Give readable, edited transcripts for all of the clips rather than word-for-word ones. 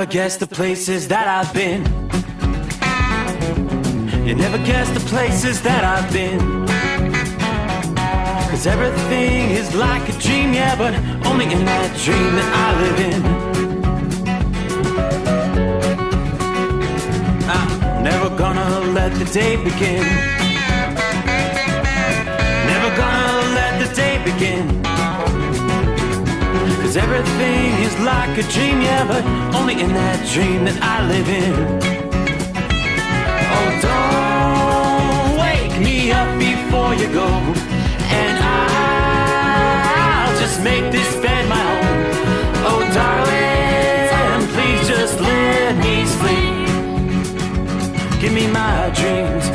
never guess the places that I've been. You never guess the places that I've been. 'Cause everything is like a dream, yeah, but only in that dream that I live in. I'm never gonna let the day begin. Never gonna let the day begin. 'Cause everything is like a dream, yeah, but only in that dream that I live in. Oh, don't wake me up before you go, and I'll just make this bed my home. Oh, darling, please just let me sleep. Give me my dreams.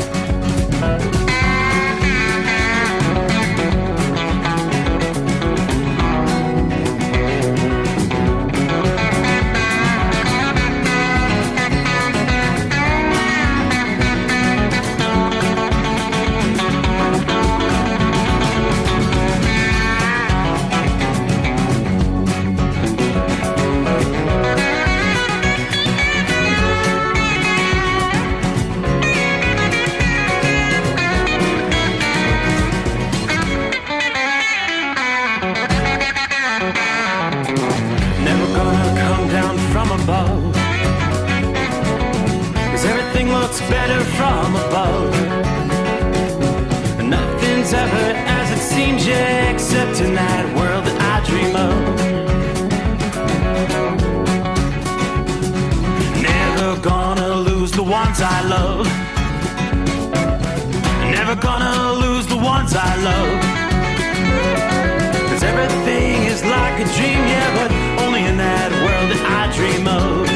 Better from above. Nothing's ever as it seems, yeah, except in that world that I dream of. Never gonna lose the ones I love. Never gonna lose the ones I love. 'Cause everything is like a dream, yeah, but only in that world that I dream of.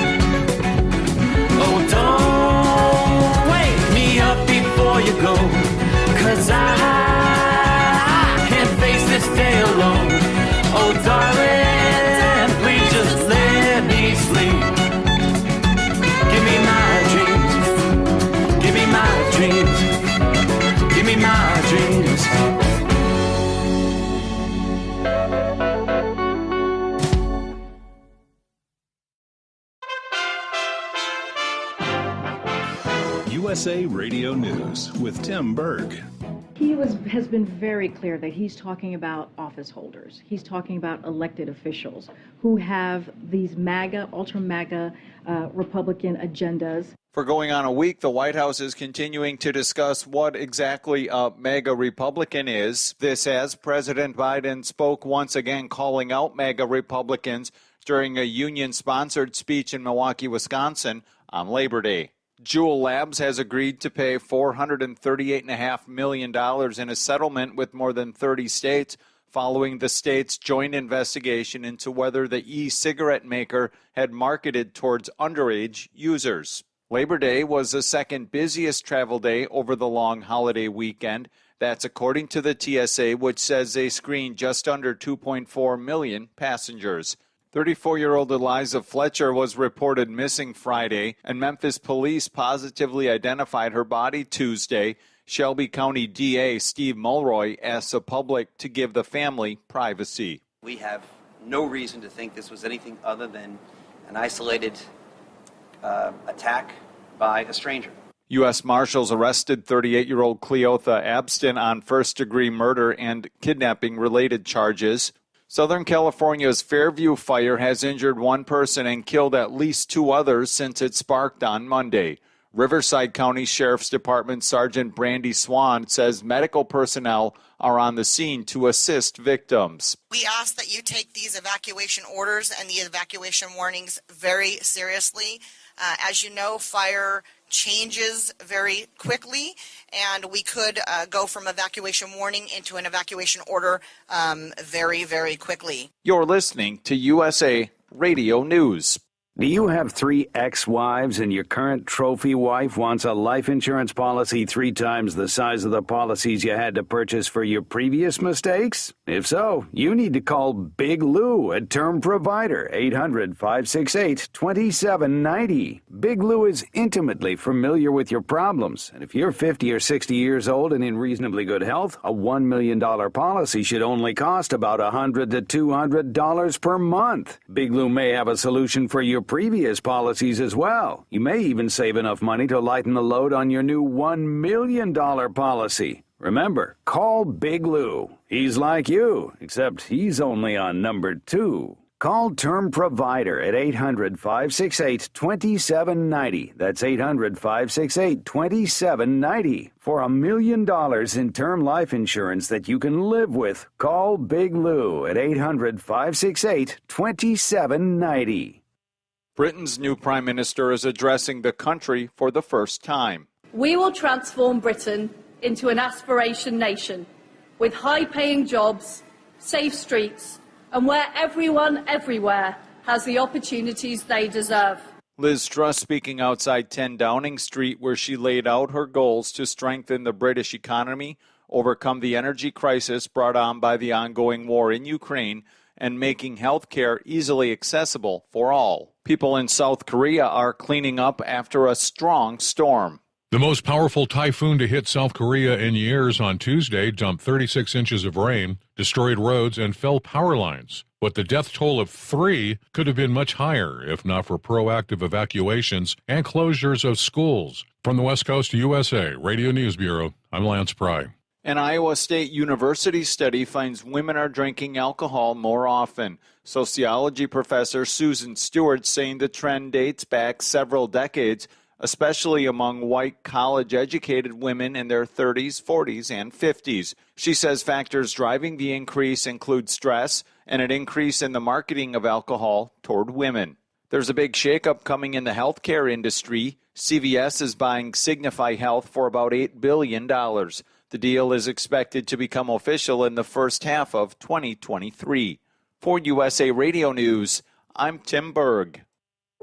Oh, don't wake me up before you go, 'cause I can't face this day alone. Oh, darling, please just let me sleep. Give me my dreams. Give me my dreams. Give me my dreams. USA Radio News with Tim Berg. He has been very clear that he's talking about office holders. He's talking about elected officials who have these MAGA, ultra MAGA Republican agendas. For going on a week, the White House is continuing to discuss what exactly a MAGA Republican is. This as President Biden spoke once again calling out MAGA Republicans during a union-sponsored speech in Milwaukee, Wisconsin on Labor Day. Juul Labs has agreed to pay $438.5 million in a settlement with more than 30 states following the state's joint investigation into whether the e-cigarette maker had marketed towards underage users. Labor Day was the second busiest travel day over the long holiday weekend. That's according to the TSA, which says they screened just under 2.4 million passengers. 34-year-old Eliza Fletcher was reported missing Friday, and Memphis police positively identified her body Tuesday. Shelby County DA Steve Mulroy asked the public to give the family privacy. We have no reason to think this was anything other than an isolated attack by a stranger. U.S. Marshals arrested 38-year-old Cleotha Abston on first-degree murder and kidnapping-related charges. Southern California's Fairview fire has injured one person and killed at least two others since it sparked on Monday. Riverside County Sheriff's Department Sergeant Brandy Swan says medical personnel are on the scene to assist victims. We ask that you take these evacuation orders and the evacuation warnings very seriously. As you know, fire changes very quickly, and we could go from evacuation warning into an evacuation order very, very quickly. You're listening to USA Radio News. Do you have 3 ex-wives and your current trophy wife wants a life insurance policy 3 times the size of the policies you had to purchase for your previous mistakes? If so, you need to call Big Lou at Term Provider, 800-568-2790. Big Lou is intimately familiar with your problems, and if you're 50 or 60 years old and in reasonably good health, a $1 million policy should only cost about $100 to $200 per month. Big Lou may have a solution for your previous policies as well. You may even save enough money to lighten the load on your new $1 million policy. Remember, call Big Lou. He's like you, except he's only on number 2. Call Term Provider at 800-568-2790. That's 800-568-2790 for $1 million in term life insurance that you can live with. Call Big Lou at 800-568-2790. Britain's new prime minister is addressing the country for the first time. We will transform Britain into an aspiration nation with high-paying jobs, safe streets, and where everyone, everywhere, has the opportunities they deserve. Liz Truss speaking outside 10 Downing Street, where she laid out her goals to strengthen the British economy, overcome the energy crisis brought on by the ongoing war in Ukraine, and making health care easily accessible for all. People in South Korea are cleaning up after a strong storm. The most powerful typhoon to hit South Korea in years on Tuesday dumped 36 inches of rain, destroyed roads, and felled power lines. But the death toll of 3 could have been much higher if not for proactive evacuations and closures of schools. From the West Coast to USA Radio News Bureau, I'm Lance Pry. An Iowa State University study finds women are drinking alcohol more often. Sociology professor Susan Stewart saying the trend dates back several decades, especially among white college-educated women in their 30s, 40s, and 50s. She says factors driving the increase include stress and an increase in the marketing of alcohol toward women. There's a big shakeup coming in the healthcare industry. CVS is buying Signify Health for about $8 billion. The deal is expected to become official in the first half of 2023. For USA Radio News, I'm Tim Berg.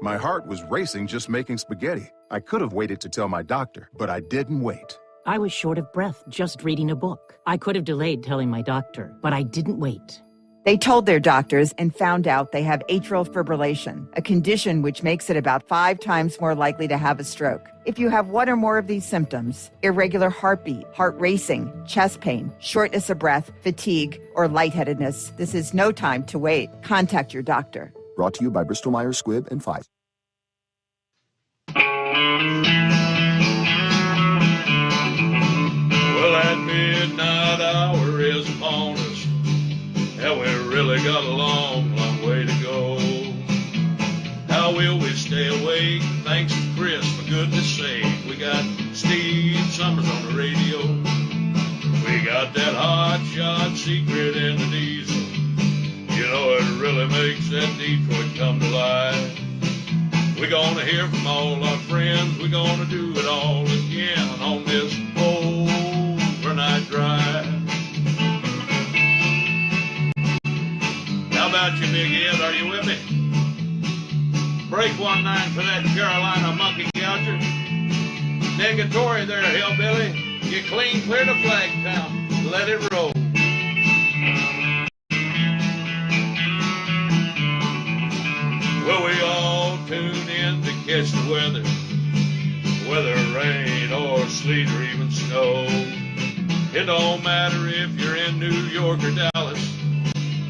My heart was racing just making spaghetti. I could have waited to tell my doctor, but I didn't wait. I was short of breath just reading a book. I could have delayed telling my doctor, but I didn't wait. They told their doctors and found out they have atrial fibrillation, a condition which makes it about 5 times more likely to have a stroke. If you have one or more of these symptoms, irregular heartbeat, heart racing, chest pain, shortness of breath, fatigue, or lightheadedness, this is no time to wait. Contact your doctor. Brought to you by Bristol Myers Squibb and Pfizer. Well, that midnight hour is upon us, and we really got a long, long way to go. How will we stay awake? Thanks to Chris, for goodness sake. We got Steve Sommers on the radio. We got that hot shot secret in the diesel. You know, it really makes that Detroit come to life. We're gonna hear from all our friends. We're gonna do it all again on this overnight drive. How about you, Big Ed? Are you with me? Break 1-9 for that Carolina monkey gouger. Negatory there, hillbilly. You clean clear to Flagtown. Let it roll. Well, we all tune in to catch the weather, whether rain or sleet or even snow. It don't matter if you're in New York or Dallas,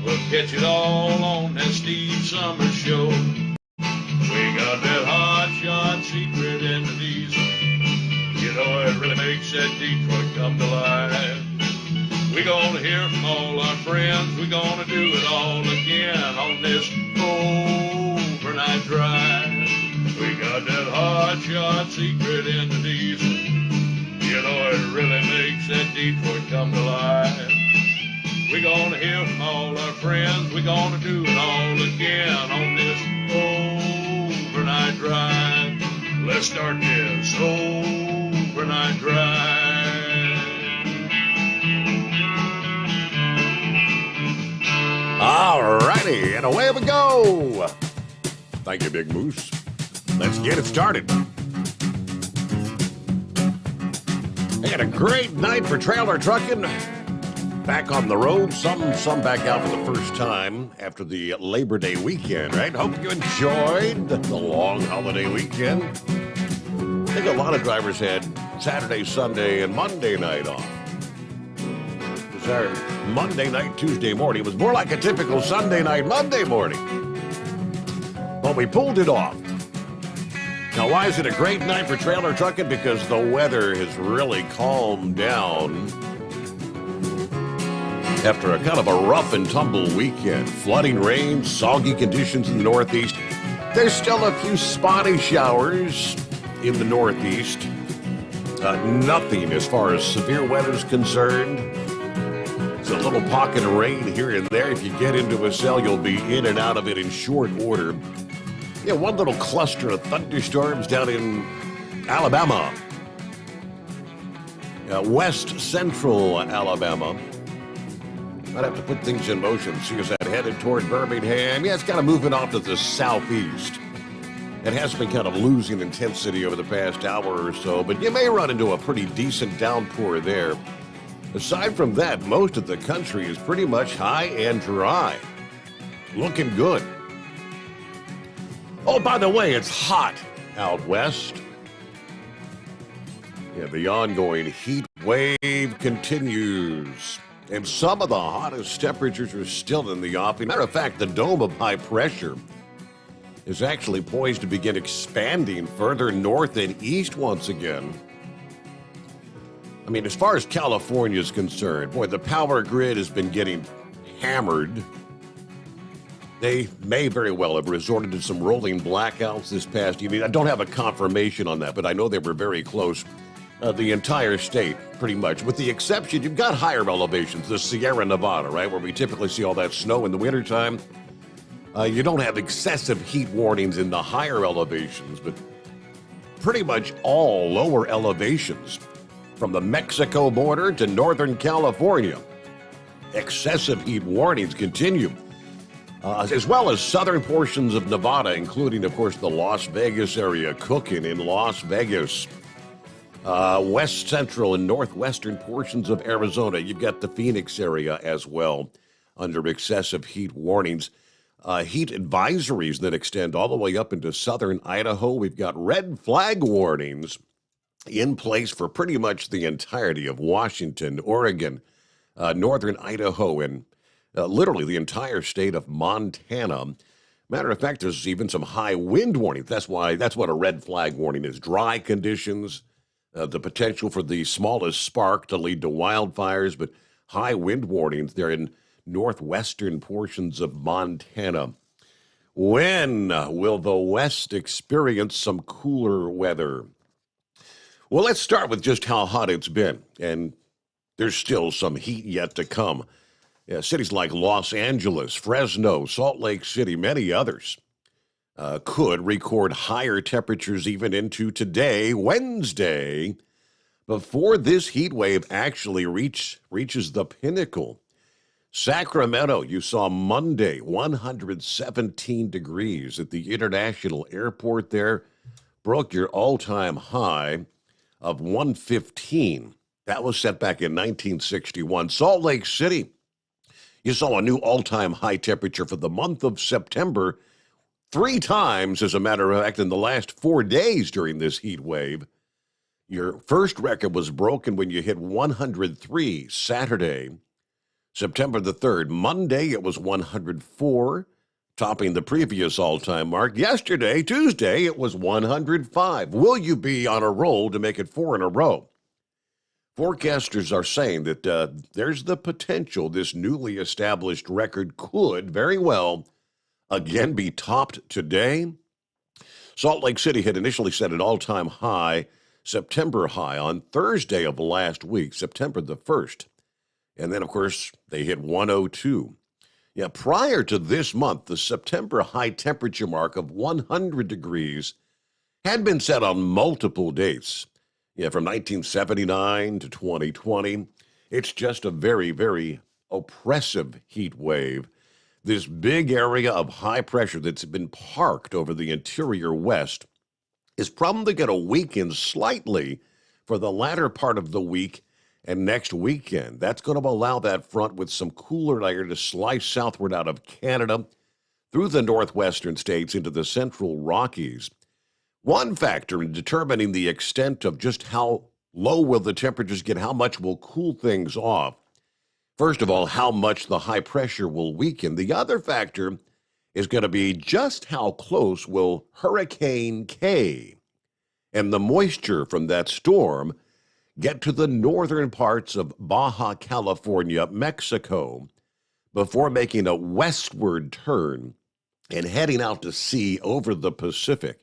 we'll catch it all on that Steve Sommers show. We got that hot shot secret in the diesel. You know, it really makes that Detroit come to life. We're gonna hear from all our friends. We're gonna do it all again on this overnight drive. We got that hot shot secret in the diesel. You know, it really makes that Detroit come to life. We're gonna hear from all our friends. We're gonna do it all again on this overnight drive. Let's start this overnight drive. All righty, and away we go. Thank you, Big Moose. Let's get it started. They had a great night for trailer trucking. Back on the road, some back out for the first time after the Labor Day weekend, right? Hope you enjoyed the long holiday weekend. I think a lot of drivers had Saturday, Sunday, and Monday night off. It was our Monday night, Tuesday morning. It was more like a typical Sunday night, Monday morning. but we pulled it off. Now, why is it a great night for trailer trucking? Because the weather has really calmed down after a kind of a rough and tumble weekend. Flooding rain, soggy conditions in the Northeast. There's still a few spotty showers in the Northeast. Nothing as far as severe weather is concerned. It's a little pocket of rain here and there. If you get into a cell, you'll be in and out of it in short order. Yeah, one little cluster of thunderstorms down in Alabama. West central Alabama. Might have to put things in motion. See as that headed toward Birmingham. Yeah, it's kind of moving off to the southeast. It has been kind of losing intensity over the past hour or so, but you may run into a pretty decent downpour there. Aside from that, most of the country is pretty much high and dry. Looking good. Oh, by the way, it's hot out west. Yeah, the ongoing heat wave continues. And some of the hottest temperatures are still in the offing. Matter of fact, the dome of high pressure is actually poised to begin expanding further north and east once again. I mean, as far as California is concerned, boy, the power grid has been getting hammered. They may very well have resorted to some rolling blackouts this past evening. I don't have a confirmation on that, but I know they were very close. The entire state, pretty much, with the exception, you've got higher elevations, the Sierra Nevada, right, where we typically see all that snow in the wintertime. You don't have excessive heat warnings in the higher elevations, but pretty much all lower elevations, from the Mexico border to Northern California, excessive heat warnings continue, as well as southern portions of Nevada, including, of course, the Las Vegas area, cooking in Las Vegas. West central and northwestern portions of Arizona. You've got the Phoenix area as well under excessive heat warnings. Heat advisories that extend all the way up into southern Idaho. We've got red flag warnings in place for pretty much the entirety of Washington, Oregon, northern Idaho, and literally the entire state of Montana. Matter of fact, there's even some high wind warnings. That's what a red flag warning is. Dry conditions. The potential for the smallest spark to lead to wildfires, but high wind warnings there in northwestern portions of Montana. When will the West experience some cooler weather? Well, let's start with just how hot it's been, and there's still some heat yet to come. Yeah, cities like Los Angeles, Fresno, Salt Lake City, many others could record higher temperatures even into today, Wednesday, before this heat wave actually reaches the pinnacle. Sacramento, you saw Monday, 117 degrees at the International Airport there, broke your all-time high of 115. That was set back in 1961. Salt Lake City, you saw a new all-time high temperature for the month of September, 3 times, as a matter of fact, in the last 4 days during this heat wave. Your first record was broken when you hit 103 Saturday, September the 3rd. Monday, it was 104, topping the previous all-time mark. Yesterday, Tuesday, it was 105. Will you be on a roll to make it 4 in a row? Forecasters are saying that there's the potential this newly established record could very well again be topped today. Salt Lake City had initially set an all-time high, September high, on Thursday of last week, September the 1st. And then, of course, they hit 102. Yeah, prior to this month, the September high temperature mark of 100 degrees had been set on multiple dates. Yeah, from 1979 to 2020. It's just a very, very oppressive heat wave. This big area of high pressure that's been parked over the interior West is probably going to weaken slightly for the latter part of the week and next weekend. That's going to allow that front with some cooler air to slice southward out of Canada through the northwestern states into the central Rockies. One factor in determining the extent of just how low will the temperatures get, how much will cool things off. First of all, how much the high pressure will weaken. The other factor is going to be just how close will Hurricane K and the moisture from that storm get to the northern parts of Baja California, Mexico, before making a westward turn and heading out to sea over the Pacific.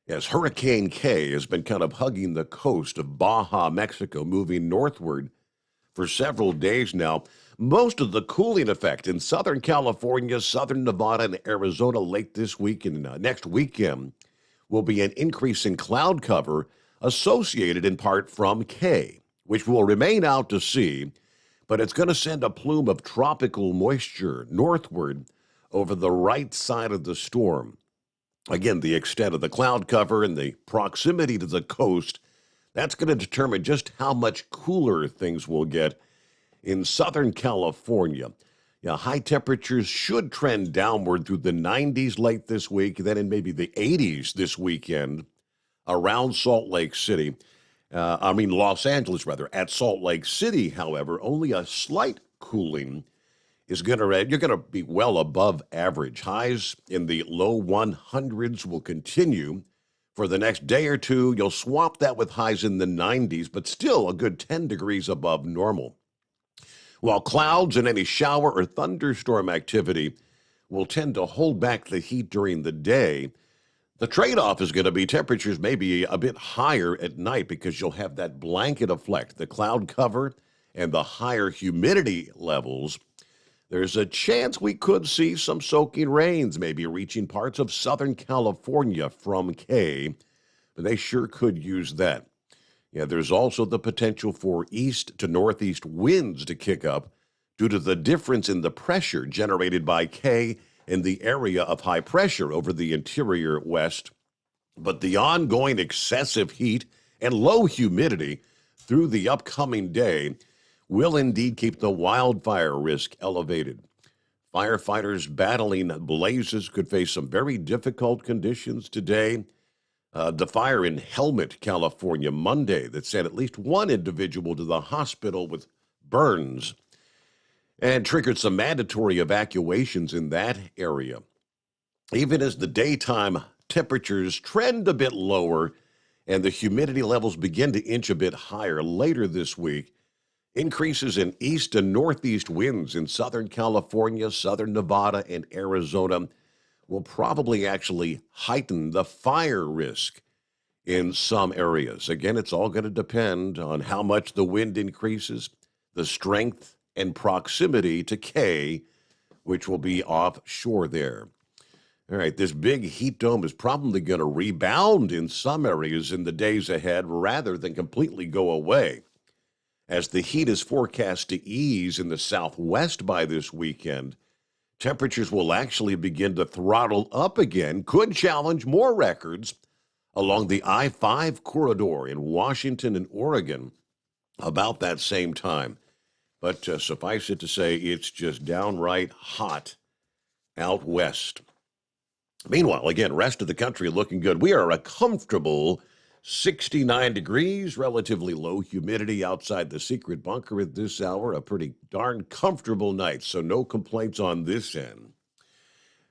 As Hurricane K has been kind of hugging the coast of Baja, Mexico, moving northward for several days now. Most of the cooling effect in Southern California, Southern Nevada, and Arizona late this week and next weekend will be an increase in cloud cover associated in part from K, which will remain out to sea, but it's going to send a plume of tropical moisture northward over the right side of the storm. Again, the extent of the cloud cover and the proximity to the coast, that's going to determine just how much cooler things will get in Southern California. High temperatures should trend downward through the 90s late this week, then in maybe the 80s this weekend around Salt Lake City. Los Angeles, rather. At Salt Lake City, however, only a slight cooling is you're going to be well above average. Highs in the low 100s will continue for the next day or two. You'll swap that with highs in the 90s, but still a good 10 degrees above normal. While clouds and any shower or thunderstorm activity will tend to hold back the heat during the day, the trade-off is going to be temperatures maybe a bit higher at night because you'll have that blanket effect, the cloud cover and the higher humidity levels. There's a chance we could see some soaking rains, maybe reaching parts of Southern California from K, but they sure could use that. There's also the potential for east to northeast winds to kick up due to the difference in the pressure generated by K in the area of high pressure over the interior west. But the ongoing excessive heat and low humidity through the upcoming day will indeed keep the wildfire risk elevated. Firefighters battling blazes could face some very difficult conditions today. The fire in Helmet, California, Monday that sent at least one individual to the hospital with burns and triggered some mandatory evacuations in that area. Even as the daytime temperatures trend a bit lower and the humidity levels begin to inch a bit higher later this week, increases in east and northeast winds in Southern California, Southern Nevada, and Arizona will probably actually heighten the fire risk in some areas. Again, it's all going to depend on how much the wind increases, the strength and proximity to K, which will be offshore there. All right, this big heat dome is probably going to rebound in some areas in the days ahead rather than completely go away. As the heat is forecast to ease in the southwest by this weekend, temperatures will actually begin to throttle up again, could challenge more records along the I-5 corridor in Washington and Oregon about that same time. But suffice it to say, it's just downright hot out west. Meanwhile, again, rest of the country looking good. We are a comfortable 69 degrees, relatively low humidity outside the secret bunker at this hour. A pretty darn comfortable night, so no complaints on this end.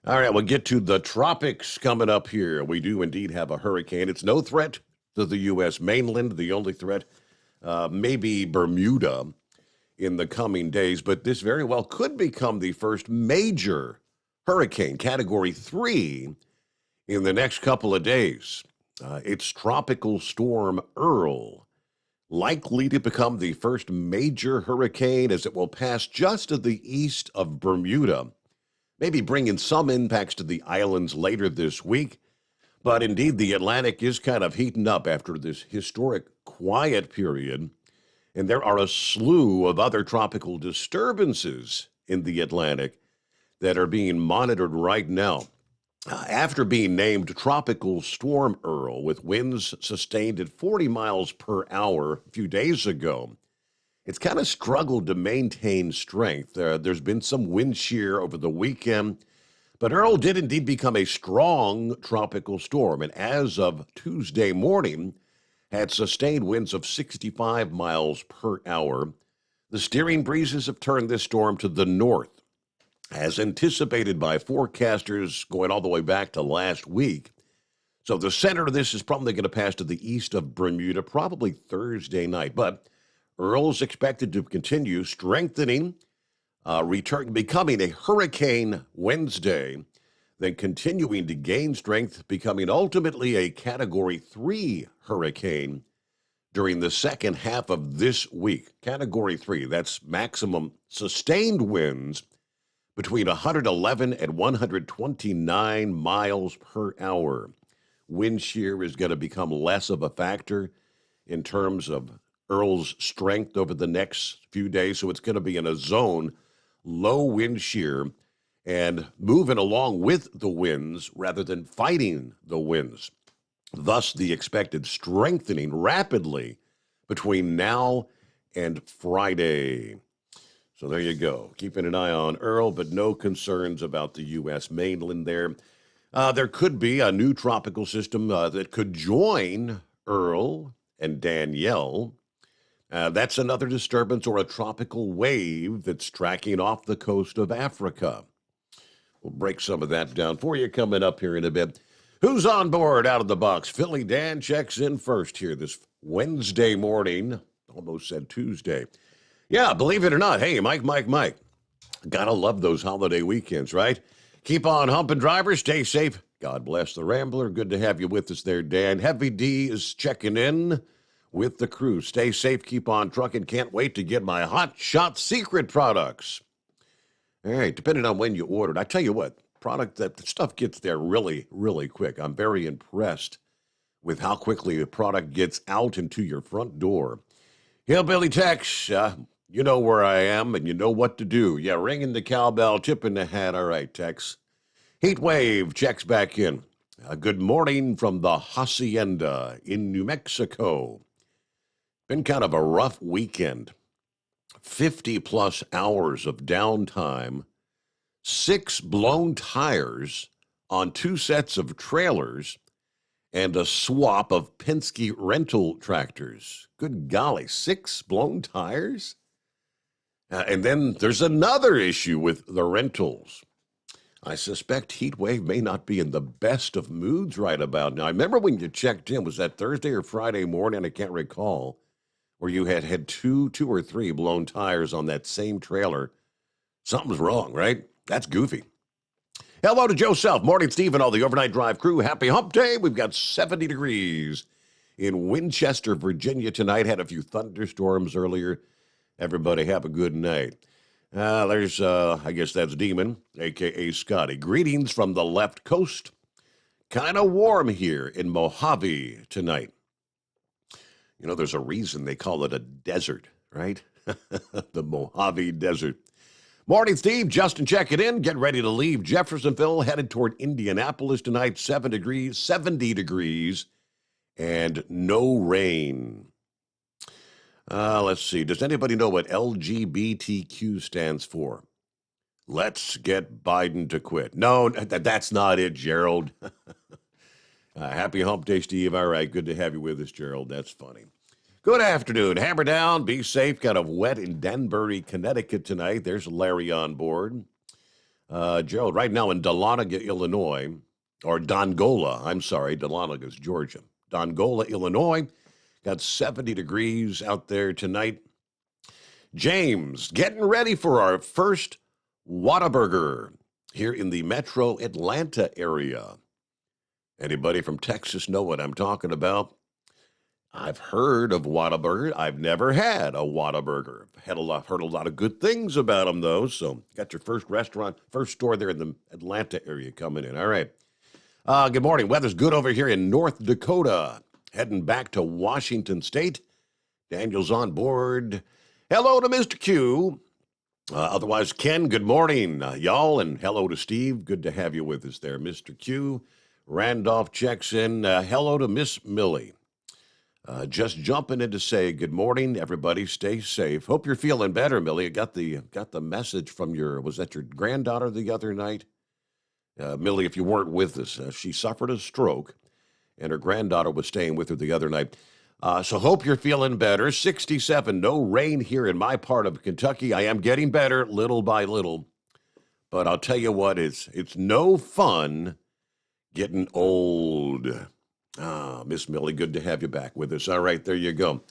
All right, we'll get to the tropics coming up here. We do indeed have a hurricane. It's no threat to the U.S. mainland. The only threat maybe Bermuda in the coming days, but this very well could become the first major hurricane, Category 3, in the next couple of days. It's Tropical Storm Earl, likely to become the first major hurricane as it will pass just to the east of Bermuda, maybe bringing some impacts to the islands later this week. But indeed, the Atlantic is kind of heating up after this historic quiet period, and there are a slew of other tropical disturbances in the Atlantic that are being monitored right now. After being named Tropical Storm Earl, with winds sustained at 40 miles per hour a few days ago, it's kind of struggled to maintain strength. There's been some wind shear over the weekend, but Earl did indeed become a strong tropical storm, and as of Tuesday morning, had sustained winds of 65 miles per hour. The steering breezes have turned this storm to the north. as anticipated by forecasters going all the way back to last week. So the center of this is probably going to pass to the east of Bermuda, probably Thursday night. But Earl's expected to continue strengthening, becoming a hurricane Wednesday, then continuing to gain strength, becoming ultimately a Category 3 hurricane during the second half of this week. Category 3, that's maximum sustained winds between 111 and 129 miles per hour. Wind shear is going to become less of a factor in terms of Earl's strength over the next few days. So it's going to be in a zone, low wind shear, and moving along with the winds rather than fighting the winds. Thus, the expected strengthening rapidly between now and Friday. So there you go. Keeping an eye on Earl, but no concerns about the U.S. mainland there. There could be a new tropical system that could join Earl and Danielle. That's another disturbance or a tropical wave that's tracking off the coast of Africa. We'll break some of that down for you coming up here in a bit. Who's on board out of the box? Philly Dan checks in first here this Wednesday morning. Almost said Tuesday. Yeah, believe it or not. Hey, Mike. Gotta love those holiday weekends, right? Keep on humping, drivers. Stay safe. God bless the Rambler. Good to have you with us there, Dan. Heavy D is checking in with the crew. Stay safe. Keep on trucking. Can't wait to get my Hot Shot Secret products. All right, depending on when you ordered. I tell you what, the stuff gets there really, really quick. I'm very impressed with how quickly the product gets out and to your front door. Hillbilly Tex, you know where I am and you know what to do. Yeah, ringing the cowbell, tipping the hat. All right, Tex. Heat Wave checks back in. Good morning from the Hacienda in New Mexico. Been kind of a rough weekend. 50-plus hours of downtime, 6 blown tires on 2 sets of trailers, and a swap of Penske rental tractors. Good golly, 6 blown tires? And then there's another issue with the rentals. I suspect Heat Wave may not be in the best of moods right about now. I remember when you checked in, was that Thursday or Friday morning? I can't recall, where you had two or three blown tires on that same trailer. Something's wrong, right? That's goofy. Hello to Joe Self. Morning, Steve, and all the overnight drive crew. Happy hump day. We've got 70 degrees in Winchester, Virginia tonight. Had a few thunderstorms earlier. Everybody have a good night. There's, I guess that's Demon, a.k.a. Scotty. Greetings from the left coast. Kind of warm here in Mojave tonight. You know, there's a reason they call it a desert, right? The Mojave Desert. Morning, Steve. Justin checking in. Getting ready to leave Jeffersonville, headed toward Indianapolis tonight. 70 degrees, and no rain. Let's see. Does anybody know what LGBTQ stands for? Let's get Biden to quit. No, that's not it, Gerald. Happy hump day, Steve. All right, good to have you with us, Gerald. That's funny. Good afternoon. Hammer down. Be safe. Kind of wet in Danbury, Connecticut tonight. There's Larry on board. Gerald, right now in Dahlonega, Illinois, or Dongola, I'm sorry, Dahlonega is Georgia. Dongola, Illinois, got 70 degrees out there tonight. James, getting ready for our first Whataburger here in the metro Atlanta area. Anybody from Texas know what I'm talking about? I've heard of Whataburger. I've never had a Whataburger. Heard a lot of good things about them, though. So got your first store there in the Atlanta area coming in. All right. Good morning. Weather's good over here in North Dakota. Heading back to Washington State. Daniel's on board. Hello to Mr. Q. Otherwise, Ken, good morning, y'all. And hello to Steve. Good to have you with us there, Mr. Q. Randolph checks in. Hello to Miss Millie. Just jumping in to say good morning, everybody. Stay safe. Hope you're feeling better, Millie. I got the message from was that your granddaughter the other night? Millie, if you weren't with us, she suffered a stroke, and her granddaughter was staying with her the other night. So hope you're feeling better. 67, no rain here in my part of Kentucky. I am getting better little by little. But I'll tell you what, it's no fun getting old. Miss Millie, good to have you back with us. All right, there you go.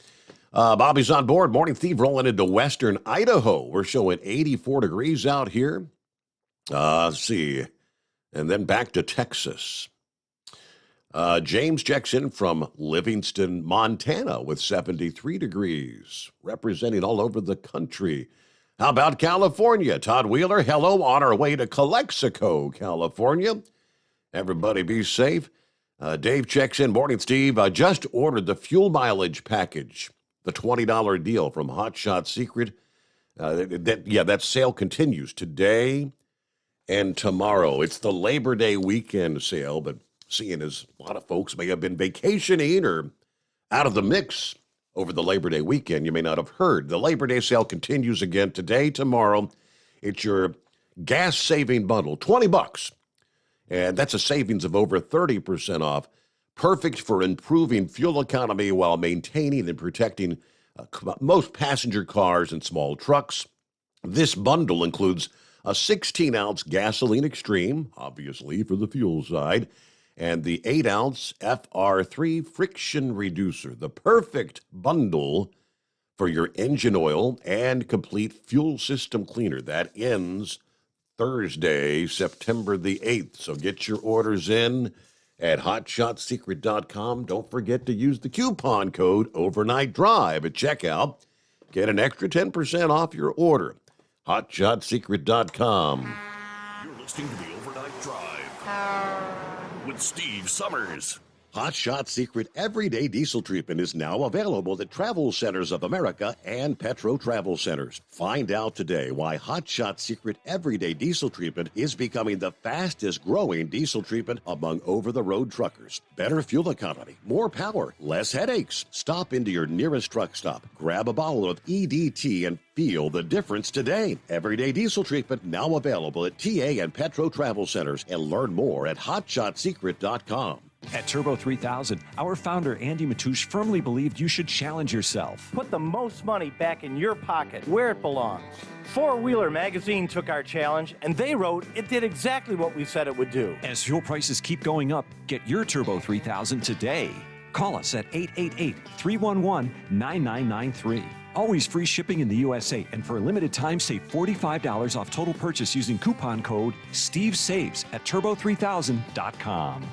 Bobby's on board. Morning, Steve, rolling into western Idaho. We're showing 84 degrees out here. Let's see. And then back to Texas. James checks in from Livingston, Montana with 73 degrees, representing all over the country. How about California? Todd Wheeler, hello, on our way to Calexico, California. Everybody be safe. Dave checks in. Morning, Steve. I just ordered the fuel mileage package, the $20 deal from Hot Shot Secret. That sale continues today and tomorrow. It's the Labor Day weekend sale, but seeing as a lot of folks may have been vacationing or out of the mix over the Labor Day weekend, you may not have heard. The Labor Day sale continues again today, tomorrow. It's your gas-saving bundle, $20. And that's a savings of over 30% off. Perfect for improving fuel economy while maintaining and protecting most passenger cars and small trucks. This bundle includes a 16-ounce gasoline extreme, obviously for the fuel side, and the 8-ounce FR3 friction reducer, the perfect bundle for your engine oil and complete fuel system cleaner. That ends Thursday, September the 8th. So get your orders in at hotshotsecret.com. Don't forget to use the coupon code Overnight Drive at checkout. Get an extra 10% off your order. hotshotsecret.com. You're listening to the Overnight Drive with Steve Sommers. Hot Shot Secret Everyday Diesel Treatment is now available at Travel Centers of America and Petro Travel Centers. Find out today why Hot Shot Secret Everyday Diesel Treatment is becoming the fastest growing diesel treatment among over-the-road truckers. Better fuel economy, more power, less headaches. Stop into your nearest truck stop, grab a bottle of EDT, and feel the difference today. Everyday Diesel Treatment now available at TA and Petro Travel Centers, and learn more at hotshotsecret.com. At Turbo 3000, our founder Andy Matouche firmly believed you should challenge yourself. Put the most money back in your pocket, where it belongs. Four Wheeler magazine took our challenge, and they wrote it did exactly what we said it would do. As fuel prices keep going up, get your Turbo 3000 today. Call us at 888-311-9993. Always free shipping in the USA, and for a limited time, save $45 off total purchase using coupon code STEVESAVES at turbo3000.com.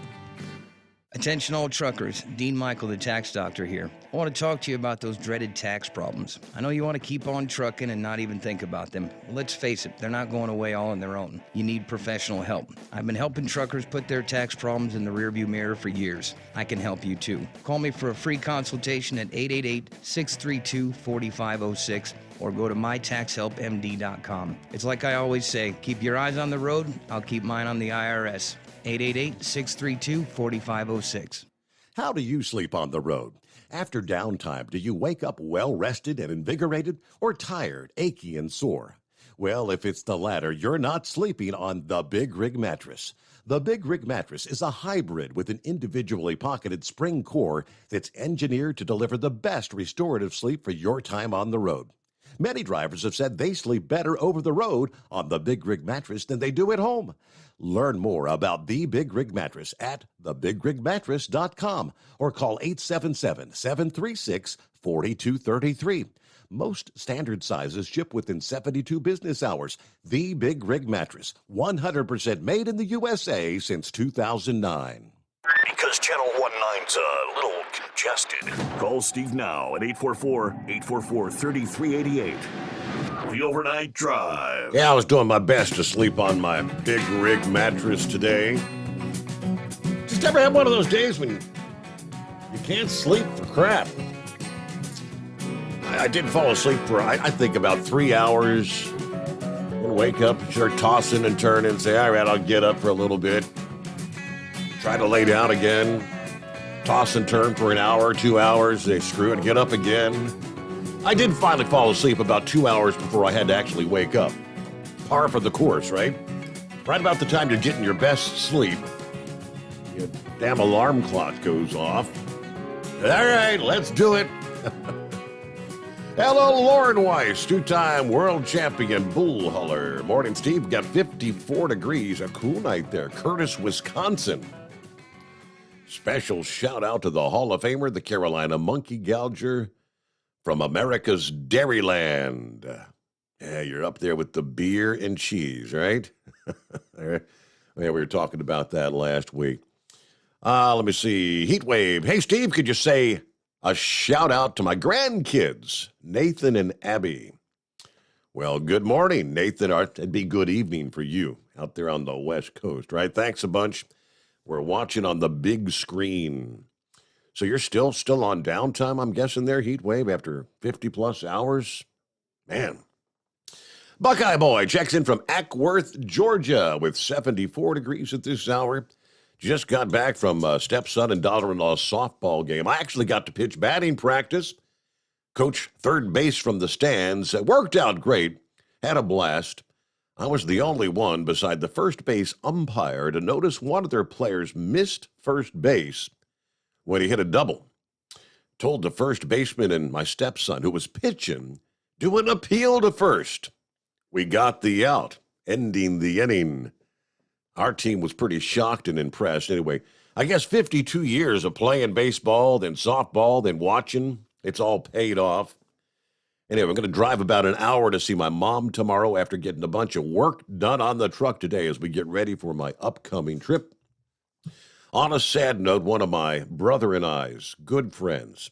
Attention all truckers, Dean Michael, the tax doctor here. I want to talk to you about those dreaded tax problems. I know you want to keep on trucking and not even think about them. Well, let's face it, they're not going away all on their own. You need professional help. I've been helping truckers put their tax problems in the rearview mirror for years. I can help you too. Call me for a free consultation at 888-632-4506 or go to mytaxhelpmd.com. It's like I always say, keep your eyes on the road, I'll keep mine on the IRS. 888-632-4506. How do you sleep on the road? After downtime, do you wake up well-rested and invigorated, or tired, achy, and sore? Well, if it's the latter, you're not sleeping on the Big Rig Mattress. The Big Rig Mattress is a hybrid with an individually pocketed spring core that's engineered to deliver the best restorative sleep for your time on the road. Many drivers have said they sleep better over the road on the Big Rig Mattress than they do at home. Learn more about the Big Rig Mattress at thebigrigmattress.com or call 877-736-4233. Most standard sizes ship within 72 business hours. The Big Rig Mattress, 100% made in the USA since 2009. Because Channel 19's a little congested. Call Steve now at 844-844-3388. The Overnight Drive. Yeah, I was doing my best to sleep on my Big Rig Mattress today. Just ever have one of those days when you can't sleep for crap? I did fall asleep for, I think, about 3 hours. And wake up, start tossing and turning, and say, all right, I'll get up for a little bit. Try to lay down again. Toss and turn for an hour, 2 hours. They screw it, get up again. I did finally fall asleep about 2 hours before I had to actually wake up. Par for the course, right? Right about the time you're getting your best sleep, your damn alarm clock goes off. All right, let's do it. Hello, Lauren Weiss, two-time world champion bull hauler. Morning, Steve. Got 54 degrees. A cool night there. Curtis, Wisconsin. Special shout out to the Hall of Famer, the Carolina Monkey Gouger from America's Dairyland. Yeah, you're up there with the beer and cheese, right? Yeah, we were talking about that last week. Let me see. Heatwave. Hey, Steve, could you say a shout out to my grandkids, Nathan and Abby? Well, good morning, Nathan. It'd be good evening for you out there on the West Coast, right? Thanks a bunch. We're watching on the big screen. So you're still on downtime, I'm guessing there, Heatwave, after 50-plus hours? Man. Buckeye Boy checks in from Ackworth, Georgia, with 74 degrees at this hour. Just got back from stepson and daughter-in-law's softball game. I actually got to pitch batting practice, coach third base from the stands. It worked out great. Had a blast. I was the only one beside the first base umpire to notice one of their players missed first base when he hit a double. Told the first baseman and my stepson, who was pitching, do an appeal to first. We got the out, ending the inning. Our team was pretty shocked and impressed. Anyway, I guess 52 years of playing baseball, then softball, then watching, it's all paid off. Anyway, I'm going to drive about an hour to see my mom tomorrow after getting a bunch of work done on the truck today as we get ready for my upcoming trip. On a sad note, one of my brother and I's good friends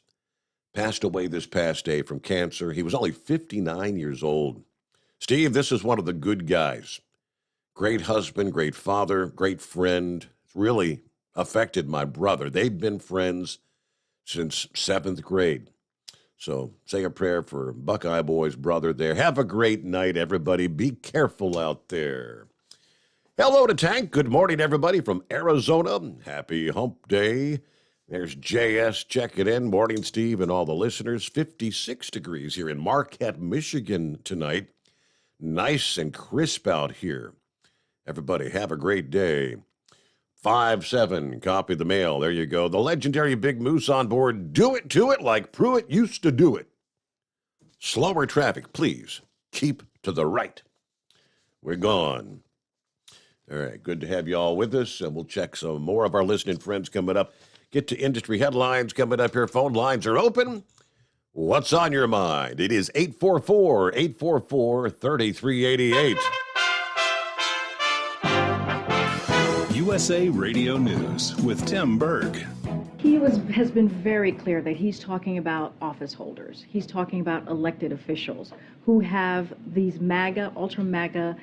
passed away this past day from cancer. He was only 59 years old. Steve, this is one of the good guys. Great husband, great father, great friend. It's really affected my brother. They've been friends since 7th grade. So say a prayer for Buckeye Boy's brother there. Have a great night, everybody. Be careful out there. Hello to Tank. Good morning, everybody from Arizona. Happy hump day. There's JS checking in. Morning, Steve, and all the listeners. 56 degrees here in Marquette, Michigan tonight. Nice and crisp out here. Everybody, have a great day. 5-7, copy the mail. There you go. The legendary Big Moose on board. Do it to it like Pruitt used to do it. Slower traffic, please. Keep to the right. We're gone. All right, good to have you all with us, and we'll check some more of our listening friends coming up. Get to industry headlines coming up here. Phone lines are open. What's on your mind? It is 844-844-3388. USA Radio News with Tim Berg. He has been very clear that he's talking about office holders. He's talking about elected officials who have these MAGA, ultra MAGA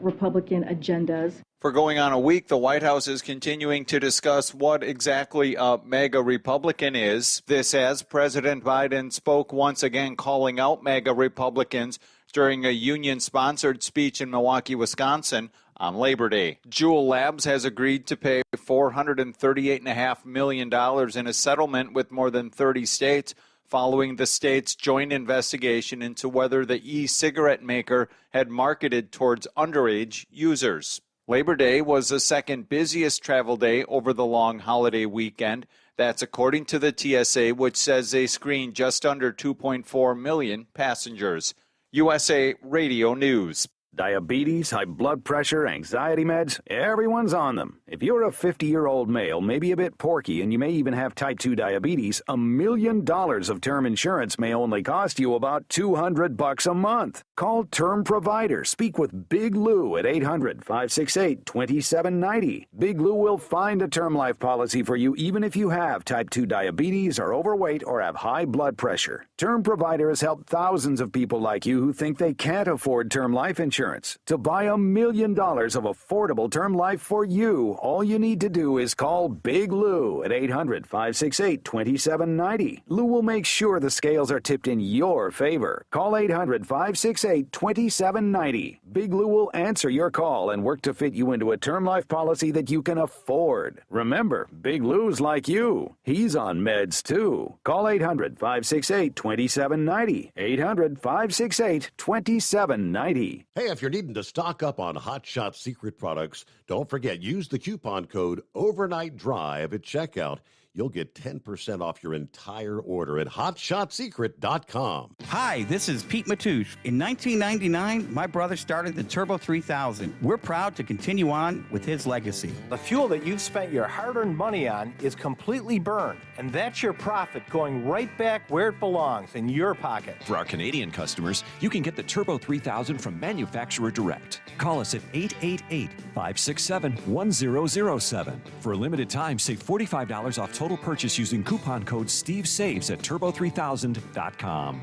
Republican agendas. For going on a week, the White House is continuing to discuss what exactly a MAGA Republican is. This as President Biden spoke once again calling out MAGA Republicans during a union-sponsored speech in Milwaukee, Wisconsin on Labor Day. Jewel Labs has agreed to pay $438.5 million in a settlement with more than 30 states following the state's joint investigation into whether the e-cigarette maker had marketed towards underage users. Labor Day was the second busiest travel day over the long holiday weekend. That's according to the TSA, which says they screened just under 2.4 million passengers. USA Radio News. Diabetes, high blood pressure, anxiety meds, everyone's on them. If you're a 50-year-old male, maybe a bit porky, and you may even have type 2 diabetes, $1 million of term insurance may only cost you about $200 a month. Call Term Provider. Speak with Big Lou at 800-568-2790. Big Lou will find a term life policy for you even if you have type 2 diabetes, are overweight, or have high blood pressure. Term Provider has helped thousands of people like you who think they can't afford term life insurance to buy $1 million of affordable term life for you. All you need to do is call Big Lou at 800-568-2790. Lou will make sure the scales are tipped in your favor. Call 800-568-2790. Big Lou will answer your call and work to fit you into a term life policy that you can afford. Remember, Big Lou's like you. He's on meds too. Call 800-568-2790. 800-568-2790. Hey, if you're needing to stock up on Hot Shot Secret products, don't forget, use the coupon code OVERNIGHT DRIVE at checkout. you'll get 10% off your entire order at hotshotsecret.com. Hi, this is Pete Matouche. In 1999, my brother started the Turbo 3000. We're proud to continue on with his legacy. The fuel that you've spent your hard-earned money on is completely burned, and that's your profit going right back where it belongs, in your pocket. For our Canadian customers, you can get the Turbo 3000 from manufacturer direct. Call us at 888-567-1007. For a limited time, save $45 off total purchase using coupon code STEVESAVES at turbo3000.com.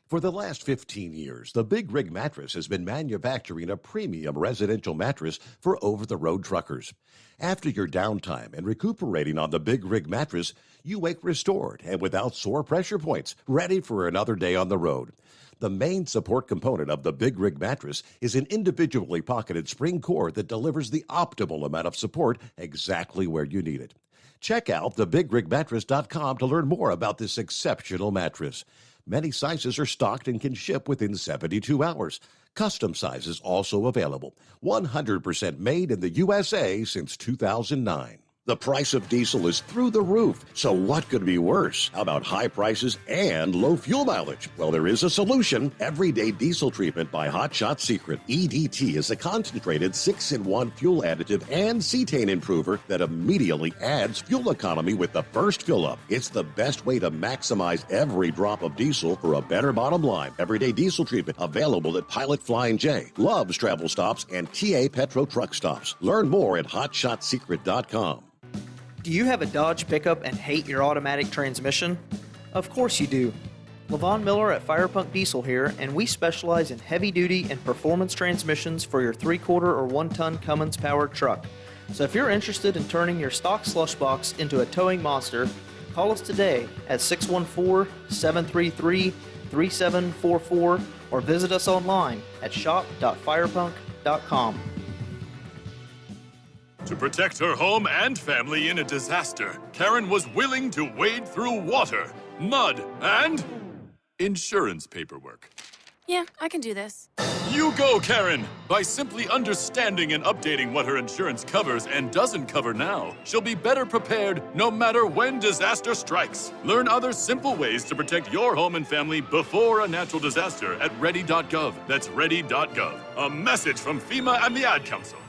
For the last 15 years, the Big Rig Mattress has been manufacturing a premium residential mattress for over-the-road truckers. After your downtime and recuperating on the Big Rig Mattress, you wake restored and without sore pressure points, ready for another day on the road. The main support component of the Big Rig Mattress is an individually pocketed spring core that delivers the optimal amount of support exactly where you need it. Check out thebigrigmattress.com to learn more about this exceptional mattress. Many sizes are stocked and can ship within 72 hours. Custom sizes also available. 100% made in the USA since 2009. The price of diesel is through the roof, so what could be worse? How about high prices and low fuel mileage? Well, there is a solution. Everyday Diesel Treatment by Hot Shot Secret. EDT is a concentrated 6-in-1 fuel additive and cetane improver that immediately adds fuel economy with the first fill-up. It's the best way to maximize every drop of diesel for a better bottom line. Everyday Diesel Treatment available at Pilot Flying J, Love's Travel Stops, and TA Petro Truck Stops. Learn more at hotshotsecret.com. Do you have a Dodge pickup and hate your automatic transmission? Of course you do. LaVon Miller at Firepunk Diesel here, and we specialize in heavy-duty and performance transmissions for your 3-quarter or 1-ton Cummins-powered truck. So if you're interested in turning your stock slush box into a towing monster, call us today at 614-733-3744 or visit us online at shop.firepunk.com. To protect her home and family in a disaster, Karen was willing to wade through water, mud, and insurance paperwork. Yeah, I can do this. You go, Karen! By simply understanding and updating what her insurance covers and doesn't cover now, she'll be better prepared no matter when disaster strikes. Learn other simple ways to protect your home and family before a natural disaster at ready.gov. That's ready.gov. A message from FEMA and the Ad Council.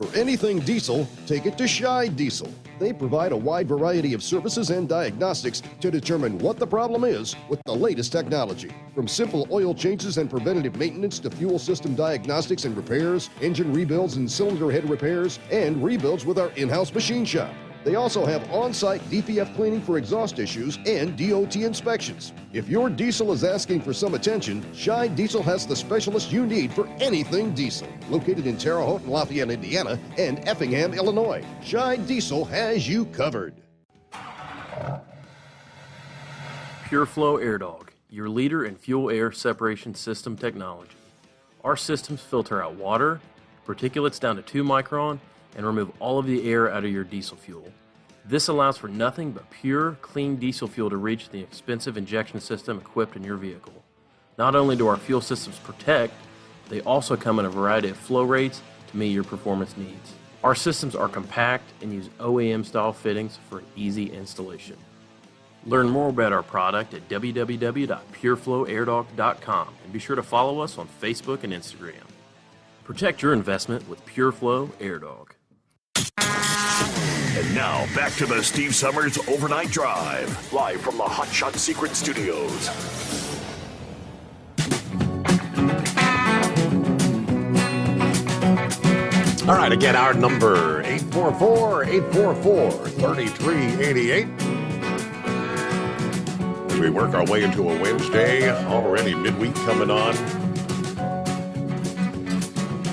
For anything diesel, take it to Scheid Diesel. They provide a wide variety of services and diagnostics to determine what the problem is with the latest technology. From simple oil changes and preventative maintenance to fuel system diagnostics and repairs, engine rebuilds and cylinder head repairs, and rebuilds with our in-house machine shop. They also have on-site DPF cleaning for exhaust issues and DOT inspections. If your diesel is asking for some attention, Scheid Diesel has the specialist you need for anything diesel. Located in Terre Haute and Lafayette, Indiana, and Effingham, Illinois, Scheid Diesel has you covered. Pure Flow Air Dog, your leader in fuel air separation system technology. Our systems filter out water, particulates down to 2 micron, and remove all of the air out of your diesel fuel. This allows for nothing but pure, clean diesel fuel to reach the expensive injection system equipped in your vehicle. Not only do our fuel systems protect, they also come in a variety of flow rates to meet your performance needs. Our systems are compact and use OEM-style fittings for an easy installation. Learn more about our product at www.pureflowairdog.com and be sure to follow us on Facebook and Instagram. Protect your investment with Pure Flow Air Dog. And now, back to the Steve Sommers Overnight Drive, live from the Hot Shot Secret Studios. All right, again, our number, 844-844-3388. As we work our way into a Wednesday, already midweek coming on.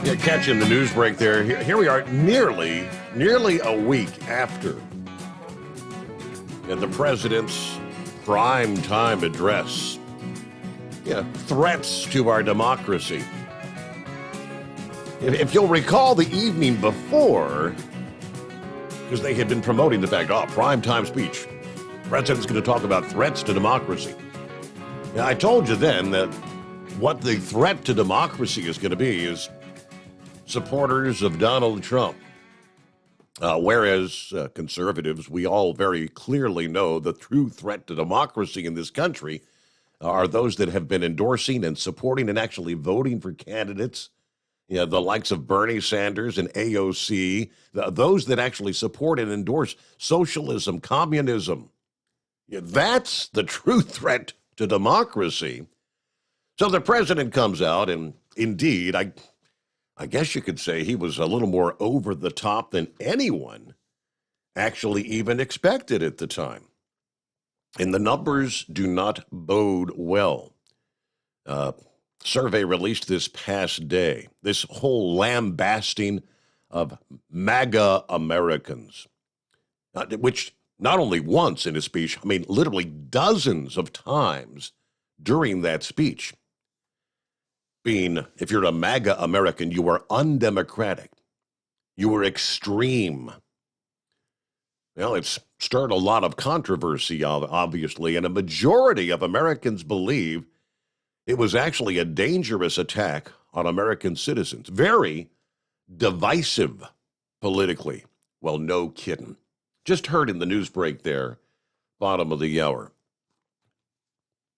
Yeah, catching the news break there. Here we are, nearly a week after the president's prime time address. Threats to our democracy. If you'll recall the evening before, because they had been promoting the fact, prime time speech. President's going to talk about threats to democracy. Now, I told you then that what the threat to democracy is going to be is supporters of Donald Trump. Whereas conservatives, we all very clearly know the true threat to democracy in this country are those that have been endorsing and supporting and actually voting for candidates, the likes of Bernie Sanders and AOC, those that actually support and endorse socialism, communism. That's the true threat to democracy. So the president comes out, and indeed, I guess you could say he was a little more over the top than anyone actually even expected at the time. And the numbers do not bode well. Survey released this past day, this whole lambasting of MAGA Americans, which not only once in his speech, I mean, literally dozens of times during that speech, being, if you're a MAGA American, you are undemocratic. You are extreme. Well, it's stirred a lot of controversy, obviously, and a majority of Americans believe it was actually a dangerous attack on American citizens. Very divisive politically. Well, no kidding. Just heard in the news break there, bottom of the hour,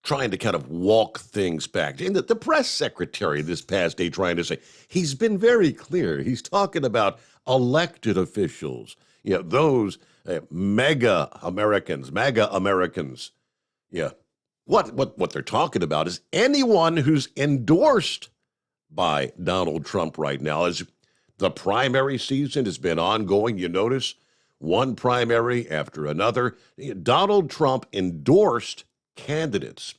trying to kind of walk things back. And the press secretary this past day trying to say, he's been very clear. He's talking about elected officials, those MAGA Americans. Yeah. What they're talking about is anyone who's endorsed by Donald Trump right now. As the primary season has been ongoing, you notice one primary after another. Donald Trump endorsed candidates,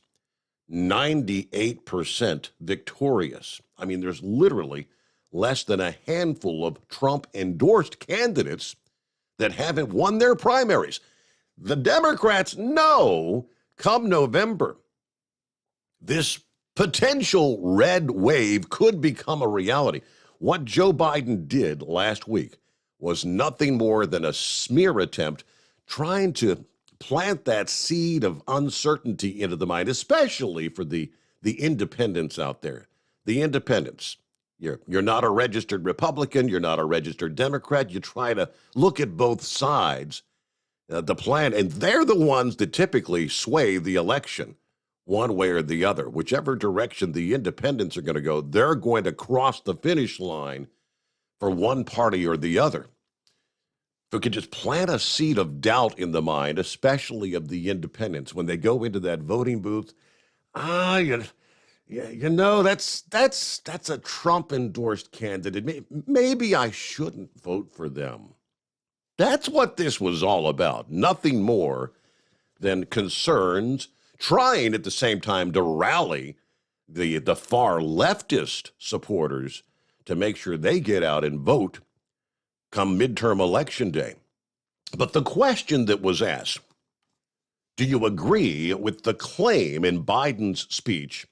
98% victorious. I mean, there's literally less than a handful of Trump-endorsed candidates that haven't won their primaries. The Democrats know come November, this potential red wave could become a reality. What Joe Biden did last week was nothing more than a smear attempt trying to plant that seed of uncertainty into the mind, especially for the independents out there. The independents. You're not a registered Republican. You're not a registered Democrat. You try to look at both sides. The plan, and they're the ones that typically sway the election one way or the other. Whichever direction the independents are going to go, they're going to cross the finish line for one party or the other. If we could just plant a seed of doubt in the mind, especially of the independents, when they go into that voting booth, that's a Trump-endorsed candidate. Maybe I shouldn't vote for them. That's what this was all about. Nothing more than concerns, trying at the same time to rally the far leftist supporters to make sure they get out and vote come midterm election day. But the question that was asked, do you agree with the claim in Biden's speech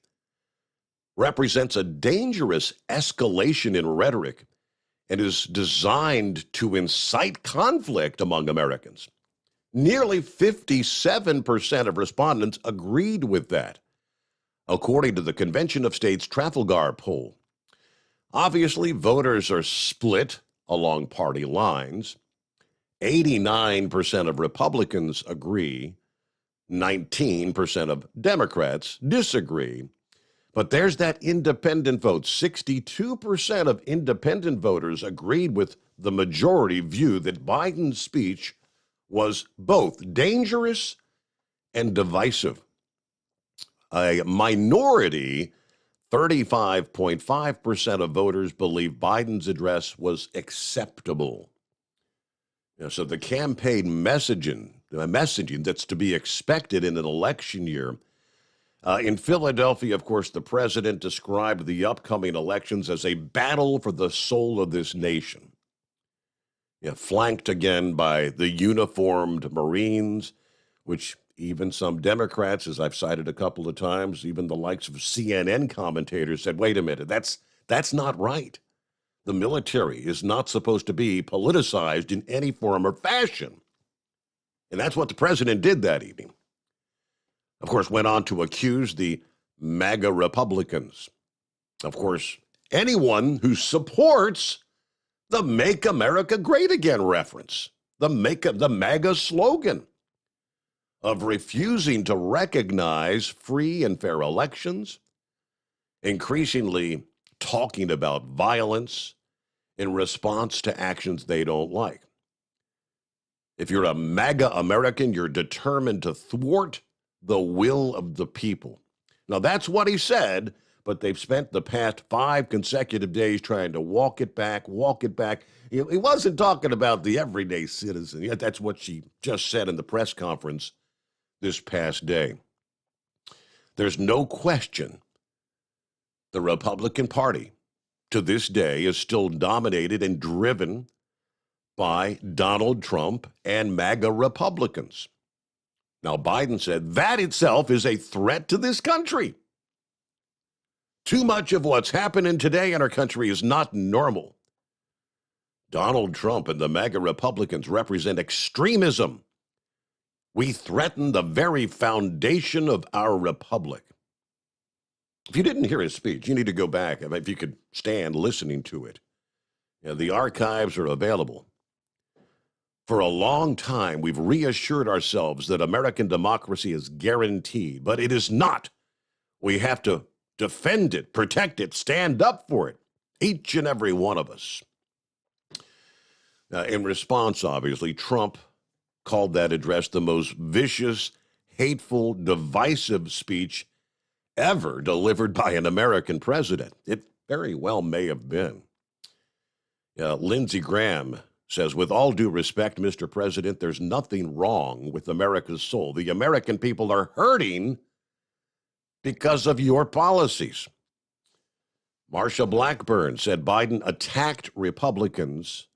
represents a dangerous escalation in rhetoric and is designed to incite conflict among Americans? Nearly 57% of respondents agreed with that, according to the Convention of States Trafalgar poll. Obviously, voters are split along party lines. 89% of Republicans agree, 19% of Democrats disagree. But there's that independent vote. 62% of independent voters agreed with the majority view that Biden's speech was both dangerous and divisive. A minority, 35.5% of voters believe Biden's address was acceptable. So the campaign messaging that's to be expected in an election year. In Philadelphia, of course, the president described the upcoming elections as a battle for the soul of this nation. Flanked again by the uniformed Marines, which even some Democrats, as I've cited a couple of times, even the likes of CNN commentators said, wait a minute, that's not right. The military is not supposed to be politicized in any form or fashion. And that's what the president did that evening. Of course, went on to accuse the MAGA Republicans. Of course, anyone who supports The Make America Great Again reference, the MAGA slogan of refusing to recognize free and fair elections, increasingly talking about violence in response to actions they don't like. If you're a MAGA American, you're determined to thwart the will of the people. Now, that's what he said, but they've spent the past 5 consecutive days trying to walk it back. He wasn't talking about the everyday citizen, yet that's what she just said in the press conference this past day. There's no question the Republican Party to this day is still dominated and driven by Donald Trump and MAGA Republicans. Now, Biden said that itself is a threat to this country. Too much of what's happening today in our country is not normal. Donald Trump and the MAGA Republicans represent extremism. We threaten the very foundation of our republic. If you didn't hear his speech, you need to go back. I mean, if you could stand listening to it. The archives are available. For a long time, we've reassured ourselves that American democracy is guaranteed, but it is not. We have to defend it, protect it, stand up for it, each and every one of us. In response, obviously, Trump called that address the most vicious, hateful, divisive speech ever delivered by an American president. It very well may have been. Lindsey Graham says, with all due respect, Mr. President, there's nothing wrong with America's soul. The American people are hurting because of your policies. Marsha Blackburn said Biden attacked Republicans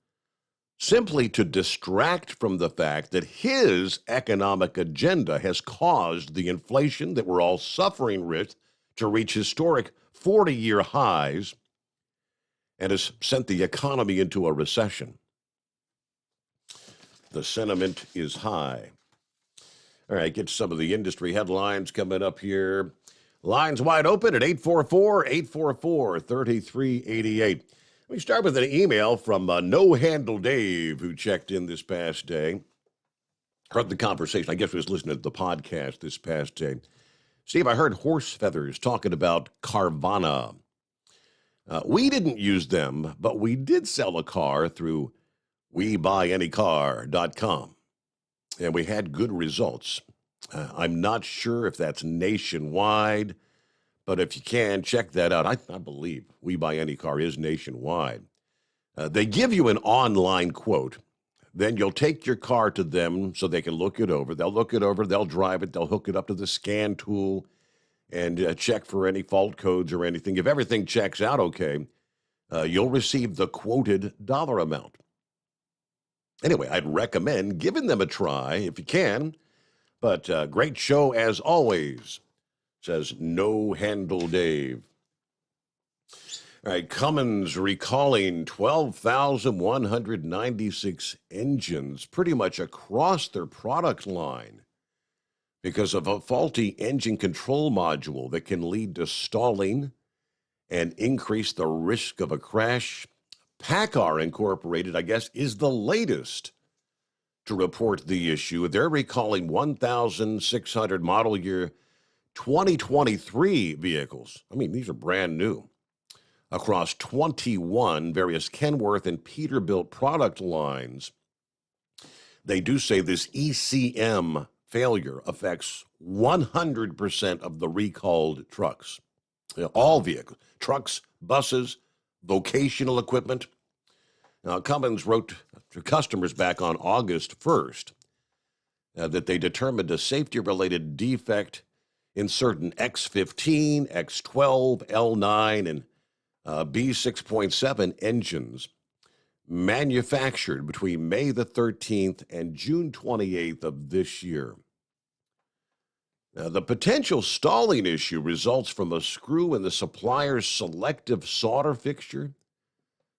simply to distract from the fact that his economic agenda has caused the inflation that we're all suffering with to reach historic 40-year highs and has sent the economy into a recession. The sentiment is high. All right, get some of the industry headlines coming up here. Lines wide open at 844-844-3388. Let me start with an email from No Handle Dave, who checked in this past day. Heard the conversation. I guess he was listening to the podcast this past day. Steve, I heard Horse Feathers talking about Carvana. We didn't use them, but we did sell a car through WeBuyAnyCar.com, and we had good results. I'm not sure if that's nationwide, but if you can, check that out. I believe We Buy Any Car is nationwide. They give you an online quote. Then you'll take your car to them so they can look it over. They'll look it over, they'll drive it, they'll hook it up to the scan tool and check for any fault codes or anything. If everything checks out okay, you'll receive the quoted dollar amount. Anyway, I'd recommend giving them a try if you can. But great show as always, says No Handle Dave. All right, Cummins recalling 12,196 engines pretty much across their product line because of a faulty engine control module that can lead to stalling and increase the risk of a crash. PACCAR Incorporated, I guess, is the latest to report the issue. They're recalling 1,600 model year 2023 vehicles. I mean, these are brand new. Across 21 various Kenworth and Peterbilt product lines. They do say this ECM failure affects 100% of the recalled trucks. All vehicles, trucks, buses, vocational equipment. Now, Cummins wrote to customers back on August 1st that they determined a safety-related defect in certain X15, X12, L9, and B6.7 engines manufactured between May the 13th and June 28th of this year. Now, the potential stalling issue results from a screw in the supplier's selective solder fixture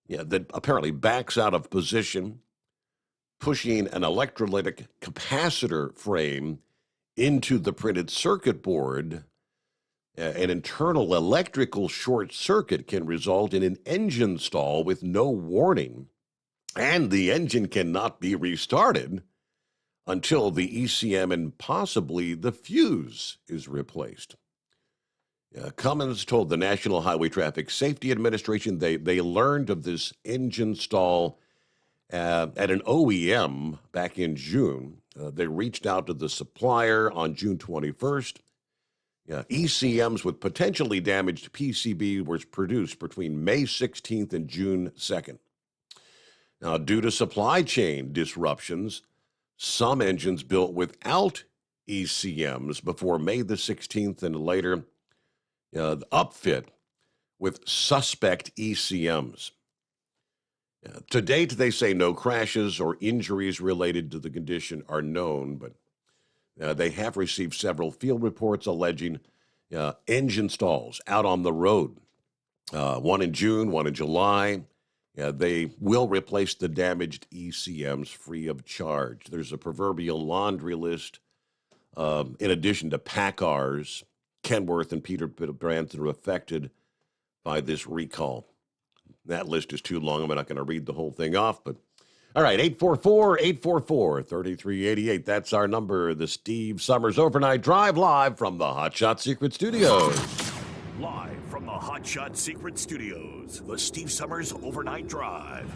that apparently backs out of position, pushing an electrolytic capacitor frame into the printed circuit board. An internal electrical short circuit can result in an engine stall with no warning. And the engine cannot be restarted until the ECM and possibly the fuse is replaced. Cummins told the National Highway Traffic Safety Administration they learned of this engine stall at an OEM back in June. They reached out to the supplier on June 21st. ECMs with potentially damaged PCB was produced between May 16th and June 2nd. Now, due to supply chain disruptions, some engines built without ECMs before May the 16th and later upfit with suspect ECMs. To date, they say no crashes or injuries related to the condition are known, but they have received several field reports alleging engine stalls out on the road. One in June, one in July. They will replace the damaged ECMs free of charge. There's a proverbial laundry list. In addition to PACCARs, Kenworth and Peter Branson are affected by this recall. That list is too long. I'm not going to read the whole thing off, but all right, 844-844-3388. That's our number. The Steve Summers Overnight Drive live from the Hot Shot Secret Studios. Live from the Hot Shot Secret Studios, the Steve Summers Overnight Drive.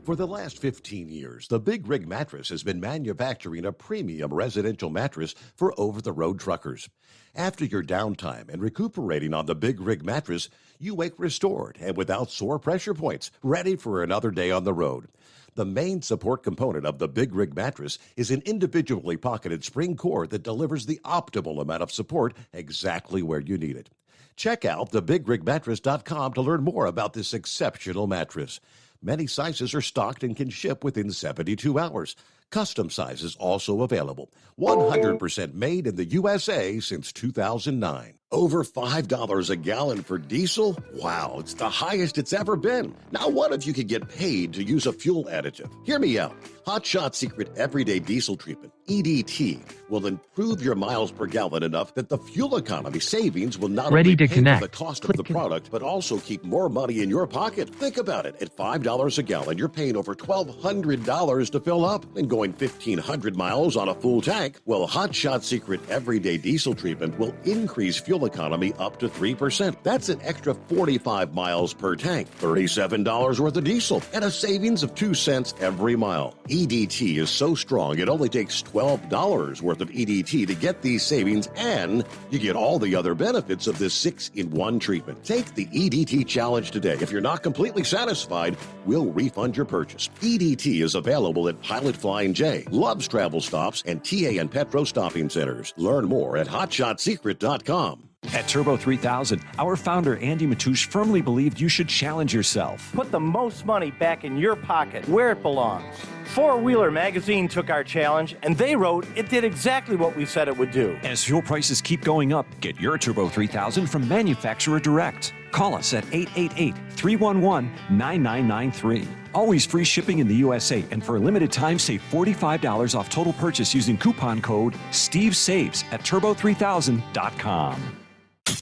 For the last 15 years, the Big Rig Mattress has been manufacturing a premium residential mattress for over-the-road truckers. After your downtime and recuperating on the Big Rig Mattress, you wake restored and without sore pressure points, ready for another day on the road. The main support component of the Big Rig Mattress is an individually pocketed spring core that delivers the optimal amount of support exactly where you need it. Check out thebigrigmattress.com to learn more about this exceptional mattress. Many sizes are stocked and can ship within 72 hours. Custom sizes also available. 100% made in the USA since 2009. Over $5 a gallon for diesel? Wow, it's the highest it's ever been. Now what if you could get paid to use a fuel additive? Hear me out. Hot Shot Secret Everyday Diesel Treatment, EDT, will improve your miles per gallon enough that the fuel economy savings will not only pay for the cost of the product, but also keep more money in your pocket. Think about it. At $5 a gallon, you're paying over $1,200 to fill up and going 1,500 miles on a full tank. Well, Hot Shot Secret Everyday Diesel Treatment will increase fuel economy up to 3%. That's an extra 45 miles per tank, $37 worth of diesel, and a savings of 2 cents every mile. EDT is so strong, it only takes $12 worth of EDT to get these savings, and you get all the other benefits of this 6-in-1 treatment. Take the EDT challenge today. If you're not completely satisfied, we'll refund your purchase. EDT is available at Pilot Flying J, Love's Travel Stops, and TA and Petro Stopping Centers. Learn more at hotshotsecret.com. At Turbo 3000, our founder Andy Matoush firmly believed you should challenge yourself. Put the most money back in your pocket, where it belongs. Four Wheeler Magazine took our challenge, and they wrote it did exactly what we said it would do. As fuel prices keep going up, get your Turbo 3000 from manufacturer direct. Call us at 888-311-9993. Always free shipping in the USA, and for a limited time, save $45 off total purchase using coupon code STEVESAVES at turbo3000.com.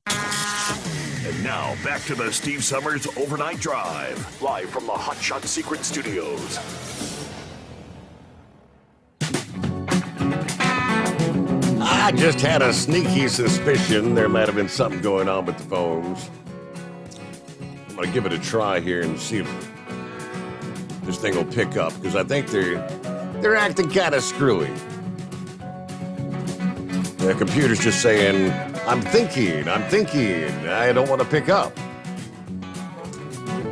And now, back to the Steve Summers Overnight Drive, live from the Hot Shot Secret Studios. I just had a sneaky suspicion there might have been something going on with the phones. I'm going to give it a try here and see if this thing will pick up, because I think they're acting kind of screwy. The computer's just saying, I'm thinking, I don't want to pick up.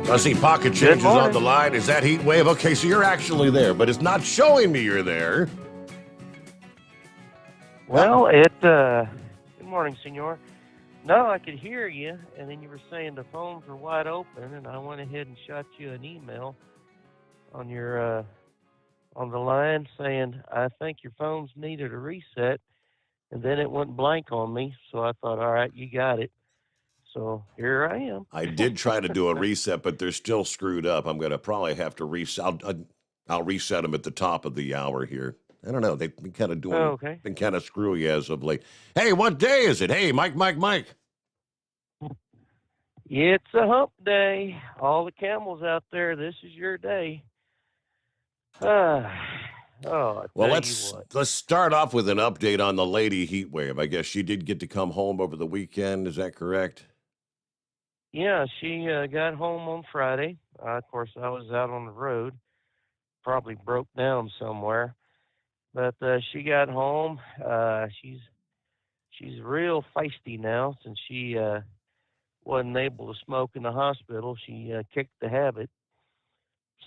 I see pocket changes on the line. Is that Heat Wave? Okay, so you're actually there, but it's not showing me you're there. Well, good morning, senor. No, I could hear you, and then you were saying the phones were wide open, and I went ahead and shot you an email on your on the line saying I think your phones needed a reset, and then it went blank on me, so I thought, all right, you got it. So here I am. I did try to do a reset, but they're still screwed up. I'm going to probably have to reset. I'll reset them at the top of the hour here. I don't know. They've been kind of doing, been kind of screwy as of late. Hey, what day is it? Hey, Mike. It's a hump day. All the camels out there, this is your day. I Well, tell you what. let's start off with an update on the lady heat wave. I guess she did get to come home over the weekend. Is that correct? Yeah, she got home on Friday. Of course, I was out on the road, probably broke down somewhere. But she got home. She's real feisty now since she wasn't able to smoke in the hospital. She kicked the habit,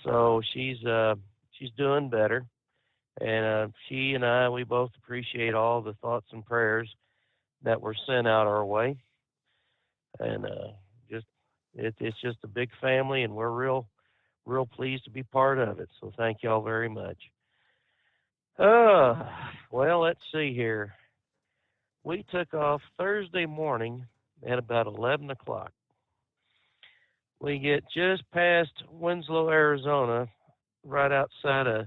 so she's doing better. And she and I, we both appreciate all the thoughts and prayers that were sent out our way. And just it's just a big family, and we're real pleased to be part of it. So thank y'all very much. Well, let's see here. We took off Thursday morning at about 11 o'clock. We get just past Winslow, Arizona, right outside of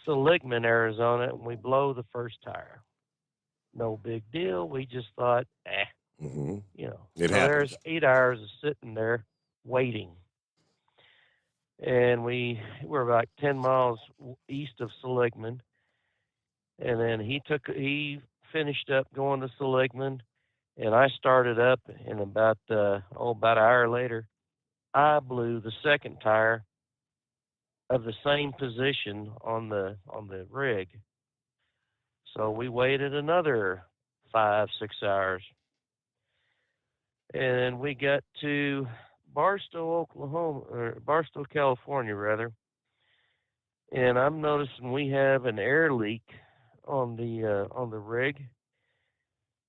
Seligman, Arizona, and we blow the first tire. No big deal. We just thought, Mm-hmm. you know. It so happens. there's 8 hours of sitting there waiting. And we're about 10 miles east of Seligman. And then he finished up going to Seligman, and I started up, and about an hour later, I blew the second tire of the same position on the rig. So we waited another 5-6 hours, and we got to Barstow, California, rather. And I'm noticing we have an air leak on the rig,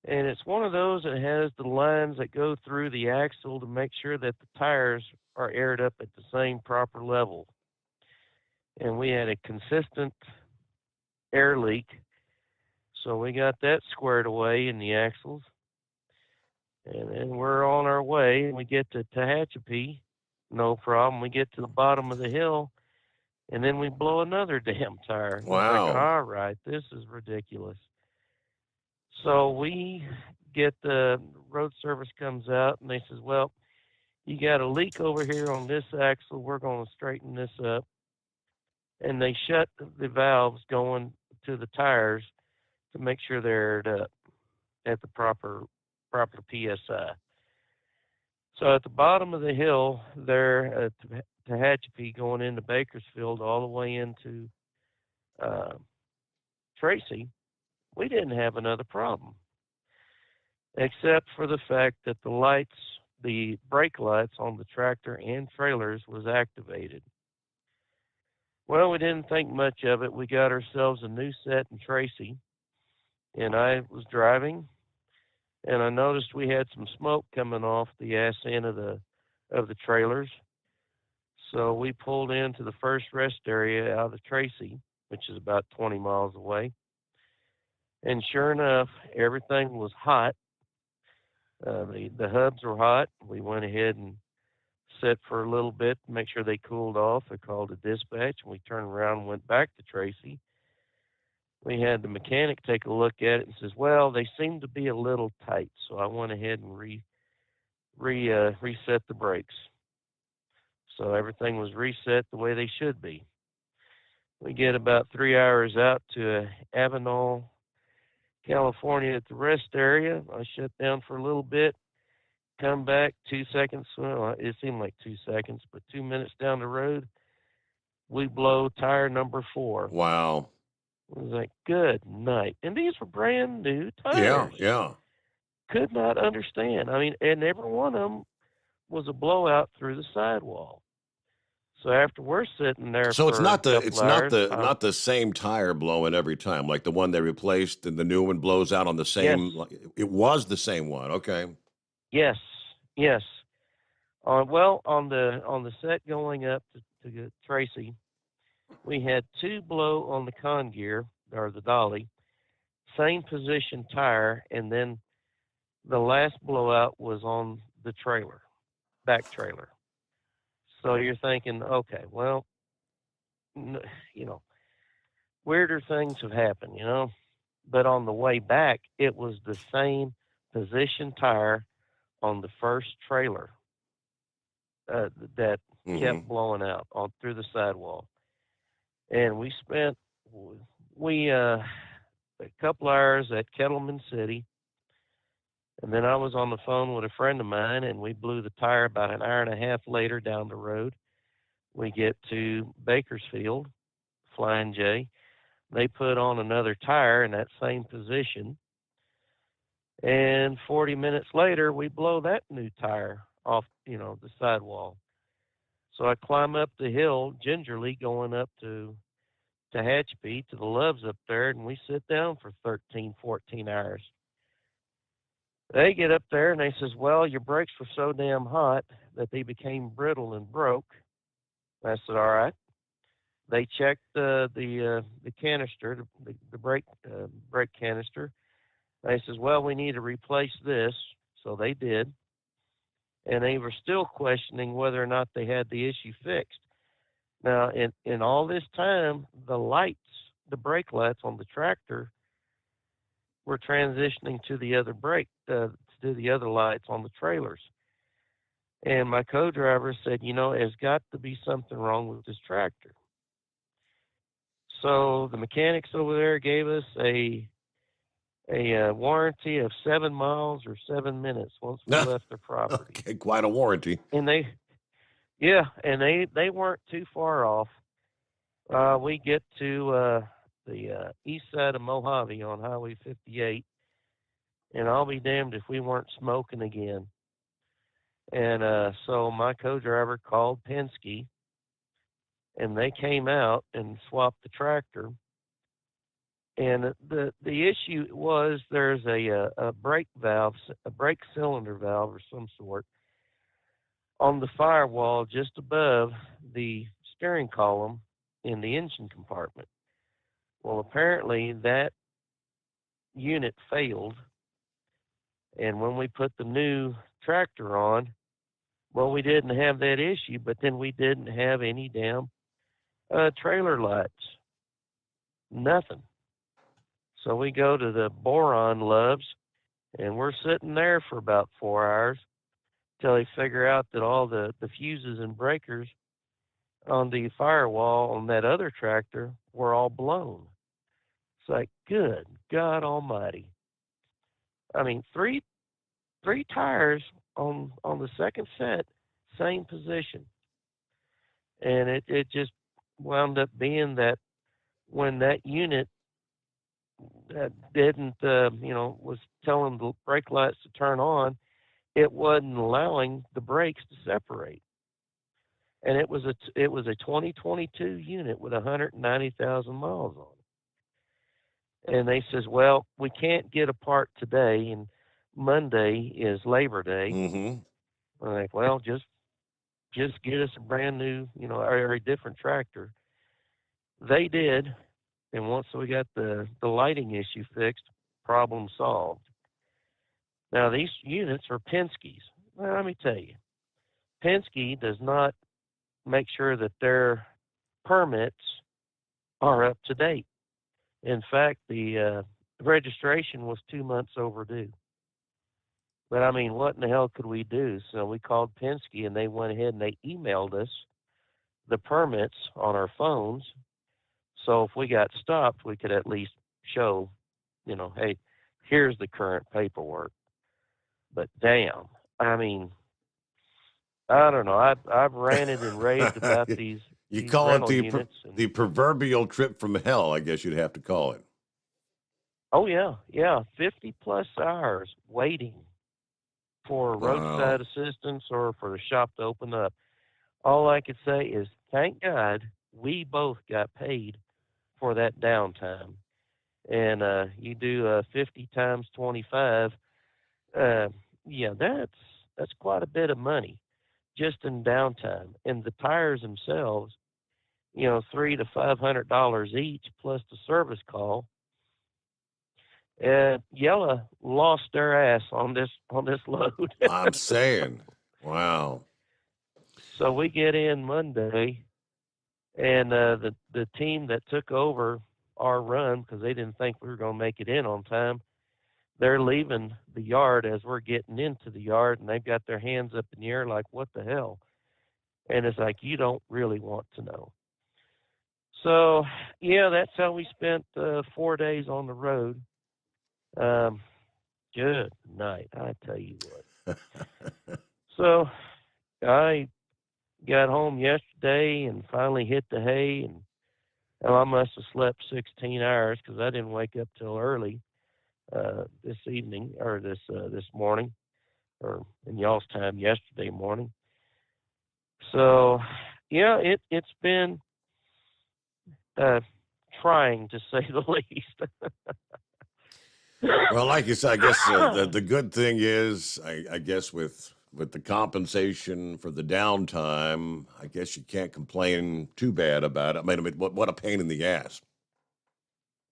and it's one of those that has the lines that go through the axle to make sure that the tires are aired up at the same proper level. And we had a consistent air leak, so we got that squared away in the axles. And then we're on our way. We get to Tehachapi, no problem. We get to the bottom of the hill, and then we blow another damn tire. Wow. It's like, all right, this is ridiculous. So we get the road service comes out, and they says, well, you got a leak over here on this axle. We're going to straighten this up. And they shut the valves going to the tires to make sure they're aired up at the proper PSI. So at the bottom of the hill there at Tehachapi, going into Bakersfield all the way into Tracy, we didn't have another problem, except for the fact that the brake lights on the tractor and trailers was activated. Well, we didn't think much of it. We got ourselves a new set in Tracy, and I was driving, and I noticed we had some smoke coming off the ass end of the trailers. So we pulled into the first rest area out of the Tracy, which is about 20 miles away. And sure enough, everything was hot. The hubs were hot. We went ahead and sat for a little bit to make sure they cooled off. I called a dispatch, and we turned around and went back to Tracy. We had the mechanic take a look at it and says, well, they seem to be a little tight. So I went ahead and reset the brakes. So everything was reset the way they should be. We get about 3 hours out to Avenal, California at the rest area. I shut down for a little bit, come back 2 seconds. Well, it seemed like 2 seconds, but 2 minutes down the road, we blow tire number 4. Wow. I was like, good night. And these were brand new tires. Yeah. Could not understand. I mean, and every one of them was a blowout through the sidewall. So after we're sitting there, So it's not hours, not the same tire blowing every time, like the one they replaced and the new one blows out on the same. Yes. It was the same one. Okay. Yes. Well, on the set going up to Tracy, we had 2 blow on the con gear or the dolly, same position tire, and then the last blowout was on the trailer, back trailer. So you're thinking, okay, well, weirder things have happened, But on the way back, it was the same position tire on the first trailer. that Mm-hmm. kept blowing out on through the sidewall. And we spent a couple hours at Kettleman City, and then I was on the phone with a friend of mine, and we blew the tire about an hour and a half later down the road. We get to Bakersfield, Flying J. They put on another tire in that same position, and 40 minutes later, we blow that new tire off, the sidewall. So I climb up the hill gingerly going up to Tehachapi, to the Loves up there, and we sit down for 13, 14 hours. They get up there and they says, well, your brakes were so damn hot that they became brittle and broke. I said, all right. They checked the canister, the brake canister. They says, well, we need to replace this. So they did. And they were still questioning whether or not they had the issue fixed. Now, in all this time, the brake lights on the tractor were transitioning to the other to the other lights on the trailers. And my co-driver said, there's got to be something wrong with this tractor. So the mechanics over there gave us a warranty of 7 miles or 7 minutes once we left their property. Okay, quite a warranty. And they weren't too far off. We get to the east side of Mojave on Highway 58, and I'll be damned if we weren't smoking again. And so my co-driver called Penske, and they came out and swapped the tractor. And the issue was there's a brake valve, a brake cylinder valve or some sort, on the firewall just above the steering column in the engine compartment. Well, apparently that unit failed, and when we put the new tractor on, well, we didn't have that issue, but then we didn't have any damn trailer lights. Nothing. So we go to the boron Loves, and we're sitting there for about 4 hours till they figure out that all the fuses and breakers on the firewall on that other tractor were all blown. It's like, good God Almighty. I mean, three tires on the second set, same position. And it just wound up being that when that unit that didn't, was telling the brake lights to turn on, it wasn't allowing the brakes to separate. And it was a 2022 unit with 190,000 miles on it. And they says, well, we can't get a part today, and Monday is Labor Day. Mm-hmm. I'm like, well, just get us a brand new, or a different tractor. They did, and once we got the lighting issue fixed, problem solved. Now, these units are Penske's. Well, let me tell you, Penske does not make sure that their permits are up to date. In fact, the registration was 2 months overdue. But I mean, what in the hell could we do? So we called Penske, and they went ahead and they emailed us the permits on our phones. So if we got stopped, we could at least show, hey, here's the current paperwork. But damn, I mean, I don't know. I've ranted and raved about these. You these call it rental units the proverbial trip from hell, I guess you'd have to call it. Oh yeah, 50 plus hours waiting for roadside assistance or for the shop to open up. All I could say is, thank God we both got paid for that downtime. And you do 50 times 25. Yeah, that's quite a bit of money just in downtime. And the tires themselves, $300 to $500 each plus the service call. Yella lost their ass on this load. I'm saying, wow. So we get in Monday, and the team that took over our run, because they didn't think we were going to make it in on time, they're leaving the yard as we're getting into the yard, and they've got their hands up in the air like, what the hell? And it's like, you don't really want to know. So, yeah, that's how we spent 4 days on the road. Good night, I tell you what. So I got home yesterday and finally hit the hay, and I must have slept 16 hours because I didn't wake up till early this evening, or this morning, or in y'all's time yesterday morning. So, yeah, it's been trying, to say the least. Well, like you said, I guess the good thing is, I guess with the compensation for the downtime, I guess you can't complain too bad about it. I mean, what a pain in the ass.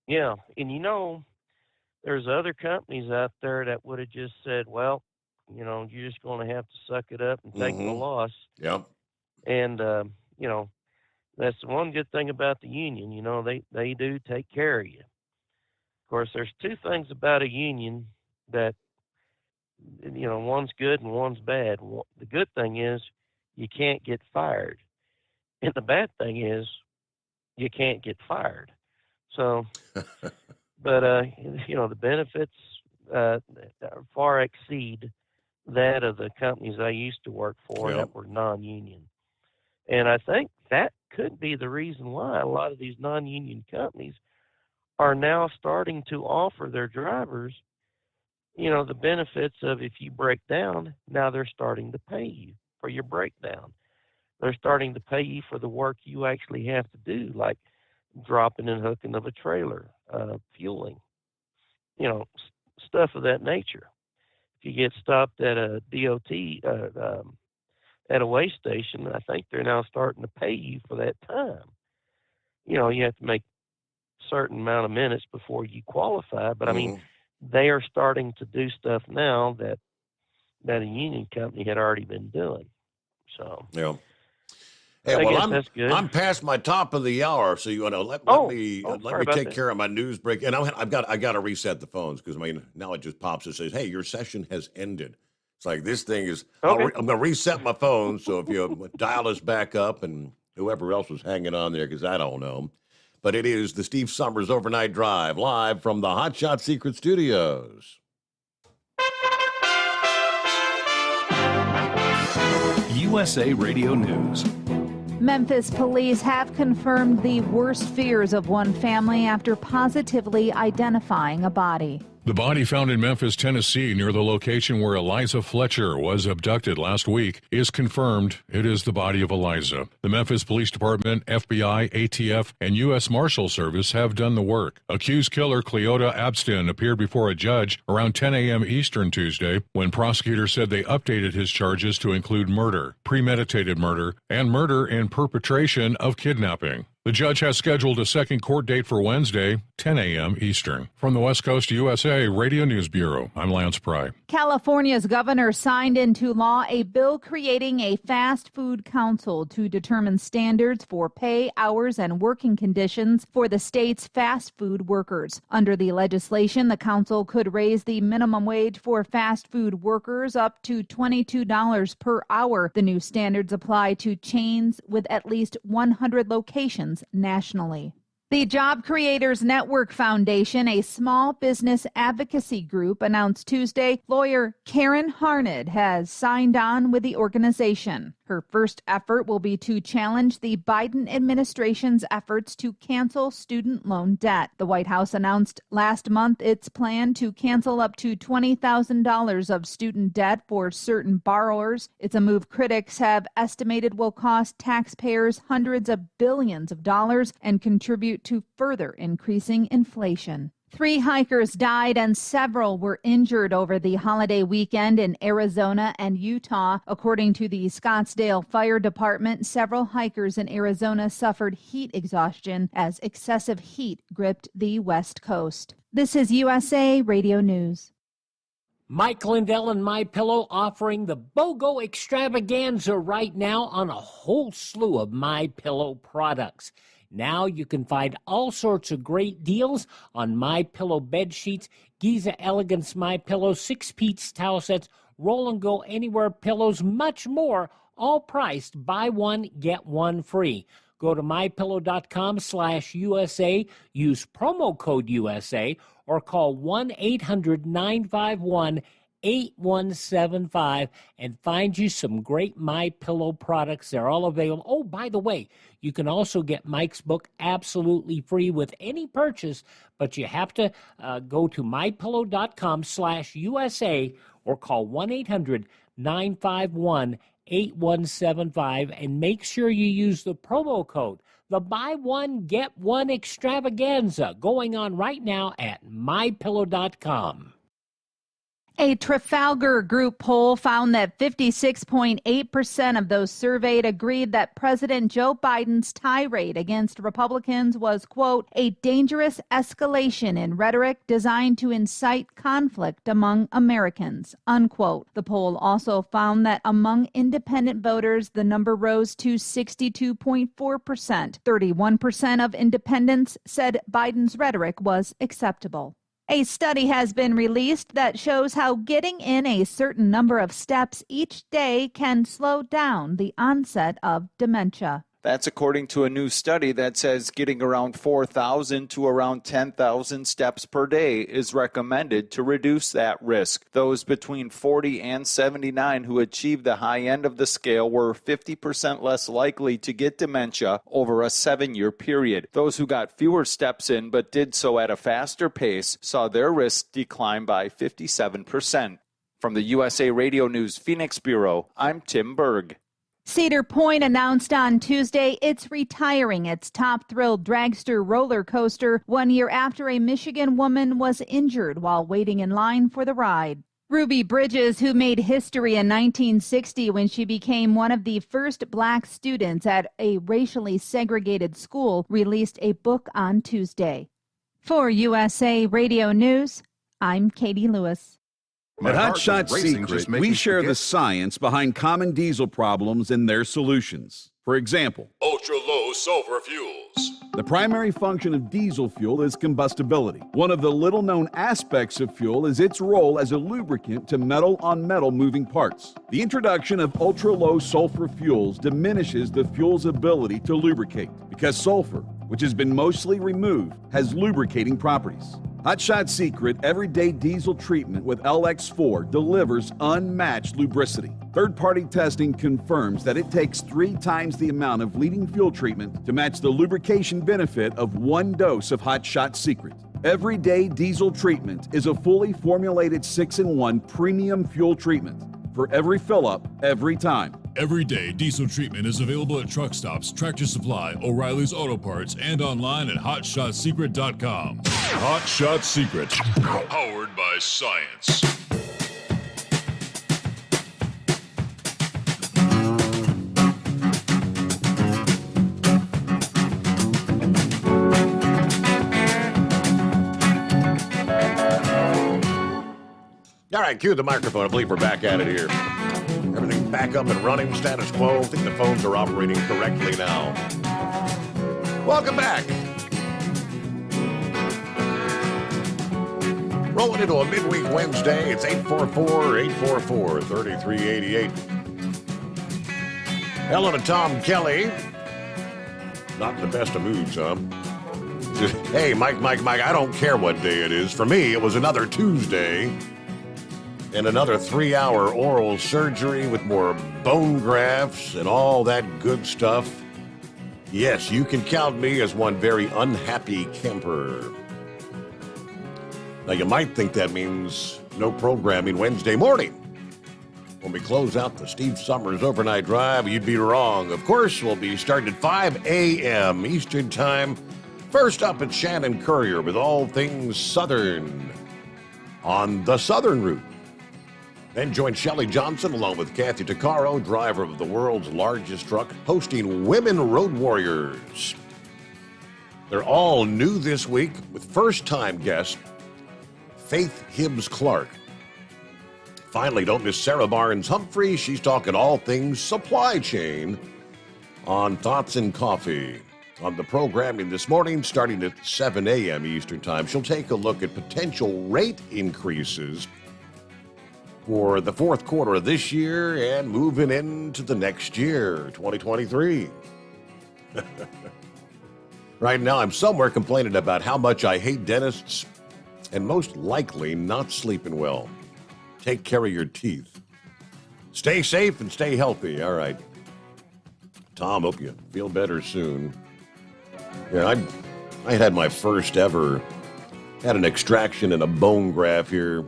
Yeah, and there's other companies out there that would have just said, well, you're just going to have to suck it up and take the loss. Yep. And, that's the one good thing about the union. They do take care of you. Of course, there's two things about a union that, one's good and one's bad. The good thing is you can't get fired. And the bad thing is you can't get fired. So, but, the benefits far exceed that of the companies I used to work for that were non-union. And I think that could be the reason why a lot of these non-union companies are now starting to offer their drivers, the benefits of, if you break down, now they're starting to pay you for your breakdown. They're starting to pay you for the work you actually have to do, like dropping and hooking of a trailer, fueling, stuff of that nature. If you get stopped at a DOT, at a weigh station, I think they're now starting to pay you for that time. You have to make a certain amount of minutes before you qualify, but I mean, they are starting to do stuff now that a union company had already been doing. So, yeah. Hey, well, that's good. I'm past my top of the hour, so you want to let me take care of my news break, and I got to reset the phones because now it just pops and says, "Hey, your session has ended." It's like this thing is. Okay. I'm going to reset my phone, so if you dial us back up, and whoever else was hanging on there, because I don't know, but it is the Steve Sommers Overnight Drive live from the Hot Shot Secret Studios. USA Radio News. Memphis police have confirmed the worst fears of one family after positively identifying a body. The body found in Memphis, Tennessee, near the location where Eliza Fletcher was abducted last week, is confirmed it is the body of Eliza. The Memphis Police Department, FBI, ATF, and U.S. Marshal Service have done the work. Accused killer Cleota Abstin appeared before a judge around 10 a.m. Eastern Tuesday when prosecutors said they updated his charges to include murder, premeditated murder, and murder in perpetration of kidnapping. The judge has scheduled a second court date for Wednesday, 10 a.m. Eastern. From the West Coast USA Radio News Bureau, I'm Lance Pry. California's governor signed into law a bill creating a fast food council to determine standards for pay, hours, and working conditions for the state's fast food workers. Under the legislation, the council could raise the minimum wage for fast food workers up to $22 per hour. The new standards apply to chains with at least 100 locations nationally. The Job Creators Network Foundation, a small business advocacy group, announced Tuesday lawyer Karen Harned has signed on with the organization. Her first effort will be to challenge the Biden administration's efforts to cancel student loan debt. The White House announced last month its plan to cancel up to $20,000 of student debt for certain borrowers. It's a move critics have estimated will cost taxpayers hundreds of billions of dollars and contribute to further increasing inflation. 3 hikers died and several were injured over the holiday weekend in Arizona and Utah. According to the Scottsdale Fire Department, several hikers in Arizona suffered heat exhaustion as excessive heat gripped the West Coast. This is USA Radio News. Mike Lindell and MyPillow offering the BOGO extravaganza right now on a whole slew of MyPillow products. Now you can find all sorts of great deals on MyPillow bed sheets, Giza Elegance MyPillow, 6-piece towel sets, Roll and Go Anywhere pillows, much more, all priced buy one, get one free. Go to mypillow.com/USA, use promo code USA, or call 1-800-951-8175 and find you some great MyPillow products. They're all available. Oh, by the way, you can also get Mike's book absolutely free with any purchase, but you have to go to mypillow.com/USA or call 1-800-951-8175 and make sure you use the promo code. The buy one, get one extravaganza going on right now at mypillow.com. A Trafalgar Group poll found that 56.8% of those surveyed agreed that President Joe Biden's tirade against Republicans was, quote, a dangerous escalation in rhetoric designed to incite conflict among Americans, unquote. The poll also found that among independent voters, the number rose to 62.4%. 31% of independents said Biden's rhetoric was acceptable. A study has been released that shows how getting in a certain number of steps each day can slow down the onset of dementia. That's according to a new study that says getting around 4,000 to around 10,000 steps per day is recommended to reduce that risk. Those between 40 and 79 who achieved the high end of the scale were 50% less likely to get dementia over a 7-year period. Those who got fewer steps in but did so at a faster pace saw their risk decline by 57%. From the USA Radio News Phoenix Bureau, I'm Tim Berg. Cedar Point announced on Tuesday it's retiring its Top Thrill dragster roller coaster 1 year after a Michigan woman was injured while waiting in line for the ride. Ruby Bridges, who made history in 1960 when she became one of the first black students at a racially segregated school, released a book on Tuesday. For USA Radio News, I'm Katie Lewis. At Hot Shot Secret, we share the science behind common diesel problems and their solutions. For example, ultra-low sulfur fuels. The primary function of diesel fuel is combustibility. One of the little-known aspects of fuel is its role as a lubricant to metal-on-metal moving parts. The introduction of ultra-low sulfur fuels diminishes the fuel's ability to lubricate because sulfur, which has been mostly removed, has lubricating properties. Hot Shot Secret Everyday Diesel Treatment with LX4 delivers unmatched lubricity. Third-party testing confirms that it takes 3 times the amount of leading fuel treatment to match the lubrication benefit of 1 dose of Hot Shot Secret. Everyday Diesel Treatment is a fully formulated 6-in-1 premium fuel treatment for every fill-up, every time. Everyday Diesel Treatment is available at truck stops, Tractor Supply, O'Reilly's Auto Parts, and online at HotShotSecret.com. Hot Shot Secret, powered by science. All right, cue the microphone. I believe we're back at it here. Everything back up and running, status quo. I think the phones are operating correctly now. Welcome back. Rolling into a midweek Wednesday. It's 844-844-3388. Hello to Tom Kelly. Not in the best of moods, huh? Hey, Mike, I don't care what day it is. For me, it was another Tuesday. And another 3-hour oral surgery with more bone grafts and all that good stuff. Yes, you can count me as one very unhappy camper. Now, you might think that means no programming Wednesday morning. When we close out the Steve Sommers Overnight Drive, you'd be wrong. Of course, we'll be starting at 5 a.m. Eastern Time. First up at Shannon Courier with all things Southern on the Southern Route. Then join Shelley Johnson along with Kathy Tuccaro, driver of the world's largest truck, hosting Women Road Warriors. They're all new this week with first-time guest Faith Hibbs Clark. Finally, don't miss Sarah Barnes-Humphrey. She's talking all things supply chain on Thoughts and Coffee. On the programming this morning, starting at 7 a.m. Eastern Time, she'll take a look at potential rate increases for the fourth quarter of this year and moving into the next year, 2023. Right now, I'm somewhere complaining about how much I hate dentists and most likely not sleeping well. Take care of your teeth. Stay safe and stay healthy. All right. Tom, hope you feel better soon. Yeah, I had my first ever, had an extraction and a bone graft here.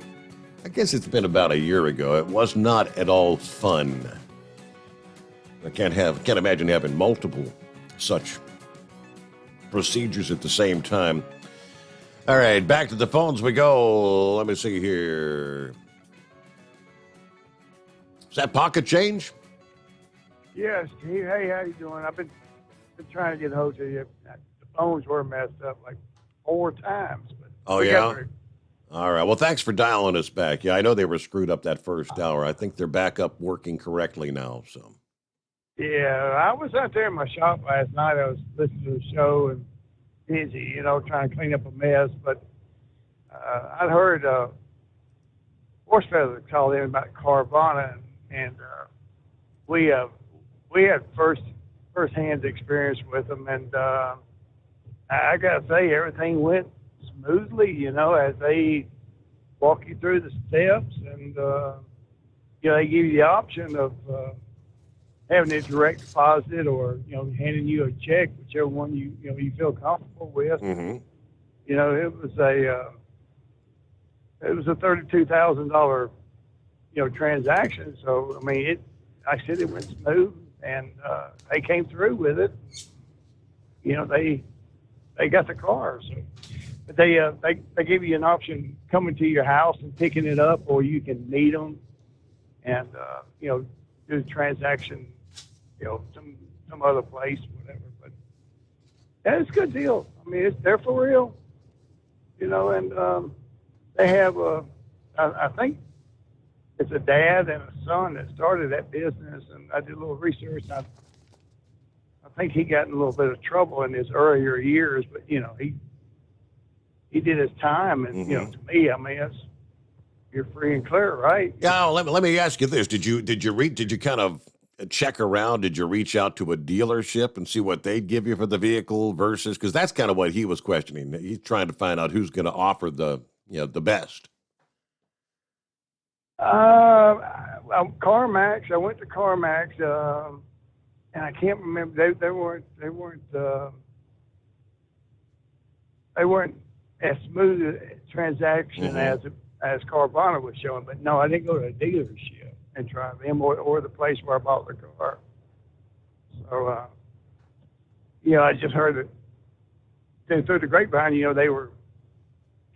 I guess it's been about a year ago. It was not at all fun. I can't imagine having multiple such procedures at the same time. All right, back to the phones we go. Let me see here. Is that pocket change? Yes, Steve. Hey, how you doing? I've been trying to get a hold of you. The phones were messed up like 4 times. But Oh, yeah? All right. Well, thanks for dialing us back. Yeah, I know they were screwed up that first hour. I think they're back up working correctly now. So. Yeah, I was out there in my shop last night. I was listening to the show and busy, trying to clean up a mess. But I'd heard Horse Feather called in about Carvana, and we had first-hand experience with them, and I got to say, everything went smoothly, as they walk you through the steps, and they give you the option of having a direct deposit or handing you a check, whichever one you feel comfortable with. Mm-hmm. It was a $32,000 transaction. So I mean, like I said, it went smooth, and they came through with it. They got the car. So, but they give you an option coming to your house and picking it up, or you can meet them and do the transaction. Some other place, whatever. But yeah, it's a good deal. I mean, they're for real, and they have I think it's a dad and a son that started that business, and I did a little research. I think he got in a little bit of trouble in his earlier years, but he did his time, and to me, I mean, you're free and clear, right? Yeah. Let me ask you this: Did you kind of check around? Did you reach out to a dealership and see what they'd give you for the vehicle versus, because that's kind of what he was questioning. He's trying to find out who's going to offer the best. CarMax. I went to CarMax, and I can't remember. They weren't as smooth a transaction as Carvana was showing. But no, I didn't go to a dealership and try them or the place where I bought the car. So, I just heard that through the grapevine, they were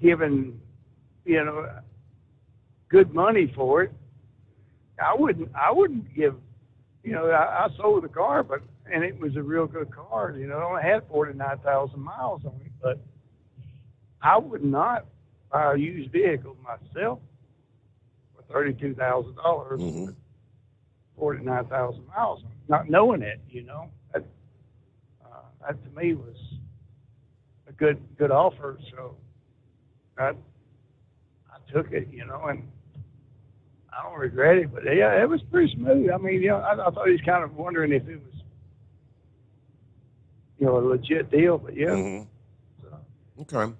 giving, good money for it. I wouldn't give, I sold the car, and it was a real good car. It only had 49,000 miles on it, but I would not buy a used vehicle myself. $32,000, 49,000 miles, not knowing it, that to me was a good offer. So I took it, and I don't regret it. But yeah, it was pretty smooth. I mean, I thought he was kind of wondering if it was, a legit deal. But yeah. Mm-hmm. So. Okay.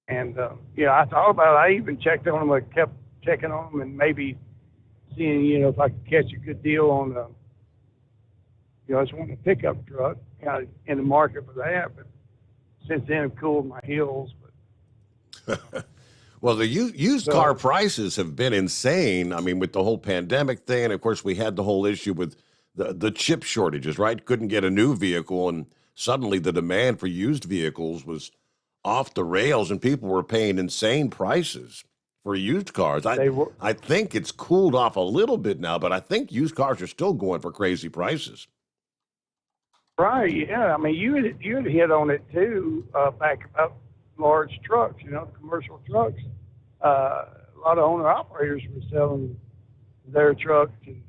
And, I thought about it. I even checked on them. I kept checking on them and maybe seeing, if I could catch a good deal on I just wanted a pickup truck, kind of in the market for that. But since then, I've cooled my heels. But well, the used car prices have been insane. I mean, with the whole pandemic thing, and of course, we had the whole issue with the chip shortages, right? Couldn't get a new vehicle, and suddenly the demand for used vehicles was off the rails, and people were paying insane prices for used cars. I think it's cooled off a little bit now, but I think used cars are still going for crazy prices. Right, yeah. I mean, you had hit on it too back about large trucks, commercial trucks. A lot of owner-operators were selling their trucks and,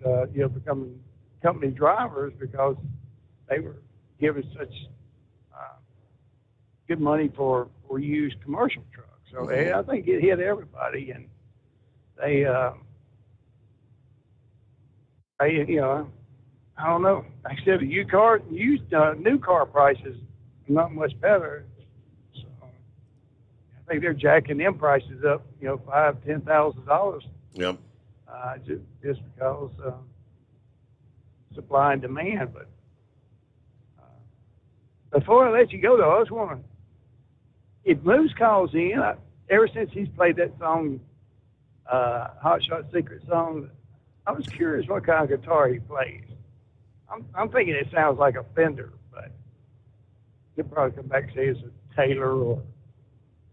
becoming company drivers because they were given such good money for used commercial trucks. So I think it hit everybody. And they, you know, I don't know. Like I said, used new car prices are not much better. So I think they're jacking them prices up, you know, $5,000-$10,000. Yep. Just because supply and demand. But before I let you go, though, I was wondering if Moose calls in. Ever since he's played that song, Hot Shot Secret song, I was curious what kind of guitar he plays. I'm thinking it sounds like a Fender, but he'll probably come back and say it's a Taylor or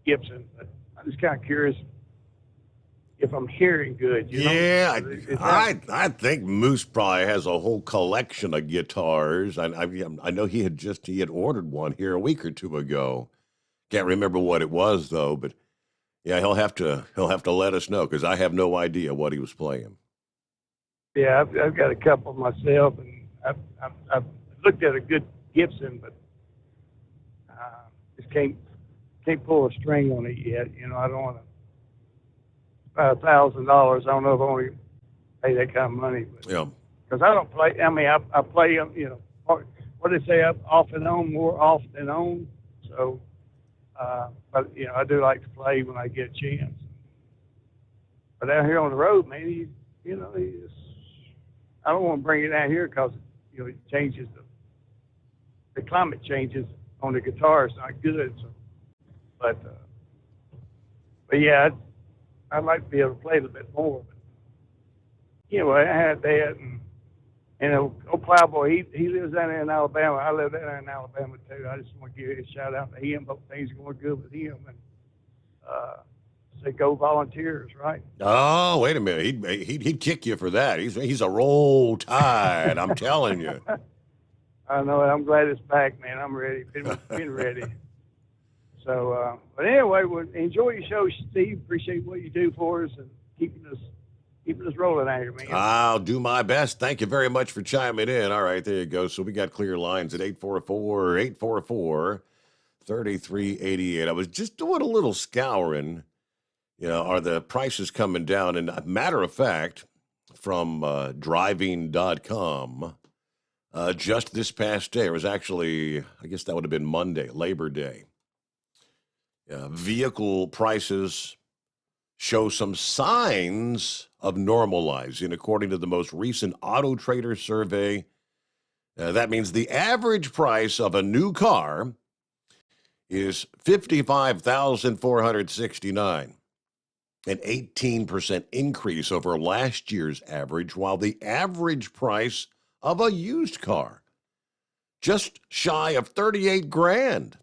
Gibson. But I'm just kind of curious if I'm hearing good. You know? Yeah, I think Moose probably has a whole collection of guitars. I know he had ordered one here a week or two ago. Can't remember what it was though, but yeah, he'll have to let us know because I have no idea what he was playing. Yeah, I've got a couple myself, and I've looked at a good Gibson, but just can't pull a string on it yet. You know, I don't want to. About $1,000. I don't know if I want to pay that kind of money. But, yeah. Because I don't play. I mean, I play them. You know, what they say, off and on, more off than on. So, but you know, I do like to play when I get a chance. But out here on the road, man, I don't want to bring it out here because you know it changes the climate changes on the guitar. It's not good. So, but yeah. I'd like to be able to play a little bit more. But anyway, I had that, and old Plowboy, he lives down there in Alabama. I live down there in Alabama too. I just want to give a shout out to him. Hope things are going good with him, and say go Volunteers, right? Oh, wait a minute, he'd kick you for that. He's a Roll Tide. I'm telling you. I know. I'm glad it's back, man. I'm ready. Been ready. So, but anyway, enjoy your show, Steve. Appreciate what you do for us and keeping us rolling out here, man. I'll do my best. Thank you very much for chiming in. All right, there you go. So we got clear lines at 844-3388. I was just doing a little scouring. You know, are the prices coming down? And matter of fact, from driving.com, just this past day, it was actually, I guess that would have been Monday, Labor Day. Vehicle prices show some signs of normalizing, according to the most recent Auto Trader survey. That means the average price of a new car is $55,469, an 18% increase over last year's average, while the average price of a used car just shy of 38 grand.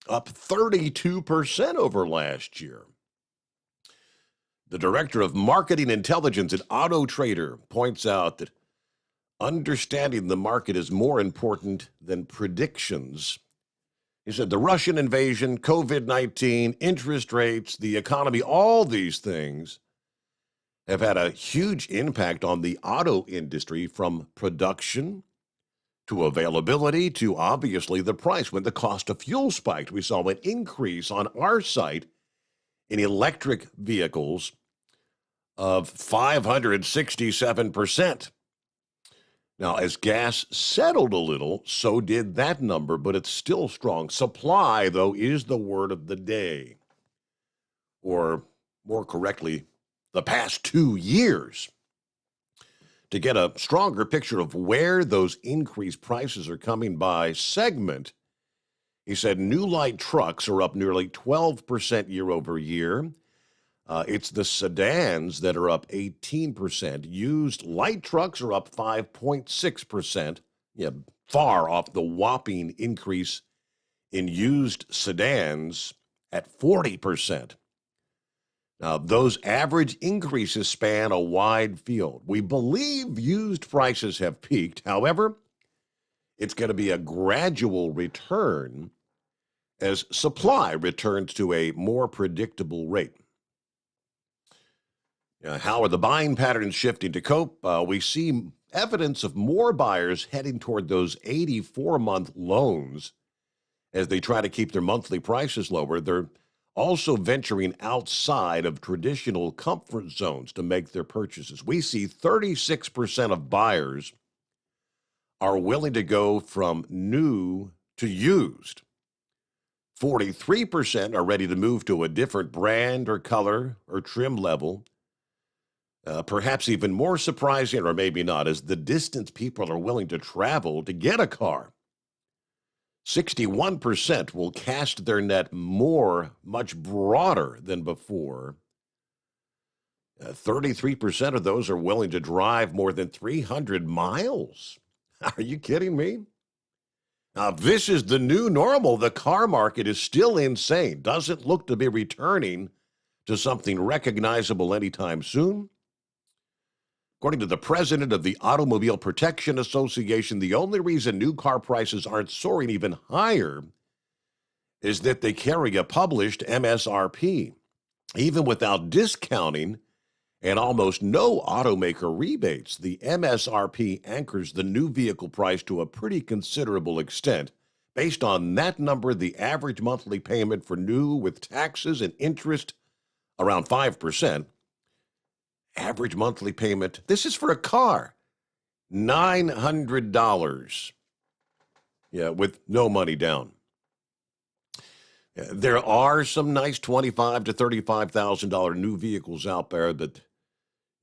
Up 32% over last year. The director of marketing intelligence at Auto Trader points out that understanding the market is more important than predictions. He said the Russian invasion, COVID-19, interest rates, the economy, all these things have had a huge impact on the auto industry, from production to availability, to obviously the price. When the cost of fuel spiked, we saw an increase on our site in electric vehicles of 567%. Now, as gas settled a little, so did that number, but it's still strong. Supply, though, is the word of the day. Or more correctly, the past 2 years. To get a stronger picture of where those increased prices are coming by segment, he said new light trucks are up nearly 12% year over year. It's the sedans that are up 18%. Used light trucks are up 5.6%. Yeah, far off the whopping increase in used sedans at 40%. Now, those average increases span a wide field. We believe used prices have peaked. However, it's going to be a gradual return as supply returns to a more predictable rate. How are the buying patterns shifting to cope? We see evidence of more buyers heading toward those 84-month loans as they try to keep their monthly prices lower. They're also venturing outside of traditional comfort zones to make their purchases. We see 36% of buyers are willing to go from new to used. 43% are ready to move to a different brand or color or trim level. Perhaps even more surprising, or maybe not, is the distance people are willing to travel to get a car. 61% will cast their net much broader than before. 33% of those are willing to drive more than 300 miles. Are you kidding me? Now, this is the new normal. The car market is still insane. Doesn't look to be returning to something recognizable anytime soon. According to the president of the Automobile Protection Association, the only reason new car prices aren't soaring even higher is that they carry a published MSRP. Even without discounting and almost no automaker rebates, the MSRP anchors the new vehicle price to a pretty considerable extent. Based on that number, the average monthly payment for new with taxes and interest around 5%. Average monthly payment, this is for a car, $900. Yeah, with no money down. There are some nice $25,000 to $35,000 new vehicles out there, but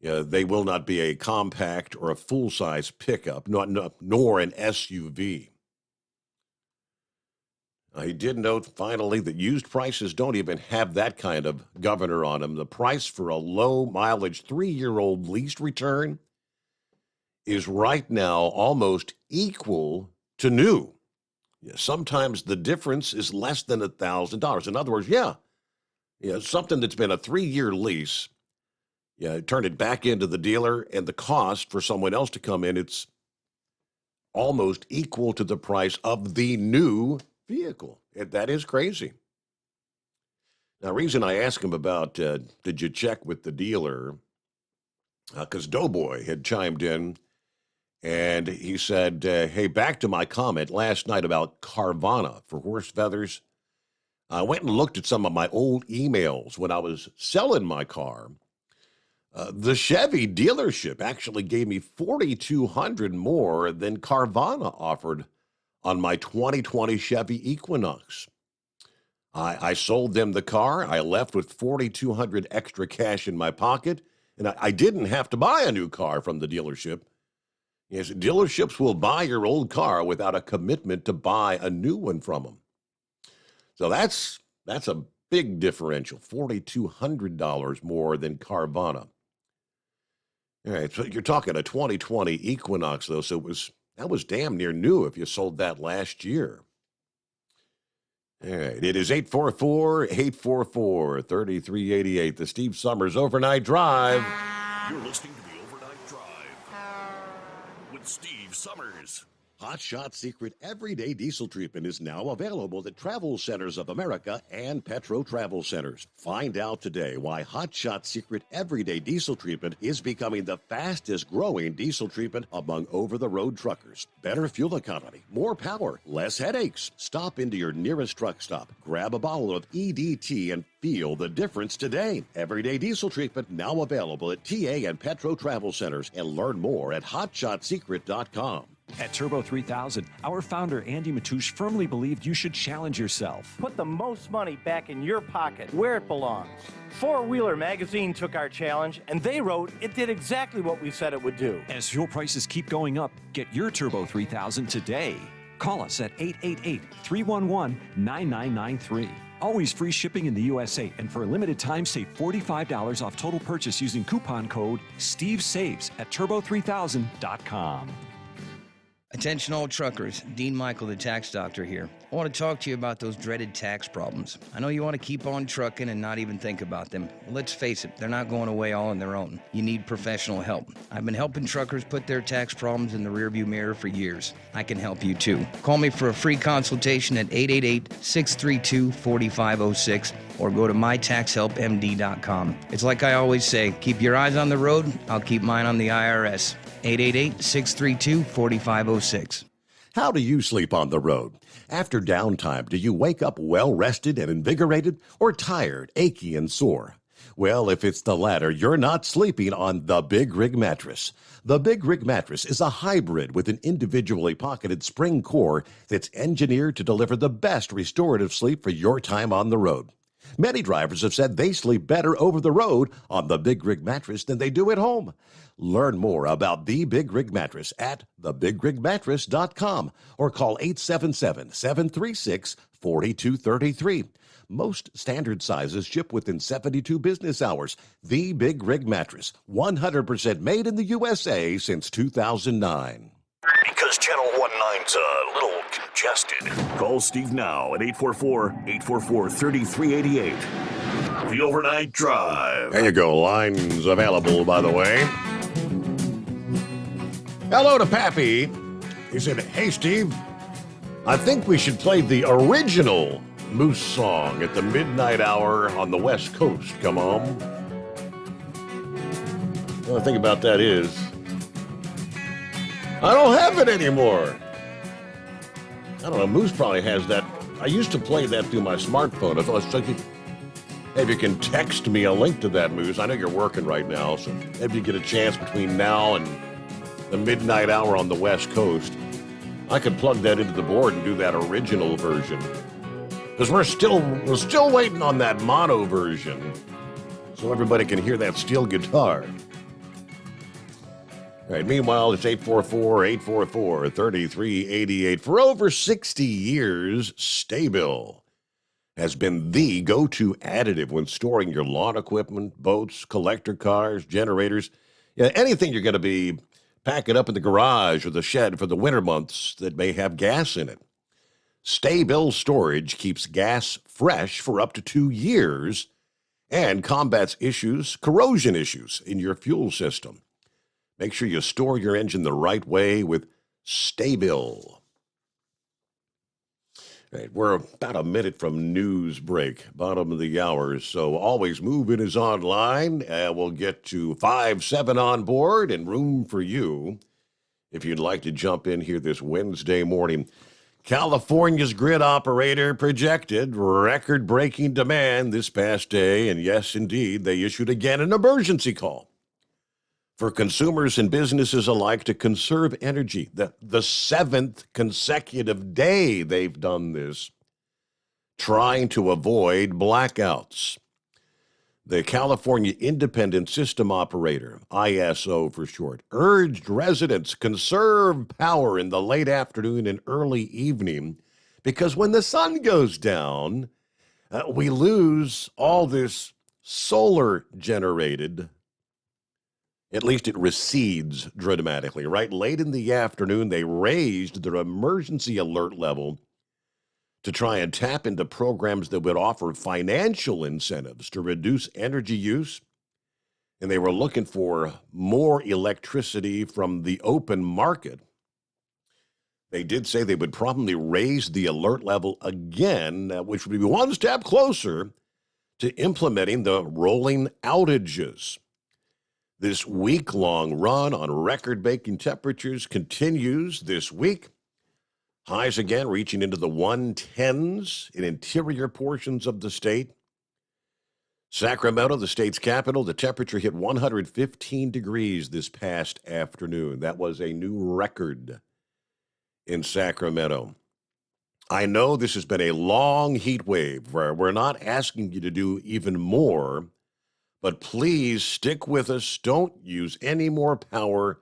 they will not be a compact or a full-size pickup, nor an SUV. I did note, finally, that used prices don't even have that kind of governor on them. The price for a low-mileage 3-year-old leased return is right now almost equal to new. Sometimes the difference is less than $1,000. In other words, something that's been a 3-year lease, turn it back into the dealer, and the cost for someone else to come in, it's almost equal to the price of the new vehicle. That is crazy. Now, the reason I asked him about, did you check with the dealer? Because Doughboy had chimed in, and he said, hey, back to my comment last night about Carvana for horse feathers. I went and looked at some of my old emails when I was selling my car. The Chevy dealership actually gave me $4,200 more than Carvana offered on my 2020 Chevy Equinox. I sold them the car. I left with $4,200 extra cash in my pocket, and I didn't have to buy a new car from the dealership. Yes, dealerships will buy your old car without a commitment to buy a new one from them. So that's a big differential, $4,200 more than Carvana. All right, so you're talking a 2020 Equinox, though, so that was damn near new if you sold that last year. All right, it is 844-844-3388, the Steve Sommers Overnight Drive. You're listening to the Overnight Drive with Steve Sommers. Hot Shot Secret Everyday Diesel Treatment is now available at Travel Centers of America and Petro Travel Centers. Find out today why Hot Shot Secret Everyday Diesel Treatment is becoming the fastest growing diesel treatment among over-the-road truckers. Better fuel economy, more power, less headaches. Stop into your nearest truck stop, grab a bottle of EDT, and feel the difference today. Everyday Diesel Treatment now available at TA and Petro Travel Centers, and learn more at hotshotsecret.com. At Turbo 3000, our founder Andy Matoush firmly believed you should challenge yourself. Put the most money back in your pocket, where it belongs. Four Wheeler Magazine took our challenge, and they wrote it did exactly what we said it would do. As fuel prices keep going up, get your Turbo 3000 today. Call us at 888-311-9993. Always free shipping in the USA, and for a limited time, save $45 off total purchase using coupon code STEVESAVES at turbo3000.com. Attention all truckers, Dean Michael, the tax doctor here. I want to talk to you about those dreaded tax problems. I know you want to keep on trucking and not even think about them. Well, let's face it, they're not going away all on their own. You need professional help. I've been helping truckers put their tax problems in the rearview mirror for years. I can help you too. Call me for a free consultation at 888-632-4506 or go to mytaxhelpmd.com. It's like I always say, keep your eyes on the road, I'll keep mine on the IRS. 888-632-4506. How do you sleep on the road? After downtime, do you wake up well-rested and invigorated or tired, achy, and sore? Well, if it's the latter, you're not sleeping on the Big Rig mattress. The Big Rig mattress is a hybrid with an individually pocketed spring core that's engineered to deliver the best restorative sleep for your time on the road. Many drivers have said they sleep better over the road on the Big Rig mattress than they do at home. Learn more about the Big Rig mattress at thebigrigmattress.com or call 877-736-4233. Most standard sizes ship within 72 business hours. The Big Rig mattress, 100% made in the USA since 2009. Because Channel 19's a little congested. Call Steve now at 844-844-3388. The Overnight Drive. There you go. Lines available, by the way. Hello to Pappy. He said, hey, Steve, I think we should play the original Moose song at the midnight hour on the West Coast. Come on. The only thing about that is, I don't have it anymore. I don't know. Moose probably has that. I used to play that through my smartphone. If I was thinking, maybe you can text me a link to that, Moose. I know you're working right now, so maybe you get a chance between now and the midnight hour on the West Coast. I could plug that into the board and do that original version. Because we're still waiting on that mono version, so everybody can hear that steel guitar. All right, meanwhile, it's 844-844-3388. For over 60 years, Sta-Bil has been the go-to additive when storing your lawn equipment, boats, collector cars, generators, anything you're going to be packing up in the garage or the shed for the winter months that may have gas in it. Sta-Bil storage keeps gas fresh for up to 2 years and combats corrosion issues in your fuel system. Make sure you store your engine the right way with Sta-Bil. Right, we're about a minute from news break, bottom of the hour, so Always Moving is online. We'll get to 5-7 on board and room for you if you'd like to jump in here this Wednesday morning. California's grid operator projected record-breaking demand this past day, and yes, indeed, they issued again an emergency call for consumers and businesses alike to conserve energy. The seventh consecutive day they've done this, trying to avoid blackouts. The California Independent System Operator, ISO for short, urged residents conserve power in the late afternoon and early evening because when the sun goes down, we lose all this solar generated. At least it recedes dramatically, right? Late in the afternoon, they raised their emergency alert level to try and tap into programs that would offer financial incentives to reduce energy use. And they were looking for more electricity from the open market. They did say they would probably raise the alert level again, which would be one step closer to implementing the rolling outages. This week-long run on record-breaking temperatures continues this week. Highs again reaching into the 110s in interior portions of the state. Sacramento, the state's capital, the temperature hit 115 degrees this past afternoon. That was a new record in Sacramento. I know this has been a long heat wave where we're not asking you to do even more, but please stick with us. Don't use any more power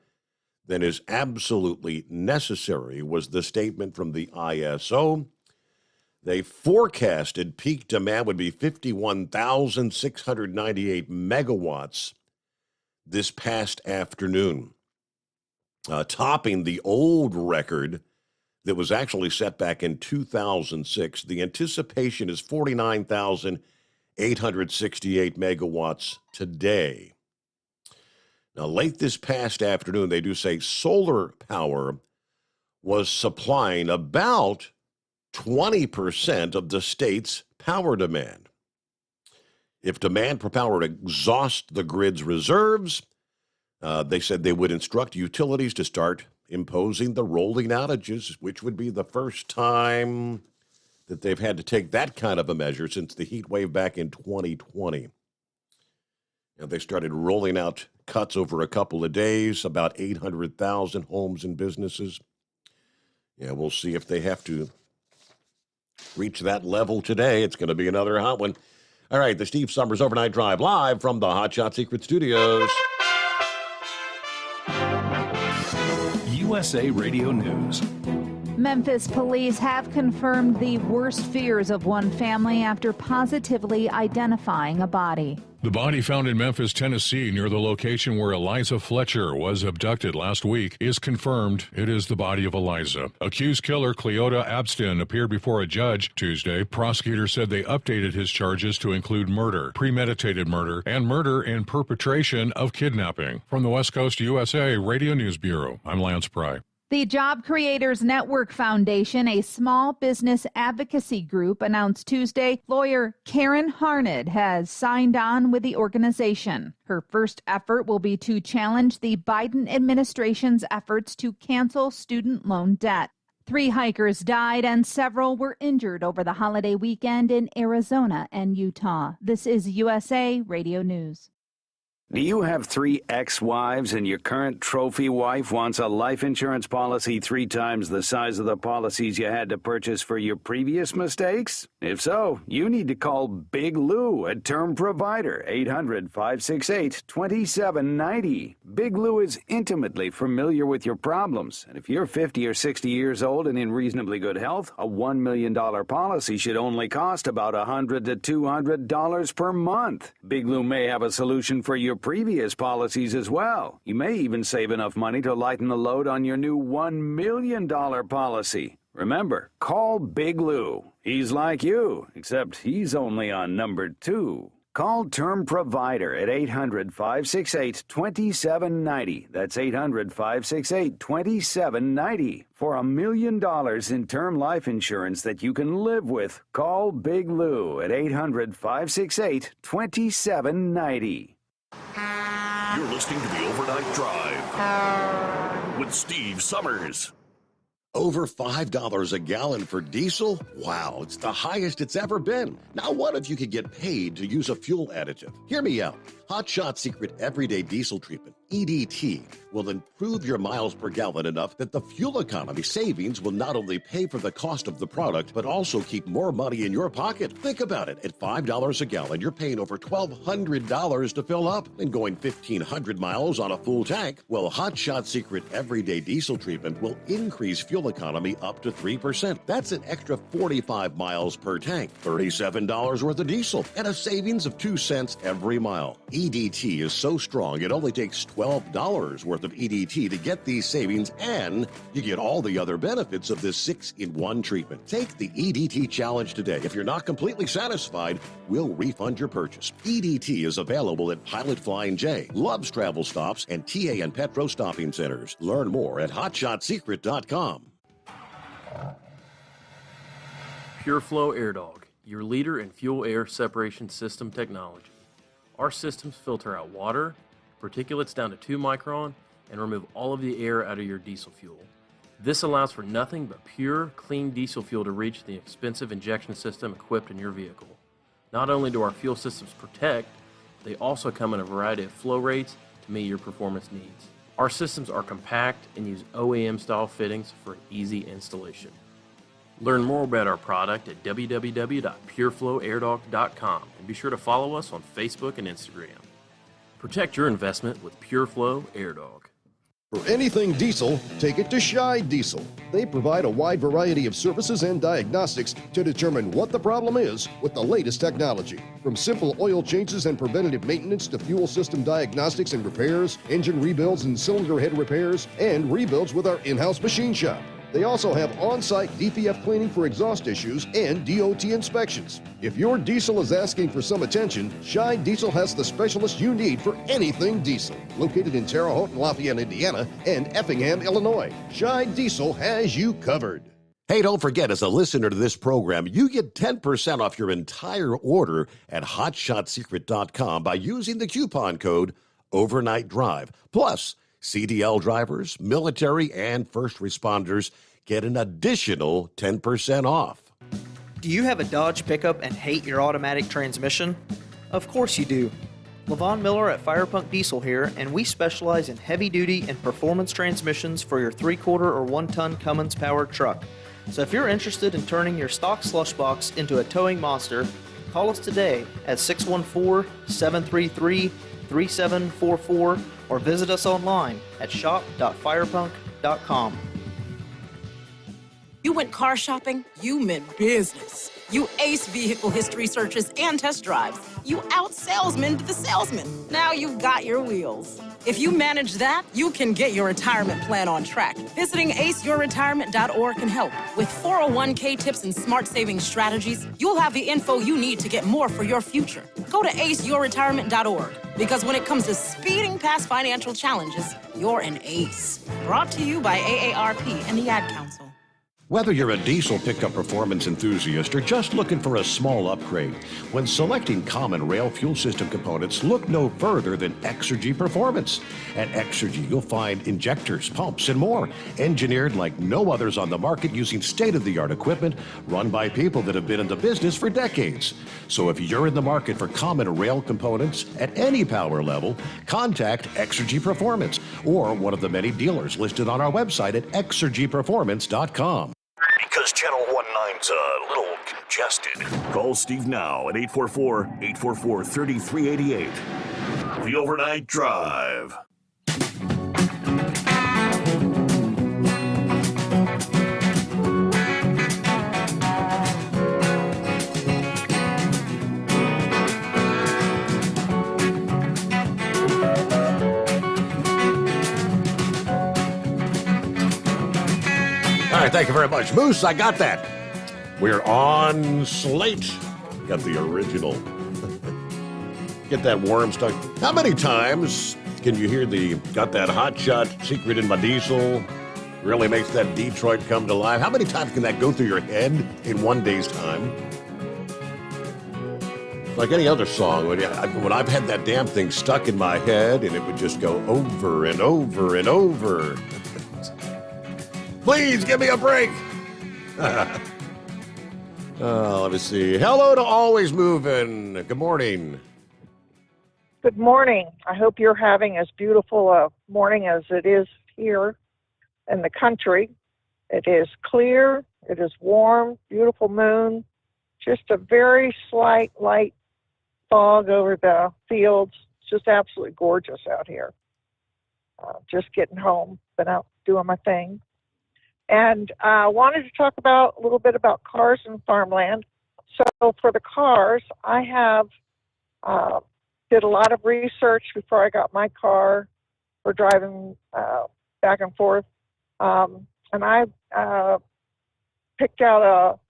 than is absolutely necessary, was the statement from the ISO. They forecasted peak demand would be 51,698 megawatts this past afternoon, topping the old record that was actually set back in 2006. The anticipation is 49,868 megawatts today. Now, late this past afternoon, they do say solar power was supplying about 20% of the state's power demand. If demand for power would exhaust the grid's reserves, they said they would instruct utilities to start imposing the rolling outages, which would be the first time that they've had to take that kind of a measure since the heat wave back in 2020. And they started rolling out cuts over a couple of days, about 800,000 homes and businesses. Yeah, we'll see if they have to reach that level today. It's going to be another hot one. All right, the Steve Sommers Overnight Drive, live from the Hot Shot Secret Studios. USA Radio News. Memphis police have confirmed the worst fears of one family after positively identifying a body. The body found in Memphis, Tennessee, near the location where Eliza Fletcher was abducted last week, is confirmed it is the body of Eliza. Accused killer Cleota Abstin appeared before a judge Tuesday. Prosecutors said they updated his charges to include murder, premeditated murder, and murder in perpetration of kidnapping. From the West Coast USA Radio News Bureau, I'm Lance Pry. The Job Creators Network Foundation, a small business advocacy group, announced Tuesday lawyer Karen Harned has signed on with the organization. Her first effort will be to challenge the Biden administration's efforts to cancel student loan debt. 3 hikers died and several were injured over the holiday weekend in Arizona and Utah. This is USA Radio News. Do you have 3 ex-wives and your current trophy wife wants a life insurance policy 3 times the size of the policies you had to purchase for your previous mistakes? If so, you need to call Big Lou, a term provider, 800-568-2790. Big Lou is intimately familiar with your problems, and if you're 50 or 60 years old and in reasonably good health, a $1 million policy should only cost about $100 to $200 per month. Big Lou may have a solution for your previous policies as well. You may even save enough money to lighten the load on your new $1 million policy. Remember, call Big Lou. He's like you, except he's only on number 2. Call Term Provider at 800-568-2790. That's 800-568-2790. For $1 million in term life insurance that you can live with, call Big Lou at 800-568-2790. You're listening to the Overnight Drive with Steve Sommers. Over $5 a gallon for diesel? Wow, it's the highest it's ever been. Now, what if you could get paid to use a fuel additive? Hear me out. Hot Shot Secret Everyday Diesel Treatment, EDT, will improve your miles per gallon enough that the fuel economy savings will not only pay for the cost of the product, but also keep more money in your pocket. Think about it. At $5 a gallon, you're paying over $1,200 to fill up and going 1,500 miles on a full tank. Well, Hot Shot Secret Everyday Diesel Treatment will increase fuel economy up to 3%. That's an extra 45 miles per tank, $37 worth of diesel, and a savings of 2 cents every mile. EDT is so strong, it only takes $12 worth of EDT to get these savings, and you get all the other benefits of this 6-in-1 treatment. Take the EDT challenge today. If you're not completely satisfied, we'll refund your purchase. EDT is available at Pilot Flying J, Love's Travel Stops, and TA and Petro Stopping Centers. Learn more at hotshotsecret.com. PureFlow Air Dog, your leader in fuel air separation system technology. Our systems filter out water, particulates down to 2 micron, and remove all of the air out of your diesel fuel. This allows for nothing but pure, clean diesel fuel to reach the expensive injection system equipped in your vehicle. Not only do our fuel systems protect, they also come in a variety of flow rates to meet your performance needs. Our systems are compact and use OEM-style fittings for easy installation. Learn more about our product at www.pureflowairdog.com and be sure to follow us on Facebook and Instagram. Protect your investment with PureFlow Air Dog. For anything diesel, take it to Scheid Diesel. They provide a wide variety of services and diagnostics to determine what the problem is with the latest technology. From simple oil changes and preventative maintenance to fuel system diagnostics and repairs, engine rebuilds and cylinder head repairs, and rebuilds with our in-house machine shop. They also have on-site DPF cleaning for exhaust issues and DOT inspections. If your diesel is asking for some attention, Scheid Diesel has the specialist you need for anything diesel. Located in Terre Haute and Lafayette, Indiana, and Effingham, Illinois, Scheid Diesel has you covered. Hey, don't forget, as a listener to this program, you get 10% off your entire order at hotshotsecret.com by using the coupon code Overnight Drive. Plus, CDL drivers, military, and first responders get an additional 10% off. Do you have a Dodge pickup and hate your automatic transmission? Of course you do. Levon Miller at Firepunk Diesel here, and we specialize in heavy-duty and performance transmissions for your 3/4 or 1-ton Cummins-powered truck. So if you're interested in turning your stock slush box into a towing monster, call us today at 614-733-3744 or visit us online at shop.firepunk.com. You went car shopping, you meant business. You ace vehicle history searches and test drives. You out-salesman the salesman. Now you've got your wheels. If you manage that, you can get your retirement plan on track. Visiting aceyourretirement.org can help. With 401k tips and smart saving strategies, you'll have the info you need to get more for your future. Go to aceyourretirement.org, because when it comes to speeding past financial challenges, you're an ace. Brought to you by AARP and the Ad Council. Whether you're a diesel pickup performance enthusiast or just looking for a small upgrade, when selecting common rail fuel system components, look no further than Exergy Performance. At Exergy, you'll find injectors, pumps, and more, engineered like no others on the market using state-of-the-art equipment run by people that have been in the business for decades. So if you're in the market for common rail components at any power level, contact Exergy Performance or one of the many dealers listed on our website at exergyperformance.com. Because Channel 19's a little congested. Call Steve now at 844-844-3388. The Overnight Drive. All right, thank you very much. Moose, I got that. We're on Slate. Got the original. Get that worm stuck. How many times can you hear the got that hot shot secret in my diesel? Really makes that Detroit come to life. How many times can that go through your head in one day's time? Like any other song, when I've had that damn thing stuck in my head and it would just go over and over and over. Please give me a break. Let me see. Hello to Always Moving. Good morning. Good morning. I hope you're having as beautiful a morning as it is here in the country. It is clear. It is warm, beautiful moon. Just a very slight light fog over the fields. It's just absolutely gorgeous out here. Just getting home, been out doing my thing. And I wanted to talk a little bit about cars and farmland. So for the cars, I have did a lot of research before I got my car for driving back and forth. And I picked out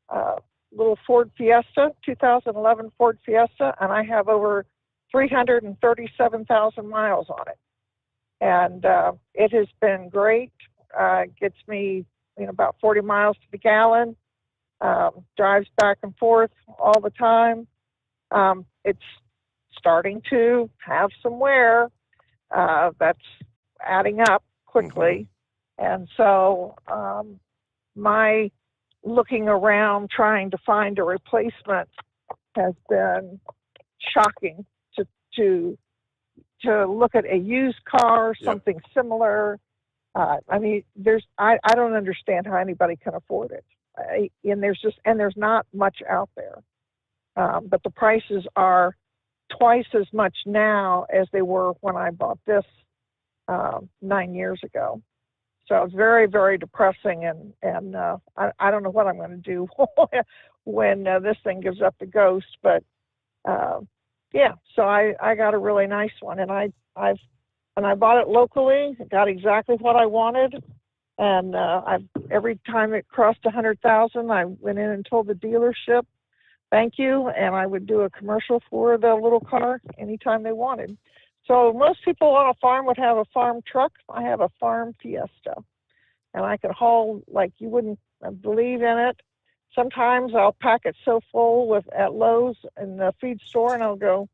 a little Ford Fiesta, 2011 Ford Fiesta, and I have over 337,000 miles on it. And it has been great. Gets me about 40 miles to the gallon, drives back and forth all the time. It's starting to have some wear that's adding up quickly. And so my looking around trying to find a replacement has been shocking to look at a used car, something similar. I mean, I don't understand how anybody can afford it. And there's not much out there. But the prices are twice as much now as they were when I bought this 9 years ago. So it's very, very depressing, and I don't know what I'm going to do when this thing gives up the ghost. But yeah, so I got a really nice one, and I bought it locally. Got exactly what I wanted, and every time it crossed 100,000, I went in and told the dealership, "Thank you," and I would do a commercial for the little car anytime they wanted. So most people on a farm would have a farm truck. I have a farm Fiesta, and I could haul like you wouldn't believe in it. Sometimes I'll pack it so full at Lowe's in the feed store, and I'll go,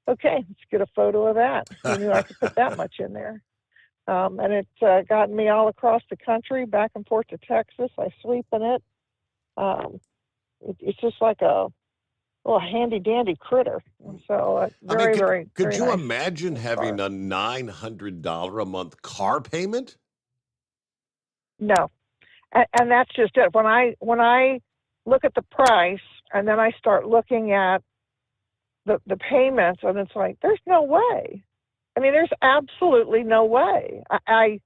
"Okay, let's get a photo of that." Who knew I could put that much in there? And it's gotten me all across the country, back and forth to Texas. I sleep in it. It's just like a little handy-dandy critter. And so very could you nice imagine having car. a $900 a month car payment? No. And that's just it. When I look at the price and then I start looking at the payments, and it's like, there's no way. I mean, there's absolutely no way. I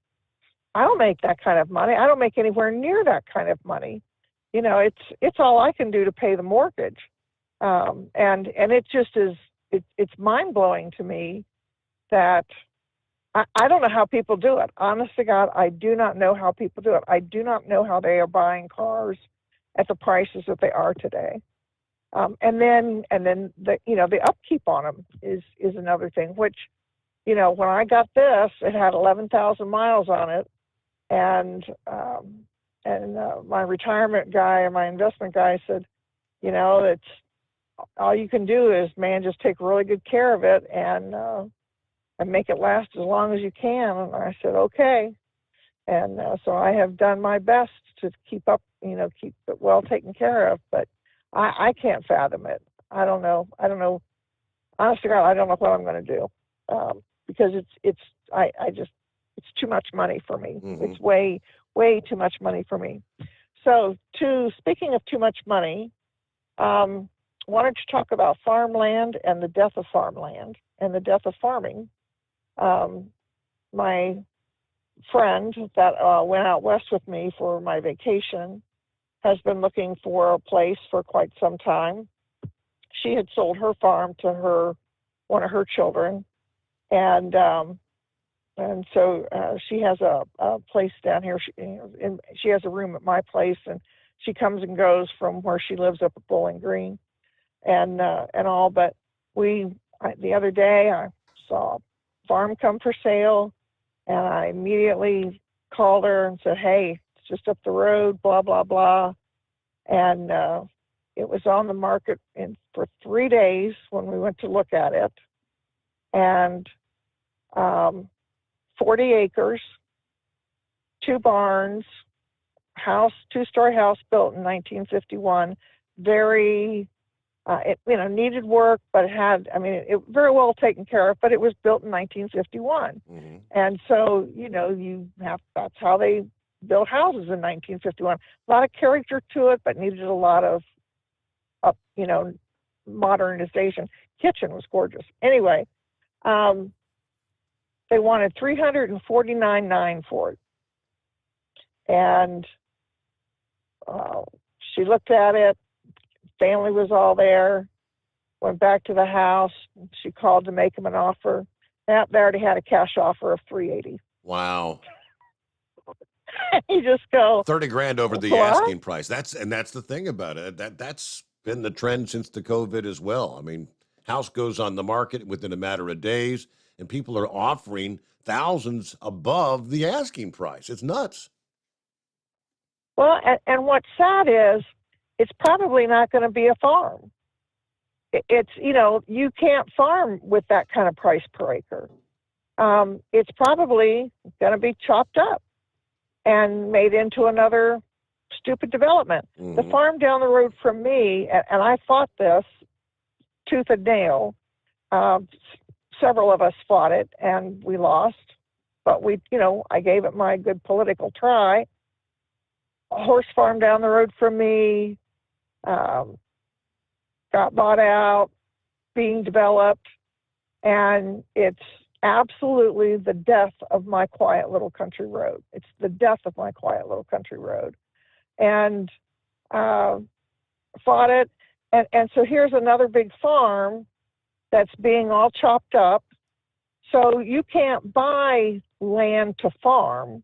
don't make that kind of money. I don't make anywhere near that kind of money. You know, it's all I can do to pay the mortgage. And it just is, it's mind-blowing to me that I don't know how people do it. Honest to God, I do not know how people do it. I do not know how they are buying cars at the prices that they are today. And then the upkeep on them is another thing, which, you know, when I got this, it had 11,000 miles on it. And my retirement guy and my investment guy said, you know, it's all you can do is, man, just take really good care of it and make it last as long as you can. And I said, okay. And so I have done my best to keep it well taken care of, but I can't fathom it. I don't know. Honest to God, I don't know what I'm going to do because it's too much money for me. Mm-hmm. It's way too much money for me. So speaking of too much money, wanted to talk about farmland and the death of farmland and the death of farming. My friend that went out west with me for my vacation has been looking for a place for quite some time. She had sold her farm to one of her children, and so she has a place down here. She has a room at my place, and she comes and goes from where she lives up at Bowling Green, and all. But the other day I saw a farm come for sale, and I immediately called her and said, "Hey, it's just up the road, blah blah blah," and it was on the market for 3 days when we went to look at it, and 40 acres, 2 barns, two-story house built in 1951. Very, it needed work, but it very well taken care of. But it was built in 1951, Mm-hmm. and so that's how they built houses in 1951. A lot of character to it, but needed a lot of modernization. Kitchen was gorgeous. Anyway, they wanted $349,900 for it, and she looked at it. Family was all there. Went back to the house. She called to make him an offer. They already had a cash offer of $380,000. Wow. You just go $30,000 over the what? asking price. That's the thing about it. That's been the trend since the COVID as well. I mean, house goes on the market within a matter of days, and people are offering thousands above the asking price. It's nuts. Well, and what's sad is it's probably not going to be a farm. It's, you can't farm with that kind of price per acre. It's probably going to be chopped up and made into another stupid development. Mm-hmm. The farm down the road from me, and I fought this tooth and nail. Several of us fought it, and we lost. But I gave it my good political try. A horse farm down the road from me got bought out, being developed, and it's absolutely the death of my quiet little country road. It's the death of my quiet little country road. And fought it. And so here's another big farm that's being all chopped up. So you can't buy land to farm.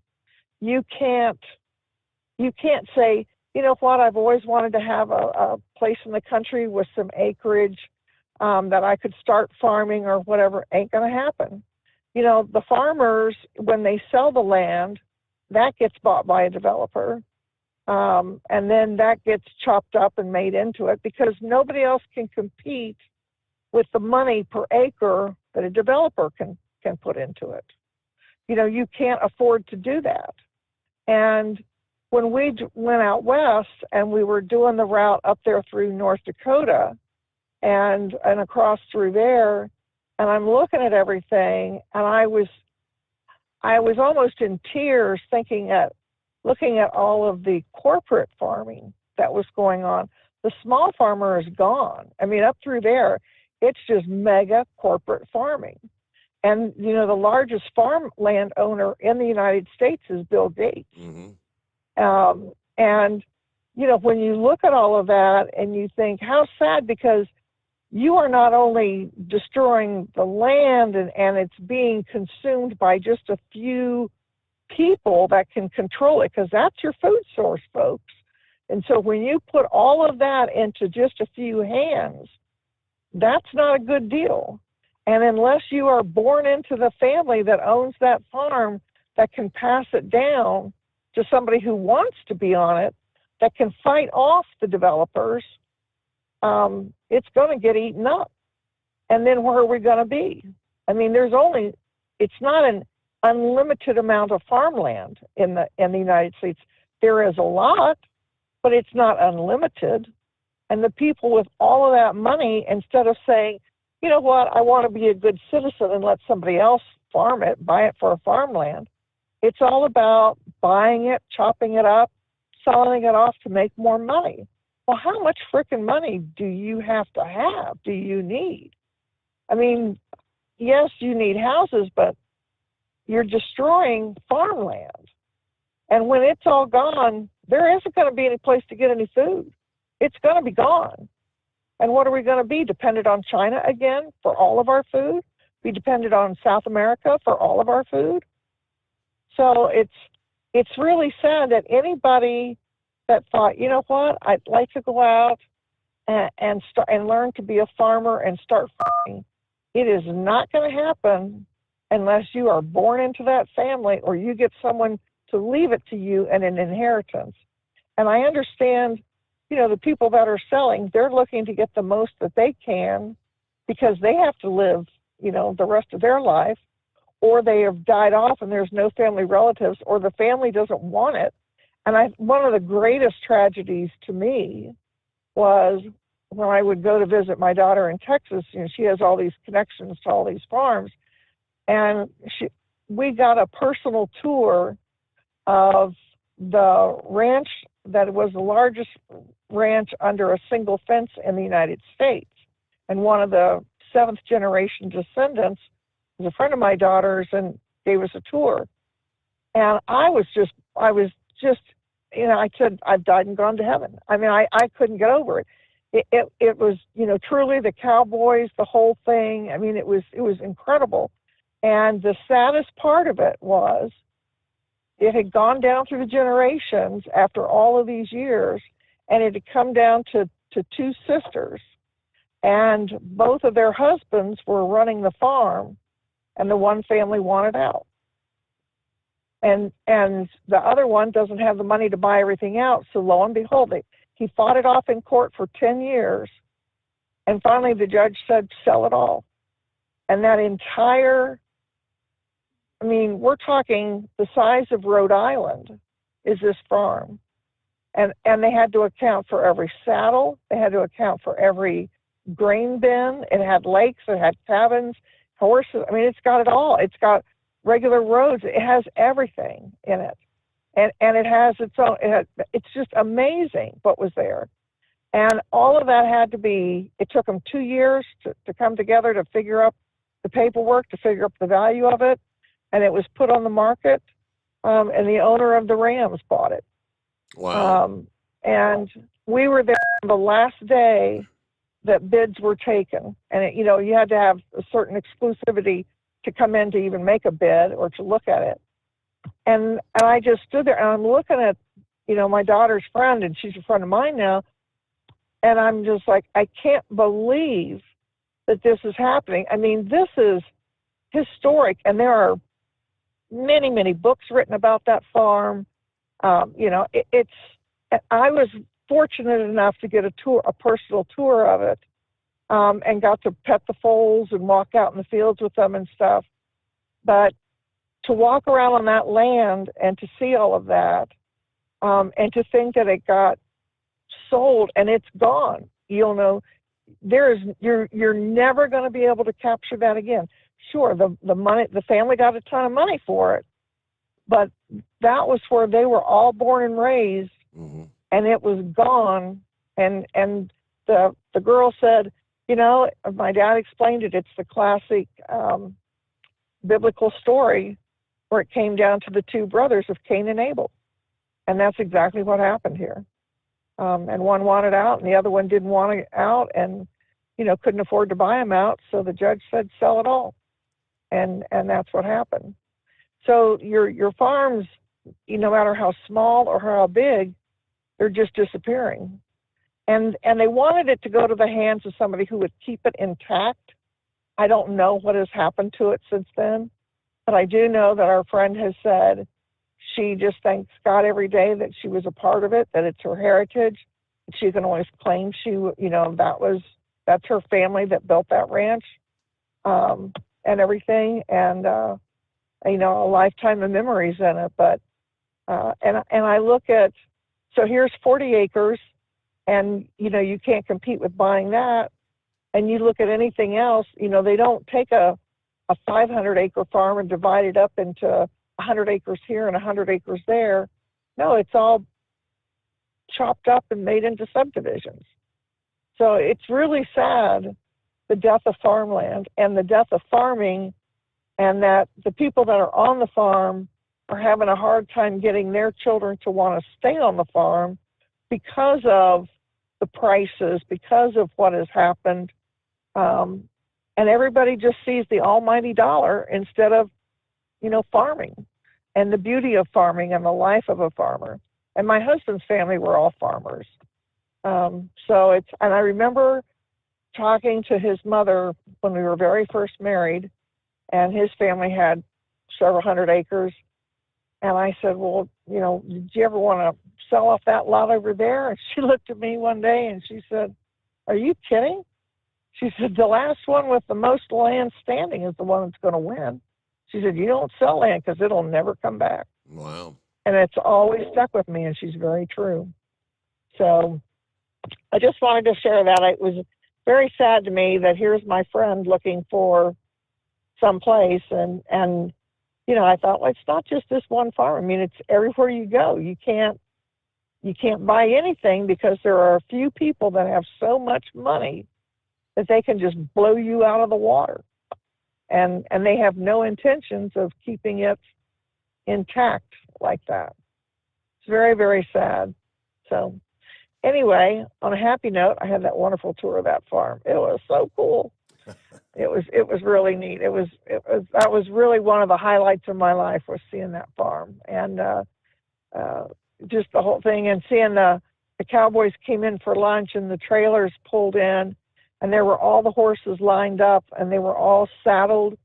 You can't say, you know what, I've always wanted to have a place in the country with some acreage that I could start farming or whatever. Ain't going to happen. The farmers, when they sell the land, that gets bought by a developer. And then that gets chopped up and made into it because nobody else can compete with the money per acre that a developer can put into it. you can't afford to do that. And when we went out west and we were doing the route up there through North Dakota and across through there, and I'm looking at everything, and I was almost in tears looking at all of the corporate farming that was going on. The small farmer is gone. I mean, up through there, it's just mega corporate farming. And, the largest farmland owner in the United States is Bill Gates. Mm-hmm. And, when you look at all of that and you think, how sad, because you are not only destroying the land and it's being consumed by just a few people that can control it, because that's your food source, folks. And so when you put all of that into just a few hands, that's not a good deal. And unless you are born into the family that owns that farm, that can pass it down to somebody who wants to be on it, that can fight off the developers, it's going to get eaten up. And then where are we going to be? I mean, it's not an unlimited amount of farmland in the United States. There is a lot, but it's not unlimited. And the people with all of that money, instead of saying, you know what, I want to be a good citizen and let somebody else farm it, buy it for a farmland, it's all about buying it, chopping it up, selling it off to make more money. Well, how much frickin' money do you have? Do you need? I mean, yes, you need houses, but you're destroying farmland. And when it's all gone, there isn't going to be any place to get any food. It's going to be gone. And what are we going to be? Dependent on China again for all of our food? Be dependent on South America for all of our food? So it's really sad that anybody that thought, you know what, I'd like to go out and start and learn to be a farmer and start farming. It is not going to happen unless you are born into that family or you get someone to leave it to you in an inheritance. And I understand, the people that are selling, they're looking to get the most that they can because they have to live, the rest of their life, or they have died off and there's no family relatives, or the family doesn't want it. And one of the greatest tragedies to me was when I would go to visit my daughter in Texas. She has all these connections to all these farms, and we got a personal tour of the ranch that was the largest ranch under a single fence in the United States. And one of the seventh generation descendants was a friend of my daughter's and gave us a tour. And I was just, I said, I've died and gone to heaven. I mean, I couldn't get over it. It was, truly the cowboys, the whole thing. I mean, it was incredible. And the saddest part of it was it had gone down through the generations after all of these years, and it had come down to two sisters, and both of their husbands were running the farm, and the one family wanted out. And the other one doesn't have the money to buy everything out, so lo and behold, he fought it off in court for 10 years, and finally the judge said, sell it all. And that entire, we're talking the size of Rhode Island is this farm. And they had to account for every saddle. They had to account for every grain bin. It had lakes. It had cabins, horses. It's got it all. It's got regular roads. It has everything in it. And it has its own, it's just amazing what was there. And all of that had to be, it took them 2 years to come together to figure up the paperwork, to figure up the value of it. And it was put on the market, and the owner of the Rams bought it. Wow. And we were there on the last day that bids were taken. And, you had to have a certain exclusivity to come in to even make a bid or to look at it. And I just stood there, and I'm looking at, my daughter's friend, and she's a friend of mine now. And I'm just like, I can't believe that this is happening. This is historic. And there are many, many books written about that farm. I was fortunate enough to get a personal tour of it, and got to pet the foals and walk out in the fields with them and stuff. But to walk around on that land and to see all of that, and to think that it got sold and it's gone. You'll know you're never going to be able to capture that again. Sure, the money, the family got a ton of money for it, but that was where they were all born and raised, and it was gone. And the girl said, you know, my dad explained it. It's the classic biblical story where it came down to the two brothers of Cain and Abel, and that's exactly what happened here. And one wanted out, and the other one didn't want it out, and couldn't afford to buy him out. So the judge said, sell it all, and that's what happened. So your farms, no matter how small or how big, they're just disappearing. And they wanted it to go to the hands of somebody who would keep it intact. I don't know what has happened to it since then, but I do know that our friend has said she just thanks God every day that she was a part of it, that it's her heritage. She can always claim that's her family that built that ranch, and everything, and a lifetime of memories in it. But and I look at, so here's 40 acres, and you can't compete with buying that. And you look at anything else, they don't take a 500-acre farm and divide it up into 100 acres here and 100 acres there. No, it's all chopped up and made into subdivisions. So it's really sad, the death of farmland and the death of farming, and that the people that are on the farm are having a hard time getting their children to want to stay on the farm because of the prices, because of what has happened. And everybody just sees the almighty dollar instead of, farming and the beauty of farming and the life of a farmer. And my husband's family were all farmers. And I remember talking to his mother when we were very first married, and his family had several hundred acres. And I said, well, did you ever want to sell off that lot over there? And she looked at me one day and she said, are you kidding? She said, the last one with the most land standing is the one that's going to win. She said, you don't sell land because it'll never come back. Wow. And it's always stuck with me, and she's very true. So I just wanted to share that. It was very sad to me that here's my friend looking for some place, and I thought, well, it's not just this one farm. I mean, it's everywhere you go. You can't buy anything because there are a few people that have so much money that they can just blow you out of the water. And they have no intentions of keeping it intact like that. It's very, very sad. So anyway, on a happy note, I had that wonderful tour of that farm. It was so cool. It was really neat. That was really one of the highlights of my life, was seeing that farm, and just the whole thing, and seeing the cowboys came in for lunch and the trailers pulled in, and there were all the horses lined up, and they were all saddled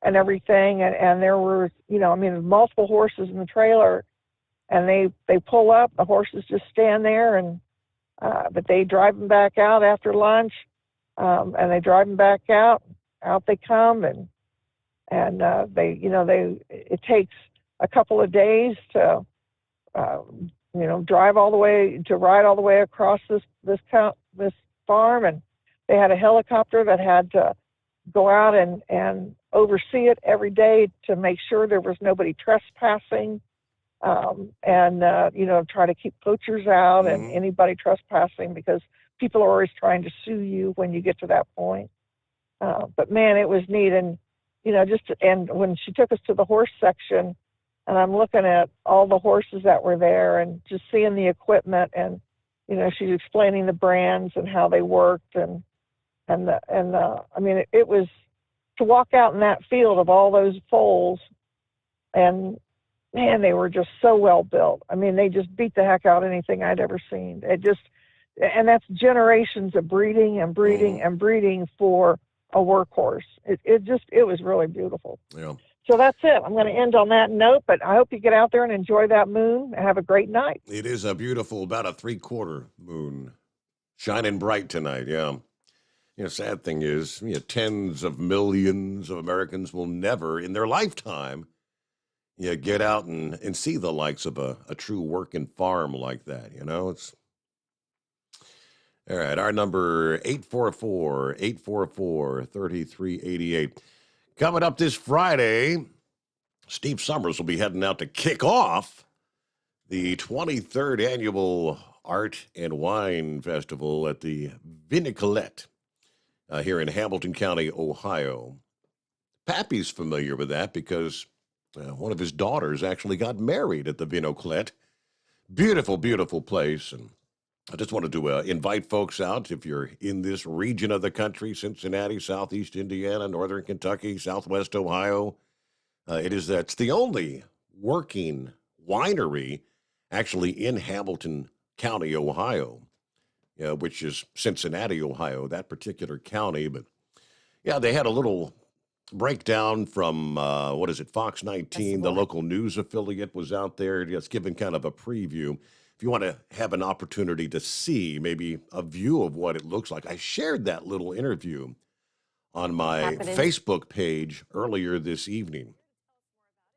and everything, and there were multiple horses in the trailer, and they pull up, the horses just stand there, and but they drive them back out after lunch, and they drive them back out they come, and it takes a couple of days to ride all the way across this farm, and they had a helicopter that had to go out and oversee it every day to make sure there was nobody trespassing, and try to keep poachers out and anybody trespassing, because people are always trying to sue you when you get to that point. But man, it was neat. And and when she took us to the horse section, and I'm looking at all the horses that were there and just seeing the equipment, and she's explaining the brands and how they worked, and it was to walk out in that field of all those foals, and man, they were just so well built. I mean, they just beat the heck out of anything I'd ever seen. And that's generations of breeding and breeding and breeding for a workhorse. It was really beautiful. Yeah. So that's it. I'm going to end on that note, but I hope you get out there and enjoy that moon and have a great night. It is a beautiful, about a 3/4 moon, shining bright tonight. Yeah. Sad thing is, tens of millions of Americans will never in their lifetime get out and see the likes of a true working farm like that. It's all right. Our number 844-844-3388. Coming up this Friday, Steve Sommers will be heading out to kick off the 23rd annual Art and Wine Festival at the Vinicolette here in Hamilton County, Ohio. Pappy's familiar with that because one of his daughters actually got married at the Vinocolette. Beautiful, beautiful place. And I just wanted to invite folks out if you're in this region of the country, Cincinnati, Southeast Indiana, Northern Kentucky, Southwest Ohio. It's the only working winery actually in Hamilton County, Ohio, which is Cincinnati, Ohio, that particular county. But yeah, they had a little breakdown from, Fox 19, the local news affiliate was out there just giving kind of a preview. If you want to have an opportunity to see maybe a view of what it looks like, I shared that little interview on my Facebook page earlier this evening.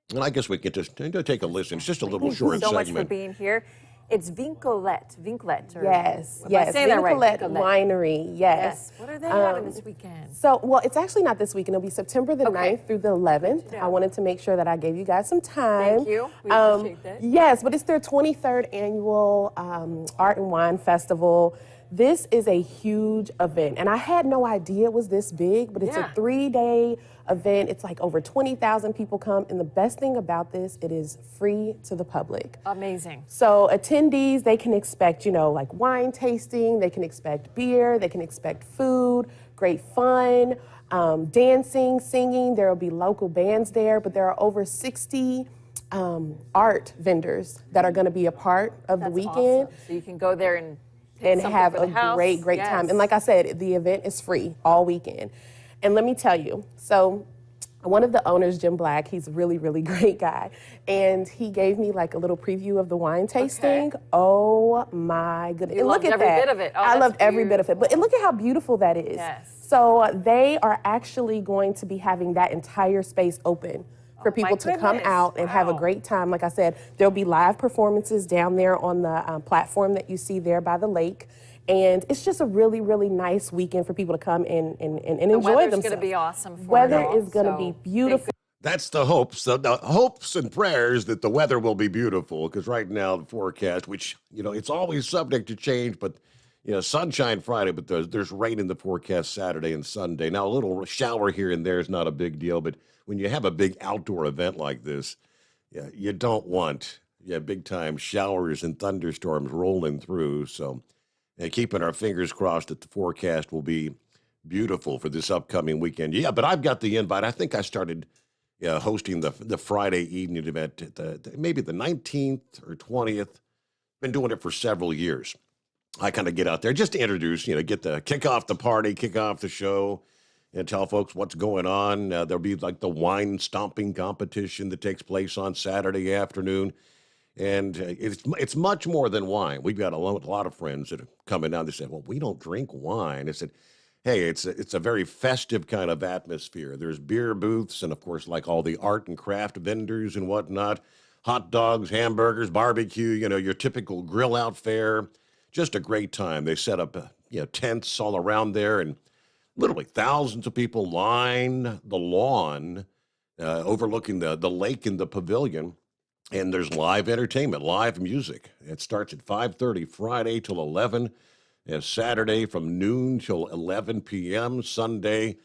And I guess we can just take a listen. It's just a little short segment. Thank you so much for being here. It's Vincolette. Yes. Am I saying that right? Vincolette Winery, yes. What are they having this weekend? It's actually not this weekend. It'll be September the 9th through the 11th. I wanted to make sure that I gave you guys some time. Thank you. We appreciate that. Yes, but it's their 23rd annual Art and Wine Festival. This is a huge event, and I had no idea it was this big, but it's a 3-day event. It's like over 20,000 people come, and the best thing about this, it is free to the public. Amazing. So attendees, they can expect, like wine tasting, they can expect beer, they can expect food, great fun, dancing, singing. There will be local bands there, but there are over 60 art vendors that are going to be a part of the weekend. Awesome. So you can go there and have a great time. And like I said, the event is free all weekend. And let me tell you, so one of the owners, Jim Black, he's a really, really great guy. And he gave me like a little preview of the wine tasting. Oh my goodness. You loved every bit of it. Oh, I loved every bit of it. But look at how beautiful that is. Yes. So they are actually going to be having that entire space open for people to come out and have a great time. Like I said, there'll be live performances down there on the platform that you see there by the lake. And it's just a really, really nice weekend for people to come and enjoy themselves. The weather's going to be awesome. Weather is going to be beautiful. That's the hopes. The hopes and prayers that the weather will be beautiful, because right now the forecast, which, it's always subject to change, but, sunshine Friday, but there's rain in the forecast Saturday and Sunday. Now, a little shower here and there is not a big deal, but when you have a big outdoor event like this, you don't want big time showers and thunderstorms rolling through. So keeping our fingers crossed that the forecast will be beautiful for this upcoming weekend. Yeah, but I've got the invite. I think I started hosting the Friday evening event maybe the 19th or 20th. Been doing it for several years. I kind of get out there just to introduce, kick off the party, kick off the show, and tell folks what's going on. There'll be like the wine stomping competition that takes place on Saturday afternoon. And it's much more than wine. We've got a lot of friends that are coming down. They said, well, we don't drink wine. I said, hey, it's a very festive kind of atmosphere. There's beer booths and, of course, like all the art and craft vendors and whatnot, hot dogs, hamburgers, barbecue, your typical grill out fare. Just a great time. They set up tents all around there, and literally thousands of people line the lawn overlooking the lake in the pavilion. And there's live entertainment, live music. It starts at 5:30 Friday till 11, and Saturday from noon till 11 p.m., Sunday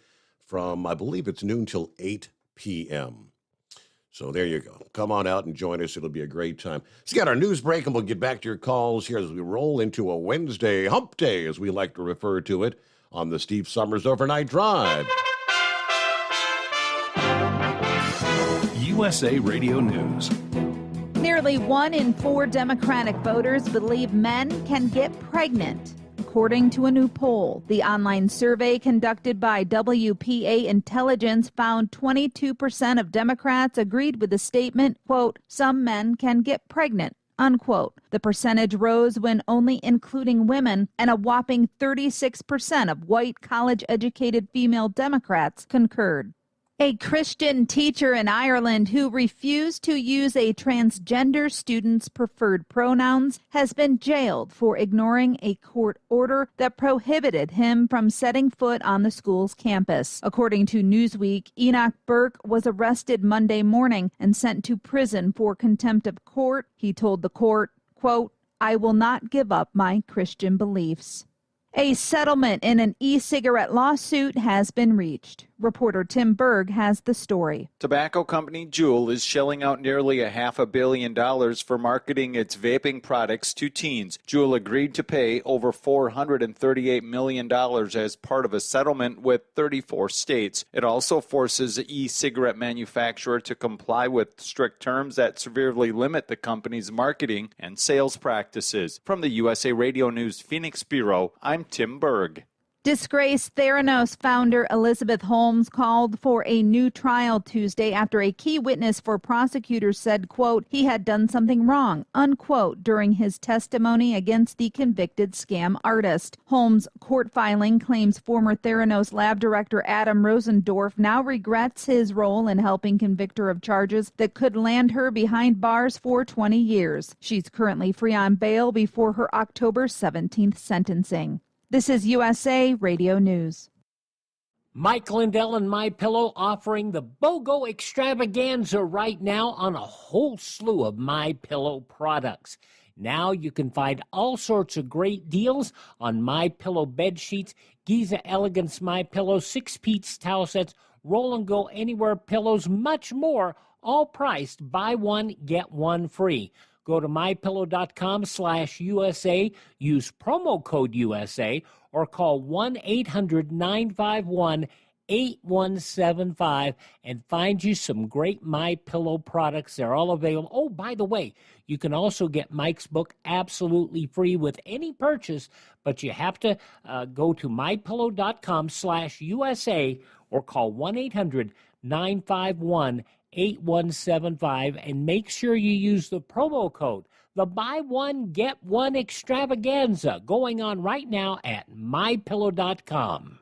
from, I believe it's noon till 8 p.m. So there you go. Come on out and join us. It'll be a great time. So we got our news break, and we'll get back to your calls here as we roll into a Wednesday hump day, as we like to refer to it, on the Steve Sommers Overnight Drive. USA Radio News. Nearly 1 in 4 Democratic voters believe men can get pregnant. According to a new poll, the online survey conducted by WPA Intelligence found 22% of Democrats agreed with the statement, quote, some men can get pregnant, unquote. The percentage rose when only including women, and a whopping 36% of white college-educated female Democrats concurred. A Christian teacher in Ireland who refused to use a transgender student's preferred pronouns has been jailed for ignoring a court order that prohibited him from setting foot on the school's campus. According to Newsweek, Enoch Burke was arrested Monday morning and sent to prison for contempt of court. He told the court, quote, "I will not give up my Christian beliefs." A settlement in an e-cigarette lawsuit has been reached. Reporter Tim Berg has the story. Tobacco company Juul is shelling out nearly $500 million for marketing its vaping products to teens. Juul agreed to pay over $438 million as part of a settlement with 34 states. It also forces the e-cigarette manufacturer to comply with strict terms that severely limit the company's marketing and sales practices. From the USA Radio News Phoenix Bureau, I'm Tim Berg. Disgraced Theranos founder Elizabeth Holmes called for a new trial Tuesday after a key witness for prosecutors said, quote, he had done something wrong, unquote, during his testimony against the convicted scam artist. Holmes' court filing claims former Theranos lab director Adam Rosendorf now regrets his role in helping convict her of charges that could land her behind bars for 20 years. She's currently free on bail before her October 17th sentencing. This is USA Radio News. Mike Lindell and MyPillow offering the BOGO extravaganza right now on a whole slew of MyPillow products. Now you can find all sorts of great deals on MyPillow bed sheets, Giza Elegance MyPillow, 6-piece towel sets, Roll and Go Anywhere pillows, much more, all priced buy one, get one free. Go to mypillow.com/USA, use promo code USA, or call 1-800-951-8175 and find you some great MyPillow products. They're all available. Oh, by the way, you can also get Mike's book absolutely free with any purchase, but you have to go to mypillow.com/USA or call 1-800-951-8175 and make sure you use the promo code, the buy one, get one extravaganza, going on right now at mypillow.com.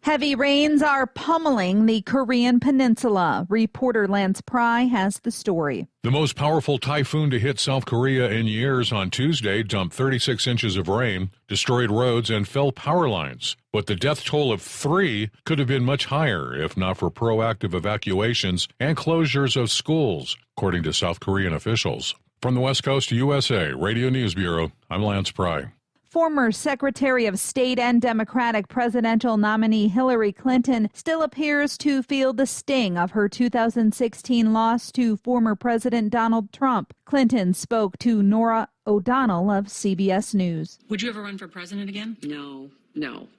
Heavy rains are pummeling the Korean peninsula. Reporter Lance Pry has the story. The most powerful typhoon to hit South Korea in years on Tuesday dumped 36 inches of rain, destroyed roads, and felled power lines. But the death toll of 3 could have been much higher if not for proactive evacuations and closures of schools, according to South Korean officials. From the West Coast to USA Radio News Bureau, I'm Lance Pry. Former Secretary of State and Democratic presidential nominee Hillary Clinton still appears to feel the sting of her 2016 loss to former President Donald Trump. Clinton spoke to Norah O'Donnell of CBS News. Would you ever run for president again? No,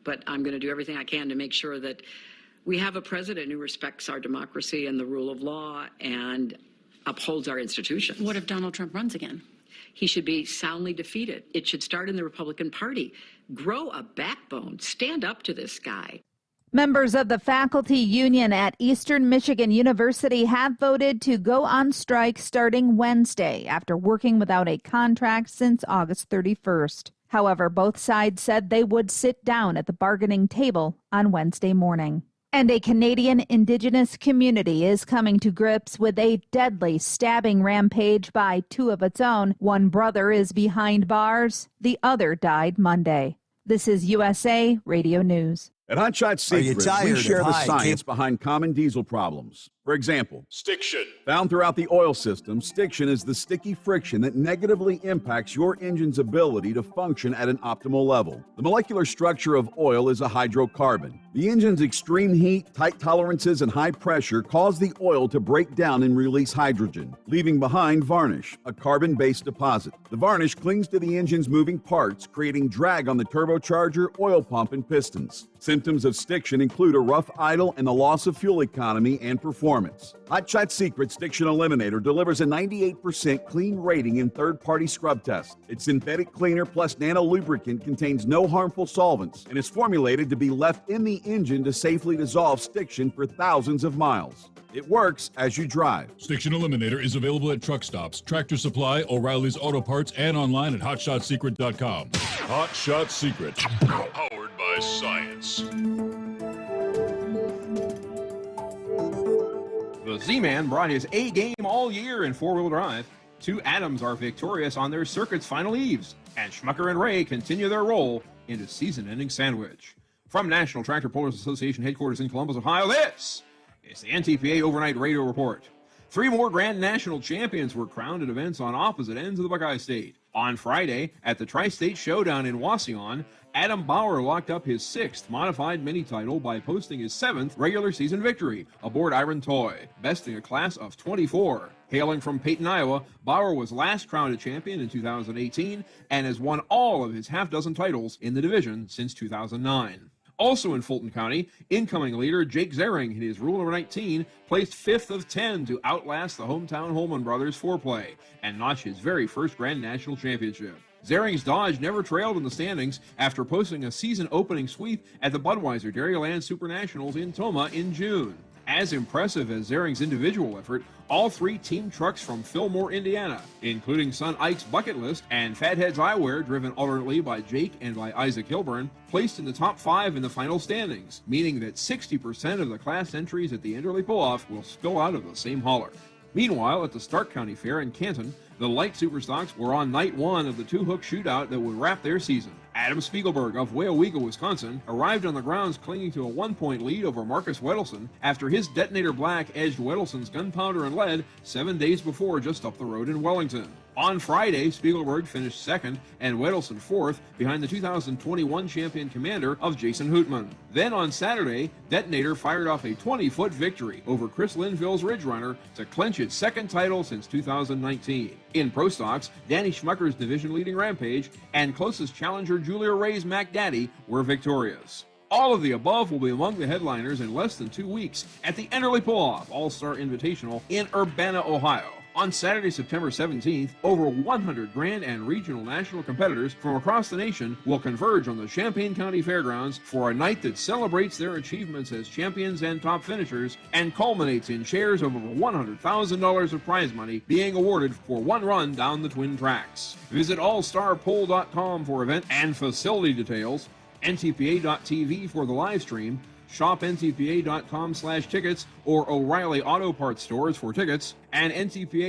but I'm going to do everything I can to make sure that we have a president who respects our democracy and the rule of law and upholds our institutions. What if Donald Trump runs again? He should be soundly defeated. It should start in the Republican Party. Grow a backbone. Stand up to this guy. Members of the faculty union at Eastern Michigan University have voted to go on strike starting Wednesday after working without a contract since August 31st. However, both sides said they would sit down at the bargaining table on Wednesday morning. And a Canadian Indigenous community is coming to grips with a deadly stabbing rampage by 2 of its own. One brother is behind bars. The other died Monday. This is USA Radio News. At Hot Shot Secret, we share the science behind common diesel problems. For example, stiction. Found throughout the oil system, stiction is the sticky friction that negatively impacts your engine's ability to function at an optimal level. The molecular structure of oil is a hydrocarbon. The engine's extreme heat, tight tolerances, and high pressure cause the oil to break down and release hydrogen, leaving behind varnish, a carbon-based deposit. The varnish clings to the engine's moving parts, creating drag on the turbocharger, oil pump, and pistons. Symptoms of stiction include a rough idle and the loss of fuel economy and performance. Hot Shot Secret Stiction Eliminator delivers a 98% clean rating in third-party scrub tests. Its synthetic cleaner plus nano lubricant contains no harmful solvents and is formulated to be left in the engine to safely dissolve stiction for thousands of miles. It works as you drive. Stiction Eliminator is available at truck stops, Tractor Supply, O'Reilly's Auto Parts, and online at HotShotSecret.com. Hot Shot Secret, powered by science. Z-Man brought his A game all year in four-wheel drive. Two Adams are victorious on their circuit's final eves, and Schmucker and Ray continue their roll into season-ending sandwich. From National Tractor Pullers Association headquarters in Columbus, Ohio, this is the NTPA Overnight Radio Report. 3 more Grand National Champions were crowned at events on opposite ends of the Buckeye State. On Friday, at the Tri-State Showdown in Wauseon, Adam Bauer locked up his 6th modified mini title by posting his 7th regular season victory aboard Iron Toy, besting a class of 24. Hailing from Peyton, Iowa, Bauer was last crowned a champion in 2018 and has won all of his half-dozen titles in the division since 2009. Also in Fulton County, incoming leader Jake Zering in his Rule number 19 placed 5th of 10 to outlast the hometown Holman brothers foreplay and notch his very first Grand National Championship. Zering's Dodge never trailed in the standings after posting a season-opening sweep at the Budweiser Dairyland Super Nationals in Toma in June. As impressive as Zering's individual effort, all 3 team trucks from Fillmore, Indiana, including son Ike's Bucket List and Fathead's Eyewear, driven alternately by Jake and by Isaac Hilburn, placed in the top 5 in the final standings, meaning that 60% of the class entries at the Enderley Pull-Off will spill out of the same hauler. Meanwhile, at the Stark County Fair in Canton, the light superstocks were on night 1 of the 2-hook shootout that would wrap their season. Adam Spiegelberg of Weyowega, Wisconsin, arrived on the grounds clinging to a 1-point lead over Marcus Wedelson after his Detonator Black edged Wedelson's Gunpowder and Lead 7 days before just up the road in Wellington. On Friday, Spiegelberg finished 2nd and Wedelson 4th behind the 2021 champion commander of Jason Hootman. Then on Saturday, Detonator fired off a 20-foot victory over Chris Linville's Ridge Runner to clinch its 2nd title since 2019. In Pro Stocks, Danny Schmucker's division-leading Rampage and closest challenger Julia Ray's Mac Daddy were victorious. All of the above will be among the headliners in less than 2 weeks at the Enderley Pull-Off All-Star Invitational in Urbana, Ohio. On Saturday, September 17th, over 100 Grand and regional national competitors from across the nation will converge on the Champaign County Fairgrounds for a night that celebrates their achievements as champions and top finishers and culminates in shares of over $100,000 of prize money being awarded for one run down the Twin Tracks. Visit allstarpoll.com for event and facility details, ntpa.tv for the live stream, shop ntpa.com/tickets or O'Reilly Auto Parts stores for tickets, and ntpapull.com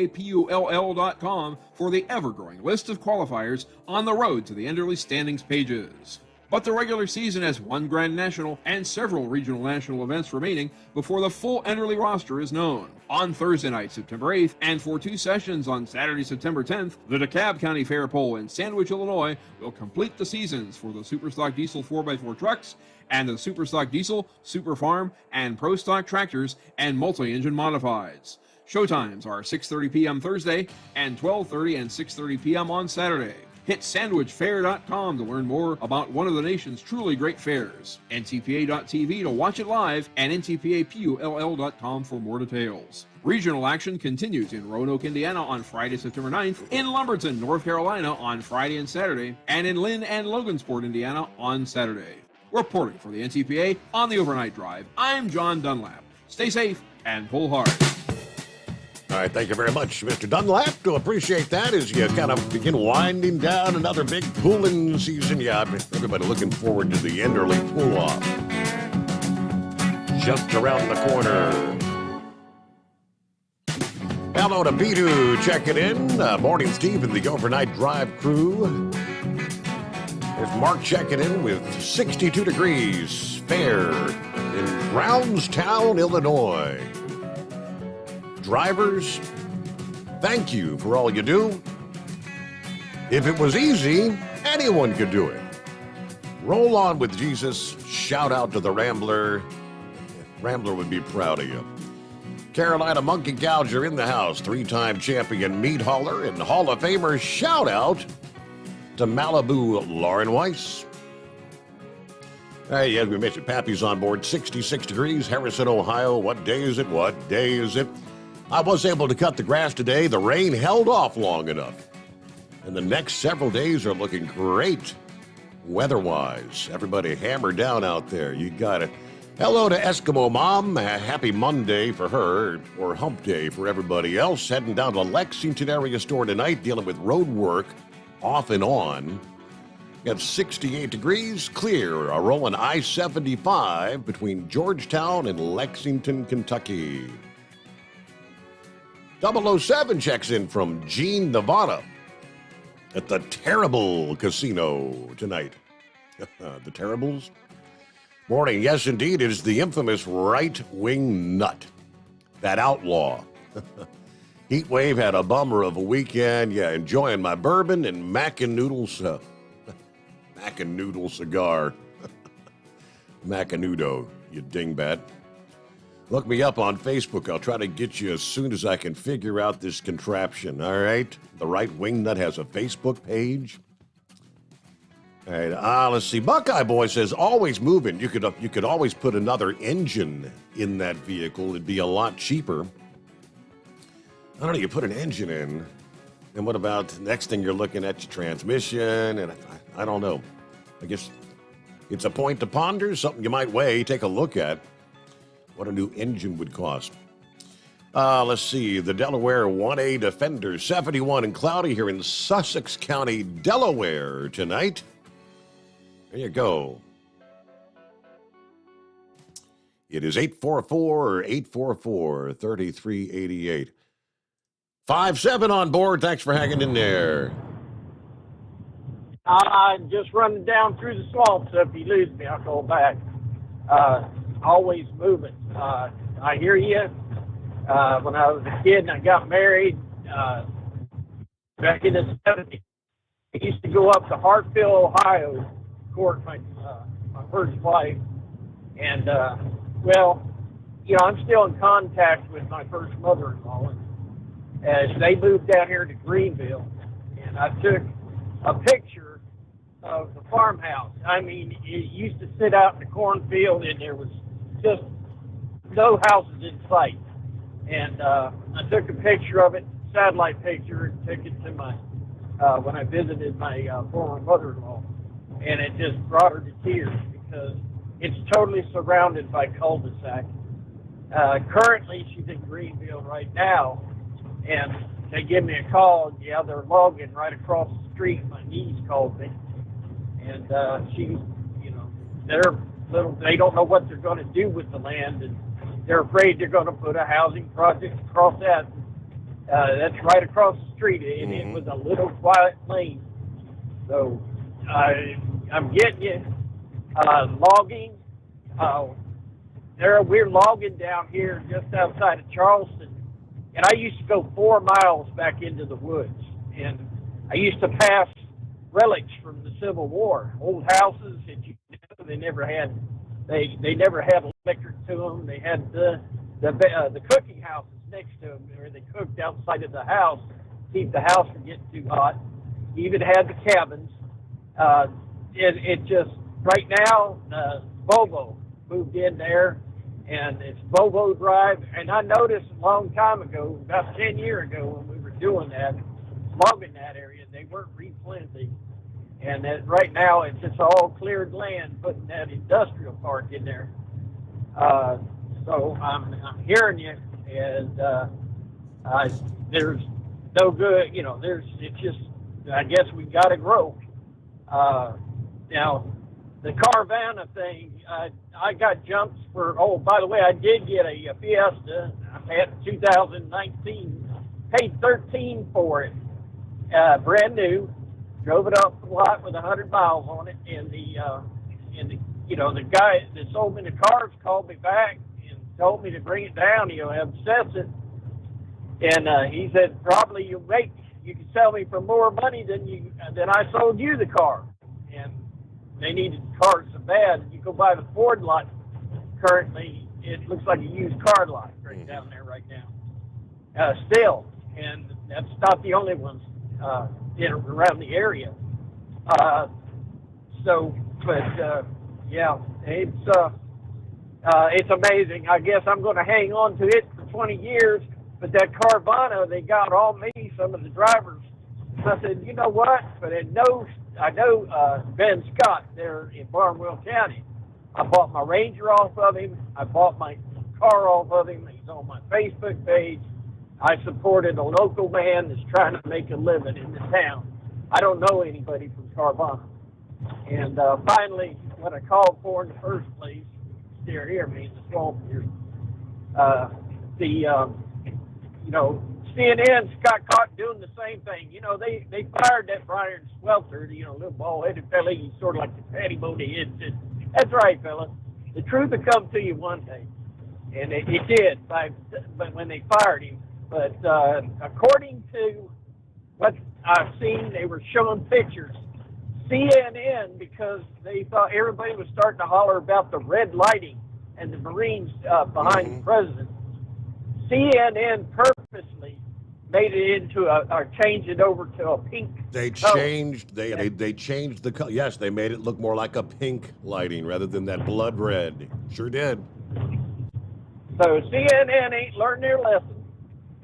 for the ever-growing list of qualifiers on the road to the Enderley standings pages. But the regular season has 1 Grand National and several regional national events remaining before the full Enderley roster is known. On Thursday night, September 8th, and for 2 sessions on Saturday, September 10th, the DeKalb County Fair Pole in Sandwich, Illinois will complete the seasons for the Superstock Diesel 4x4 trucks and the Superstock Diesel, Super Farm, and Pro Stock tractors and multi-engine modifieds. Showtimes are 6:30 p.m. Thursday and 12:30 and 6:30 p.m. on Saturday. Hit sandwichfair.com to learn more about one of the nation's truly great fairs, ntpa.tv to watch it live, and ntpapull.com for more details. Regional action continues in Roanoke, Indiana on Friday, September 9th, in Lumberton, North Carolina on Friday and Saturday, and in Lynn and Logansport, Indiana on Saturday. Reporting for the NTPA on the Overnight Drive, I'm John Dunlap. Stay safe and pull hard. All right, thank you very much, Mr. Dunlap. To appreciate that as you kind of begin winding down another big pooling season. Yeah, everybody looking forward to the Enderley Pull-Off. Just around the corner. Hello to Bidu checking in. Morning, Steve, and the Overnight Drive crew. There's Mark checking in with 62 degrees, fair in Brownstown, Illinois. Drivers, thank you for all you do. If it was easy, anyone could do it. Roll on with Jesus. Shout out to the Rambler. Rambler would be proud of you. Carolina Monkey Gouger in the house. 3-time champion meat hauler and Hall of Famer. Shout out to Malibu Lauren Weiss. Hey, as we mentioned, Pappy's on board. 66 degrees, Harrison, Ohio. What day is it? What day is it? I was able to cut the grass today. The rain held off long enough. And the next several days are looking great weather-wise. Everybody hammer down out there. You got it. Hello to Eskimo Mom. Happy Monday for her, or hump day for everybody else. Heading down to Lexington area store tonight, dealing with road work off and on. Got 68 degrees, clear. A rolling I-75 between Georgetown and Lexington, Kentucky. 007 checks in from Gene, Nevada at the Terrible Casino tonight. The Terribles? Morning. Yes, indeed. It is the infamous right-wing nut. That outlaw. Heat wave had a bummer of a weekend. Yeah, enjoying my bourbon and mac and noodle cigar. Macanudo, you dingbat. Look me up on Facebook. I'll try to get you as soon as I can figure out this contraption, all right? The Right Wing Nut has a Facebook page. All right, let's see. Buckeye Boy says, always moving. You could always put another engine in that vehicle. It'd be a lot cheaper. I don't know, you put an engine in, and what about the next thing you're looking at, your transmission, and I don't know. I guess it's a point to ponder, something you might weigh, take a look at. What a new engine would cost. Let's see. The Delaware 1A Defender 71 and cloudy here in Sussex County, Delaware tonight. There you go. It is 844-3388. 5-7 on board. Thanks for hanging in there. Just running down through the swamp, so if you lose me, I'll call back. Always moving. I hear you. When I was a kid and I got married back in the 70s, I used to go up to Hartfield, Ohio, to court my first wife. And, I'm still in contact with my first mother-in-law. As they moved down here to Greenville, and I took a picture of the farmhouse. I mean, it used to sit out in the cornfield, and there was just no houses in sight. And I took a picture of it, satellite picture, and took it to my, when I visited my former mother-in-law. And it just brought her to tears because it's totally surrounded by cul-de-sac. Currently, she's in Greenville right now, and they give me a call. Yeah, they're logging right across the street. My niece called me, and she's, they don't know what they're going to do with the land, and they're afraid they're going to put a housing project across that. That's right across the street, and it was a little quiet lane. So I'm getting you logging. We're logging down here just outside of Charleston. And I used to go 4 miles back into the woods. And I used to pass relics from the Civil War, old houses that they never had. They never had electric to them. They had the cooking houses next to them where they cooked outside of the house, keep the house from getting too hot. You even had the cabins. It just, right now, Volvo moved in there. And it's Volvo Drive. And I noticed a long time ago, about 10 years ago, when we were doing that, logging that area, they weren't replanting. And that right now, it's just all cleared land, putting that industrial park in there. So I'm hearing you, and there's no good, it's just, I guess we got to grow. Now, the Carvana thing, I got jumps for, by the way, I did get a Fiesta. I had 2019, paid $13 for it, brand new. Drove it off the lot with 100 miles on it, and the guy that sold me the cars called me back and told me to bring it down. He'll obsess it, and he said probably you can sell me for more money than I sold you the car, and they needed cars so bad. You go by the Ford lot currently, it looks like a used car lot right down there right now. Still, and that's not the only ones around the area. It's amazing. I guess I'm going to hang on to it for 20 years. But that Carvana, they got all me, some of the drivers. I said, you know what? But I know Ben Scott there in Barnwell County. I bought my Ranger off of him. I bought my car off of him. He's on my Facebook page. I supported a local man that's trying to make a living in the town. I don't know anybody from Carvana. And finally, what I called for in the first place, still hear me in the swamp here, CNN's got caught doing the same thing. You know, they fired that Brian Swelter, you know, little bald-headed fella. He's sort of like the Patty Mooney. That's right, fella. The truth will come to you one day. And it did but when they fired him. But according to what I've seen, they were showing pictures. CNN, because they thought everybody was starting to holler about the red lighting and the Marines behind the president. CNN purposely made it into or changed it over to a pink. They changed. They changed the color. Yes, they made it look more like a pink lighting rather than that blood red. Sure did. So CNN ain't learned their lesson.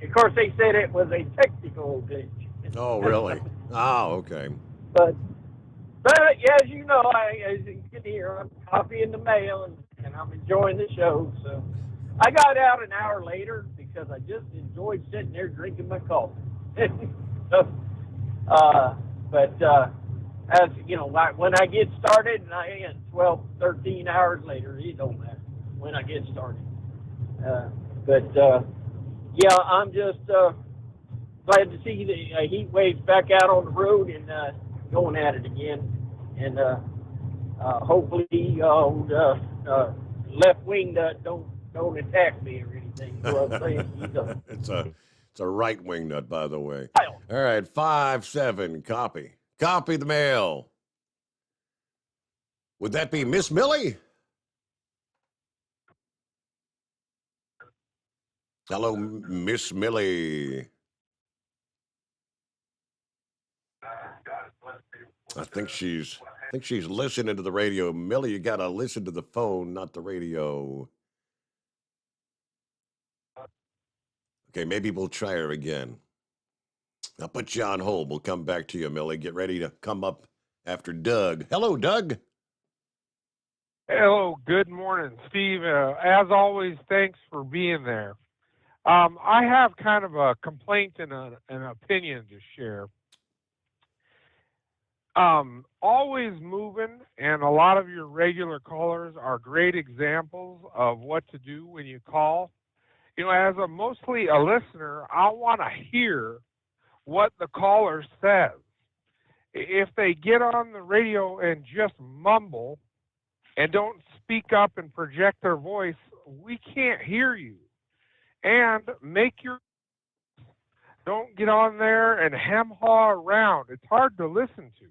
Of course, they said it was a technical glitch. Oh, really? Oh, okay. But yeah, as you know, as you can hear, I'm copy in the mail, and I'm enjoying the show. So I got out an hour later because I just enjoyed sitting there drinking my coffee. So, as you know, when I get started, and I end 12, 13 hours later, it don't matter when I get started. Yeah, I'm just glad to see the heat waves back out on the road and going at it again. And hopefully, left wing don't attack me or anything. You know what I'm saying? It's a right wing nut, by the way. All right, 5-7, copy the mail. Would that be Miss Millie? Hello, Miss Millie. I think she's listening to the radio. Millie, you gotta listen to the phone, not the radio. Okay, maybe we'll try her again. I'll put you on hold. We'll come back to you, Millie. Get ready to come up after Doug. Hello, Doug. Hello, good morning, Steve. As always, thanks for being there. I have kind of a complaint and an opinion to share. Always moving, and a lot of your regular callers are great examples of what to do when you call. You know, as mostly a listener, I want to hear what the caller says. If they get on the radio and just mumble and don't speak up and project their voice, we can't hear you. And don't get on there and hem-haw around. It's hard to listen to.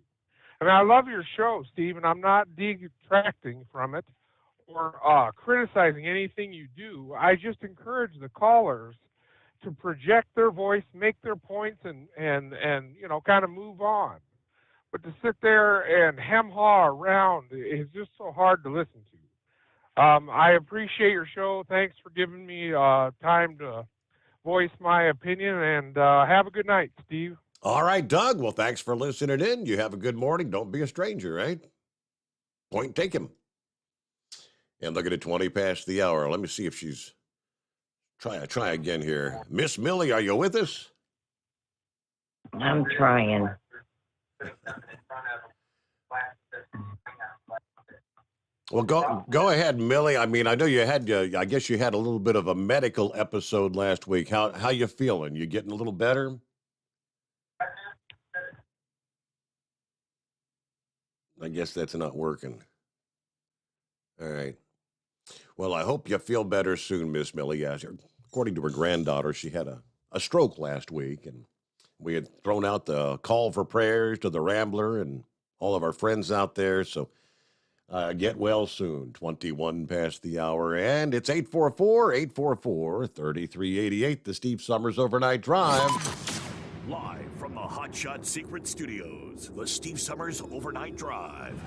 I mean, I love your show, Steve, and I'm not detracting from it or criticizing anything you do. I just encourage the callers to project their voice, make their points, and you know, kind of move on. But to sit there and hem-haw around is just so hard to listen to. I appreciate your show. Thanks for giving me time to voice my opinion, and have a good night, Steve. All right, Doug. Well, thanks for listening in. You have a good morning. Don't be a stranger, right? Point taken. And look at it, 20 past the hour. Let me see if she's... Try again here. Miss Millie, are you with us? I'm trying. Well, go ahead, Millie. I mean, I know you had, I guess you had a little bit of a medical episode last week. How you feeling? You getting a little better? I guess that's not working. All right. Well, I hope you feel better soon, Miss Millie. Yes, according to her granddaughter, she had a stroke last week, and we had thrown out the call for prayers to the Rambler and all of our friends out there. So get well soon. 21 past the hour, and it's 844-3388, the Steve Sommers Overnight Drive. Live from the Hot Shot Secret Studios, the Steve Sommers Overnight Drive.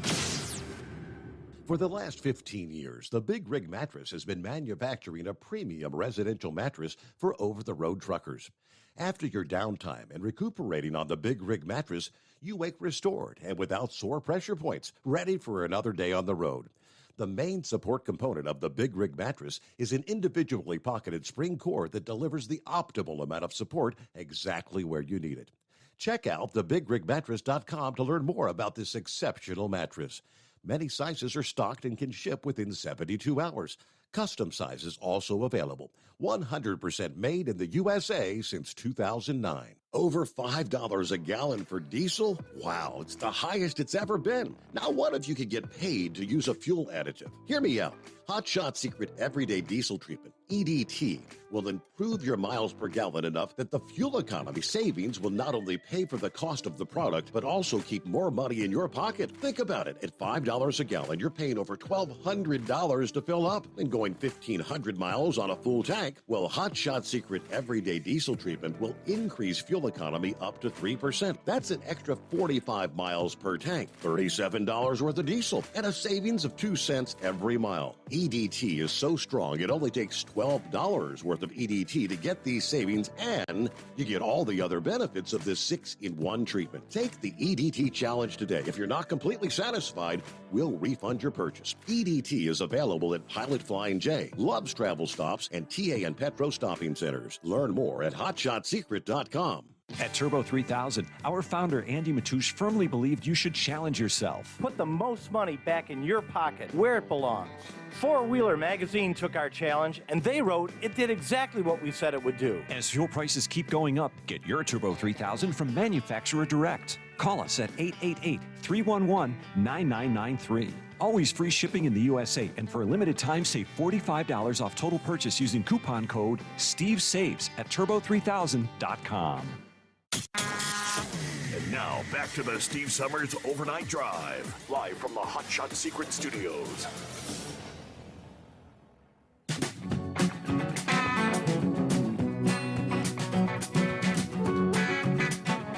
For the last 15 years, the Big Rig Mattress has been manufacturing a premium residential mattress for over-the-road truckers. After your downtime and recuperating on the Big Rig Mattress, you wake restored and without sore pressure points, ready for another day on the road. The main support component of the Big Rig Mattress is an individually pocketed spring core that delivers the optimal amount of support exactly where you need it. Check out thebigrigmattress.com to learn more about this exceptional mattress. Many sizes are stocked and can ship within 72 hours. Custom sizes also available. 100% made in the USA since 2009. Over $5 a gallon for diesel? Wow, it's the highest it's ever been. Now, what if you could get paid to use a fuel additive? Hear me out. Hot Shot Secret Everyday Diesel Treatment, EDT, will improve your miles per gallon enough that the fuel economy savings will not only pay for the cost of the product, but also keep more money in your pocket. Think about it. At $5 a gallon, you're paying over $1,200 to fill up and going 1,500 miles on a full tank. Well, Hot Shot Secret Everyday Diesel Treatment will increase fuel economy up to 3%. That's an extra 45 miles per tank, $37 worth of diesel, and a savings of 2 cents every mile. EDT is so strong, it only takes $12 worth of EDT to get these savings, and you get all the other benefits of this 6-in-1 treatment. Take the EDT challenge today. If you're not completely satisfied, we'll refund your purchase. EDT is available at Pilot Flying J, Love's Travel Stops, and TA and Petro Stopping Centers. Learn more at hotshotsecret.com. At Turbo 3000, our founder Andy Matouche firmly believed you should challenge yourself. Put the most money back in your pocket, where it belongs. Four Wheeler magazine took our challenge, and they wrote it did exactly what we said it would do. As fuel prices keep going up, get your Turbo 3000 from manufacturer direct. Call us at 888-311-9993. Always free shipping in the USA, and for a limited time, save $45 off total purchase using coupon code STEVESAVES at turbo3000.com. And now, back to the Steve Summers Overnight Drive, live from the Hot Shot Secret Studios.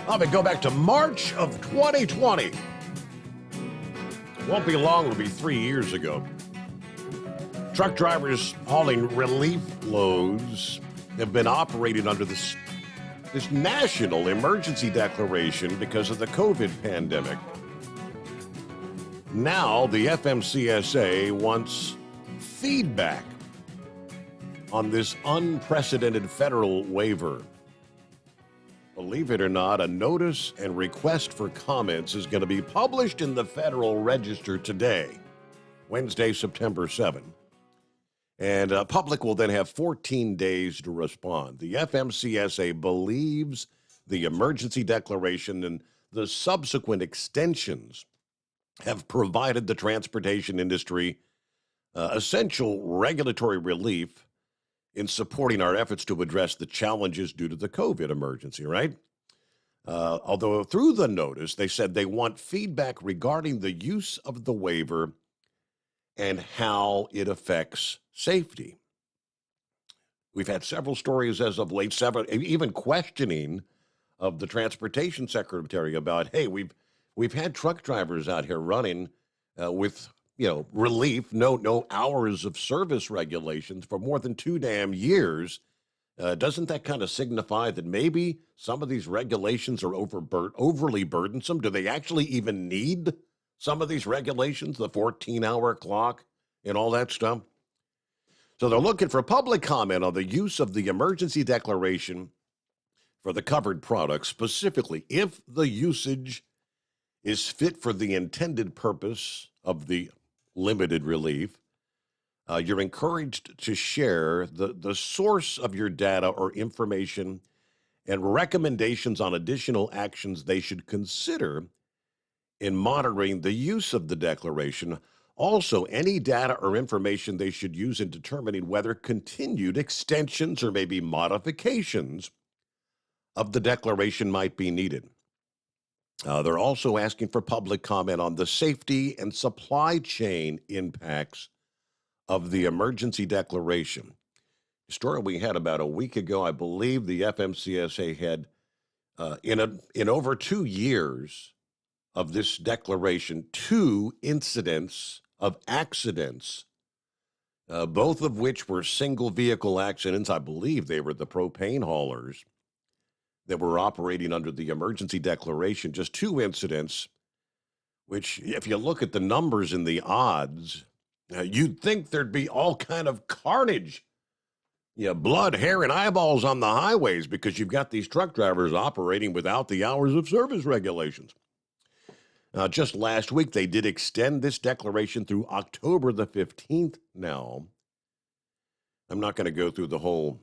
Let me go back to March of 2020. Won't be long, it'll be 3 years ago. Truck drivers hauling relief loads have been operating under this national emergency declaration because of the COVID pandemic. Now, the FMCSA wants feedback on this unprecedented federal waiver. Believe it or not, a notice and request for comments is going to be published in the Federal Register today, Wednesday, September 7. And public will then have 14 days to respond. The FMCSA believes the emergency declaration and the subsequent extensions have provided the transportation industry essential regulatory relief in supporting our efforts to address the challenges due to the COVID emergency, right? Although through the notice, they said they want feedback regarding the use of the waiver and how it affects safety. We've had several stories as of late, even questioning of the transportation secretary about, hey, we've had truck drivers out here running with relief, no hours of service regulations for more than 2 damn years. Doesn't that kind of signify that maybe some of these regulations are overly burdensome? Do they actually even need some of these regulations, the 14-hour clock and all that stuff? So they're looking for public comment on the use of the emergency declaration for the covered products, specifically if the usage is fit for the intended purpose of the limited relief. You're encouraged to share the source of your data or information and recommendations on additional actions they should consider in monitoring the use of the declaration. Also, any data or information they should use in determining whether continued extensions or maybe modifications of the declaration might be needed. They're also asking for public comment on the safety and supply chain impacts of the emergency declaration. The story we had about a week ago, I believe the FMCSA had, in over 2 years of this declaration, 2 incidents of accidents, both of which were single vehicle accidents. I believe they were the propane haulers that were operating under the emergency declaration. Just 2 incidents, which if you look at the numbers and the odds, you'd think there'd be all kind of carnage, blood, hair, and eyeballs on the highways because you've got these truck drivers operating without the hours of service regulations. Just last week, they did extend this declaration through October the 15th now. I'm not going to go through the whole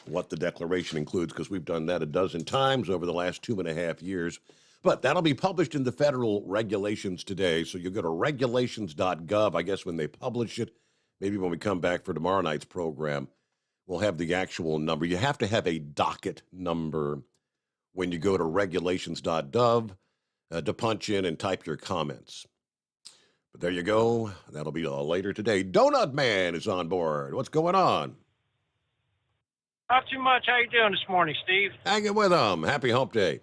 what the declaration includes because we've done that a dozen times over the last 2.5 years. But that'll be published in the federal regulations today. So you go to regulations.gov, I guess, when they publish it. Maybe when we come back for tomorrow night's program, we'll have the actual number. You have to have a docket number when you go to regulations.gov to punch in and type your comments. But there you go. That'll be later today. Donut Man is on board. What's going on? Not too much. How you doing this morning, Steve? Hanging with them. Happy Hump Day.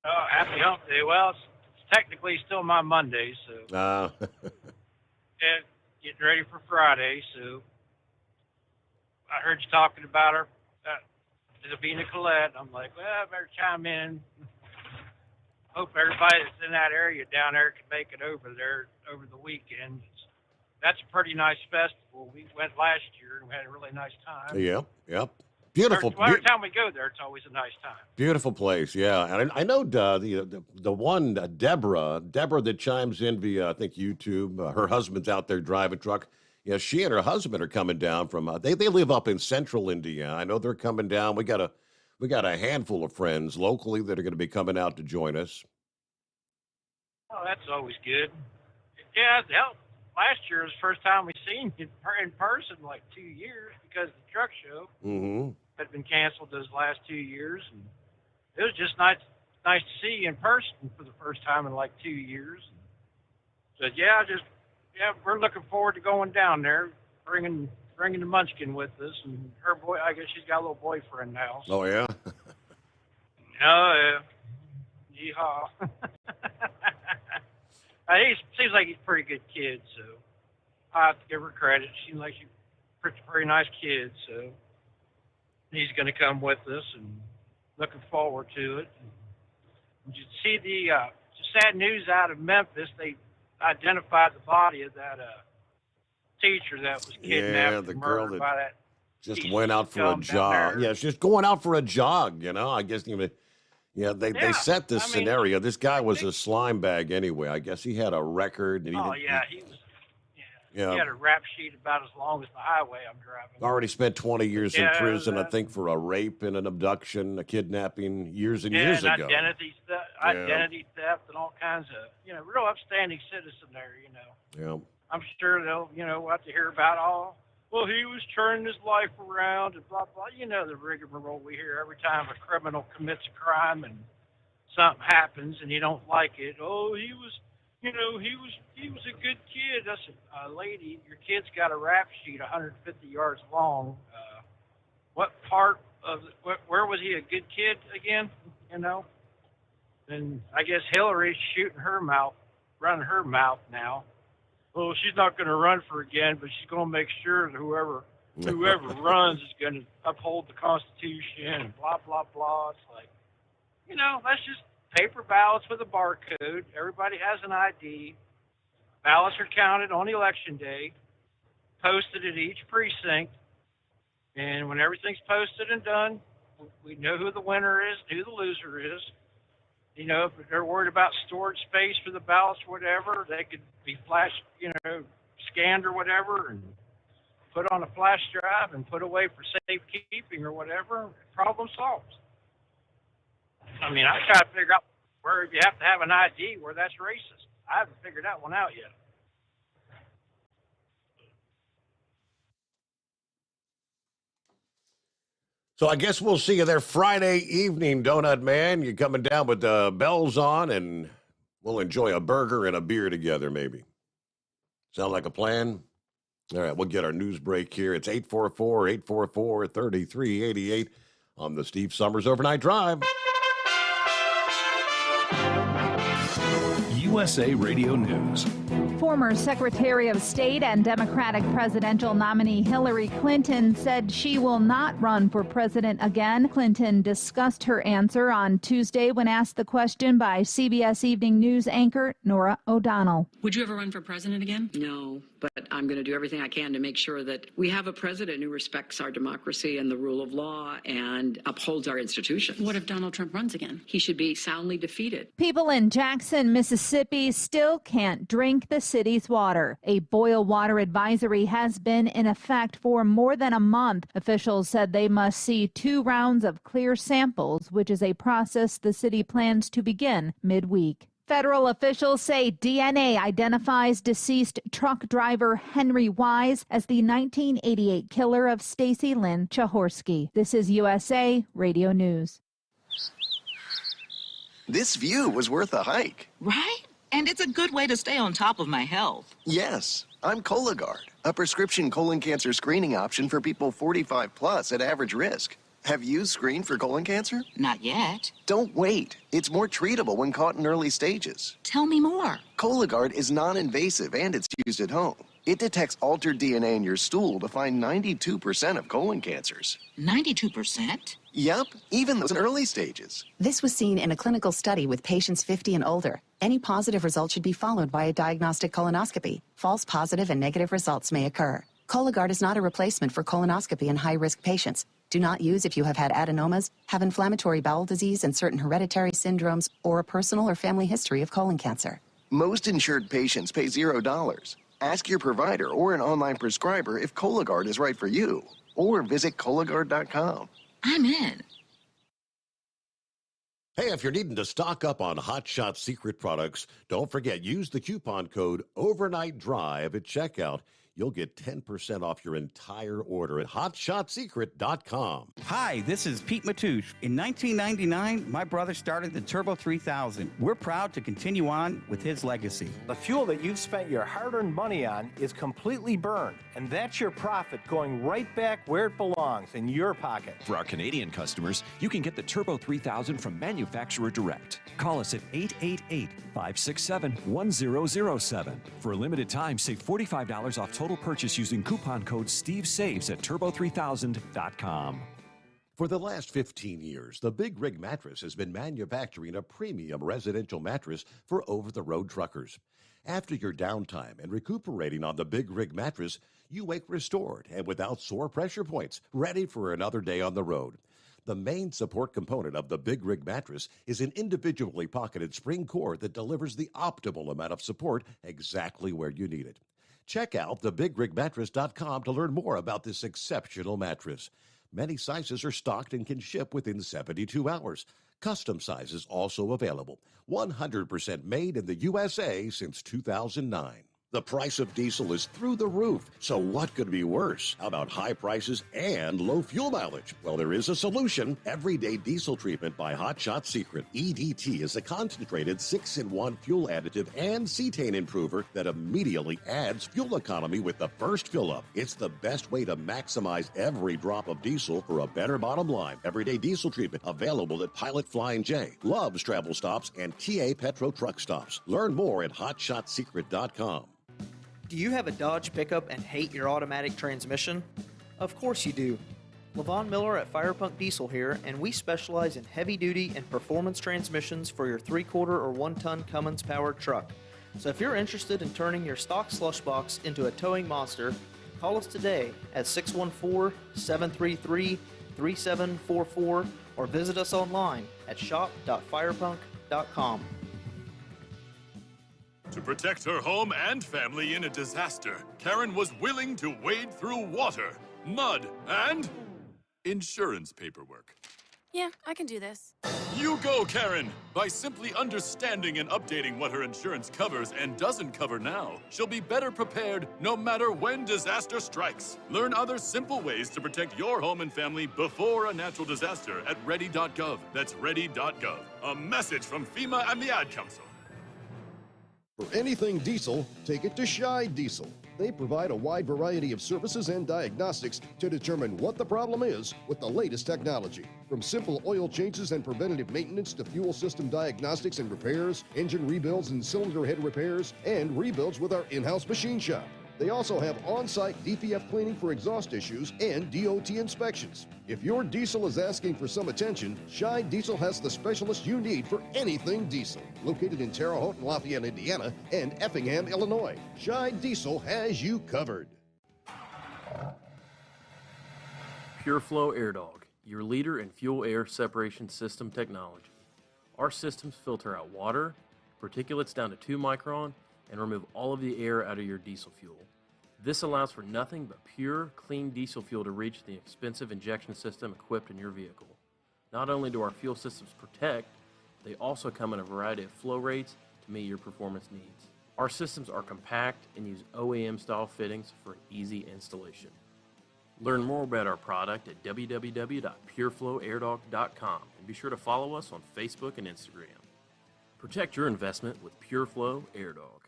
Oh, happy Hump Day. Well, it's technically still my Monday, so yeah, getting ready for Friday. So I heard you talking about her, Davina Collette. I'm like, well, I better chime in. Hope everybody that's in that area down there can make it over there over the weekend. That's a pretty nice festival. We went last year and we had a really nice time. Yep. Beautiful. Every time we go there, it's always a nice time. Beautiful place, yeah. And I know the one, Deborah that chimes in via, I think, YouTube. Her husband's out there driving truck. Yeah, she and her husband are coming down from, they live up in central Indiana. I know they're coming down. We got a handful of friends locally that are going to be coming out to join us. Oh, that's always good. Yeah, hell, last year was the first time we seen you in person in like 2 years because the truck show had been canceled those last 2 years, and it was just nice to see you in person for the first time in like 2 years. So yeah, we're looking forward to going down there, bringing the Munchkin with us, and her boy. I guess she's got a little boyfriend now. So. Oh yeah. Oh yeah. Yeehaw. He seems like he's a pretty good kid, so I have to give her credit. She seems like she's a pretty nice kid, so he's going to come with us, and looking forward to it. Did you see the sad news out of Memphis? They identified the body of that teacher that was kidnapped Yeah, the and girl murdered that by that just went out for a jog. Yeah, she's just going out for a jog, I guess even. Yeah, they set this scenario. This guy was a slime bag anyway. I guess he had a record. And he had a rap sheet about as long as the highway I'm driving. Already spent 20 years in prison, I think, for a rape and an abduction, a kidnapping years and years ago. Identity theft, and all kinds of, real upstanding citizen there, Yeah. I'm sure they'll, we'll have to hear about well, he was turning his life around and blah, blah. The rigmarole we hear every time a criminal commits a crime and something happens and you don't like it. Oh, he was a good kid. I said, lady, your kid's got a rap sheet 150 yards long. What part of, where was he a good kid again? And I guess Hillary's running her mouth now. Well, she's not going to run for again, but she's going to make sure that whoever runs is going to uphold the Constitution and blah, blah, blah. It's like, that's just paper ballots with a barcode. Everybody has an ID. Ballots are counted on Election Day, posted at each precinct. And when everything's posted and done, we know who the winner is, who the loser is. If they're worried about storage space for the ballots or whatever, they could be scanned or whatever and put on a flash drive and put away for safekeeping or whatever. Problem solved. I try to figure out where you have to have an ID where that's racist. I haven't figured that one out yet. So I guess we'll see you there Friday evening, Donut Man. You're coming down with the bells on, and we'll enjoy a burger and a beer together, maybe. Sound like a plan? All right, we'll get our news break here. It's 844-844-3388 on the Steve Sommers Overnight Drive. USA Radio News. Former Secretary of State and Democratic presidential nominee Hillary Clinton said she will not run for president again. Clinton discussed her answer on Tuesday when asked the question by CBS Evening News anchor Norah O'Donnell. Would you ever run for president again? No, but I'm going to do everything I can to make sure that we have a president who respects our democracy and the rule of law and upholds our institutions. What if Donald Trump runs again? He should be soundly defeated. People in Jackson, Mississippi still can't drink the city's water. A boil water advisory has been in effect for more than a month. Officials said they must see 2 rounds of clear samples, which is a process the city plans to begin midweek. Federal officials say DNA identifies deceased truck driver Henry Wise as the 1988 killer of Stacy Lynn Chahorsky. This is USA Radio News. This view was worth a hike. Right? And it's a good way to stay on top of my health. Yes, I'm Cologuard, a prescription colon cancer screening option for people 45 plus at average risk. Have you screened for colon cancer? Not yet. Don't wait. It's more treatable when caught in early stages. Tell me more. Cologuard is non-invasive and it's used at home. It detects altered DNA in your stool to find 92% of colon cancers. 92%? Yep, even those in early stages. This was seen in a clinical study with patients 50 and older. Any positive result should be followed by a diagnostic colonoscopy. False positive and negative results may occur. Cologuard is not a replacement for colonoscopy in high-risk patients. Do not use if you have had adenomas, have inflammatory bowel disease and certain hereditary syndromes, or a personal or family history of colon cancer. Most insured patients pay $0. Ask your provider or an online prescriber if Cologuard is right for you, or visit Cologuard.com. I'm in. Hey, if you're needing to stock up on Hot Shot Secret products, don't forget, use the coupon code OvernightDrive at checkout. You'll get 10% off your entire order at hotshotsecret.com. Hi, this is Pete Matouche. In 1999, my brother started the Turbo 3000. We're proud to continue on with his legacy. The fuel that you've spent your hard-earned money on is completely burned, and that's your profit going right back where it belongs, in your pocket. For our Canadian customers, you can get the Turbo 3000 from manufacturer direct. Call us at 888-567-1007. For a limited time, save $45 off total purchase using coupon code SteveSaves at turbo3000.com. For the last 15 years, the Big Rig Mattress has been manufacturing a premium residential mattress for over-the-road truckers. After your downtime and recuperating on the Big Rig Mattress, you wake restored and without sore pressure points, ready for another day on the road. The main support component of the Big Rig Mattress is an individually pocketed spring core that delivers the optimal amount of support exactly where you need it. Check out thebigrigmattress.com to learn more about this exceptional mattress. Many sizes are stocked and can ship within 72 hours. Custom sizes also available. 100% made in the USA since 2009. The price of diesel is through the roof, so what could be worse? How about high prices and low fuel mileage? Well, there is a solution. Everyday Diesel Treatment by Hot Shot Secret. EDT is a concentrated 6-in-1 fuel additive and cetane improver that immediately adds fuel economy with the first fill-up. It's the best way to maximize every drop of diesel for a better bottom line. Everyday Diesel Treatment, available at Pilot Flying J, Love's Travel Stops, and TA Petro Truck Stops. Learn more at hotshotsecret.com. Do you have a Dodge pickup and hate your automatic transmission? Of course you do. Levon Miller at Firepunk Diesel here, and we specialize in heavy-duty and performance transmissions for your 3/4 or 1-ton Cummins-powered truck. So if you're interested in turning your stock slush box into a towing monster, call us today at 614-733-3744 or visit us online at shop.firepunk.com. To protect her home and family in a disaster, Karen was willing to wade through water, mud, and insurance paperwork. Yeah, I can do this. You go, Karen! By simply understanding and updating what her insurance covers and doesn't cover now, she'll be better prepared no matter when disaster strikes. Learn other simple ways to protect your home and family before a natural disaster at ready.gov. That's ready.gov. A message from FEMA and the Ad Council. For anything diesel, take it to Shy Diesel. They provide a wide variety of services and diagnostics to determine what the problem is with the latest technology. From simple oil changes and preventative maintenance to fuel system diagnostics and repairs, engine rebuilds and cylinder head repairs, and rebuilds with our in-house machine shop. They also have on-site DPF cleaning for exhaust issues and DOT inspections. If your diesel is asking for some attention, Scheid Diesel has the specialist you need for anything diesel. Located in Terre Haute and Lafayette, Indiana, and Effingham, Illinois, Scheid Diesel has you covered. PureFlow Air Dog, your leader in fuel air separation system technology. Our systems filter out water, particulates down to 2 micron, and remove all of the air out of your diesel fuel. This allows for nothing but pure, clean diesel fuel to reach the expensive injection system equipped in your vehicle. Not only do our fuel systems protect, they also come in a variety of flow rates to meet your performance needs. Our systems are compact and use OEM-style fittings for an easy installation. Learn more about our product at www.pureflowairdog.com and be sure to follow us on Facebook and Instagram. Protect your investment with PureFlow Air Dog.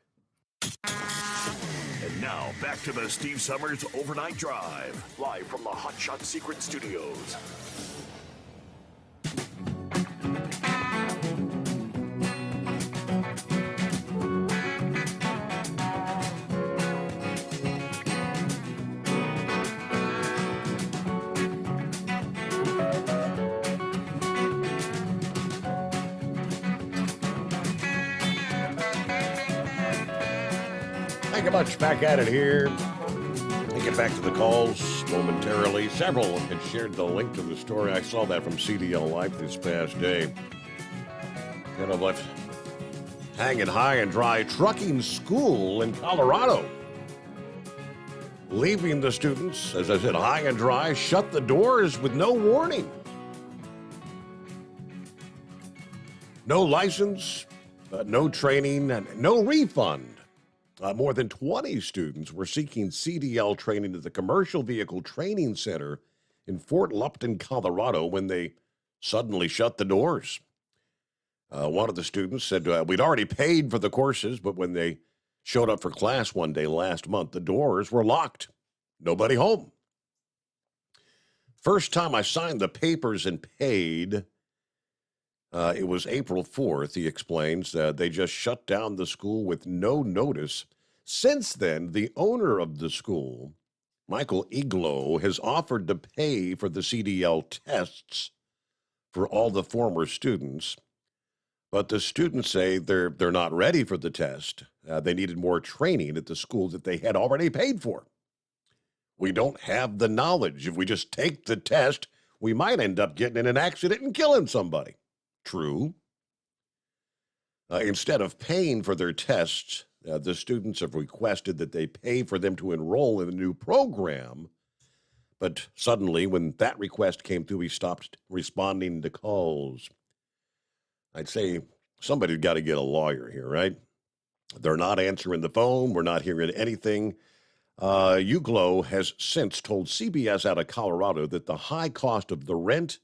And now, back to the Steve Sommers Overnight Drive, live from the Hot Shot Secret Studios. Thank you much. Back at it here. We'll get back to the calls momentarily. Several had shared the link to the story. I saw that from CDL Life this past day. Kind of left hanging high and dry. Trucking school in Colorado. Leaving the students, as I said, high and dry, shut the doors with no warning. No license, no training, and no refund. More than 20 students were seeking CDL training at the Commercial Vehicle Training Center in Fort Lupton, Colorado, when they suddenly shut the doors. One of the students said, we'd already paid for the courses, but when they showed up for class one day last month, the doors were locked. Nobody home. First time I signed the papers and paid, it was April 4th, he explains. They just shut down the school with no notice. Since then, the owner of the school, Michael Iglo, has offered to pay for the CDL tests for all the former students. But the students say they're not ready for the test. They needed more training at the school that they had already paid for. We don't have the knowledge. If we just take the test, we might end up getting in an accident and killing somebody. True. Instead of paying for their tests, the students have requested that they pay for them to enroll in a new program. But suddenly, when that request came through, he stopped responding to calls. I'd say somebody's got to get a lawyer here, right? They're not answering the phone. We're not hearing anything. Uglo has since told CBS out of Colorado that the high cost of the rent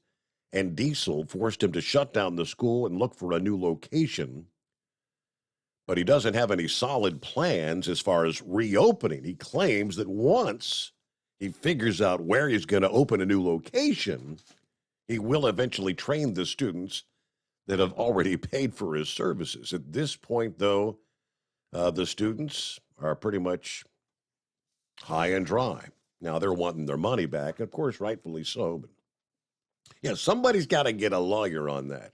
and diesel forced him to shut down the school and look for a new location. But he doesn't have any solid plans as far as reopening. He claims that once he figures out where he's going to open a new location, he will eventually train the students that have already paid for his services. At this point, though, the students are pretty much high and dry. Now, they're wanting their money back, of course, rightfully so, but yeah, somebody's got to get a lawyer on that.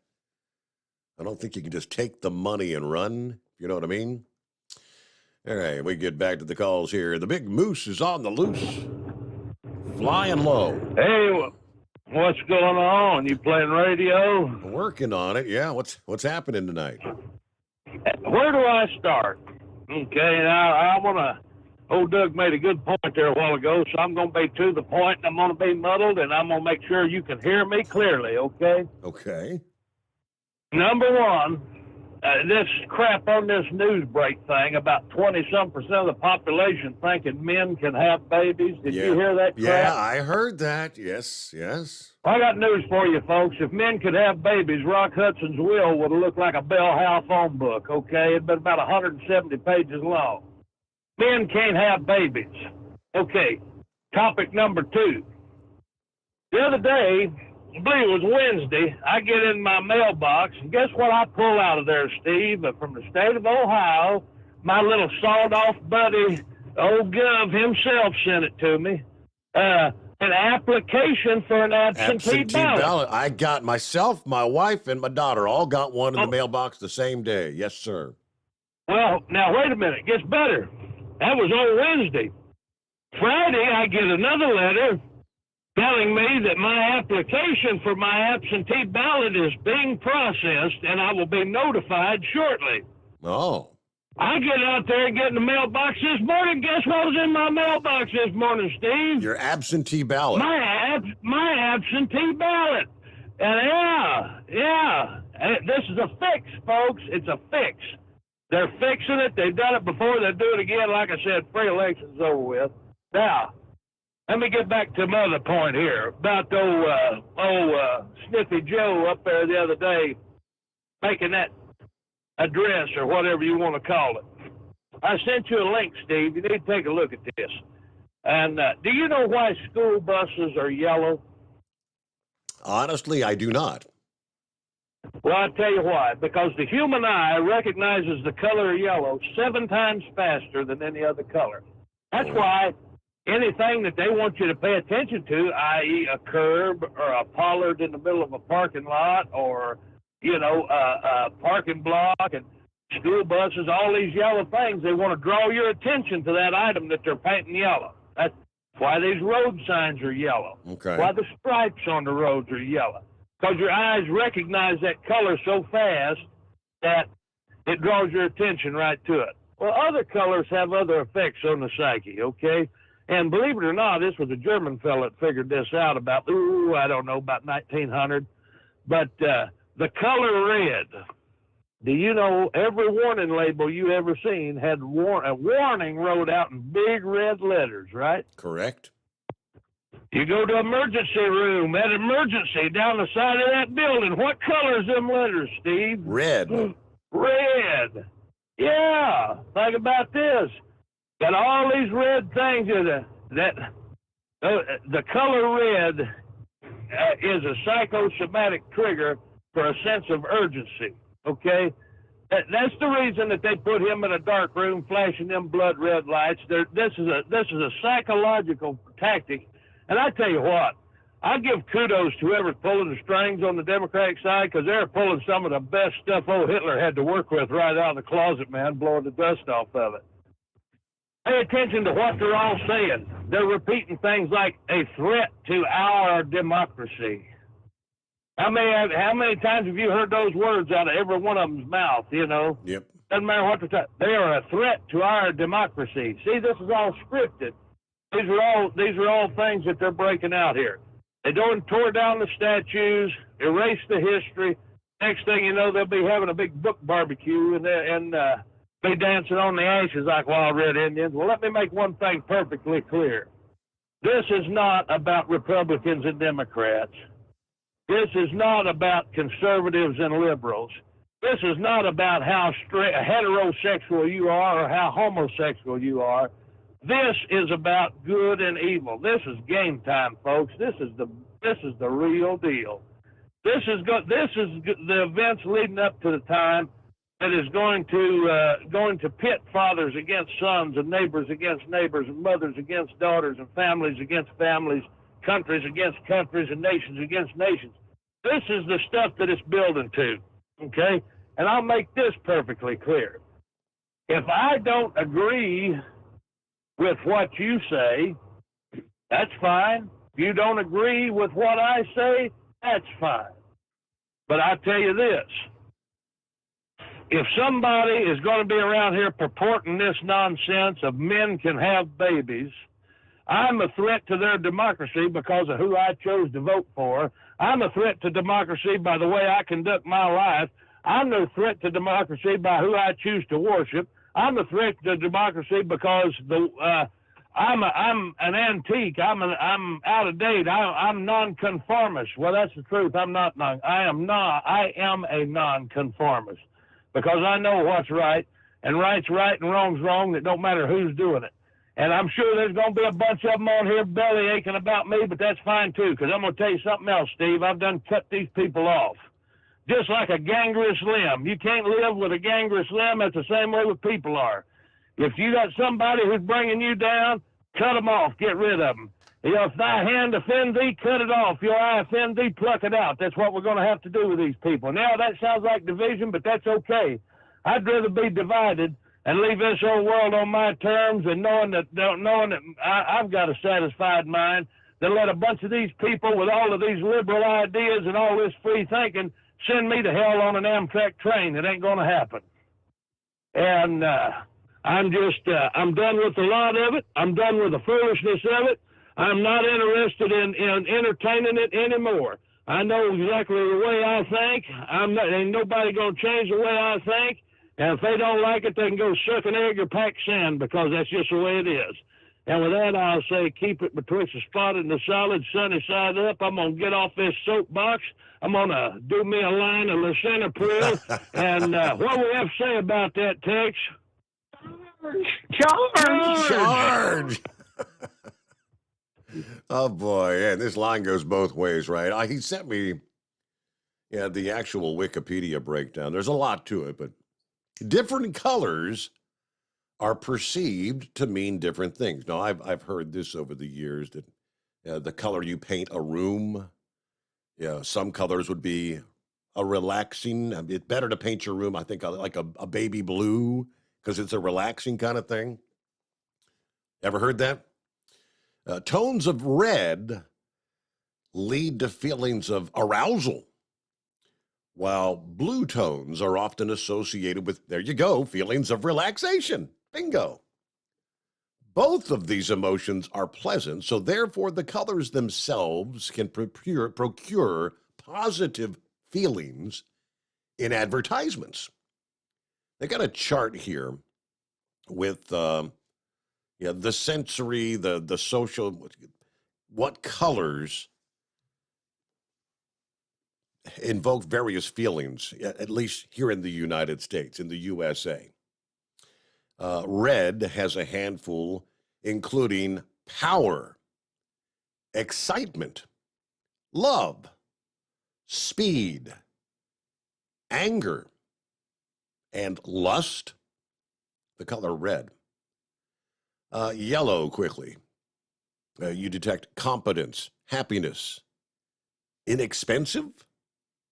I don't think you can just take the money and run, you know what I mean? All right, we get back to the calls here. The big moose is on the loose, flying low. Hey, what's going on? You playing radio? Working on it, yeah. What's happening tonight? Where do I start? Okay, now I want to... Old Doug made a good point there a while ago, so I'm going to be to the point, and I'm going to be muddled, and I'm going to make sure you can hear me clearly, okay? Okay. Number one, this crap on this news break thing, about 20-some% of the population thinking men can have babies. Did you hear that crap? Yeah, I heard that. Yes. I got news for you, folks. If men could have babies, Rock Hudson's will would have looked like a Bell Howe phone book, okay? It'd been about 170 pages long. Men can't have babies. Okay, topic number two. The other day, I believe it was Wednesday, I get in my mailbox, and guess what I pull out of there, Steve? From the state of Ohio, my little sawed-off buddy, old Gov himself sent it to me. An application for an absentee ballot. I got myself, my wife, and my daughter all got one in the mailbox the same day. Yes, sir. Well, now wait a minute. It gets better. That was on Wednesday. Friday, I get another letter telling me that my application for my absentee ballot is being processed and I will be notified shortly. Oh. I get out there and get in the mailbox this morning. Guess what was in my mailbox this morning, Steve? Your absentee ballot. My absentee ballot. And yeah. This is a fix, folks. It's a fix. They're fixing it. They've done it before. They'll do it again. Like I said, free election's over with. Now, let me get back to my other point here about the old Sniffy Joe up there the other day making that address or whatever you want to call it. I sent you a link, Steve. You need to take a look at this. And do you know why school buses are yellow? Honestly, I do not. Well, I'll tell you why. Because the human eye recognizes the color yellow 7 times faster than any other color. That's why anything that they want you to pay attention to, i.e. a curb or a pollard in the middle of a parking lot or, a parking block and school buses, all these yellow things, they want to draw your attention to that item that they're painting yellow. That's why these road signs are yellow. Okay. Why the stripes on the roads are yellow. Because your eyes recognize that color so fast that it draws your attention right to it. Well, other colors have other effects on the psyche, okay? And believe it or not, this was a German fellow that figured this out about 1900. But the color red, do you know every warning label you ever seen had a warning wrote out in big red letters, right? Correct. You go to emergency room, that emergency down the side of that building. What color is them letters, Steve? Red. Red. Yeah. Think about this. Got all these red things the color red is a psychosomatic trigger for a sense of urgency. Okay? That's the reason that they put him in a dark room flashing them blood red lights. This is a psychological tactic. And I tell you what, I give kudos to whoever's pulling the strings on the Democratic side because they're pulling some of the best stuff old Hitler had to work with right out of the closet, man, blowing the dust off of it. Pay attention to what they're all saying. They're repeating things like a threat to our democracy. How many times have you heard those words out of every one of them's mouth, Yep. Doesn't matter what they're talking. They are a threat to our democracy. See, this is all scripted. These are all things that they're breaking out here. They tore down the statues, erased the history. Next thing you know, they'll be having a big book barbecue and be dancing on the ashes like wild red Indians. Well, let me make one thing perfectly clear. This is not about Republicans and Democrats. This is not about conservatives and liberals. This is not about how heterosexual you are or how homosexual you are. This is about good and evil. This is game time, folks. This is the real deal. This is the events leading up to the time that is going to pit fathers against sons and neighbors against neighbors and mothers against daughters and families against families, countries against countries and nations against nations. This is the stuff that it's building to, okay? And I'll make this perfectly clear. If I don't agree with what you say, that's fine. If you don't agree with what I say, that's fine. But I tell you this, if somebody is going to be around here purporting this nonsense of men can have babies, I'm a threat to their democracy because of who I chose to vote for. I'm a threat to democracy by the way I conduct my life. I'm a threat to democracy by who I choose to worship. I'm a threat to democracy because I'm an antique. I'm out of date. I'm nonconformist. Well, that's the truth. I am a nonconformist because I know what's right, and right's right and wrong's wrong. That don't matter who's doing it. And I'm sure there's going to be a bunch of them on here belly aching about me, but that's fine too, because I'm going to tell you something else, Steve. I've done cut these people off. Just like a gangrenous limb. You can't live with a gangrenous limb. That's the same way with people are. If you got somebody who's bringing you down, cut them off, get rid of them. If thy hand offend thee, cut it off. Your eye offend thee, pluck it out. That's what we're going to have to do with these people. Now, that sounds like division, but that's okay. I'd rather be divided and leave this old world on my terms and knowing that I've got a satisfied mind than let a bunch of these people with all of these liberal ideas and all this free thinking send me to hell on an Amtrak train. It ain't going to happen. And I'm done with a lot of it. I'm done with the foolishness of it. I'm not interested in entertaining it anymore. I know exactly the way I think. Ain't nobody going to change the way I think. And if they don't like it, they can go suck an egg or pack sand, because that's just the way it is. And with that, I'll say keep it betwixt the spotted and the solid, sunny side up. I'm going to get off this soapbox. I'm going to do me a line of Lucena Prill. And what we have to say about that, Tex? Charge! Oh, boy. Yeah, this line goes both ways, right? He sent me the actual Wikipedia breakdown. There's a lot to it, but different colors are perceived to mean different things. Now, I've heard this over the years, that the color you paint a room, some colors would be a relaxing. It's better to paint your room, I think, like a baby blue, because it's a relaxing kind of thing. Ever heard that? Tones of red lead to feelings of arousal, while blue tones are often associated with, there you go, feelings of relaxation. Bingo. Both of these emotions are pleasant, so therefore the colors themselves can procure positive feelings in advertisements. They got a chart here with the sensory, the social, what colors invoke various feelings, at least here in the United States, in the USA. Red has a handful, including power, excitement, love, speed, anger, and lust. The color red. Yellow, quickly. You detect competence, happiness, inexpensive,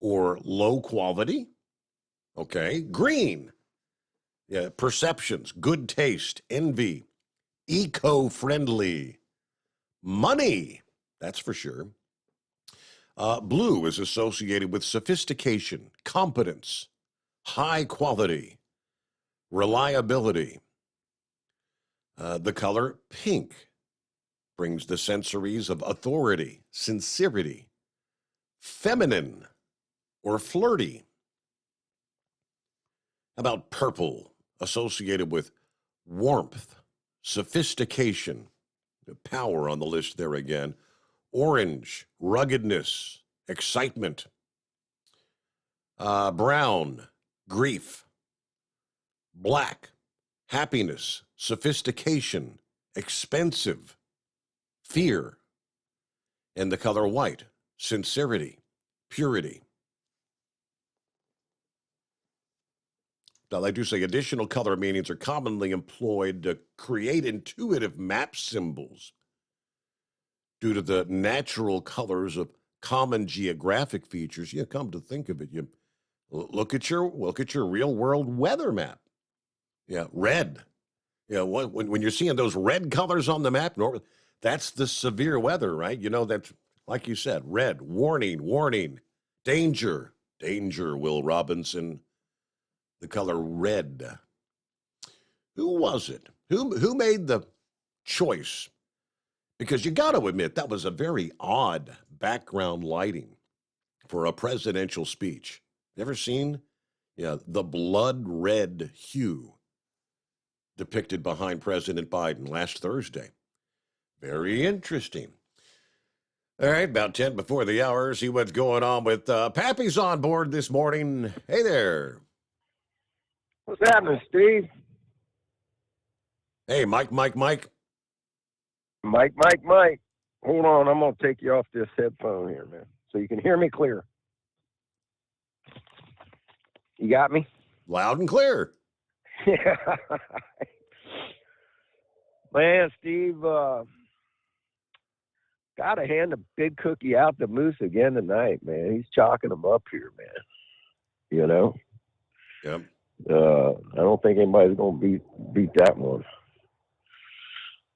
or low quality. Okay. Green. Perceptions, good taste, envy, eco-friendly, money, that's for sure. Blue is associated with sophistication, competence, high quality, reliability. The color pink brings the sensories of authority, sincerity, feminine, or flirty. How about purple? Associated with warmth, sophistication, power on the list there again. Orange, ruggedness, excitement. Brown, grief. Black, happiness, sophistication, expensive, fear. And the color white, sincerity, purity. Now, I do say additional color meanings are commonly employed to create intuitive map symbols due to the natural colors of common geographic features. You come to think of it, you look at your real world weather map. Red. When you're seeing those red colors on the map, that's the severe weather, right? That's, like you said, red, warning, danger, Will Robinson. The color red. Who was it? Who made the choice? Because you got to admit, that was a very odd background lighting for a presidential speech. Ever seen? The blood red hue depicted behind President Biden last Thursday. Very interesting. All right, about 10 before the hour. See what's going on with Pappy's on board this morning. Hey there. What's happening, Steve? Hey, Mike. Mike. Hold on, I'm going to take you off this headphone here, man, so you can hear me clear. You got me? Loud and clear. Man, Steve, got to hand the big cookie out to Moose again tonight, man. He's chalking them up here, man. You know? Yep. I don't think anybody's going to beat that one.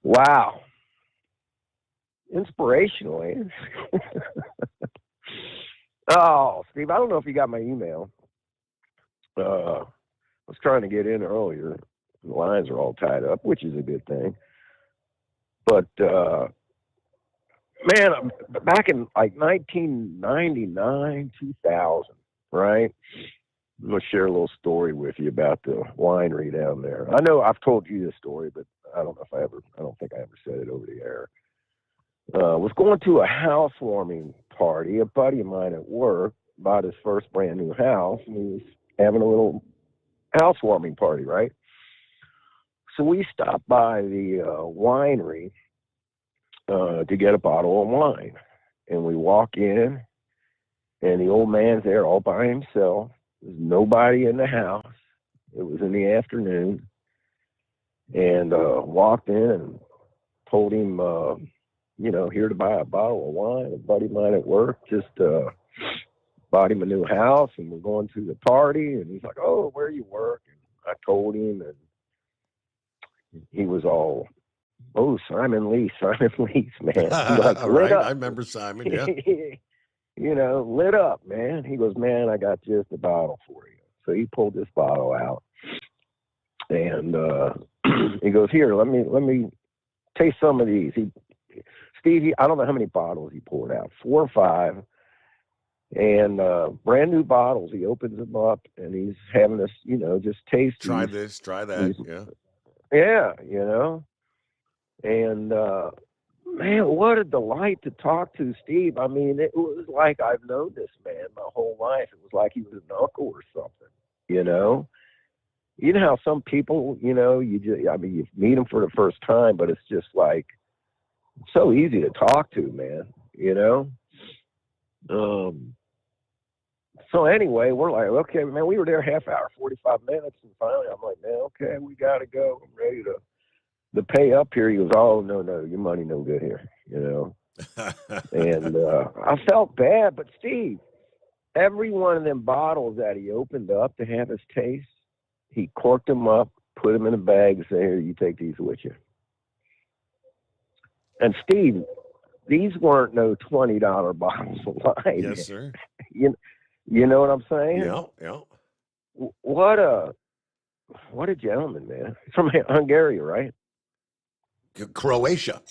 Wow. Inspirational, eh? Oh, Steve, I don't know if you got my email. I was trying to get in earlier. The lines are all tied up, which is a good thing. But, man, back in like 1999, 2000, right? I'm going to share a little story with you about the winery down there. I know I've told you this story, but I don't think I ever said it over the air. Was going to a housewarming party. A buddy of mine at work bought his first brand new house, and he was having a little housewarming party, right? So we stopped by the winery to get a bottle of wine. And we walk in, and the old man's there all by himself. There's nobody in the house. It was in the afternoon. And walked in and told him, here to buy a bottle of wine. A buddy of mine at work just bought him a new house, and we're going to the party. And he's like, "Oh, where you work?" And I told him, and he was all, "Oh, Simon Lee, man." He like, All lit right, up. I remember Simon, yeah. Lit up, man. He goes, "Man, I got just a bottle for you." So he pulled this bottle out, and he goes, "Here, let me taste some of these." Steve, I don't know how many bottles he poured out, 4 or 5, and brand new bottles. He opens them up, and he's having us, just taste. Try this, try that, yeah. Yeah, and man, what a delight to talk to Steve. I mean, it was like I've known this man my whole life. It was like he was an uncle or something, You know how some people, you meet them for the first time, but it's just like so easy to talk to, man, So anyway, we're like, okay, man, we were there half hour, 45 minutes, and finally I'm like, man, okay, we got to go. I'm ready to pay up here. He goes, "Oh, no, your money no good here," And I felt bad, but Steve, every one of them bottles that he opened up to have his taste, he corked them up, put them in a bag, and said, "Here, you take these with you." And Steve, these weren't no $20 bottles of wine. Yes, sir. You know what I'm saying? Yeah. What a gentleman, man. From Hungary, right? Croatia.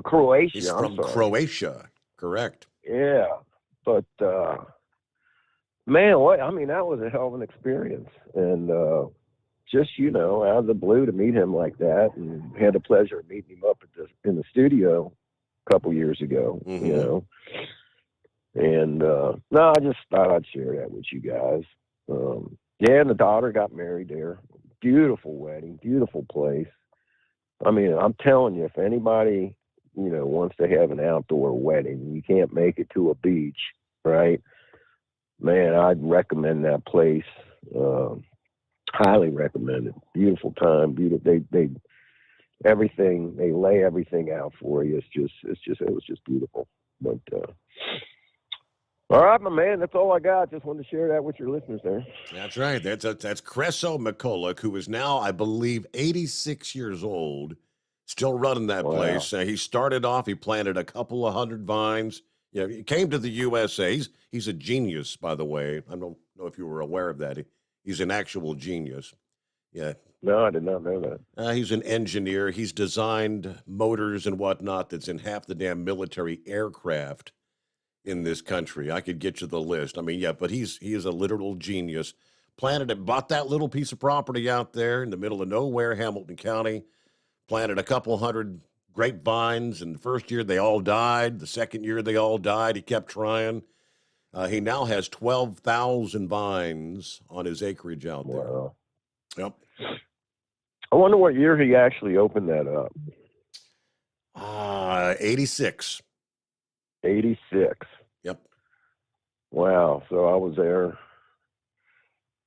Croatia. He's from Croatia, correct? Yeah, but man, that was a hell of an experience, and just out of the blue to meet him like that, and had the pleasure of meeting him up in the studio a couple years ago. Mm-hmm. And no, I just thought I'd share that with you guys. And the daughter got married there. Beautiful wedding, beautiful place. I mean, I'm telling you, if anybody, wants to have an outdoor wedding, you can't make it to a beach, right? Man, I'd recommend that place. Highly recommend it. Beautiful time. Beautiful. They lay everything out for you. It was just beautiful. But all right, my man, that's all I got. Just wanted to share that with your listeners there. That's right. That's Creso McCulloch, who is now, I believe, 86 years old, still running that place. He started off, he planted a couple of hundred vines. He came to the USA. He's a genius, by the way. I don't know if you were aware of that. He's an actual genius. Yeah. No, I did not know that. He's an engineer. He's designed motors and whatnot that's in half the damn military aircraft in this country. I could get you the list. I mean, yeah, but he is a literal genius. Bought that little piece of property out there in the middle of nowhere, Hamilton County, planted a couple hundred grapevines, and the first year they all died. The second year they all died. He kept trying. He now has 12,000 vines on his acreage out there. Wow. Yep. I wonder what year he actually opened that up. 86. 86. Yep. Wow. So I was there,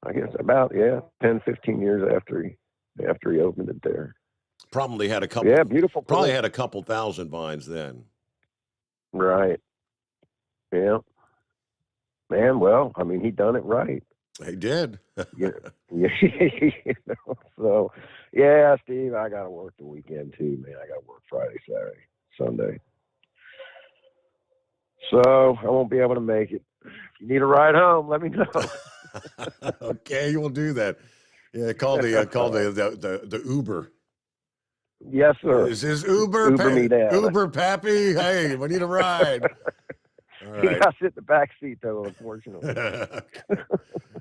I guess, about 10, 15 years after he opened it there. Probably had a couple. Yeah, beautiful. Probably had a couple thousand vines then. Right. Yeah. Man, well, I mean, he done it right. He did. Yeah. So, yeah, Steve, I got to work the weekend too, man. I got to work Friday, Saturday, Sunday. So I won't be able to make it. If you need a ride home, let me know. Okay, we'll do that. Yeah, call the Uber. Yes, sir. Is this Uber? Uber me down. Uber Pappy. Hey, we need a ride. All right. I sit in the back seat though, unfortunately.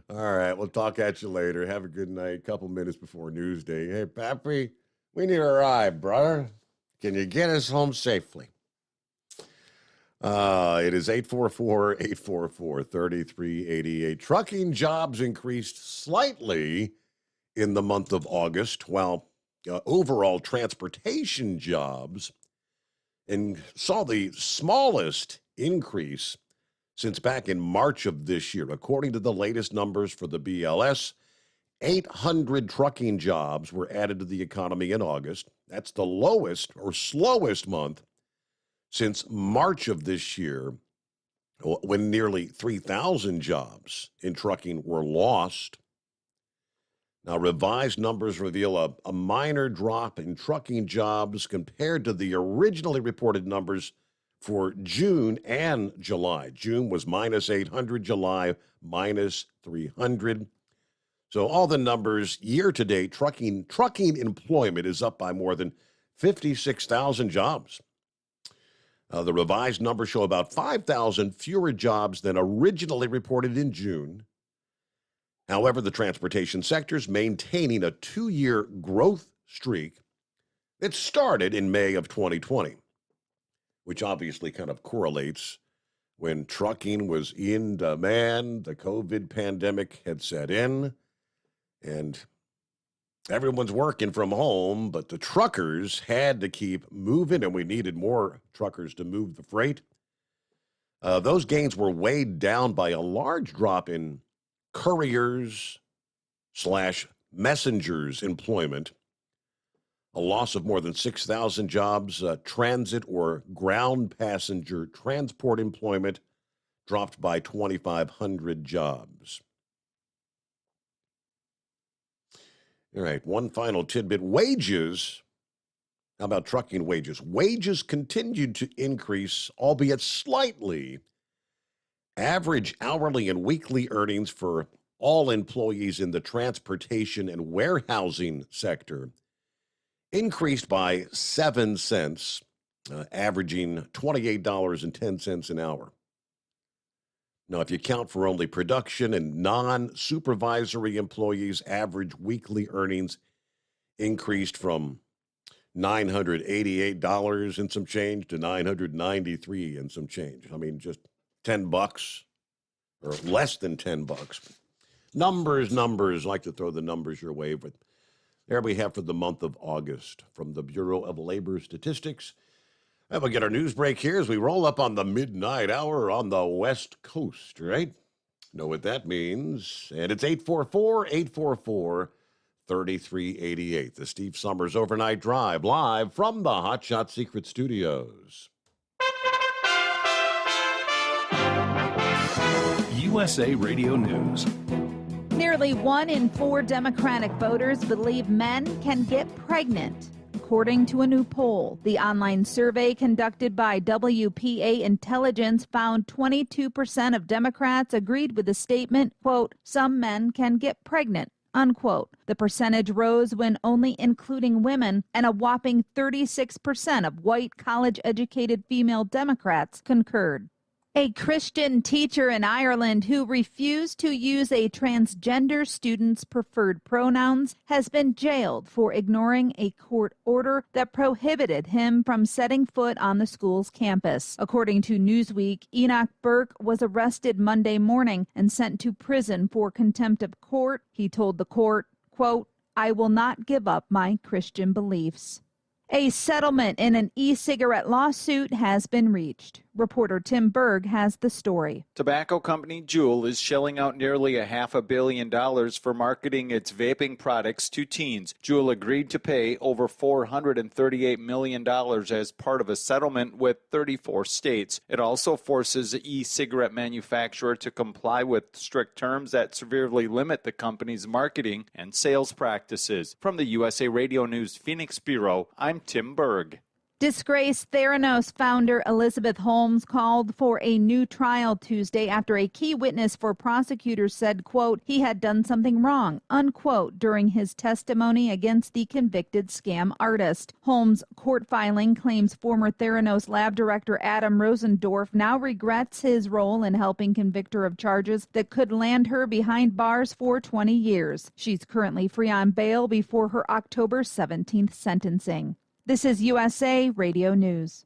All right, we'll talk at you later. Have a good night. Couple minutes before Newsday. Hey, Pappy, we need a ride, brother. Can you get us home safely? It is 844-844-3388. Trucking jobs increased slightly in the month of August, while overall transportation jobs saw the smallest increase since back in March of this year. According to the latest numbers for the BLS, 800 trucking jobs were added to the economy in August. That's the lowest or slowest month since March of this year, when nearly 3,000 jobs in trucking were lost. Now, revised numbers reveal a minor drop in trucking jobs compared to the originally reported numbers for June and July. June was minus 800, July minus 300. So all the numbers year-to-date, trucking employment is up by more than 56,000 jobs. The revised numbers show about 5,000 fewer jobs than originally reported in June. However, the transportation sector is maintaining a 2-year growth streak that started in May of 2020, which obviously kind of correlates when trucking was in demand. The COVID pandemic had set in, and everyone's working from home, but the truckers had to keep moving, and we needed more truckers to move the freight. Those gains were weighed down by a large drop in couriers/messengers employment, a loss of more than 6,000 jobs. Transit or ground passenger transport employment dropped by 2,500 jobs. All right, one final tidbit. Wages. How about trucking wages? Wages continued to increase, albeit slightly. Average hourly and weekly earnings for all employees in the transportation and warehousing sector increased by 7 cents, averaging $28.10 an hour. Now, if you count for only production and non-supervisory employees, average weekly earnings increased from $988 and some change to $993 and some change. I mean, just $10 or less than $10. Numbers, like to throw the numbers your way, but there we have for the month of August from the Bureau of Labor Statistics. And we'll get our news break here as we roll up on the midnight hour on the West Coast, right? Know what that means. And it's 844-844-3388. The Steve Sommers Overnight Drive, live from the Hot Shot Secret Studios. USA Radio News. Nearly 1 in 4 Democratic voters believe men can get pregnant. According to a new poll, the online survey conducted by WPA Intelligence found 22% of Democrats agreed with the statement, quote, "Some men can get pregnant," unquote. The percentage rose when only including women, and a whopping 36% of white college-educated female Democrats concurred. A Christian teacher in Ireland who refused to use a transgender student's preferred pronouns has been jailed for ignoring a court order that prohibited him from setting foot on the school's campus. According to Newsweek, Enoch Burke was arrested Monday morning and sent to prison for contempt of court. He told the court, quote, "I will not give up my Christian beliefs." A settlement in an e-cigarette lawsuit has been reached. Reporter Tim Berg has the story. Tobacco company Juul is shelling out nearly $500 million for marketing its vaping products to teens. Juul agreed to pay over $438 million as part of a settlement with 34 states. It also forces e-cigarette manufacturer to comply with strict terms that severely limit the company's marketing and sales practices. From the USA Radio News Phoenix Bureau, I'm Tim Berg. Disgraced Theranos founder Elizabeth Holmes called for a new trial Tuesday after a key witness for prosecutors said, quote, he had done something wrong, unquote, during his testimony against the convicted scam artist. Holmes' court filing claims former Theranos lab director Adam Rosendorf now regrets his role in helping convict her of charges that could land her behind bars for 20 years. She's currently free on bail before her October 17th sentencing. This is USA Radio News.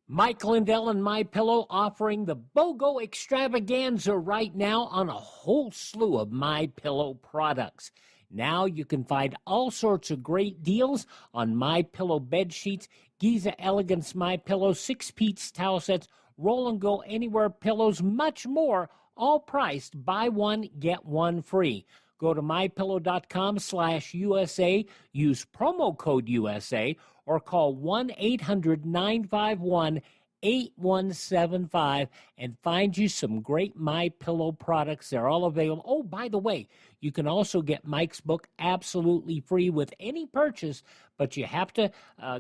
Mike Lindell and MyPillow offering the BOGO extravaganza right now on a whole slew of MyPillow products. Now you can find all sorts of great deals on MyPillow bed sheets, Giza Elegance MyPillow, 6-piece towel sets, Roll and Go Anywhere pillows, much more, all priced buy one, get one free. Go to mypillow.com/USA, use promo code USA, or call 1-800-951-8175 and find you some great MyPillow products. They're all available. Oh, by the way, you can also get Mike's book absolutely free with any purchase, but you have to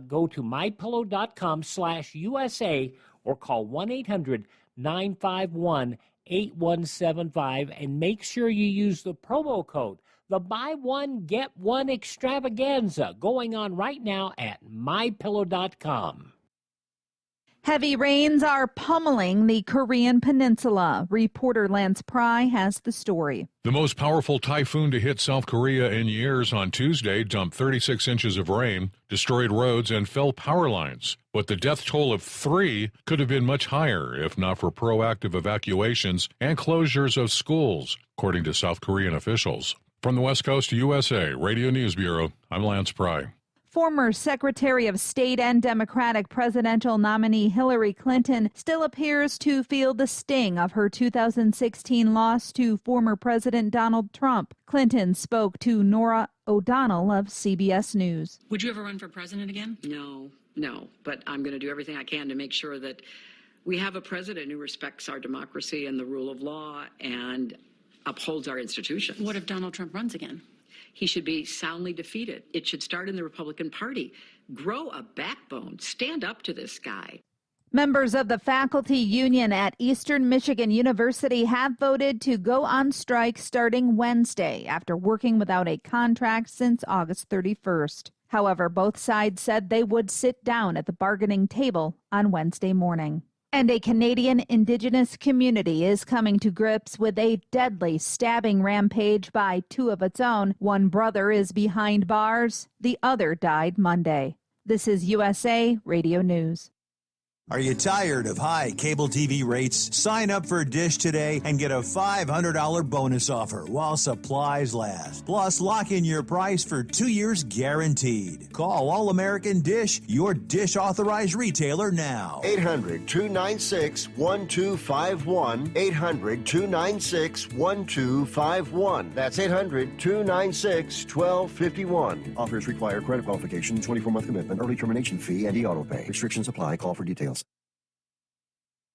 go to mypillow.com/USA or call 1-800-951-8175 and make sure you use the promo code, the buy one, get one extravaganza, going on right now at mypillow.com. Heavy rains are pummeling the Korean peninsula. Reporter Lance Pry has the story. The most powerful typhoon to hit South Korea in years on Tuesday dumped 36 inches of rain, destroyed roads, and felled power lines. But the death toll of 3 could have been much higher if not for proactive evacuations and closures of schools, according to South Korean officials. From the West Coast USA Radio News Bureau, I'm Lance Pry. Former Secretary of State and Democratic presidential nominee Hillary Clinton still appears to feel the sting of her 2016 loss to former President Donald Trump. Clinton spoke to Nora O'Donnell of CBS News. Would you ever run for president again? No, but I'm going to do everything I can to make sure that we have a president who respects our democracy and the rule of law and upholds our institutions. What if Donald Trump runs again? He should be soundly defeated. It should start in the Republican Party. Grow a backbone. Stand up to this guy. Members of the faculty union at Eastern Michigan University have voted to go on strike starting Wednesday after working without a contract since August 31st. However, both sides said they would sit down at the bargaining table on Wednesday morning. And a Canadian Indigenous community is coming to grips with a deadly stabbing rampage by 2 of its own. One brother is behind bars. The other died Monday. This is USA Radio News. Are you tired of high cable TV rates? Sign up for Dish today and get a $500 bonus offer while supplies last. Plus, lock in your price for 2 years guaranteed. Call All American Dish, your Dish authorized retailer now. 800-296-1251. 800-296-1251. That's 800-296-1251. Offers require credit qualification, 24-month commitment, early termination fee, and e-auto pay. Restrictions apply. Call for details.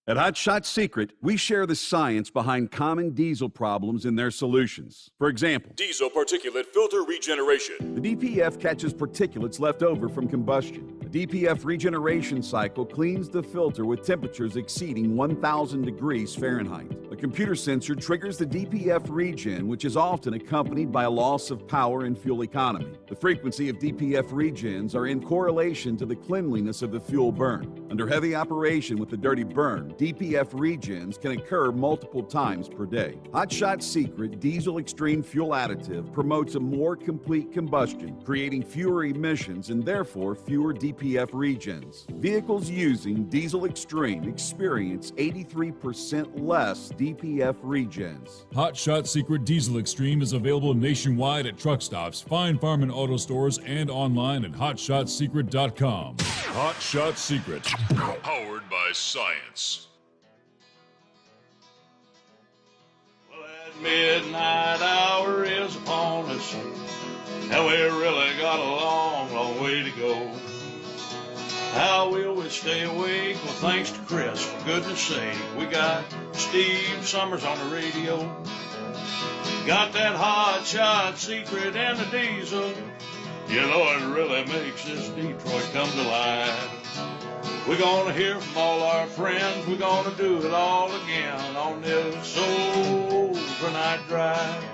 At Hot Shot Secret, we share the science behind common diesel problems and their solutions. For example, diesel particulate filter regeneration. The DPF catches particulates left over from combustion. The DPF regeneration cycle cleans the filter with temperatures exceeding 1,000 degrees Fahrenheit. A computer sensor triggers the DPF regen, which is often accompanied by a loss of power and fuel economy. The frequency of DPF regens are in correlation to the cleanliness of the fuel burn. Under heavy operation with the dirty burn, DPF regens can occur multiple times per day. Hot Shot Secret Diesel Extreme Fuel Additive promotes a more complete combustion, creating fewer emissions and therefore fewer DPF regens. Vehicles using Diesel Extreme experience 83% less DPF regens. Hot Shot Secret Diesel Extreme is available nationwide at truck stops, Fine Farm and auto stores, and online at hotshotsecret.com. Hot Shot Secret, powered by by science. Well, that midnight hour is upon us, and we really got a long, long way to go. How will we stay awake? Well, thanks to Chris, for goodness sake. We got Steve Sommers on the radio. Got that hot shot secret and the diesel. You know it really makes this Detroit come to life. We're gonna hear from all our friends. We're gonna do it all again on this overnight drive.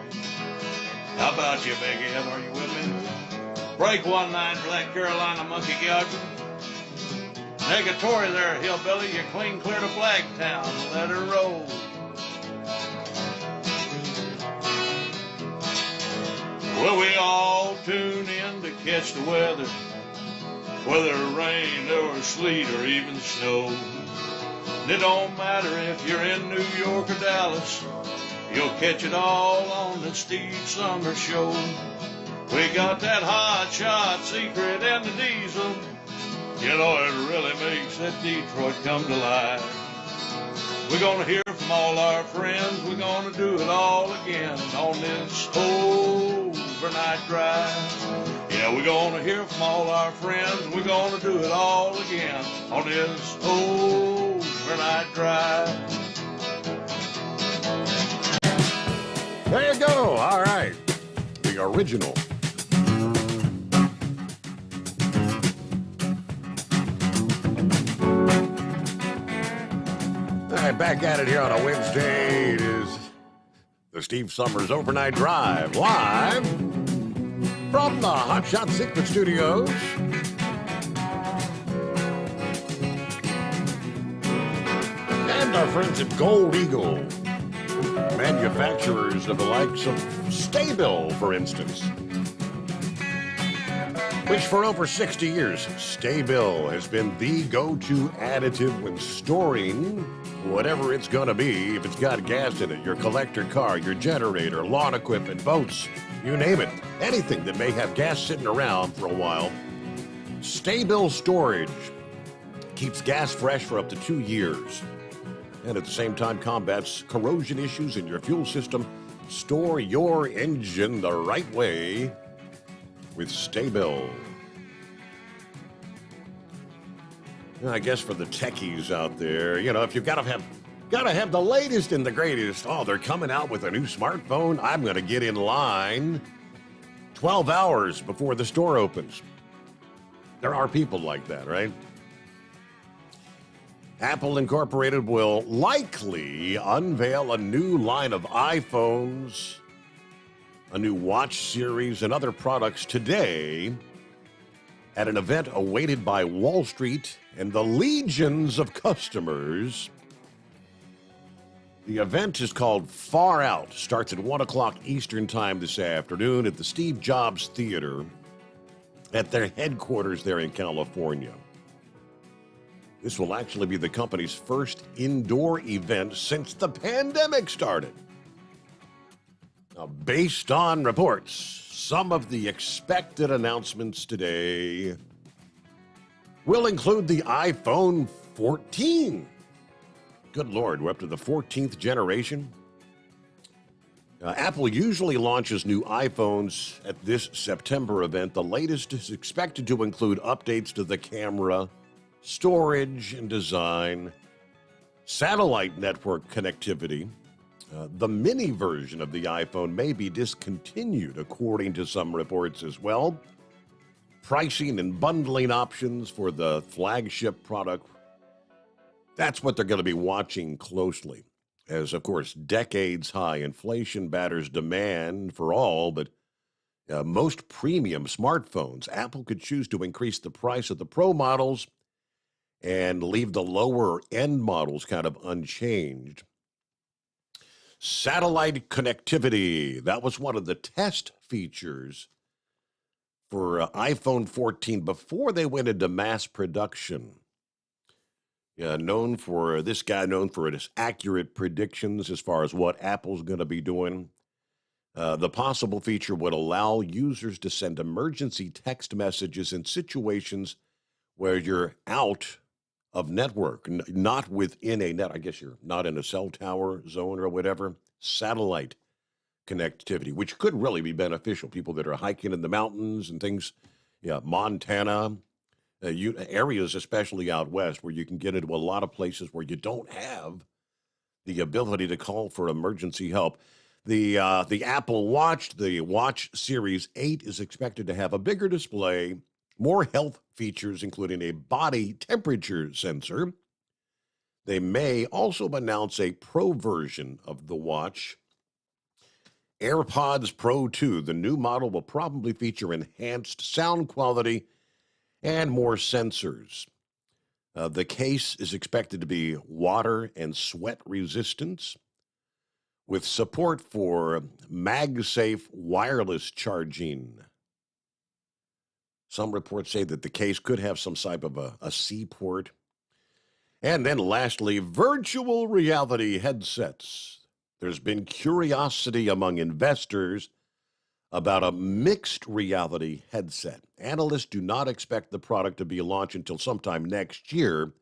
How about you, Big Ed? Are you with me? Break one line for that Carolina monkey gouger. Negatory there, hillbilly. You clean clear to Flagtown. Let her roll. Well, we all tune in to catch the weather, whether rain or sleet or even snow. And it don't matter if you're in New York or Dallas, you'll catch it all on the Steve Sommers Show. We got that hot shot secret and the diesel. You know it really makes that Detroit come to life. We're gonna hear from all our friends. We're gonna do it all again on this overnight drive. Yeah, we're gonna hear from all our friends. We're gonna do it all again on this overnight drive. There you go. All right. The original. All right, back at it here on a Wednesday. It is the Steve Sommers Overnight Drive, live from the Hot Shot Secret Studios. And our friends at Gold Eagle, manufacturers of the likes of Staybill, for instance, which for over 60 years, Staybill has been the go-to additive when storing whatever it's going to be. If it's got gas in it, your collector car, your generator, lawn equipment, boats, you name it. Anything that may have gas sitting around for a while. Staybill Storage keeps gas fresh for up to 2 years. And at the same time combats corrosion issues in your fuel system. Store your engine the right way with Staybill. I guess for the techies out there, you know, if you've got to have the latest and the greatest. Oh, they're coming out with a new smartphone. I'm going to get in line 12 hours before the store opens. There are people like that, right? Apple Incorporated will likely unveil a new line of iPhones, a new watch series, and other products today at an event awaited by Wall Street and the legions of customers. The event is called Far Out, starts at 1 o'clock Eastern Time this afternoon at the Steve Jobs Theater at their headquarters there in California. This will actually be the company's first indoor event since the pandemic started. Now, based on reports, some of the expected announcements today will include the iPhone 14. Good Lord, we're up to the 14th generation. Apple usually launches new iPhones at this September event. The latest is expected to include updates to the camera, storage and design, satellite network connectivity. The mini version of the iPhone may be discontinued, according to some reports as well. Pricing and bundling options for the flagship product, that's what they're going to be watching closely. As, of course, decades-high inflation batters demand for all but most premium smartphones. Apple could choose to increase the price of the Pro models and leave the lower-end models kind of unchanged. Satellite connectivity, that was one of the test features for iPhone 14 before they went into mass production. Known for his accurate predictions as far as what Apple's going to be doing. The possible feature would allow users to send emergency text messages in situations where you're out of network, not within a net. I guess you're not in a cell tower zone or whatever. Satellite connectivity, which could really be beneficial. People that are hiking in the mountains and things, yeah, Montana, areas especially out west where you can get into a lot of places where you don't have the ability to call for emergency help. The Apple Watch, the Watch Series 8, is expected to have a bigger display, more health features, including a body temperature sensor. They may also announce a Pro version of the watch. AirPods Pro 2, the new model, will probably feature enhanced sound quality and more sensors. The case is expected to be water and sweat resistant, with support for MagSafe wireless charging. Some reports say that the case could have some type of a C port. And then lastly, virtual reality headsets. There's been curiosity among investors about a mixed reality headset. Analysts do not expect the product to be launched until sometime next year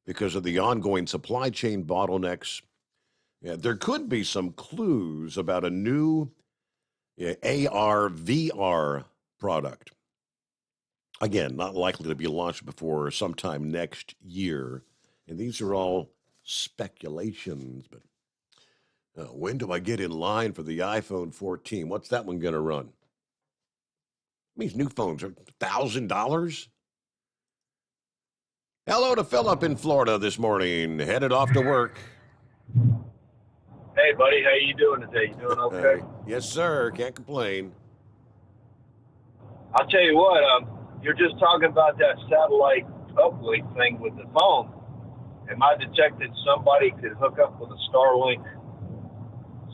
because of the ongoing supply chain bottlenecks. Yeah, there could be some clues about a new AR, VR product. Again, not likely to be launched before sometime next year. And these are all speculations, but when do I get in line for the iPhone 14? What's that one going to run? These new phones are $1,000. Hello to Philip in Florida this morning, headed off to work. Hey, buddy, how you doing today? You doing okay? Yes, sir. Can't complain. I'll tell you what, you're just talking about that satellite uplink thing with the phone. Am I detected somebody could hook up with a Starlink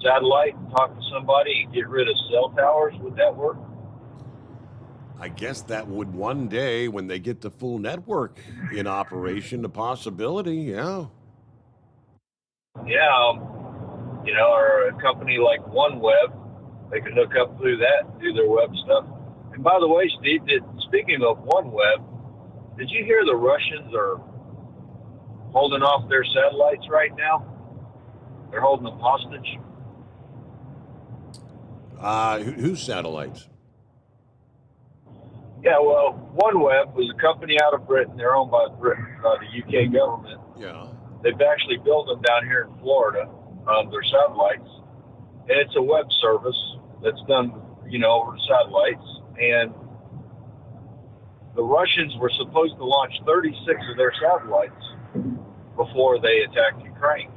satellite and talk to somebody and get rid of cell towers? Would that work? I guess that would one day, when they get the full network in operation, a possibility, yeah. Yeah, or a company like OneWeb, they could hook up through that and do their web stuff. And by the way, Steve, speaking of OneWeb, did you hear the Russians are holding off their satellites right now? They're holding them hostage. Whose satellites? Yeah, well, OneWeb was a company out of Britain. They're owned by Britain, the UK government. Yeah. They've actually built them down here in Florida, their satellites. And it's a web service that's done, over satellites. And the Russians were supposed to launch 36 of their satellites before they attacked Ukraine.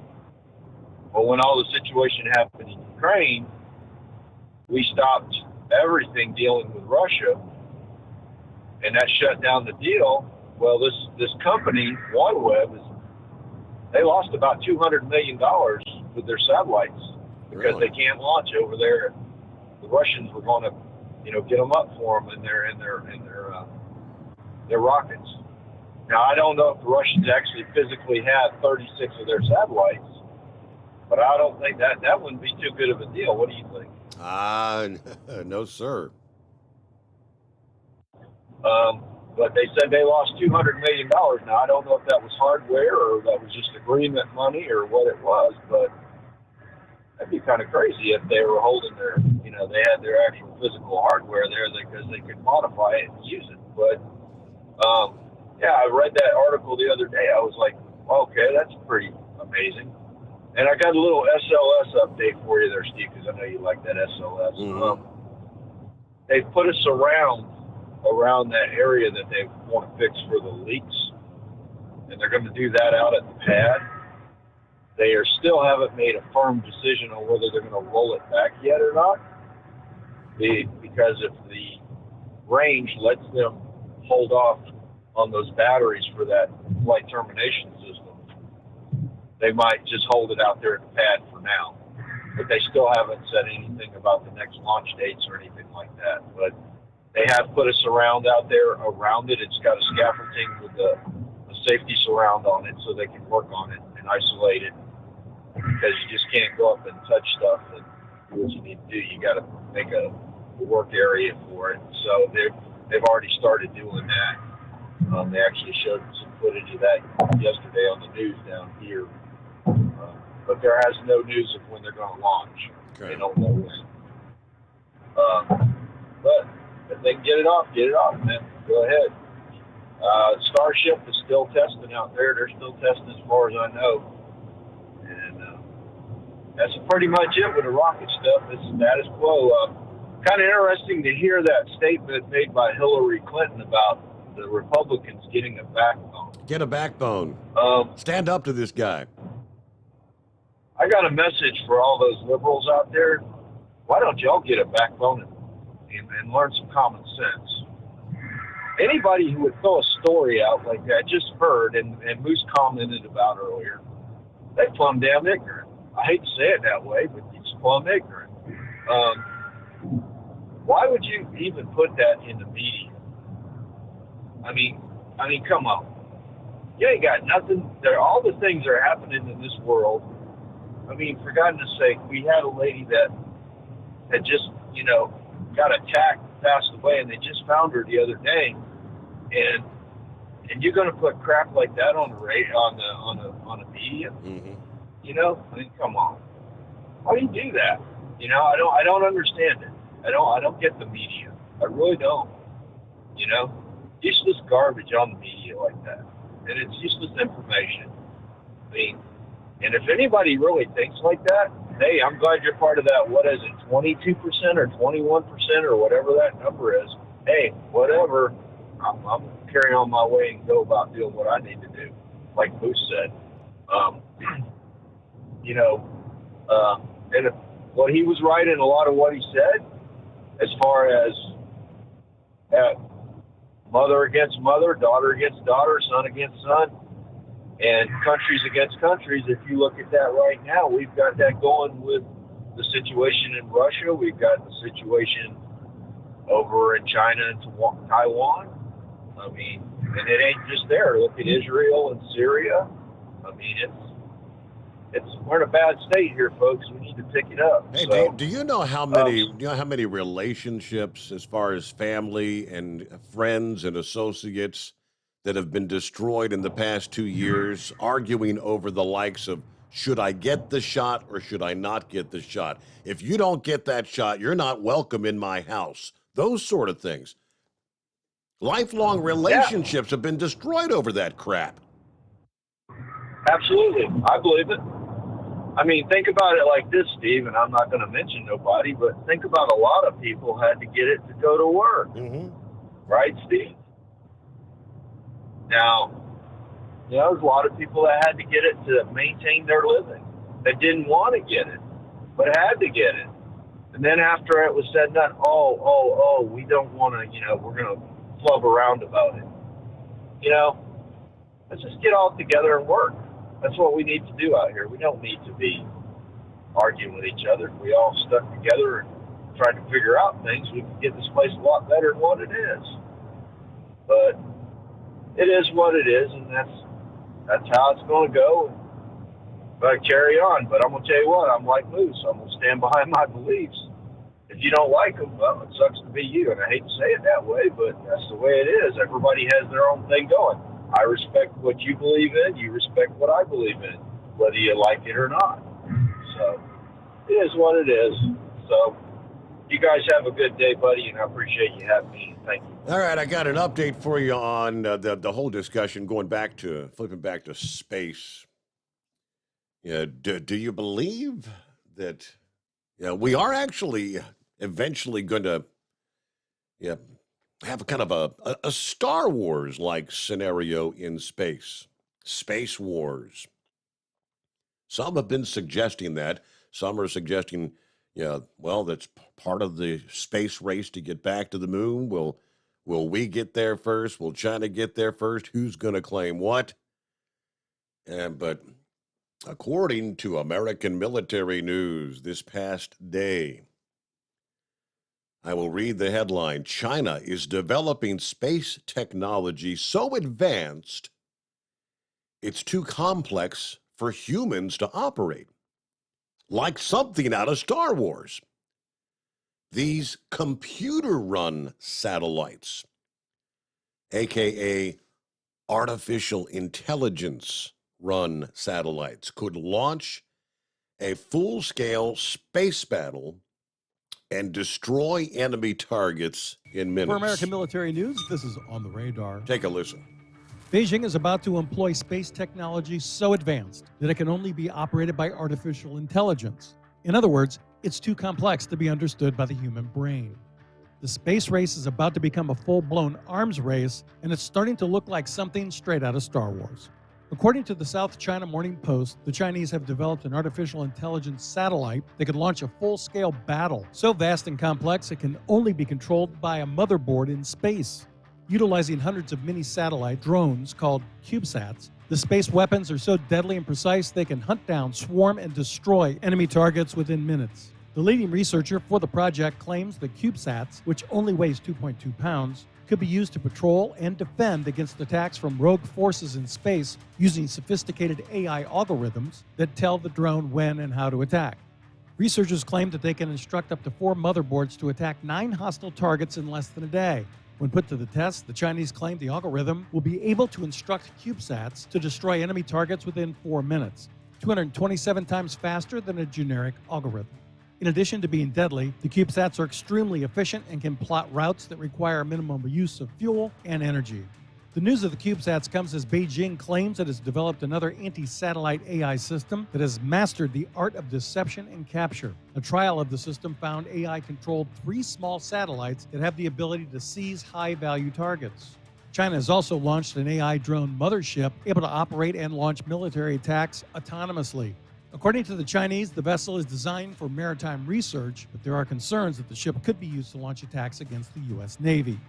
Well, when all the situation happened in Ukraine, we stopped everything dealing with Russia, and that shut down the deal. Well, this company, OneWeb, they lost about $200 million with their satellites because they can't launch over there. The Russians were going to, get them up for them in their rockets. Now, I don't know if the Russians actually physically have 36 of their satellites, but I don't think that wouldn't be too good of a deal. What do you think? No, sir. But they said they lost $200 million. Now, I don't know if that was hardware or that was just agreement money or what it was, but that'd be kind of crazy if they were holding their, they had their actual physical hardware there because they could modify it and use it. But, I read that article the other day. I was like, okay, that's pretty amazing. And I got a little SLS update for you there, Steve, because I know you like that SLS. Mm-hmm. They put us around that area that they want to fix for the leaks, and they're going to do that out at the pad. They still haven't made a firm decision on whether they're going to roll it back yet or not, because if the range lets them hold off on those batteries for that flight termination system, they might just hold it out there at the pad for now. But they still haven't said anything about the next launch dates or anything like that. But they have put a surround out there around it. It's got a scaffolding with a safety surround on it so they can work on it and isolate it, because you just can't go up and touch stuff and do what you need to do. You got to make a work area for it. So they've already started doing that. They actually showed some footage of that yesterday on the news down here. But there has no news of when they're going to launch. Okay. They don't know when. But if they can get it off, man. Go ahead. Starship is still testing out there. They're still testing as far as I know. And that's pretty much it with the rocket stuff. It's status quo. Kind of interesting to hear that statement made by Hillary Clinton about the Republicans getting a backbone. Get a backbone. Stand up to this guy. I got a message for all those liberals out there. Why don't y'all get a backbone and learn some common sense? Anybody who would throw a story out like that, just heard, and Moose commented about earlier, they plumb damn ignorant. I hate to say it that way, but it's plumb ignorant. Why would you even put that in the media? I mean, come on. You ain't got nothing there. All the things that are happening in this world. I mean, for goodness sake, we had a lady that had just, got attacked, passed away, and they just found her the other day. And you're going to put crap like that on the radio, on the media? Mm-hmm. Come on. Why do you do that? I don't understand it. I don't get the media. I really don't. Useless garbage on the media like that. And it's useless information. And if anybody really thinks like that, hey, I'm glad you're part of that. What is it, 22% or 21% or whatever that number is? Hey, whatever. I'm carrying on my way and go about doing what I need to do, like Moose said. And what he was right in a lot of what he said, as far as mother against mother, daughter against daughter, son against son, and countries against countries. If you look at that right now, we've got that going with the situation in Russia. We've got the situation over in China and Taiwan. And it ain't just there. Look at Israel and Syria. We're in a bad state here, folks. We need to pick it up. Hey, so, do you know how many relationships, as far as family and friends and associates, that have been destroyed in the past 2 years, arguing over the likes of, should I get the shot or should I not get the shot? If you don't get that shot, you're not welcome in my house. Those sort of things. Lifelong relationships have been destroyed over that crap. Absolutely. I believe it. Think about it like this, Steve, and I'm not going to mention nobody, but think about a lot of people had to get it to go to work. Mm-hmm. Right, Steve? Now, there's a lot of people that had to get it to maintain their living, that didn't want to get it, but had to get it. And then after it was said and done, we don't want to, we're going to flub around about it. Let's just get all together and work. That's what we need to do out here. We don't need to be arguing with each other. If we all stuck together and tried to figure out things, we could get this place a lot better than what it is. But it is what it is, and that's how it's going to go. But carry on. But I'm going to tell you what, I'm like Moose. I'm going to stand behind my beliefs. If you don't like them, well, it sucks to be you. And I hate to say it that way, but that's the way it is. Everybody has their own thing going. I respect what you believe in. You respect what I believe in, whether you like it or not. So it is what it is. So you guys have a good day, buddy, and I appreciate you having me. Thank you. All right, I got an update for you on the whole discussion, flipping back to space. Do you believe that we are actually eventually going to have a kind of a Star Wars-like scenario in space? Space wars. Some have been suggesting that. Some are suggesting, that's part of the space race to get back to the moon. Will we get there first? Will China get there first? Who's going to claim what? But according to American military news this past day, I will read the headline. China is developing space technology so advanced, it's too complex for humans to operate. Like something out of Star Wars. These computer-run satellites, a.k.a. artificial intelligence run satellites could launch a full-scale space battle and destroy enemy targets in minutes. For American Military News, this is On the Radar. Take a listen. Beijing is about to employ space technology so advanced that it can only be operated by artificial intelligence. In other words, it's too complex to be understood by the human brain. The space race is about to become a full-blown arms race, and it's starting to look like something straight out of Star Wars. According to the South China Morning Post, the Chinese have developed an artificial intelligence satellite that could launch a full-scale battle so vast and complex it can only be controlled by a motherboard in space. Utilizing hundreds of mini-satellite drones called CubeSats, the space weapons are so deadly and precise they can hunt down, swarm, and destroy enemy targets within minutes. The leading researcher for the project claims the CubeSats, which only weighs 2.2 pounds, could be used to patrol and defend against attacks from rogue forces in space using sophisticated AI algorithms that tell the drone when and how to attack. Researchers claim that they can instruct up to 4 motherboards to attack 9 hostile targets in less than a day. When put to the test, the Chinese claim the algorithm will be able to instruct CubeSats to destroy enemy targets within 4 minutes, 227 times faster than a generic algorithm. In addition to being deadly, the CubeSats are extremely efficient and can plot routes that require minimum use of fuel and energy. The news of the CubeSats comes as Beijing claims it has developed another anti-satellite AI system that has mastered the art of deception and capture. A trial of the system found AI controlled 3 small satellites that have the ability to seize high-value targets. China has also launched an AI drone mothership able to operate and launch military attacks autonomously. According to the Chinese, the vessel is designed for maritime research, but there are concerns that the ship could be used to launch attacks against the U.S. Navy.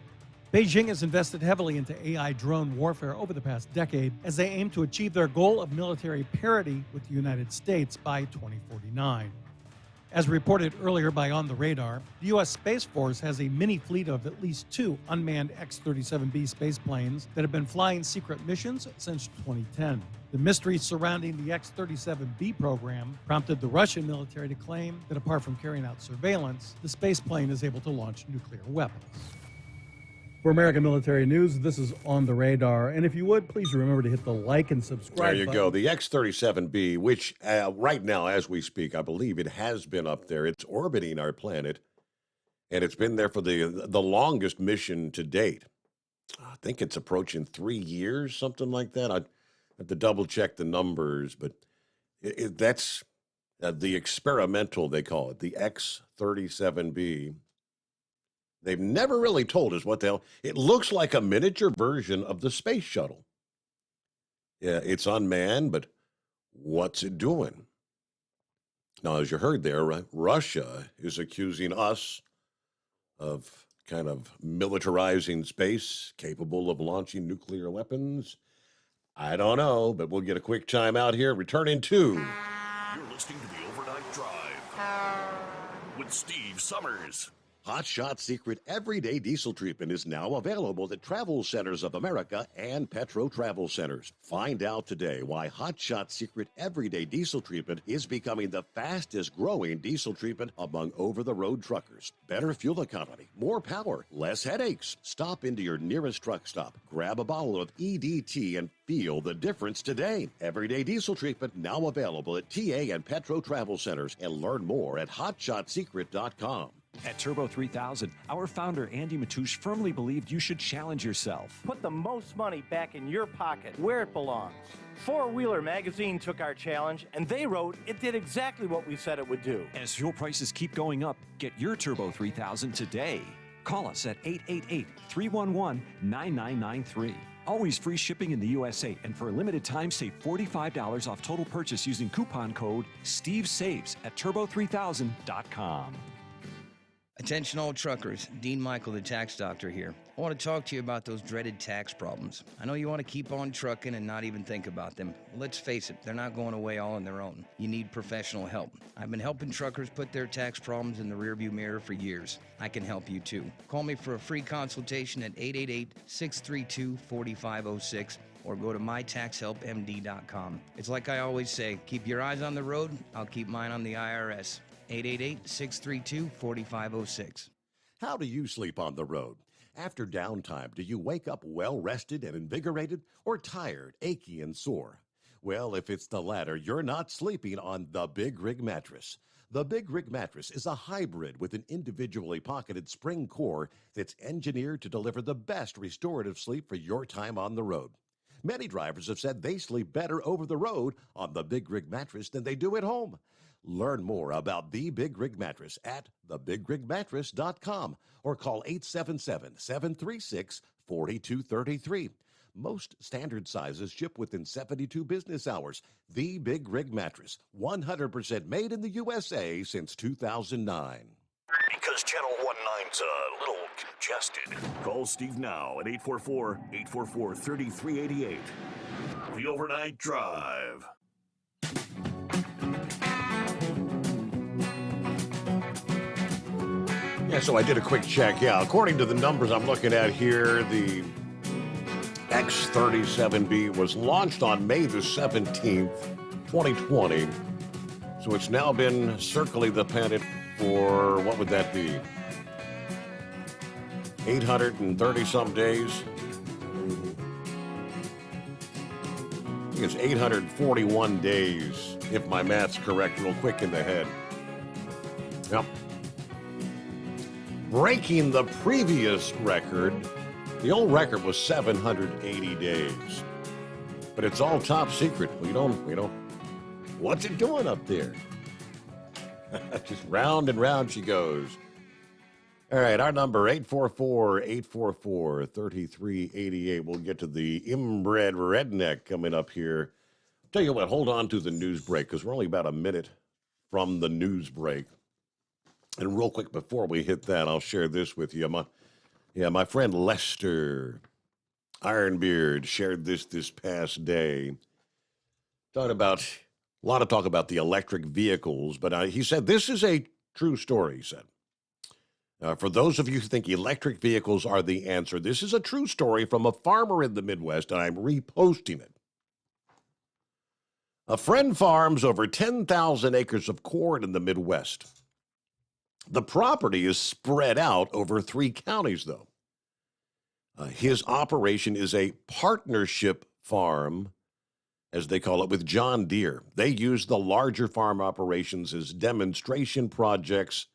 Beijing has invested heavily into AI drone warfare over the past decade as they aim to achieve their goal of military parity with the United States by 2049. As reported earlier by On the Radar, the U.S. Space Force has a mini fleet of at least 2 unmanned X-37B space planes that have been flying secret missions since 2010. The mystery surrounding the X-37B program prompted the Russian military to claim that apart from carrying out surveillance, the space plane is able to launch nuclear weapons. For American Military News, this is On the Radar. And if you would, please remember to hit the like and subscribe There you button. go. The X-37B, which right now, as we speak, I believe it has been up there. It's orbiting our planet, and it's been there for the longest mission to date. I think it's approaching 3 years, something like that. I have to double-check the numbers, but that's the experimental, they call it, the X-37B. They've never really told us what the hell. It looks like a miniature version of the space shuttle. Yeah, it's unmanned, but what's it doing? Now, as you heard there, Russia is accusing us of kind of militarizing space, capable of launching nuclear weapons. I don't know, but we'll get a quick time out here. Returning to... You're listening to the Overnight Drive with Steve Sommers. Hot Shot Secret Everyday Diesel Treatment is now available at Travel Centers of America and Petro Travel Centers. Find out today why Hot Shot Secret Everyday Diesel Treatment is becoming the fastest growing diesel treatment among over-the-road truckers. Better fuel economy, more power, less headaches. Stop into your nearest truck stop, grab a bottle of EDT, and feel the difference today. Everyday Diesel Treatment now available at TA and Petro Travel Centers, and learn more at hotshotsecret.com. At Turbo 3000, our founder Andy Matouche firmly believed you should challenge yourself. Put the most money back in your pocket, where it belongs. Four Wheeler magazine took our challenge, and they wrote it did exactly what we said it would do. As fuel prices keep going up, get your Turbo 3000 today. Call us at 888-311-9993. Always free shipping in the USA, and for a limited time, save $45 off total purchase using coupon code STEVESAVES at turbo3000.com. Attention all truckers, Dean Michael, the tax doctor here. I want to talk to you about those dreaded tax problems. I know you want to keep on trucking and not even think about them. Well, let's face it, they're not going away all on their own. You need professional help. I've been helping truckers put their tax problems in the rearview mirror for years. I can help you too. Call me for a free consultation at 888-632-4506 or go to mytaxhelpmd.com. It's like I always say, keep your eyes on the road, I'll keep mine on the IRS. 888-632-4506. How do you sleep on the road? After downtime, do you wake up well-rested and invigorated or tired, achy, and sore? Well, if it's the latter, you're not sleeping on the Big Rig mattress. The Big Rig mattress is a hybrid with an individually pocketed spring core that's engineered to deliver the best restorative sleep for your time on the road. Many drivers have said they sleep better over the road on the Big Rig mattress than they do at home. Learn more about the Big Rig mattress at thebigrigmattress.com or call 877-736-4233. Most standard sizes ship within 72 business hours. The Big Rig mattress, 100% made in the USA since 2009. Because Channel 19's a little congested. Call Steve now at 844-844-3388. The Overnight Drive. Yeah, so I did a quick check. Yeah, according to the numbers I'm looking at here, the X-37B was launched on May the 17th, 2020. So it's now been circling the planet for, what would that be? 830-some days? I think it's 841 days, if my math's correct, real quick in the head. Yep. Breaking the previous record. The old record was 780 days. But it's all top secret. We don't, what's it doing up there? Just round and round she goes. All right, our number, 844-844-3388. We'll get to the inbred redneck coming up here. Tell you what, hold on to the news break, because we're only about a minute from the news break. And real quick, before we hit that, I'll share this with you. My friend Lester Ironbeard shared this past day. Talking about, a lot of talk about the electric vehicles, but he said this is a true story, he said. For those of you who think electric vehicles are the answer, this is a true story from a farmer in the Midwest, and I'm reposting it. A friend farms over 10,000 acres of corn in the Midwest. The property is spread out over 3 counties, though. His operation is a partnership farm, as they call it, with John Deere. They use the larger farm operations as demonstration projects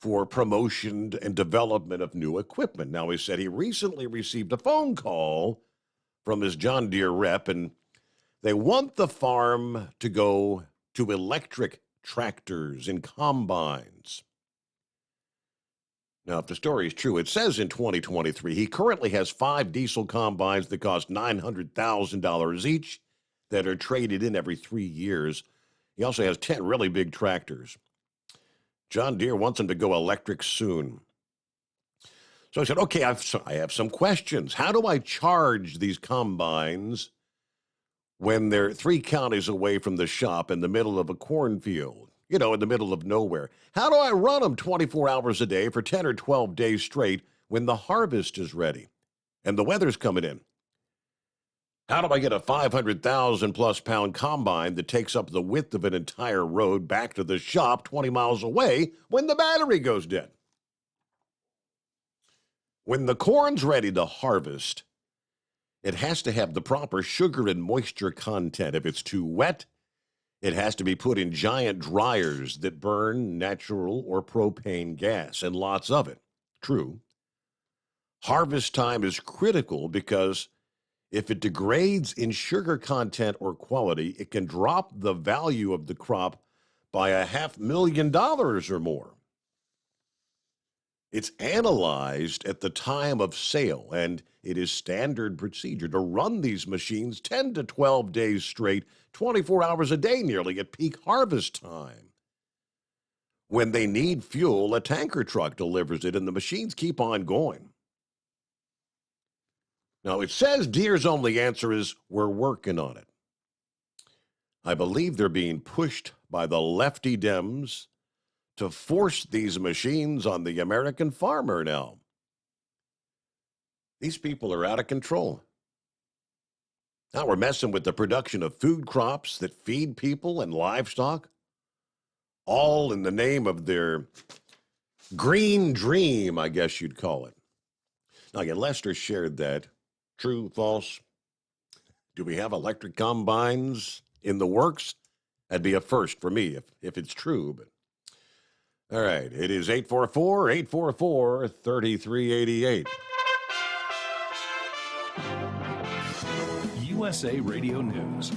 for promotion and development of new equipment. Now, he said he recently received a phone call from his John Deere rep, and they want the farm to go to electric tractors and combines. Now, if the story is true, it says in 2023, he currently has 5 diesel combines that cost $900,000 each that are traded in every 3 years. He also has 10 really big tractors. John Deere wants him to go electric soon. So I said, okay, I have some questions. How do I charge these combines when they're 3 counties away from the shop in the middle of a cornfield? In the middle of nowhere. How do I run them 24 hours a day for 10 or 12 days straight when the harvest is ready and the weather's coming in? How do I get a 500,000 plus pound combine that takes up the width of an entire road back to the shop 20 miles away when the battery goes dead? When the corn's ready to harvest, it has to have the proper sugar and moisture content. If it's too wet, it has to be put in giant dryers that burn natural or propane gas, and lots of it. True. Harvest time is critical because if it degrades in sugar content or quality, it can drop the value of the crop by $500,000 or more. It's analyzed at the time of sale, and it is standard procedure to run these machines 10 to 12 days straight, 24 hours a day nearly at peak harvest time. When they need fuel, a tanker truck delivers it, and the machines keep on going. Now, it says Deere's only answer is, we're working on it. I believe they're being pushed by the lefty Dems to force these machines on the American farmer now. These people are out of control. Now we're messing with the production of food crops that feed people and livestock, all in the name of their green dream, I guess you'd call it. Now, again, Lester shared that. True, false? Do we have electric combines in the works? That'd be a first for me if it's true. But all right, it is 844-844-3388. USA Radio News.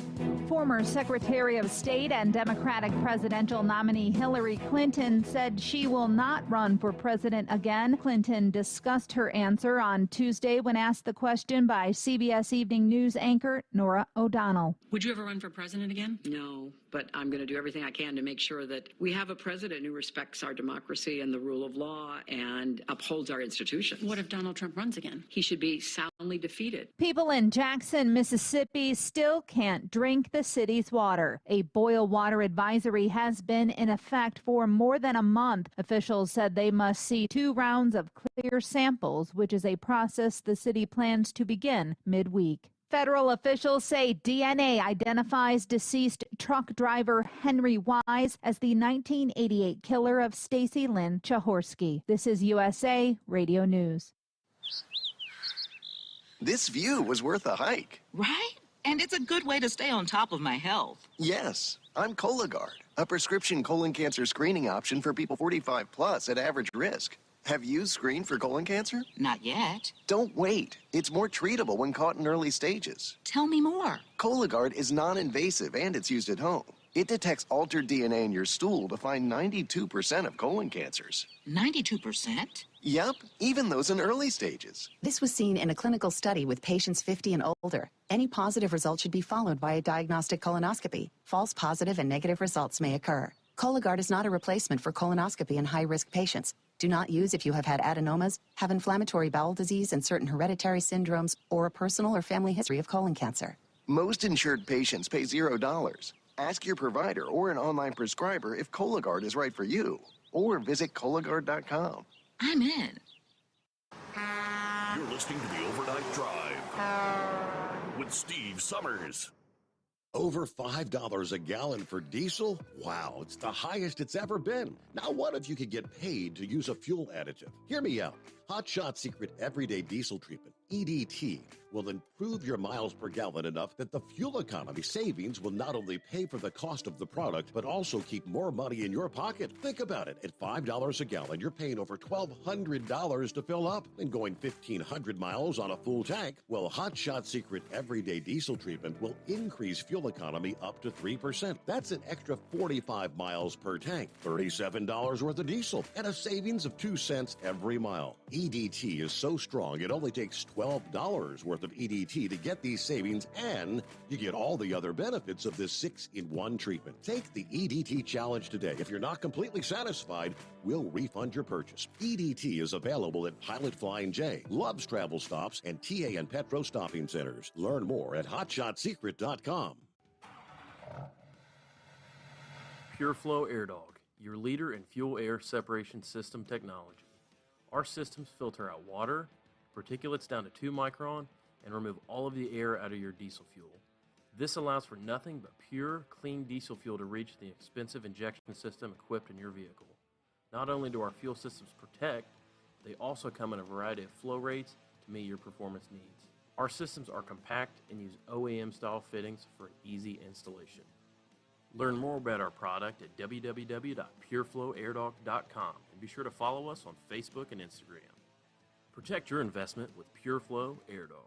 Former Secretary of State and Democratic presidential nominee Hillary Clinton said she will not run for president again. Clinton discussed her answer on Tuesday when asked the question by CBS Evening News anchor Norah O'Donnell. Would you ever run for president again? No, but I'm going to do everything I can to make sure that we have a president who respects our democracy and the rule of law and upholds our institutions. What if Donald Trump runs again? He should be soundly defeated. People in Jackson, Mississippi still can't drink the city's water. A boil water advisory has been in effect for more than a month. Officials said they must see 2 rounds of clear samples, which is a process the city plans to begin midweek. Federal officials say DNA identifies deceased truck driver Henry Wise as the 1988 killer of Stacy Lynn Chahorsky. This is USA Radio News. This view was worth a hike. Right? And it's a good way to stay on top of my health. Yes, I'm Cologuard, a prescription colon cancer screening option for people 45 plus at average risk. Have you screened for colon cancer? Not yet. Don't wait. It's more treatable when caught in early stages. Tell me more. Cologuard is non-invasive and it's used at home. It detects altered DNA in your stool to find 92% of colon cancers. 92%? Yep, even those in early stages. This was seen in a clinical study with patients 50 and older. Any positive result should be followed by a diagnostic colonoscopy. False positive and negative results may occur. Cologuard is not a replacement for colonoscopy in high-risk patients. Do not use if you have had adenomas, have inflammatory bowel disease and certain hereditary syndromes, or a personal or family history of colon cancer. Most insured patients pay $0. Ask your provider or an online prescriber if Cologuard is right for you, or visit Cologuard.com. I'm in. You're listening to the Overnight Drive with Steve Sommers. Over $5 a gallon for diesel? Wow, it's the highest it's ever been. Now, what if you could get paid to use a fuel additive? Hear me out. Hot Shot Secret Everyday Diesel Treatment, EDT, will improve your miles per gallon enough that the fuel economy savings will not only pay for the cost of the product, but also keep more money in your pocket. Think about it. At $5 a gallon, you're paying over $1,200 to fill up and going 1,500 miles on a full tank. Well, Hot Shot Secret Everyday Diesel Treatment will increase fuel economy up to 3%. That's an extra 45 miles per tank, $37 worth of diesel, and a savings of 2 cents every mile. EDT is so strong, it only takes $12 worth of EDT to get these savings, and you get all the other benefits of this 6-in-1 treatment. Take the EDT challenge today. If you're not completely satisfied, we'll refund your purchase. EDT is available at Pilot Flying J, Love's Travel Stops, and TA and Petro Stopping Centers. Learn more at hotshotsecret.com. PureFlow Air Dog, your leader in fuel air separation system technology. Our systems filter out water, particulates down to 2 micron, and remove all of the air out of your diesel fuel. This allows for nothing but pure, clean diesel fuel to reach the expensive injection system equipped in your vehicle. Not only do our fuel systems protect, they also come in a variety of flow rates to meet your performance needs. Our systems are compact and use OEM-style fittings for easy installation. Learn more about our product at www.pureflowairdog.com and be sure to follow us on Facebook and Instagram. Protect your investment with PureFlow Air Dog.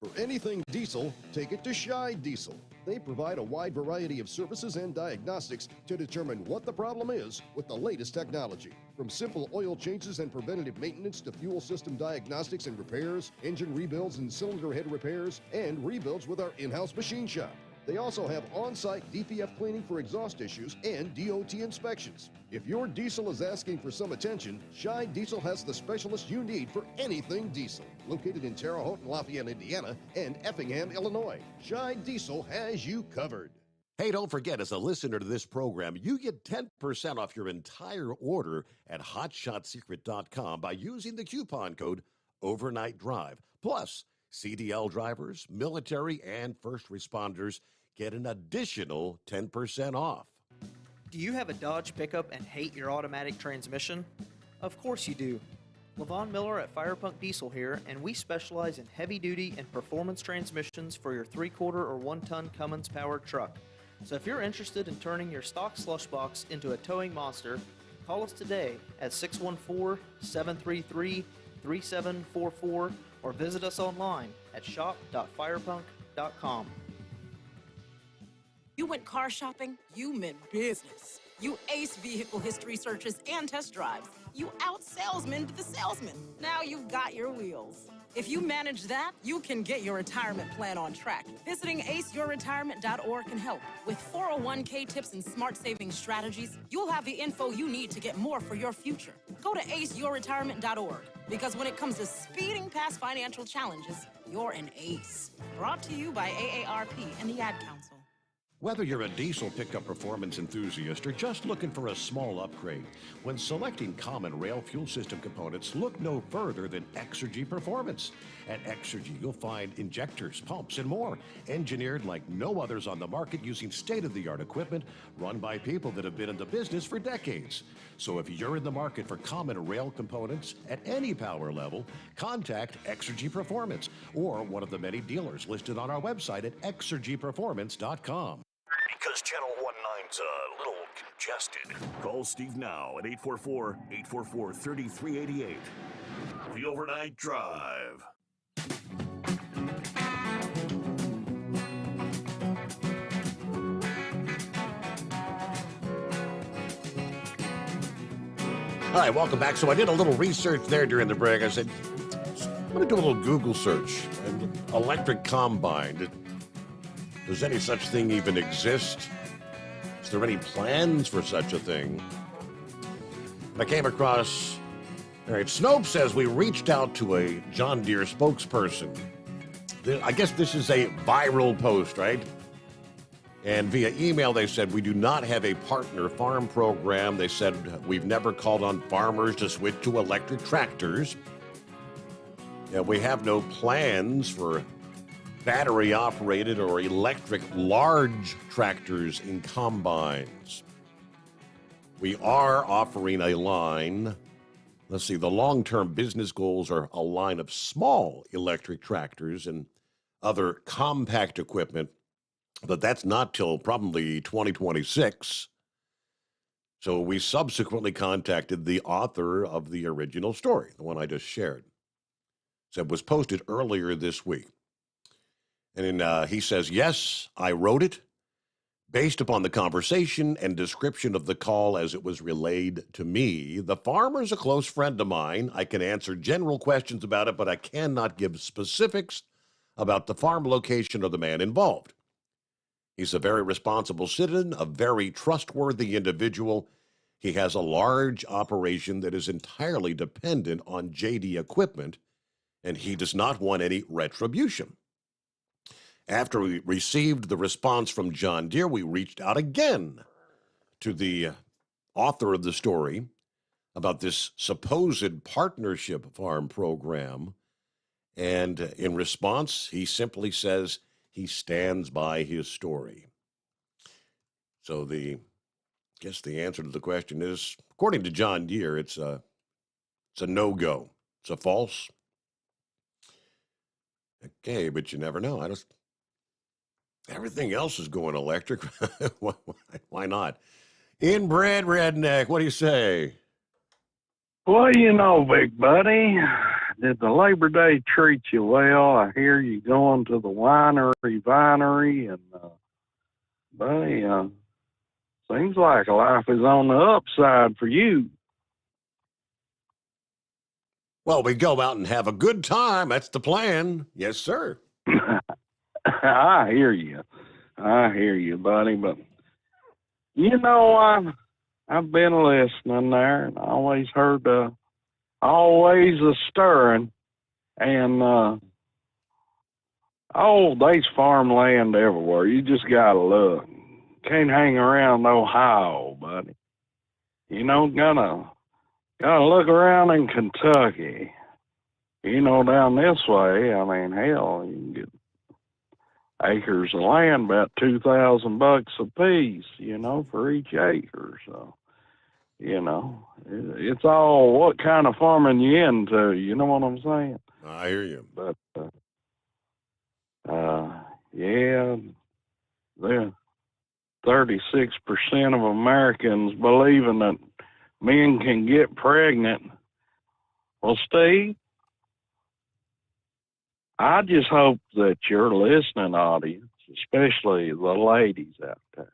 For anything diesel, take it to Scheid Diesel. They provide a wide variety of services and diagnostics to determine what the problem is with the latest technology. From simple oil changes and preventative maintenance to fuel system diagnostics and repairs, engine rebuilds and cylinder head repairs, and rebuilds with our in-house machine shop. They also have on-site DPF cleaning for exhaust issues and DOT inspections. If your diesel is asking for some attention, Scheid Diesel has the specialist you need for anything diesel. Located in Terre Haute and Lafayette, Indiana, and Effingham, Illinois, Scheid Diesel has you covered. Hey, don't forget, as a listener to this program, you get 10% off your entire order at hotshotsecret.com by using the coupon code Overnight Drive. Plus, CDL drivers, military, and first responders get an additional 10% off. Do you have a Dodge pickup and hate your automatic transmission? Of course you do. LaVon Miller at Firepunk Diesel here, and we specialize in heavy-duty and performance transmissions for your 3-quarter or 1-ton Cummins-powered truck. So if you're interested in turning your stock slush box into a towing monster, call us today at 614-733-3744 or visit us online at shop.firepunk.com. You went car shopping? You meant business. You ace vehicle history searches and test drives. You out-salesman the salesman. Now you've got your wheels. If you manage that, you can get your retirement plan on track. Visiting aceyourretirement.org can help. With 401k tips and smart saving strategies, you'll have the info you need to get more for your future. Go to aceyourretirement.org, because when it comes to speeding past financial challenges, you're an ace. Brought to you by AARP and the Ad Council. Whether you're a diesel pickup performance enthusiast or just looking for a small upgrade, when selecting common rail fuel system components, look no further than Exergy Performance. At Exergy, you'll find injectors, pumps, and more, engineered like no others on the market using state-of-the-art equipment run by people that have been in the business for decades. So if you're in the market for common rail components at any power level, contact Exergy Performance or one of the many dealers listed on our website at exergyperformance.com. Because Channel 19's a little congested. Call Steve now at 844-844-3388. The Overnight Drive. All right, welcome back. So I did a little research there during the break. I said, I'm going to do a little Google search. Electric combine. Does any such thing even exist? Is there any plans for such a thing? And I came across, all right, Snopes says we reached out to a John Deere spokesperson. I guess this is a viral post, right? And via email, they said, we do not have a partner farm program. They said, we've never called on farmers to switch to electric tractors. And we have no plans for battery-operated or electric large tractors in combines. We are offering a line. Let's see, the long-term business goals are a line of small electric tractors and other compact equipment, but that's not till probably 2026. So we subsequently contacted the author of the original story, the one I just shared. So it was posted earlier this week. And he says, yes, I wrote it based upon the conversation and description of the call as it was relayed to me. The farmer's a close friend of mine. I can answer general questions about it, but I cannot give specifics about the farm location or the man involved. He's a very responsible citizen, a very trustworthy individual. He has a large operation that is entirely dependent on JD equipment, and he does not want any retribution. After we received the response from John Deere, we reached out again to the author of the story about this supposed partnership farm program. And in response, he simply says he stands by his story. So I guess the answer to the question is, according to John Deere, it's a no-go. It's a false. Okay, but you never know. Everything else is going electric. Why not? Inbred redneck, what do you say? Well, you know, big buddy, did the Labor Day treat you well? I hear you going to the winery, and buddy, seems like life is on the upside for you. Well, we go out and have a good time. That's the plan. Yes, sir. I hear you, buddy. But you know, I've been listening there, and I always heard always a stirring, and there's farmland everywhere. You just gotta look. Can't hang around Ohio, buddy. You know, gotta look around in Kentucky. You know, down this way, I mean, hell, you can get acres of land about $2,000 a piece, you know, for each acre. So it's all what kind of farming you into. You know what I'm saying? I hear you. But yeah, there 36% of Americans believing that men can get pregnant. Well, Steve, I just hope that your listening audience, especially the ladies out there,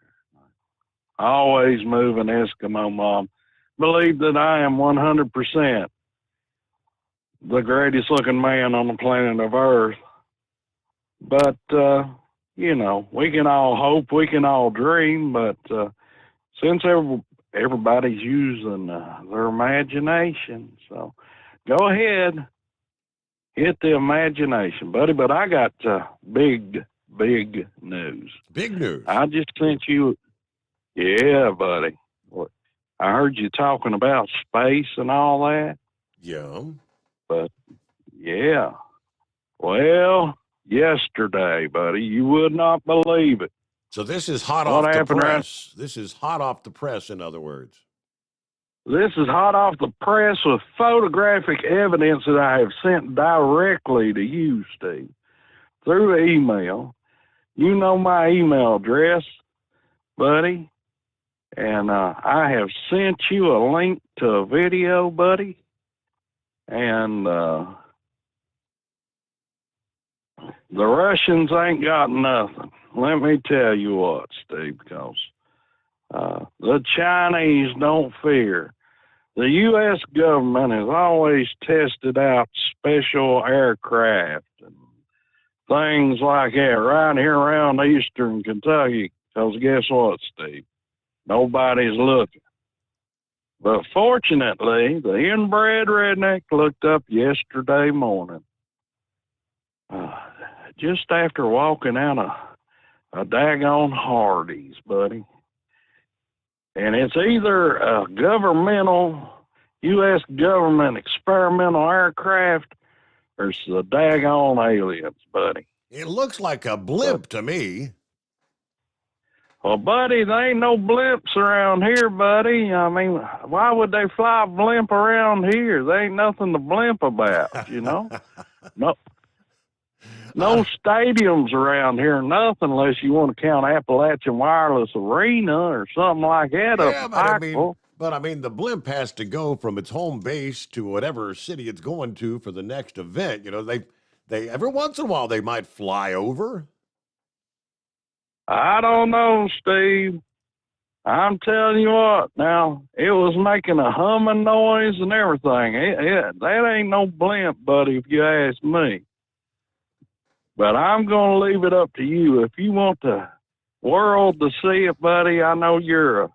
always moving Eskimo Mom, believe that I am 100% the greatest looking man on the planet of Earth. But, we can all hope, we can all dream, but since everybody's using their imagination, so go ahead, hit the imagination, buddy. But I got big news. Big news. I just sent you, yeah, buddy. I heard you talking about space and all that. Yeah. But, yeah. Well, yesterday, buddy, you would not believe it. So this is hot off the press. This is hot off the press, in other words. This is hot off the press with photographic evidence that I have sent directly to you, Steve, through email. You know my email address, buddy. And I have sent you a link to a video, buddy. And the Russians ain't got nothing. Let me tell you what, Steve, because the Chinese don't fear. The U.S. government has always tested out special aircraft and things like that right here around eastern Kentucky. Because guess what, Steve? Nobody's looking. But fortunately, the inbred redneck looked up yesterday morning, just after walking out a daggone Hardee's, buddy. And it's either a governmental, U.S. government experimental aircraft or it's the daggone aliens, buddy. It looks like a blimp to me. Well, buddy, there ain't no blimps around here, buddy. I mean, why would they fly a blimp around here? There ain't nothing to blimp about, No stadiums around here, nothing, unless you want to count Appalachian Wireless Arena or something like that. Yeah, but I mean, the blimp has to go from its home base to whatever city it's going to for the next event. They every once in a while they might fly over. I don't know, Steve. I'm telling you what, now, it was making a humming noise and everything. That ain't no blimp, buddy, if you ask me. But I'm going to leave it up to you. If you want the world to see it, buddy, I know you're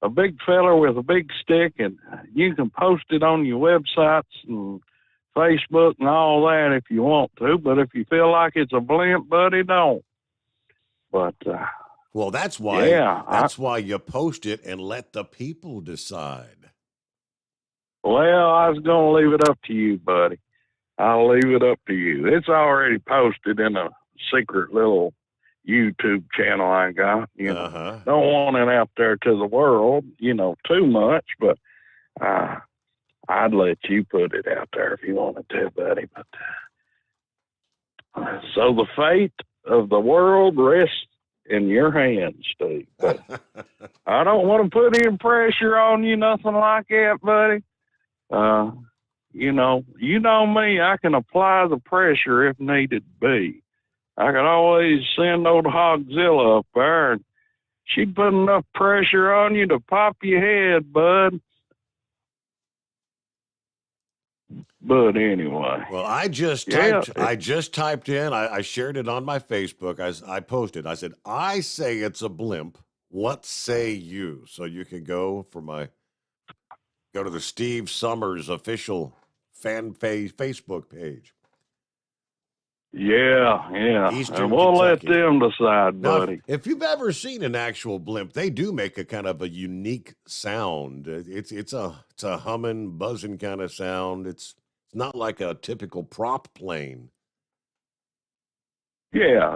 a big fella with a big stick, and you can post it on your websites and Facebook and all that if you want to. But if you feel like it's a blimp, buddy, don't. But well, that's why. Yeah, that's why you post it and let the people decide. Well, I was going to leave it up to you, buddy. I'll leave it up to you. It's already posted in a secret little YouTube channel I got. Don't want it out there to the world, too much. But I'd let you put it out there if you wanted to, buddy. But so the fate of the world rests in your hands, Steve. But I don't want to put any pressure on you, nothing like that, buddy. You know me, I can apply the pressure if needed be. I could always send old Hogzilla up there, and she'd put enough pressure on you to pop your head, bud. But anyway. Well, I just typed in, I shared it on my Facebook. I posted, I said, I say it's a blimp. What say you? So you can go to the Steve Sommers official fan Facebook page. Yeah. Eastern and we'll Kentucky. let them decide, buddy. Now, if you've ever seen an actual blimp, they do make a kind of a unique sound. It's a humming, buzzing kind of sound. It's not like a typical prop plane. Yeah.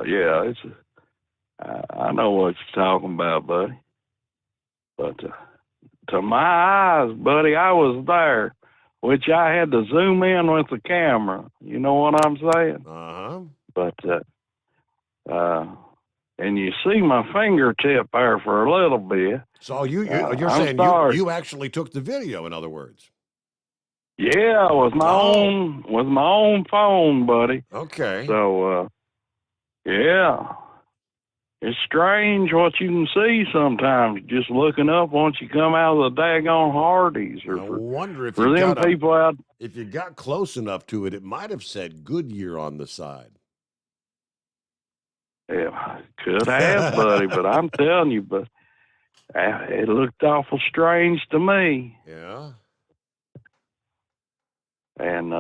I know what you're talking about, buddy. But to my eyes, buddy, I was there, which I had to zoom in with the camera. You know what I'm saying? Uh-huh. But, and you see my fingertip there for a little bit. So you're I'm saying sorry. you actually took the video, in other words. Yeah, with my own phone, buddy. Okay. So, yeah. It's strange what you can see sometimes just looking up once you come out of the daggone Hardee's. Or I wonder if for them people out. If you got close enough to it, it might have said Goodyear on the side. Yeah, could have, buddy, but I'm telling you, but it looked awful strange to me. Yeah. And,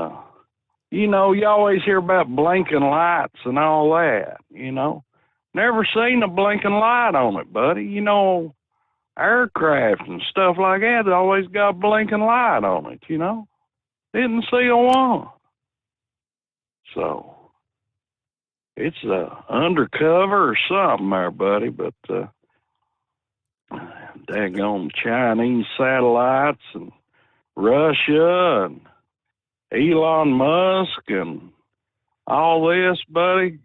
you know, you always hear about blinking lights and all that, you know. Never seen a blinking light on it, buddy. You know, aircraft and stuff like that always got a blinking light on it, you know. Didn't see a one. So, it's undercover or something there, buddy, but daggone Chinese satellites and Russia and Elon Musk and all this, buddy.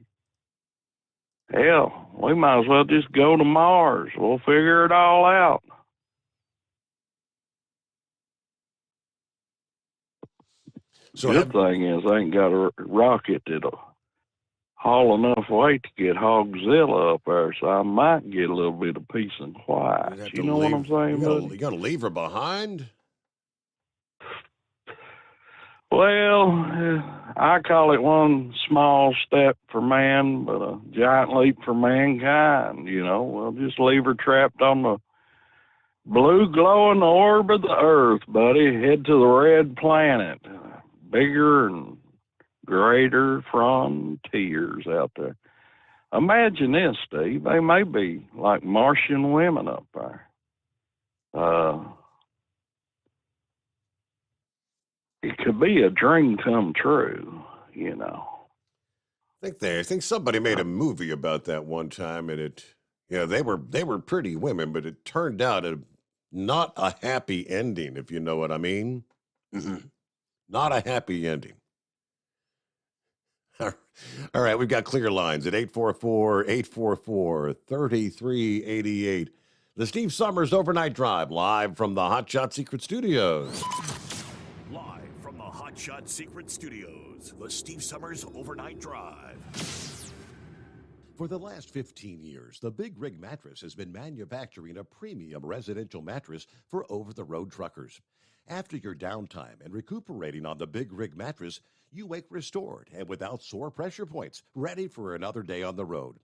Hell, we might as well just go to Mars. We'll figure it all out. So Good thing is I ain't got a rocket that'll haul enough weight to get Hogzilla up there, so I might get a little bit of peace and quiet. You know what I'm saying, buddy? You gotta leave her behind? Well, I call it one small step for man, but a giant leap for mankind, you know. We'll just leave her trapped on the blue glowing orb of the Earth, buddy. Head to the red planet. Bigger and greater frontiers out there. Imagine this, Steve. They may be like Martian women up there. It could be a dream come true, you know. I think somebody made a movie about that one time, and they were pretty women, but it turned out not a happy ending, if you know what I mean. Not a happy ending. All right, we've got clear lines at 844-844-3388. The Steve Sommers Overnight Drive, live from the Hot Shot Secret Studios. Live from the Hot Shot Secret Studios, the Steve Sommers Overnight Drive. For the last 15 years, the Big Rig Mattress has been manufacturing a premium residential mattress for over-the-road truckers. After your downtime and recuperating on the Big Rig Mattress, you wake restored and without sore pressure points, ready for another day on the road.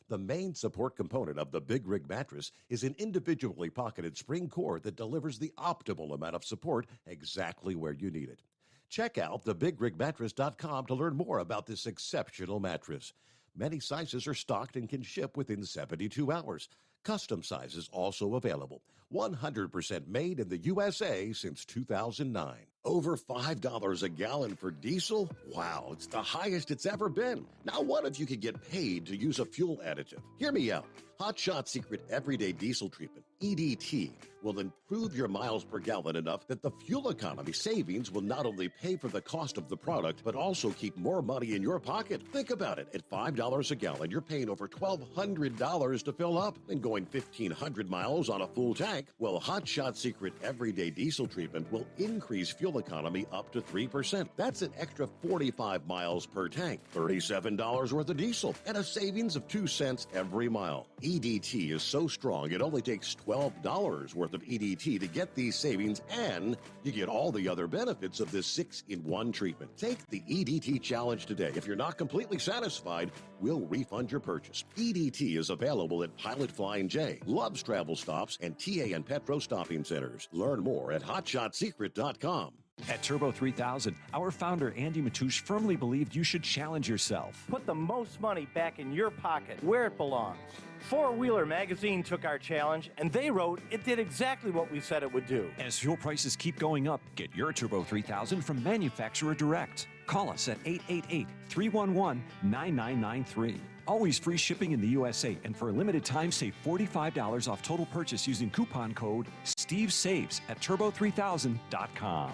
The main support component of the Big Rig Mattress is an individually pocketed spring cord that delivers the optimal amount of support exactly where you need it. Check out thebigrigmattress.com to learn more about this exceptional mattress. Many sizes are stocked and can ship within 72 hours. Custom sizes also available. 100% made in the USA since 2009. Over $5 a gallon for diesel? Wow, it's the highest it's ever been. Now, what if you could get paid to use a fuel additive? Hear me out. Hot Shot Secret Everyday Diesel Treatment, EDT, will improve your miles per gallon enough that the fuel economy savings will not only pay for the cost of the product, but also keep more money in your pocket. Think about it. At $5 a gallon, you're paying over $1,200 to fill up and going 1,500 miles on a full tank. Well, Hot Shot Secret Everyday Diesel Treatment will increase fuel economy up to 3%. That's an extra 45 miles per tank, $37 worth of diesel, and a savings of 2 cents every mile. EDT is so strong, it only takes $12 worth of EDT to get these savings, and you get all the other benefits of this 6-in-1 treatment. Take the EDT challenge today. If you're not completely satisfied, we'll refund your purchase. EDT is available at Pilot Flying J, Love's Travel Stops, and TA and Petro Stopping Centers. Learn more at hotshotsecret.com. At Turbo 3000, our founder Andy Matouche firmly believed you should challenge yourself. Put the most money back in your pocket, where it belongs. Four Wheeler Magazine took our challenge, and they wrote it did exactly what we said it would do. As fuel prices keep going up, get your Turbo 3000 from manufacturer direct. Call us at 888-311-9993. Always free shipping in the USA, and for a limited time, save $45 off total purchase using coupon code SteveSaves at turbo3000.com.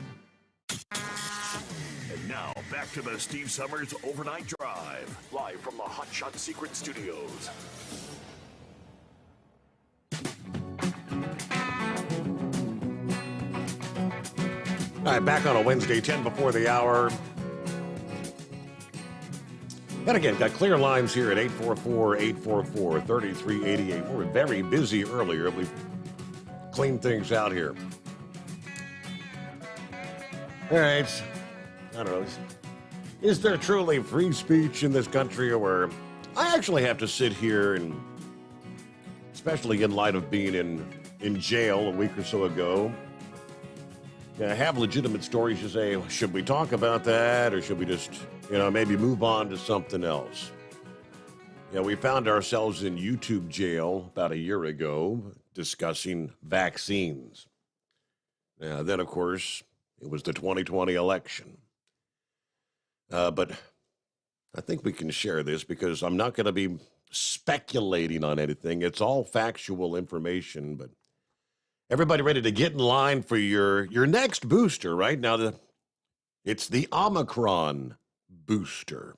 And now, back to the Steve Sommers Overnight Drive, live from the Hot Shot Secret Studios. All right, back on a Wednesday, 10 before the hour. And again, got clear lines here at 844-844-3388. We were very busy earlier. We've cleaned things out here. All right. I don't know. Is there truly free speech in this country, or I actually have to sit here and, especially in light of being in jail a week or so ago, have legitimate stories to say, should we talk about that, or should we just, maybe move on to something else? We found ourselves in YouTube jail about a year ago discussing vaccines. Then, of course, it was the 2020 election. But I think we can share this because I'm not going to be speculating on anything. It's all factual information, but everybody ready to get in line for your next booster, right? Now, it's the Omicron booster.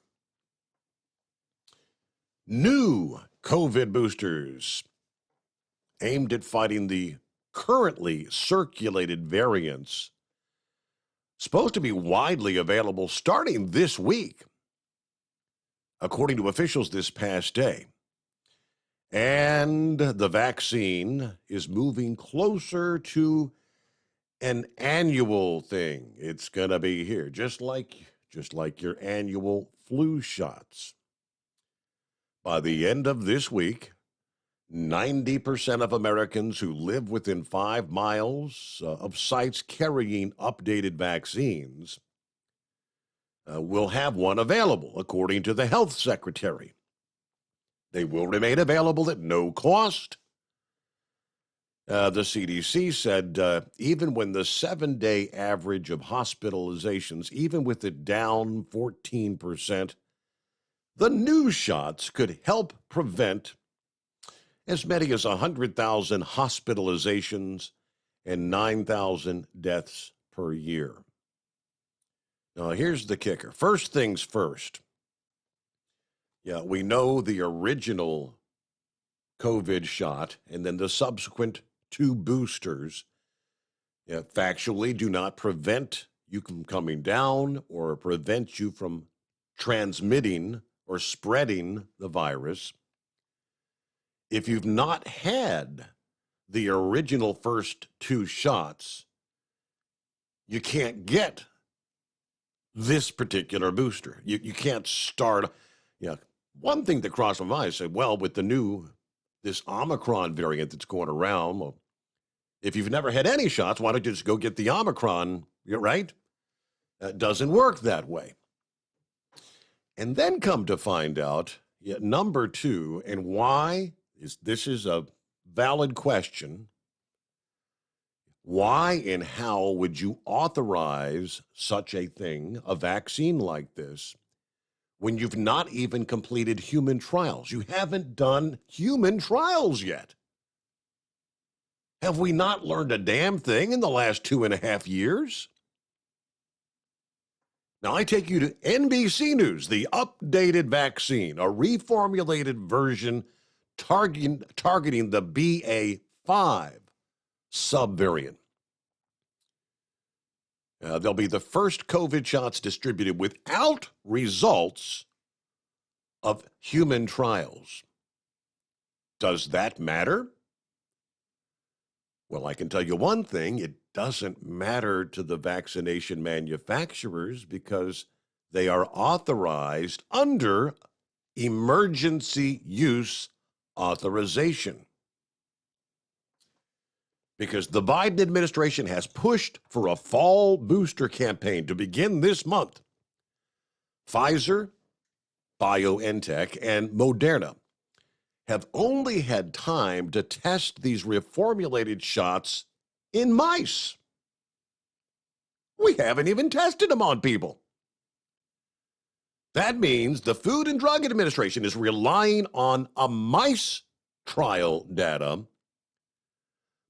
New COVID boosters aimed at fighting the currently circulated variants, supposed to be widely available starting this week, according to officials this past day. And the vaccine is moving closer to an annual thing. It's going to be here, just like your annual flu shots. By the end of this week, 90% of Americans who live within 5 miles of sites carrying updated vaccines will have one available, according to the health secretary. They will remain available at no cost. The CDC said even when the 7-day average of hospitalizations, even with it down 14%, the new shots could help prevent as many as 100,000 hospitalizations and 9,000 deaths per year. Now, here's the kicker. First things first. We know the original COVID shot and then the subsequent 2 boosters factually do not prevent you from coming down or prevent you from transmitting or spreading the virus. If you've not had the original first 2 shots, you can't get this particular booster. You can't start. One thing that crossed my mind, I said, well, with this Omicron variant that's going around, well, if you've never had any shots, why don't you just go get the Omicron, right? It doesn't work that way. And then come to find out, number 2, and why this is a valid question. Why and how would you authorize such a thing, a vaccine like this, when you've not even completed human trials? You haven't done human trials yet. Have we not learned a damn thing in the last 2.5 years? Now, I take you to NBC News, the updated vaccine, a reformulated version targeting the BA.5 subvariant. They'll be the first COVID shots distributed without results of human trials. Does that matter? Well, I can tell you one thing. It doesn't matter to the vaccination manufacturers because they are authorized under emergency use authorization. Because the Biden administration has pushed for a fall booster campaign to begin this month. Pfizer, BioNTech, and Moderna have only had time to test these reformulated shots in mice. We haven't even tested them on people. That means the Food and Drug Administration is relying on a mice trial data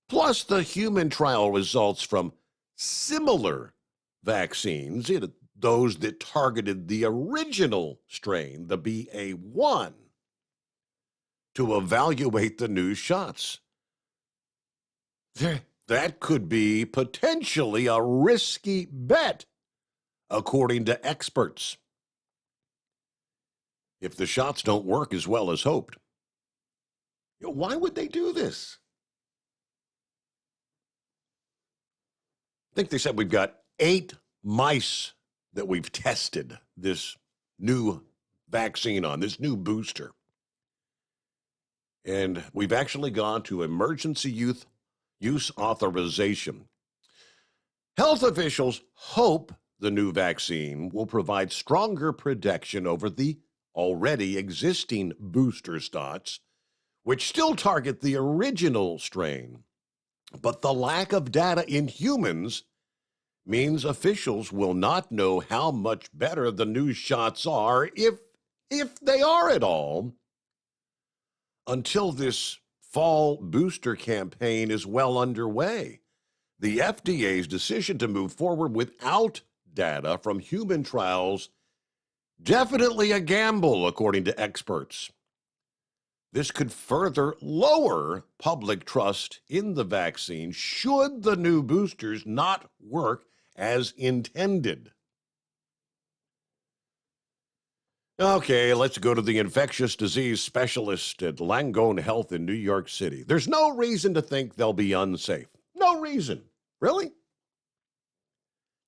plus the human trial results from similar vaccines, those that targeted the original strain, the BA1, to evaluate the new shots. That could be potentially a risky bet, according to experts, if the shots don't work as well as hoped. Why would they do this? I think they said we've got 8 mice that we've tested this new vaccine on, this new booster. And we've actually gone to emergency use authorization. Health officials hope the new vaccine will provide stronger protection over the already existing booster shots, which still target the original strain. But the lack of data in humans means officials will not know how much better the new shots are, if they are at all, until this fall booster campaign is well underway. The FDA's decision to move forward without data from human trials, definitely a gamble, according to experts. This could further lower public trust in the vaccine should the new boosters not work as intended. Okay, let's go to the infectious disease specialist at Langone Health in New York City. There's no reason to think they'll be unsafe. No reason. Really?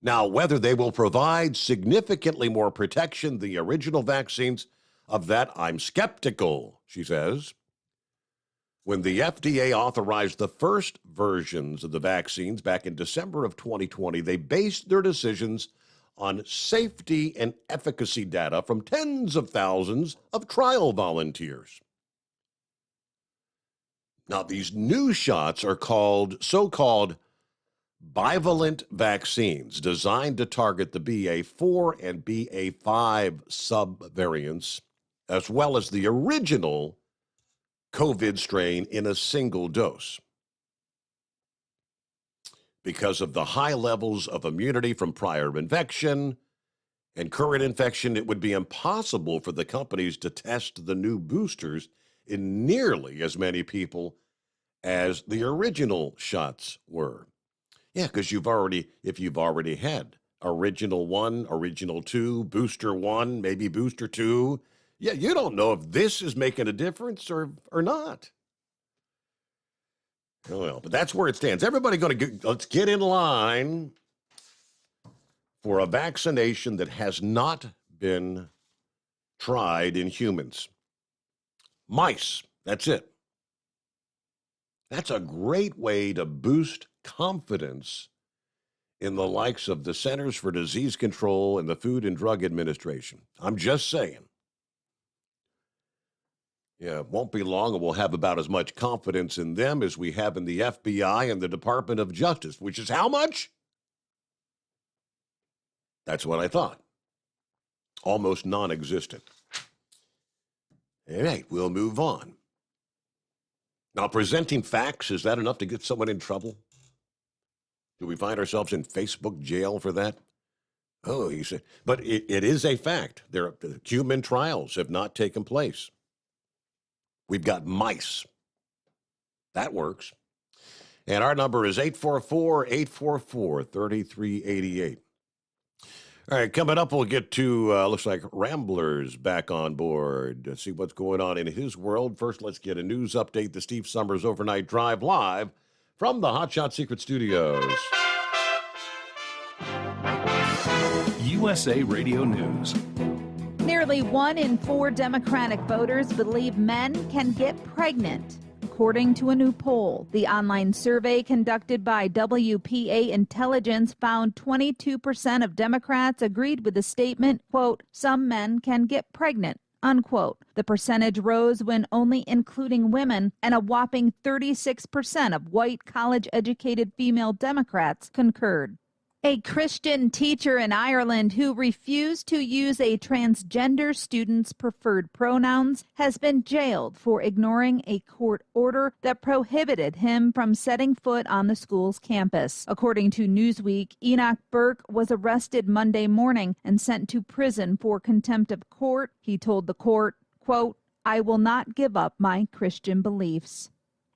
Now, whether they will provide significantly more protection than the original vaccines, of that I'm skeptical, she says. When the FDA authorized the first versions of the vaccines back in December of 2020, they based their decisions on safety and efficacy data from tens of thousands of trial volunteers. Now, these new shots are so-called bivalent vaccines designed to target the BA4 and BA5 subvariants, as well as the original COVID strain in a single dose. Because of the high levels of immunity from prior infection and current infection, it would be impossible for the companies to test the new boosters in nearly as many people as the original shots were. Yeah, because if you've already had original 1, original 2, booster 1, maybe booster 2, yeah, you don't know if this is making a difference or not. Oh, well, but that's where it stands. Everybody let's get in line for a vaccination that has not been tried in humans. Mice, that's it. That's a great way to boost confidence in the likes of the Centers for Disease Control and the Food and Drug Administration. I'm just saying. Yeah, it won't be long and we'll have about as much confidence in them as we have in the FBI and the Department of Justice, which is how much? That's what I thought. Almost non-existent. All right, we'll move on. Now, presenting facts, is that enough to get someone in trouble? Do we find ourselves in Facebook jail for that? Oh, he said, but it is a fact. Human trials have not taken place. We've got mice. That works. And our number is 844-844-3388. All right, coming up, we'll get to, looks like Rambler's back on board to see what's going on in his world. First, let's get a news update. The Steve Sommers Overnight Drive live from the Hotshot Secret Studios. USA Radio News. Nearly 1 in 4 Democratic voters believe men can get pregnant. According to a new poll, the online survey conducted by WPA Intelligence found 22% of Democrats agreed with the statement, quote, some men can get pregnant, unquote. The percentage rose when only including women, and a whopping 36% of white college-educated female Democrats concurred. A Christian teacher in Ireland who refused to use a transgender student's preferred pronouns has been jailed for ignoring a court order that prohibited him from setting foot on the school's campus. According to Newsweek, Enoch Burke was arrested Monday morning and sent to prison for contempt of court. He told the court, quote, "I will not give up my Christian beliefs."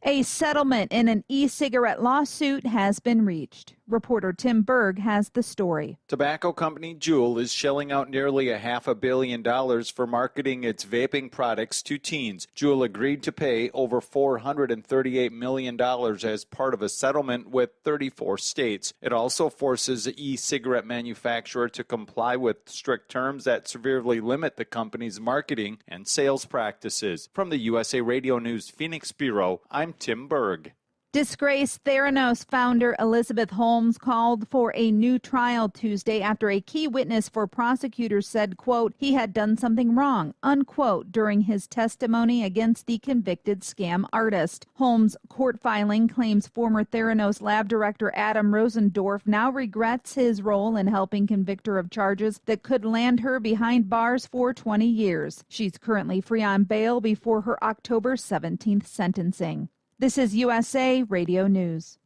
A settlement in an e-cigarette lawsuit has been reached. Reporter Tim Berg has the story. Tobacco company Juul is shelling out nearly $500 million for marketing its vaping products to teens. Juul agreed to pay over $438 million as part of a settlement with 34 states. It also forces the e-cigarette manufacturer to comply with strict terms that severely limit the company's marketing and sales practices. From the USA Radio News Phoenix Bureau, I'm Tim Berg. Disgraced Theranos founder Elizabeth Holmes called for a new trial Tuesday after a key witness for prosecutors said, quote, he had done something wrong, unquote, during his testimony against the convicted scam artist. Holmes' court filing claims former Theranos lab director Adam Rosendorf now regrets his role in helping convict her of charges that could land her behind bars for 20 years. She's currently free on bail before her October 17th sentencing. This is USA Radio News.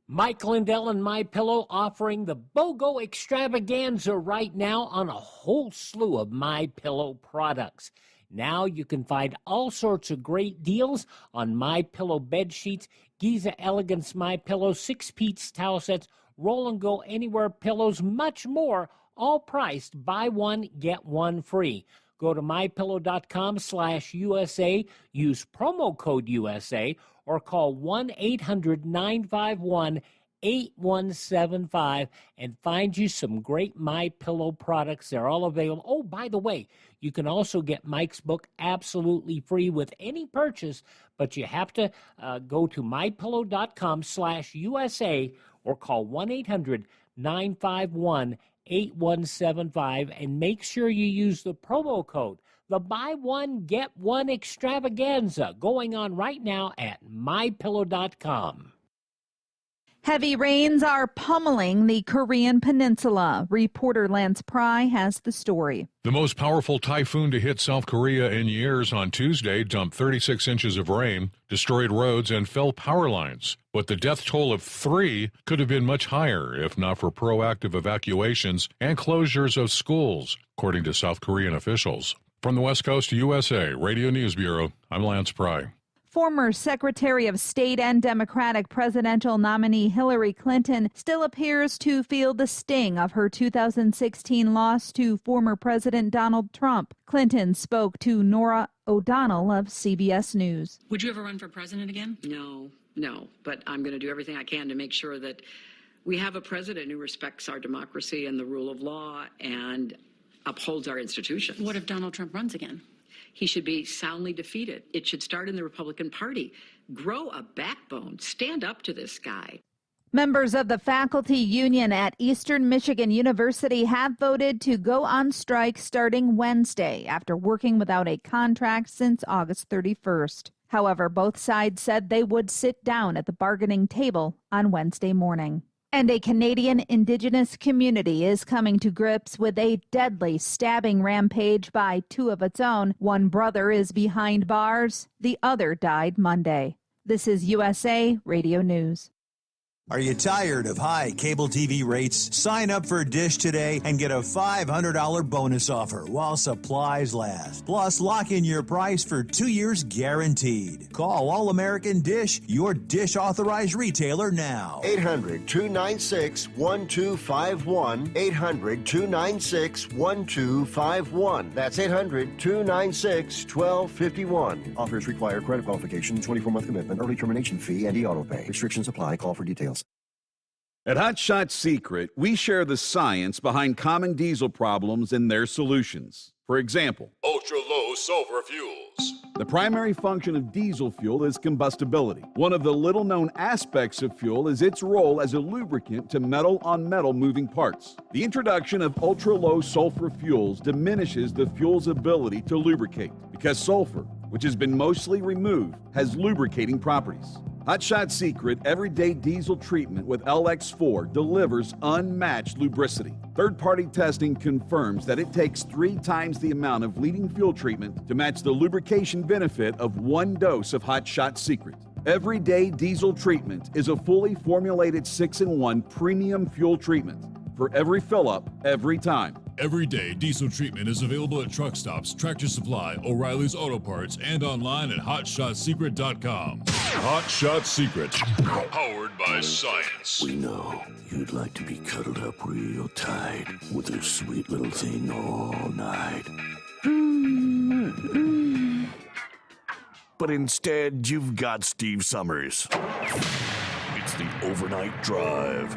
Mike Lindell and MyPillow offering the BOGO extravaganza right now on a whole slew of MyPillow products. Now you can find all sorts of great deals on MyPillow bed sheets, Giza Elegance MyPillow, 6-piece towel sets, Roll and Go Anywhere pillows, much more, all priced buy one, get one free. Go to mypillow.com/USA, use promo code USA, or call 1-800-951-8175 and find you some great MyPillow products. They're all available. Oh, by the way, you can also get Mike's book absolutely free with any purchase, but you have to go to mypillow.com/USA or call 1-800-951-8175 and make sure you use the promo code, the buy one, get one extravaganza, going on right now at mypillow.com. Heavy rains are pummeling the Korean peninsula. Reporter Lance Pry has the story. The most powerful typhoon to hit South Korea in years on Tuesday dumped 36 inches of rain, destroyed roads, and felled power lines. But the death toll of 3 could have been much higher if not for proactive evacuations and closures of schools, according to South Korean officials. From the West Coast USA Radio News Bureau, I'm Lance Pry. Former Secretary of State and Democratic presidential nominee Hillary Clinton still appears to feel the sting of her 2016 loss to former President Donald Trump. Clinton spoke to Nora O'Donnell of CBS News. Would you ever run for president again? No, but I'm going to do everything I can to make sure that we have a president who respects our democracy and the rule of law and upholds our institutions. What if Donald Trump runs again? He should be soundly defeated. It should start in the Republican Party. Grow a backbone. Stand up to this guy. Members of the faculty union at Eastern Michigan University have voted to go on strike starting Wednesday after working without a contract since August 31st. However, both sides said they would sit down at the bargaining table on Wednesday morning. And a Canadian Indigenous community is coming to grips with a deadly stabbing rampage by 2 of its own. One brother is behind bars. The other died Monday. This is USA Radio News. Are you tired of high cable TV rates? Sign up for Dish today and get a $500 bonus offer while supplies last. Plus, lock in your price for 2 years guaranteed. Call All American Dish, your Dish authorized retailer now. 800-296-1251. 800-296-1251. That's 800-296-1251. Offers require credit qualification, 24-month commitment, early termination fee, and e-auto pay. Restrictions apply. Call for details. At Hot Shot Secret, we share the science behind common diesel problems and their solutions. For example, ultra-low sulfur fuels. The primary function of diesel fuel is combustibility. One of the little-known aspects of fuel is its role as a lubricant to metal-on-metal moving parts. The introduction of ultra-low sulfur fuels diminishes the fuel's ability to lubricate because sulfur, which has been mostly removed, has lubricating properties. Hot Shot Secret Everyday Diesel Treatment with LX4 delivers unmatched lubricity. Third-party testing confirms that it takes 3 times the amount of leading fuel treatment to match the lubrication benefit of 1 dose of Hot Shot Secret. Everyday Diesel Treatment is a fully formulated 6-in-1 premium fuel treatment for every fill-up, every time. Everyday Diesel Treatment is available at truck stops, Tractor Supply, O'Reilly's Auto Parts, and online at HotShotSecret.com. Hot Shot Secret, powered by science. We know you'd like to be cuddled up real tight with a sweet little thing all night. But instead, you've got Steve Sommers. It's the Overnight Drive.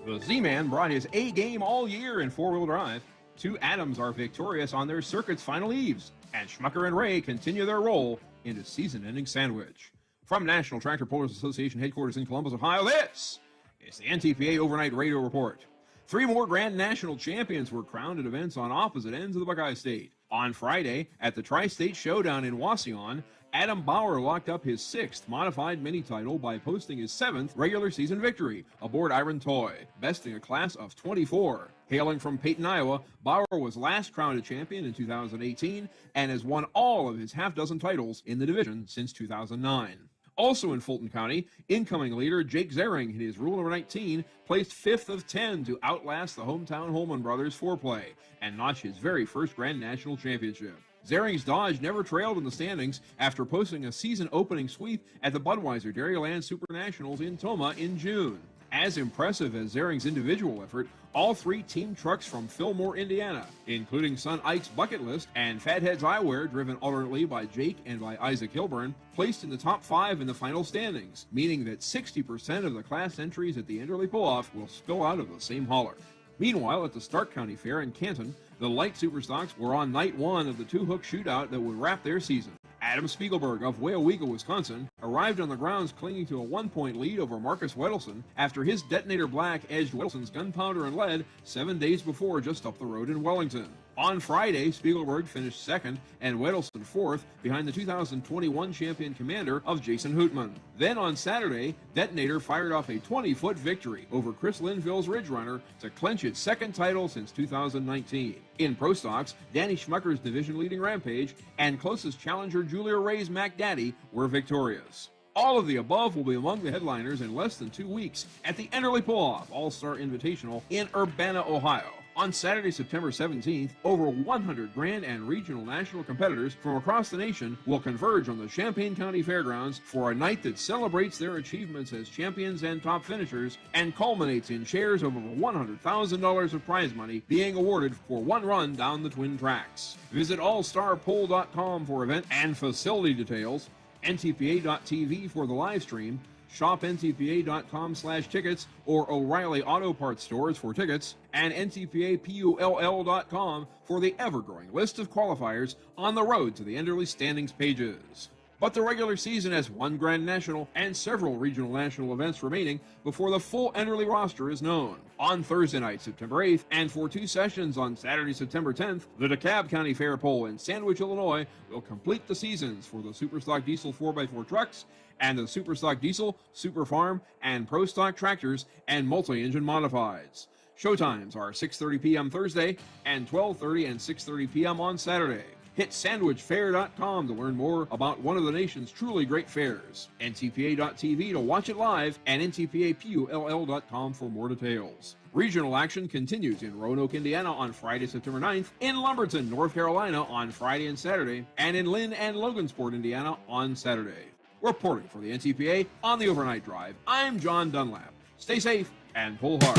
The Z-Man brought his A game all year in four-wheel drive. 2 Adams are victorious on their circuit's final eves, and Schmucker and Ray continue their roll into season-ending sandwich. From National Tractor Pullers Association headquarters in Columbus, Ohio, this is the NTPA Overnight Radio Report. 3 more Grand National Champions were crowned at events on opposite ends of the Buckeye State. On Friday, at the Tri-State Showdown in Wauseon, Adam Bauer locked up his 6th modified mini title by posting his 7th regular season victory aboard Iron Toy, besting a class of 24. Hailing from Peyton, Iowa, Bauer was last crowned a champion in 2018 and has won all of his half-dozen titles in the division since 2009. Also in Fulton County, incoming leader Jake Zering in his Rule number 19 placed 5th of 10 to outlast the hometown Holman brothers foreplay and notch his very first Grand National Championship. Zering's Dodge never trailed in the standings after posting a season-opening sweep at the Budweiser Dairyland Super Nationals in Toma in June. As impressive as Zering's individual effort, all 3 team trucks from Fillmore, Indiana, including son Ike's Bucket List and Fathead's Eyewear, driven alternately by Jake and by Isaac Hilburn, placed in the top 5 in the final standings, meaning that 60% of the class entries at the Enderley Pull-Off will spill out of the same hauler. Meanwhile, at the Stark County Fair in Canton, the light superstocks were on night 1 of the 2-hook shootout that would wrap their season. Adam Spiegelberg of Weyowega, Wisconsin, arrived on the grounds clinging to a 1-point lead over Marcus Wedelson after his Detonator Black edged Wedelson's Gunpowder and Lead 7 days before just up the road in Wellington. On Friday, Spiegelberg finished 2nd and Wedelson 4th behind the 2021 champion commander of Jason Hootman. Then on Saturday, Detonator fired off a 20-foot victory over Chris Linville's Ridge Runner to clinch its 2nd title since 2019. In Pro Stocks, Danny Schmucker's division-leading Rampage and closest challenger Julia Ray's Mac Daddy were victorious. All of the above will be among the headliners in less than 2 weeks at the Enderley Pull-Off All-Star Invitational in Urbana, Ohio. On Saturday, September 17th, over 100 Grand and Regional National competitors from across the nation will converge on the Champaign County Fairgrounds for a night that celebrates their achievements as champions and top finishers and culminates in shares of over $100,000 of prize money being awarded for one run down the Twin Tracks. Visit allstarpoll.com for event and facility details, ntpa.tv for the live stream, shopntpa.com/tickets or O'Reilly Auto Parts stores for tickets, and ntpapull.com for the ever-growing list of qualifiers on the road to the Enderley standings pages. But the regular season has 1 Grand National and several regional national events remaining before the full Enderley roster is known. On Thursday night, September 8th, and for 2 sessions on Saturday, September 10th, the DeKalb County Fair Pole in Sandwich, Illinois will complete the seasons for the Superstock Diesel 4x4 trucks and the Superstock Diesel, Super Farm, and Pro Stock tractors and multi-engine modifieds. Showtimes are 6:30 p.m. Thursday and 12:30 and 6:30 p.m. on Saturday. Hit sandwichfair.com to learn more about one of the nation's truly great fairs, ntpa.tv to watch it live, and ntpapull.com for more details. Regional action continues in Roanoke, Indiana on Friday, September 9th, in Lumberton, North Carolina on Friday and Saturday, and in Lynn and Logansport, Indiana on Saturday. Reporting for the NTPA on the Overnight Drive, I'm John Dunlap. Stay safe and pull hard.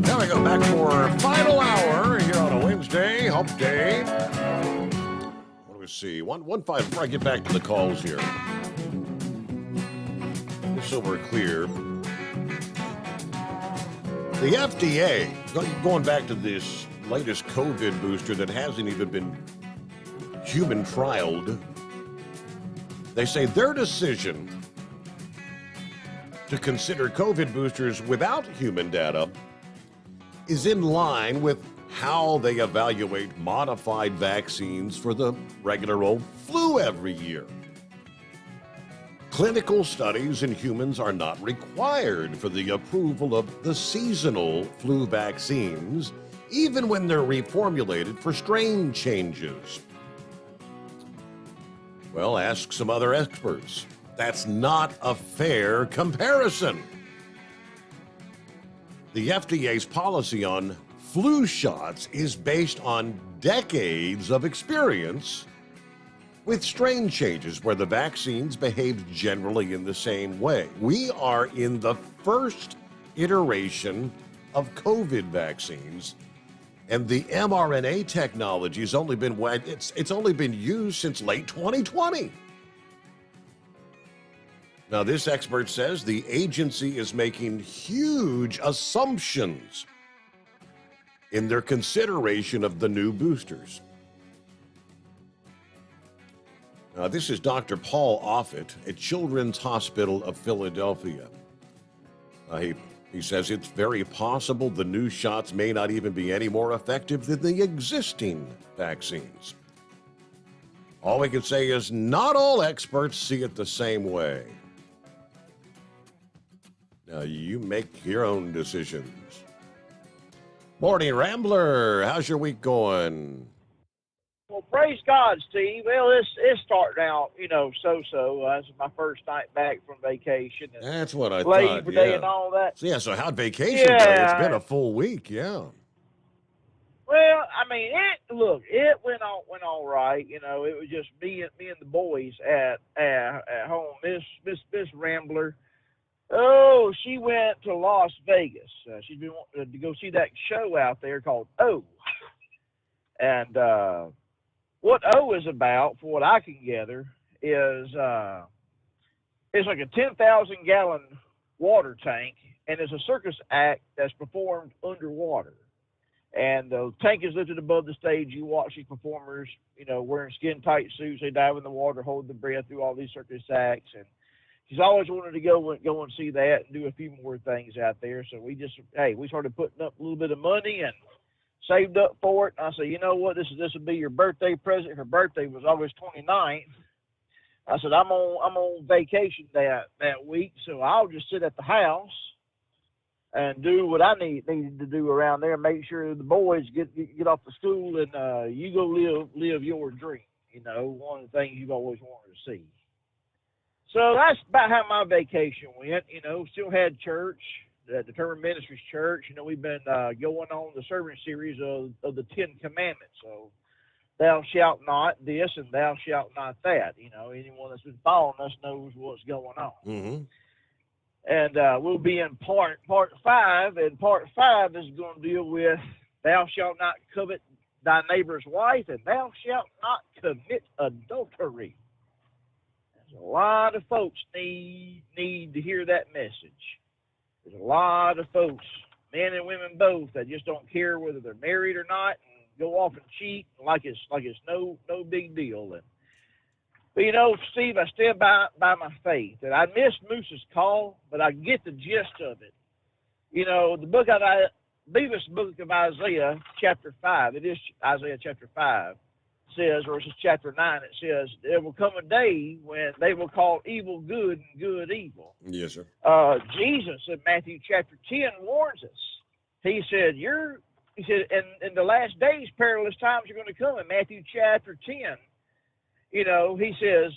Now we go back for our final hour here on a Wednesday, Hump Day. What do we see? One final before I get back to the calls here. Just so we're clear. The FDA, going back to this latest COVID booster that hasn't even been human trialed, they say their decision to consider COVID boosters without human data is in line with how they evaluate modified vaccines for the regular old flu every year. Clinical studies in humans are not required for the approval of the seasonal flu vaccines, even when they're reformulated for strain changes. Well, ask some other experts. That's not a fair comparison. The FDA's policy on flu shots is based on decades of experience with strain changes where the vaccines behaved generally in the same way. We are in the first iteration of COVID vaccines, and the mRNA technology has only been it's only been used since late 2020. Now, this expert says the agency is making huge assumptions in their consideration of the new boosters. Now, this is Dr. Paul Offit at Children's Hospital of Philadelphia. He says it's very possible the new shots may not even be any more effective than the existing vaccines. All we can say is not all experts see it the same way. Now, you make your own decisions. Morning, Rambler. How's your week going? Well, praise God, Steve. Well, it's starting out, so-so. This is my first night back from vacation. And that's what I Labor thought, Day yeah. and all that. So, so how'd vacation go? It's been a full week, yeah. Well, I mean, it went all right. It was just me and the boys at home. Miss Rambler, she went to Las Vegas. She's been wanting to go see that show out there called O. And what O is about, for what I can gather, is it's like a 10,000-gallon water tank, and it's a circus act that's performed underwater. And the tank is lifted above the stage. You watch these performers, wearing skin-tight suits. They dive in the water, hold their breath, do all these circus acts. And she's always wanted to go and see that and do a few more things out there. So we started putting up a little bit of money and saved up for it. And I said, you know what, this will be your birthday present. Her birthday was August 29th. I said, I'm on vacation that week, so I'll just sit at the house and do what I needed to do around there. Make sure the boys get off to school, and you go live your dream. One of the things you've always wanted to see. So that's about how my vacation went. Still had church, the Determined Ministries Church. We've been going on the sermon series of the 10 Commandments. So, thou shalt not this and thou shalt not that. Anyone that's been following us knows what's going on. Mm-hmm. And we'll be in part 5, and part 5 is going to deal with thou shalt not covet thy neighbor's wife, and thou shalt not commit adultery. There's a lot of folks need to hear that message. There's a lot of folks, men and women both, that just don't care whether they're married or not, and go off and cheat like it's no big deal. But Steve, I stand by my faith. And I missed Moose's call, but I get the gist of it. The book I believe it's the book of Isaiah, chapter 5. It is Isaiah chapter 5. Says, or it's chapter 9, it says, there will come a day when they will call evil good and good evil. Yes, sir. Jesus in Matthew chapter 10 warns us. He said, in the last days, perilous times are going to come. In Matthew chapter 10, he says,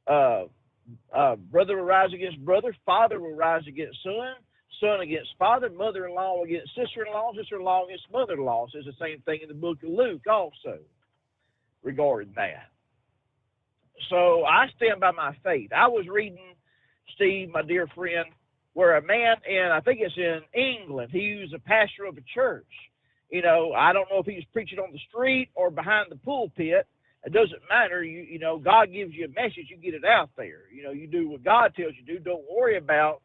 brother will rise against brother, father will rise against son, son against father, mother-in-law against sister-in-law, sister-in-law against mother-in-law. Says the same thing in the book of Luke also regarding that. So I stand by my faith. I was reading, Steve, my dear friend, where a man I think it's in England, he was a pastor of a church. I don't know if he was preaching on the street or behind the pulpit. It doesn't matter. God gives you a message, you get it out there. You do what God tells you to do. Don't worry about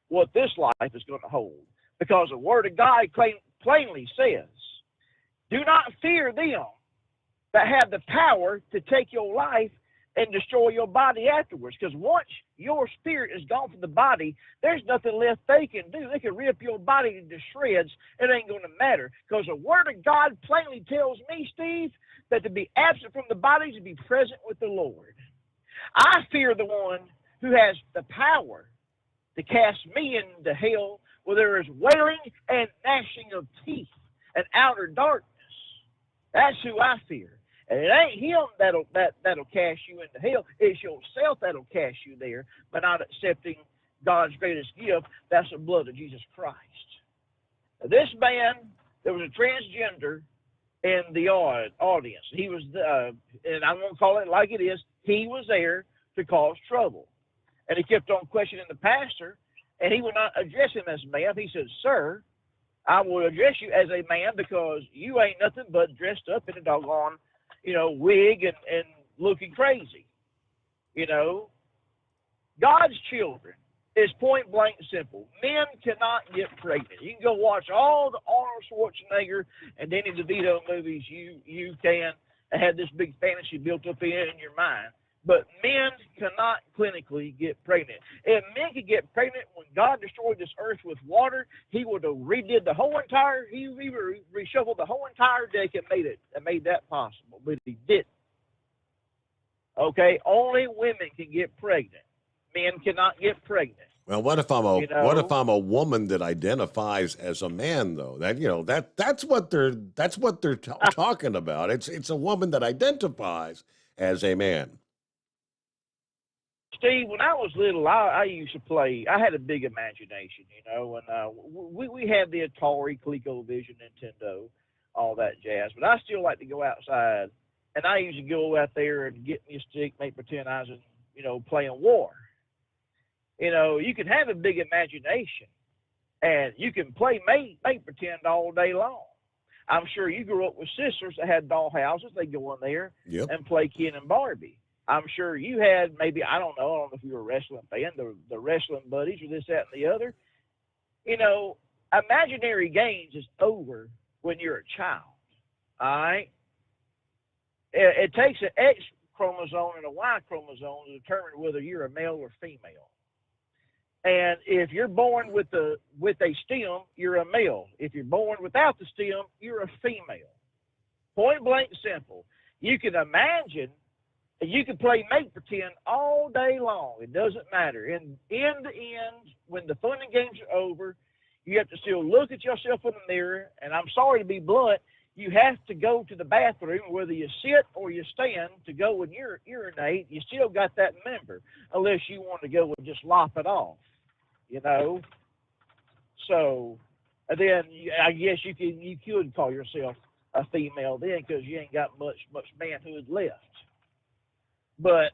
what this life is going to hold. Because the Word of God plainly says, do not fear them that have the power to take your life and destroy your body afterwards. Because once your spirit is gone from the body, there's nothing left they can do. They can rip your body to shreds. It ain't going to matter. Because the Word of God plainly tells me, Steve, that to be absent from the body is to be present with the Lord. I fear the one who has the power to cast me into hell, where there is wailing and gnashing of teeth and outer darkness. That's who I fear. And it ain't him that'll cast you into hell. It's yourself that'll cast you there by not accepting God's greatest gift. That's the blood of Jesus Christ. Now, this man, there was a transgender in the audience. He was, and I'm going to call it like it is, he was there to cause trouble. And he kept on questioning the pastor, and he would not address him as a man. He said, "Sir, I will address you as a man because you ain't nothing but dressed up in a doggone, wig and looking crazy. God's children is point blank simple. Men cannot get pregnant. You can go watch all the Arnold Schwarzenegger and Danny DeVito movies you can and have this big fantasy built up in your mind. But men cannot clinically get pregnant. If men could get pregnant, when God destroyed this earth with water, he would have reshuffled the whole entire deck and made that possible. But he didn't. Okay? Only women can get pregnant. Men cannot get pregnant. Well, what if I'm a woman that identifies as a man, though? That's what they're talking about. It's a woman that identifies as a man. Steve, when I was little, I used to play. I had a big imagination, and we had the Atari, ColecoVision, Nintendo, all that jazz. But I still like to go outside, and I used to go out there and get me a stick, make pretend I was, playing war. You can have a big imagination, and you can play make pretend all day long. I'm sure you grew up with sisters that had doll houses. They go in there and play Ken and Barbie. I'm sure you had maybe, I don't know if you were a wrestling fan, the wrestling buddies or this, that, and the other. Imaginary games is over when you're a child, all right? It takes an X chromosome and a Y chromosome to determine whether you're a male or female. And if you're born with a stem, you're a male. If you're born without the stem, you're a female. Point blank simple. You can imagine. You can play make pretend all day long. It doesn't matter. And in the end, when the fun and games are over, you have to still look at yourself in the mirror. And I'm sorry to be blunt, you have to go to the bathroom, whether you sit or you stand, to go and urinate. You still got that member, unless you want to go and just lop it off, So, and then I guess you could call yourself a female then, because you ain't got much manhood left. But,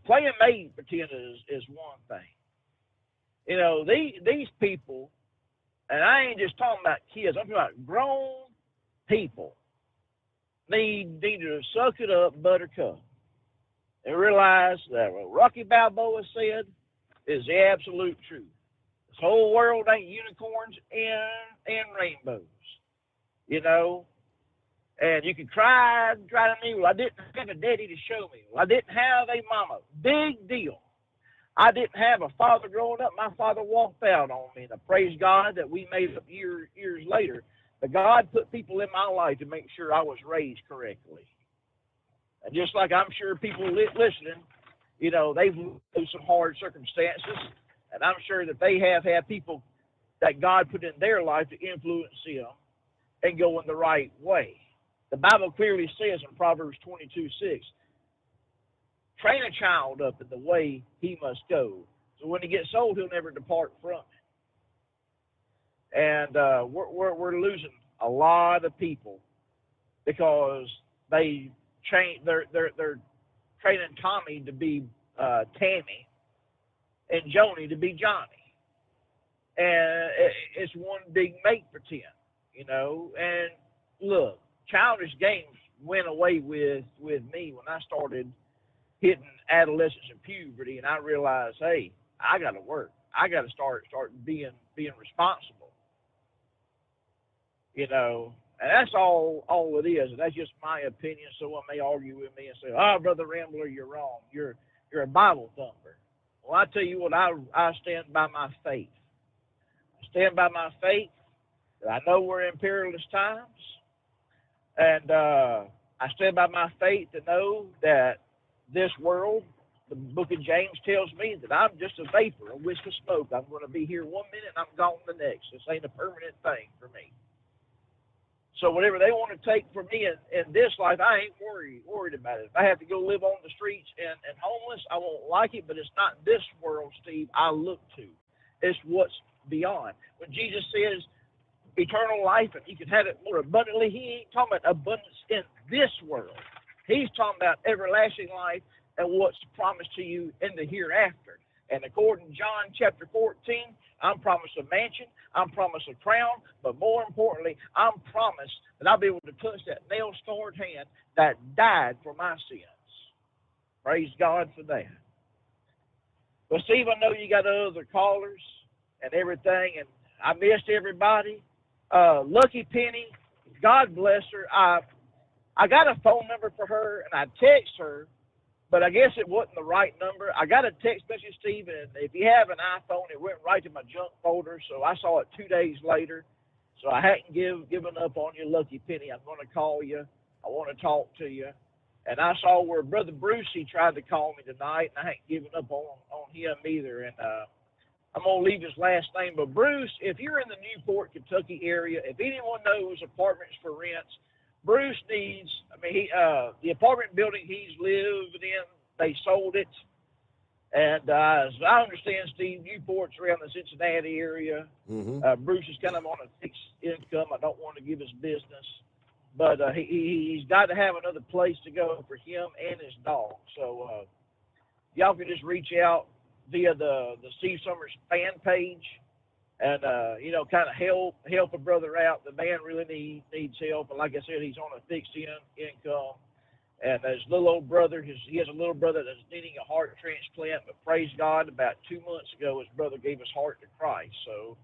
playing make pretend is one thing. These people, and I ain't just talking about kids, I'm talking about grown people, need to suck it up, buttercup, and realize that what Rocky Balboa said is the absolute truth. This whole world ain't unicorns and rainbows, And you can try to me, well, I didn't have a daddy to show me. Well, I didn't have a mama. Big deal. I didn't have a father growing up. My father walked out on me. And I praise God that we made it up years later. But God put people in my life to make sure I was raised correctly. And just like I'm sure people listening, they've lived through some hard circumstances. And I'm sure that they have had people that God put in their life to influence them and go in the right way. The Bible clearly says in Proverbs 22:6, train a child up in the way he must go. So when he gets old, he'll never depart from it. And we're losing a lot of people because they're training Tommy to be Tammy and Joni to be Johnny. And it's one big make pretend, And look, childish games went away with me when I started hitting adolescence and puberty, and I realized, hey, I got to work. I got to start being responsible. And that's all it is. And that's just my opinion. Someone may argue with me and say, "Oh, Brother Rambler, you're wrong. You're a Bible thumper." Well, I tell you what, I stand by my faith. I stand by my faith that I know we're in perilous times. And I stand by my faith to know that this world, the book of James tells me that I'm just a vapor, a wisp of smoke. I'm going to be here 1 minute and I'm gone the next. This ain't a permanent thing for me. So whatever they want to take from me in this life, I ain't worried about it. If I have to go live on the streets and homeless, I won't like it, but it's not this world, Steve, I look to. It's what's beyond. When Jesus says eternal life and you can have it more abundantly, he ain't talking about abundance in this world. He's talking about everlasting life and what's promised to you in the hereafter. And according to John chapter 14, I'm promised a mansion, I'm promised a crown, but more importantly, I'm promised that I'll be able to touch that nail-scarred hand that died for my sins. Praise God for that. Well, Steve, I know you got other callers and everything, and I missed everybody. Lucky Penny, God bless her. I got a phone number for her, and I text her, but I guess it wasn't the right number. I got a text message, Steve, and if you have an iPhone, it went right to my junk folder, so I saw it 2 days later. So I hadn't given up on you, Lucky Penny. I'm going to call you. I want to talk to you. And I saw where Brother Bruce, he tried to call me tonight, and I ain't given up on him either. And I'm going to leave his last name. But Bruce, if you're in the Newport, Kentucky area, if anyone knows apartments for rents, Bruce needs, the apartment building he's lived in, they sold it. And as I understand, Steve, Newport's around the Cincinnati area. Mm-hmm. Bruce is kind of on a fixed income. I don't want to give his business. But he's got to have another place to go for him and his dog. So y'all can just reach out via the Steve Sommers fan page and, kind of help a brother out. The man really needs help. And like I said, he's on a fixed income. And his little old brother, he has a little brother that's needing a heart transplant. But praise God, about 2 months ago, his brother gave his heart to Christ. So,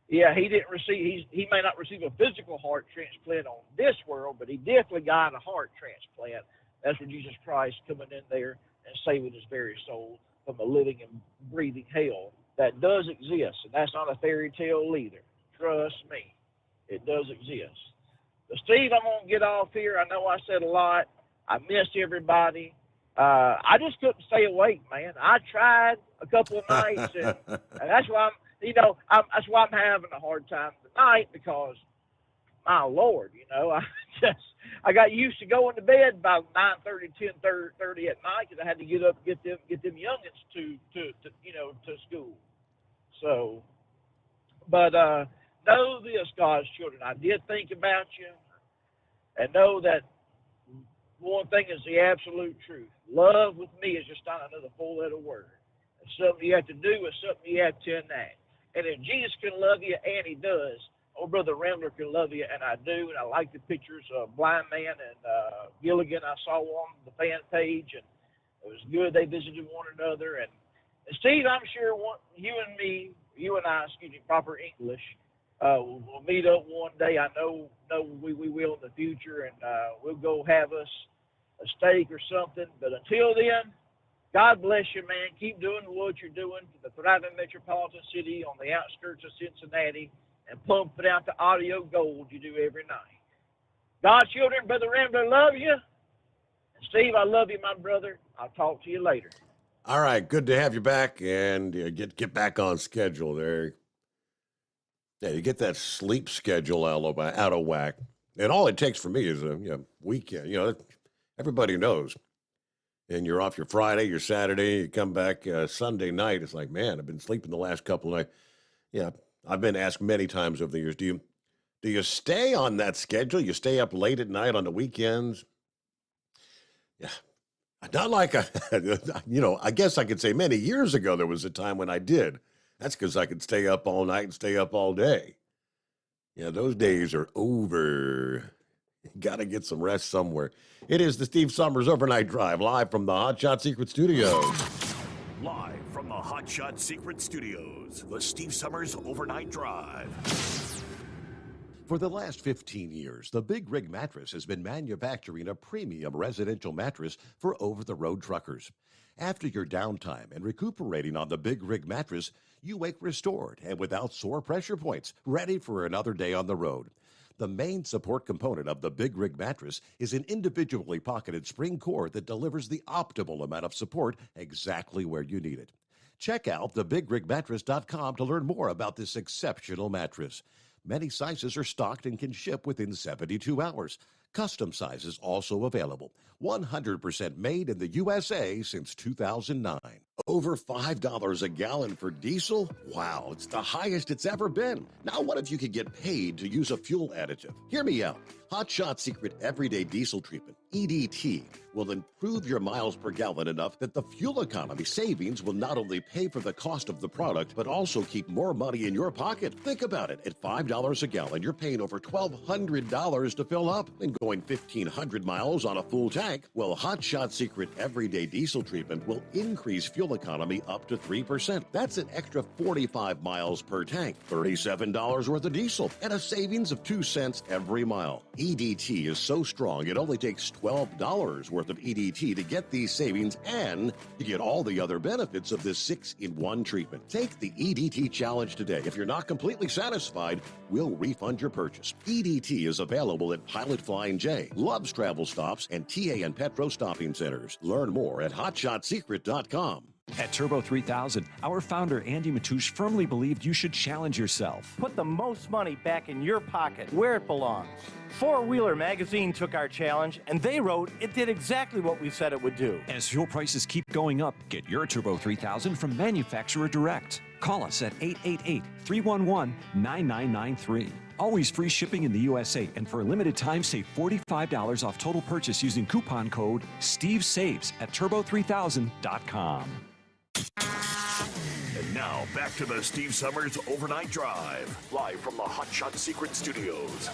yeah, he may not receive a physical heart transplant on this world, but he definitely got a heart transplant. That's where Jesus Christ coming in there and saving his very soul from a living and breathing hell that does exist. And that's not a fairy tale either. Trust me, it does exist. But Steve, I'm going to get off here. I know I said a lot. I missed everybody. I just couldn't stay awake, man. I tried a couple of nights, and that's why that's why I'm having a hard time tonight, because my Lord, I got used to going to bed by 9:30, 10:30 at night, because I had to get up, get them youngins to school. So, but know this, God's children, I did think about you, and know that one thing is the absolute truth. Love with me is just not another four-letter word. It's something you have to do. It's something you have to enact. And if Jesus can love you, and he does, Brother Rambler can love you, and I do. And I like the pictures of Blind Man and Gilligan I saw on the fan page, and it was good. They visited one another. And Steve, I'm sure you and I, proper English, we'll meet up one day. I know we will in the future, and we'll go have us a steak or something. But until then, God bless you, man. Keep doing what you're doing for the thriving metropolitan city on the outskirts of Cincinnati, and pumping out the audio gold you do every night. God's children, Brother Rambler, love you. And Steve, I love you, my brother. I'll talk to you later. All right, good to have you back, and get back on schedule there. Yeah, you get that sleep schedule out of whack, and all it takes for me is a weekend. Everybody knows. And you're off your Friday, your Saturday, you come back Sunday night. It's like, man, I've been sleeping the last couple of nights. Yeah, I've been asked many times over the years, do you stay on that schedule? You stay up late at night on the weekends? Yeah, not like I guess I could say many years ago there was a time when I did. That's because I could stay up all night and stay up all day. Yeah, those days are over. Got to get some rest somewhere. It is the Steve Sommers Overnight Drive, live from the Hot Shot Secret Studios. Live from the Hot Shot Secret Studios, the Steve Sommers Overnight Drive. For the last 15 years, the Big Rig Mattress has been manufacturing a premium residential mattress for over-the-road truckers. After your downtime and recuperating on the Big Rig Mattress, you wake restored and without sore pressure points, ready for another day on the road. The main support component of the Big Rig Mattress is an individually pocketed spring core that delivers the optimal amount of support exactly where you need it. Check out thebigrigmattress.com to learn more about this exceptional mattress. Many sizes are stocked and can ship within 72 hours. Custom sizes also available. 100% made in the USA since 2009. Over $5 a gallon for diesel? Wow, it's the highest it's ever been. Now what if you could get paid to use a fuel additive? Hear me out. Hot Shot Secret Everyday Diesel Treatment, EDT, will improve your miles per gallon enough that the fuel economy savings will not only pay for the cost of the product, but also keep more money in your pocket. Think about it. At $5 a gallon, you're paying over $1,200 to fill up and going 1,500 miles on a full tank. Well, Hot Shot Secret Everyday Diesel Treatment will increase fuel economy up to 3%. That's an extra 45 miles per tank, $37 worth of diesel, and a savings of 2 cents every mile. EDT is so strong, it only takes $12 worth of EDT to get these savings and to get all the other benefits of this 6-in-1 treatment. Take the EDT challenge today. If you're not completely satisfied, we'll refund your purchase. EDT is available at Pilot Flying J, Love's Travel Stops, and TA and Petro Stopping Centers. Learn more at hotshotsecret.com. At Turbo 3000, our founder Andy Matouche firmly believed you should challenge yourself. Put the most money back in your pocket, where it belongs. Four Wheeler Magazine took our challenge, and they wrote it did exactly what we said it would do. As fuel prices keep going up, get your Turbo 3000 from manufacturer direct. Call us at 888-311-9993. Always free shipping in the USA, and for a limited time, save $45 off total purchase using coupon code STEVESAVES at turbo3000.com. And now, back to the Steve Sommers Overnight Drive, live from the Hot Shot Secret Studios.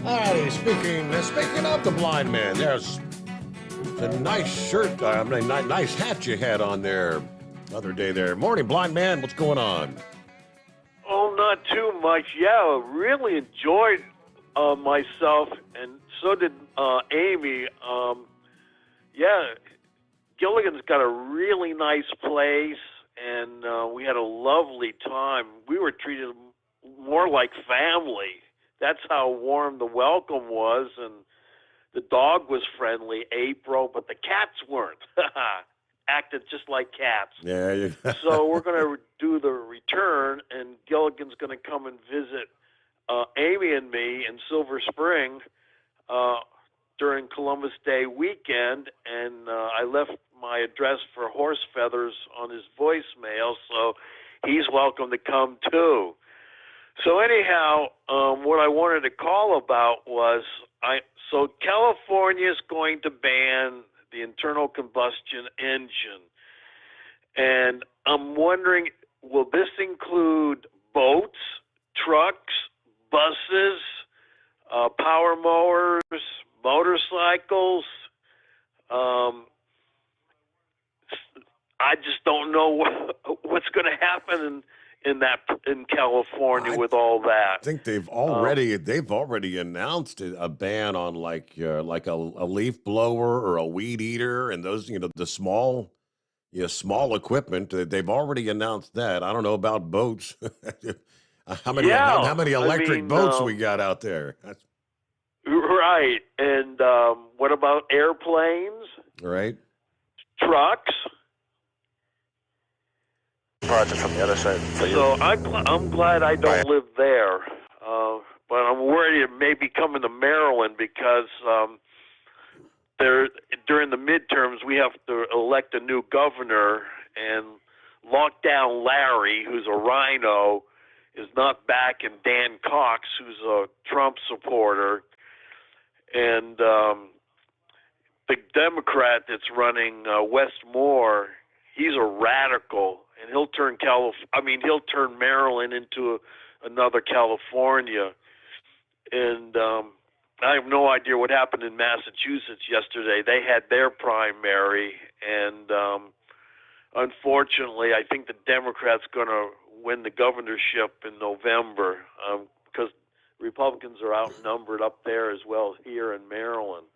All righty, speaking of the blind man, there's a nice shirt, nice hat you had on there the other day there. Morning, blind man, what's going on? Oh, not too much. Yeah, really enjoyed myself, and so did Amy. Yeah, Gilligan's got a really nice place, and we had a lovely time. We were treated more like family. That's how warm the welcome was, and the dog was friendly, April, but the cats weren't. Acted just like cats. Yeah. So we're going to do the return, and Gilligan's going to come and visit Amy and me in Silver Spring during Columbus Day weekend, and I left my address for Horse Feathers on his voicemail, so he's welcome to come too. So anyhow, what I wanted to call about was, so California's going to ban the internal combustion engine. And I'm wondering, will this include boats, trucks, buses, power mowers, motorcycles? I just don't know what's going to happen in California with all that. I think they've already announced a ban on like a leaf blower or a weed eater and those, the small equipment. They've already announced that. I don't know about boats. How many electric boats we got out there? Right. And what about airplanes? Right. Trucks? Project from the other side. So I'm glad I don't live there, but I'm worried it may be coming to Maryland because during the midterms we have to elect a new governor, and Lockdown Larry, who's a rhino, is not back, and Dan Cox, who's a Trump supporter, and the Democrat that's running Wes Moore, he's a radical. And he'll turn Maryland into another California. And I have no idea what happened in Massachusetts yesterday. They had their primary, and unfortunately, I think the Democrats going to win the governorship in November because Republicans are outnumbered up there as well here in Maryland.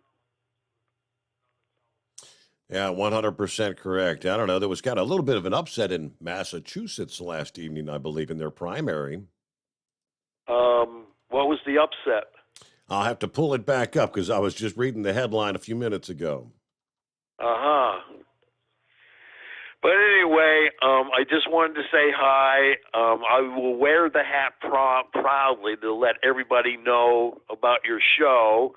Yeah, 100% correct. I don't know. There was kind of a little bit of an upset in Massachusetts last evening, I believe, in their primary. What was the upset? I'll have to pull it back up because I was just reading the headline a few minutes ago. But anyway, I just wanted to say hi. I will wear the hat proudly to let everybody know about your show.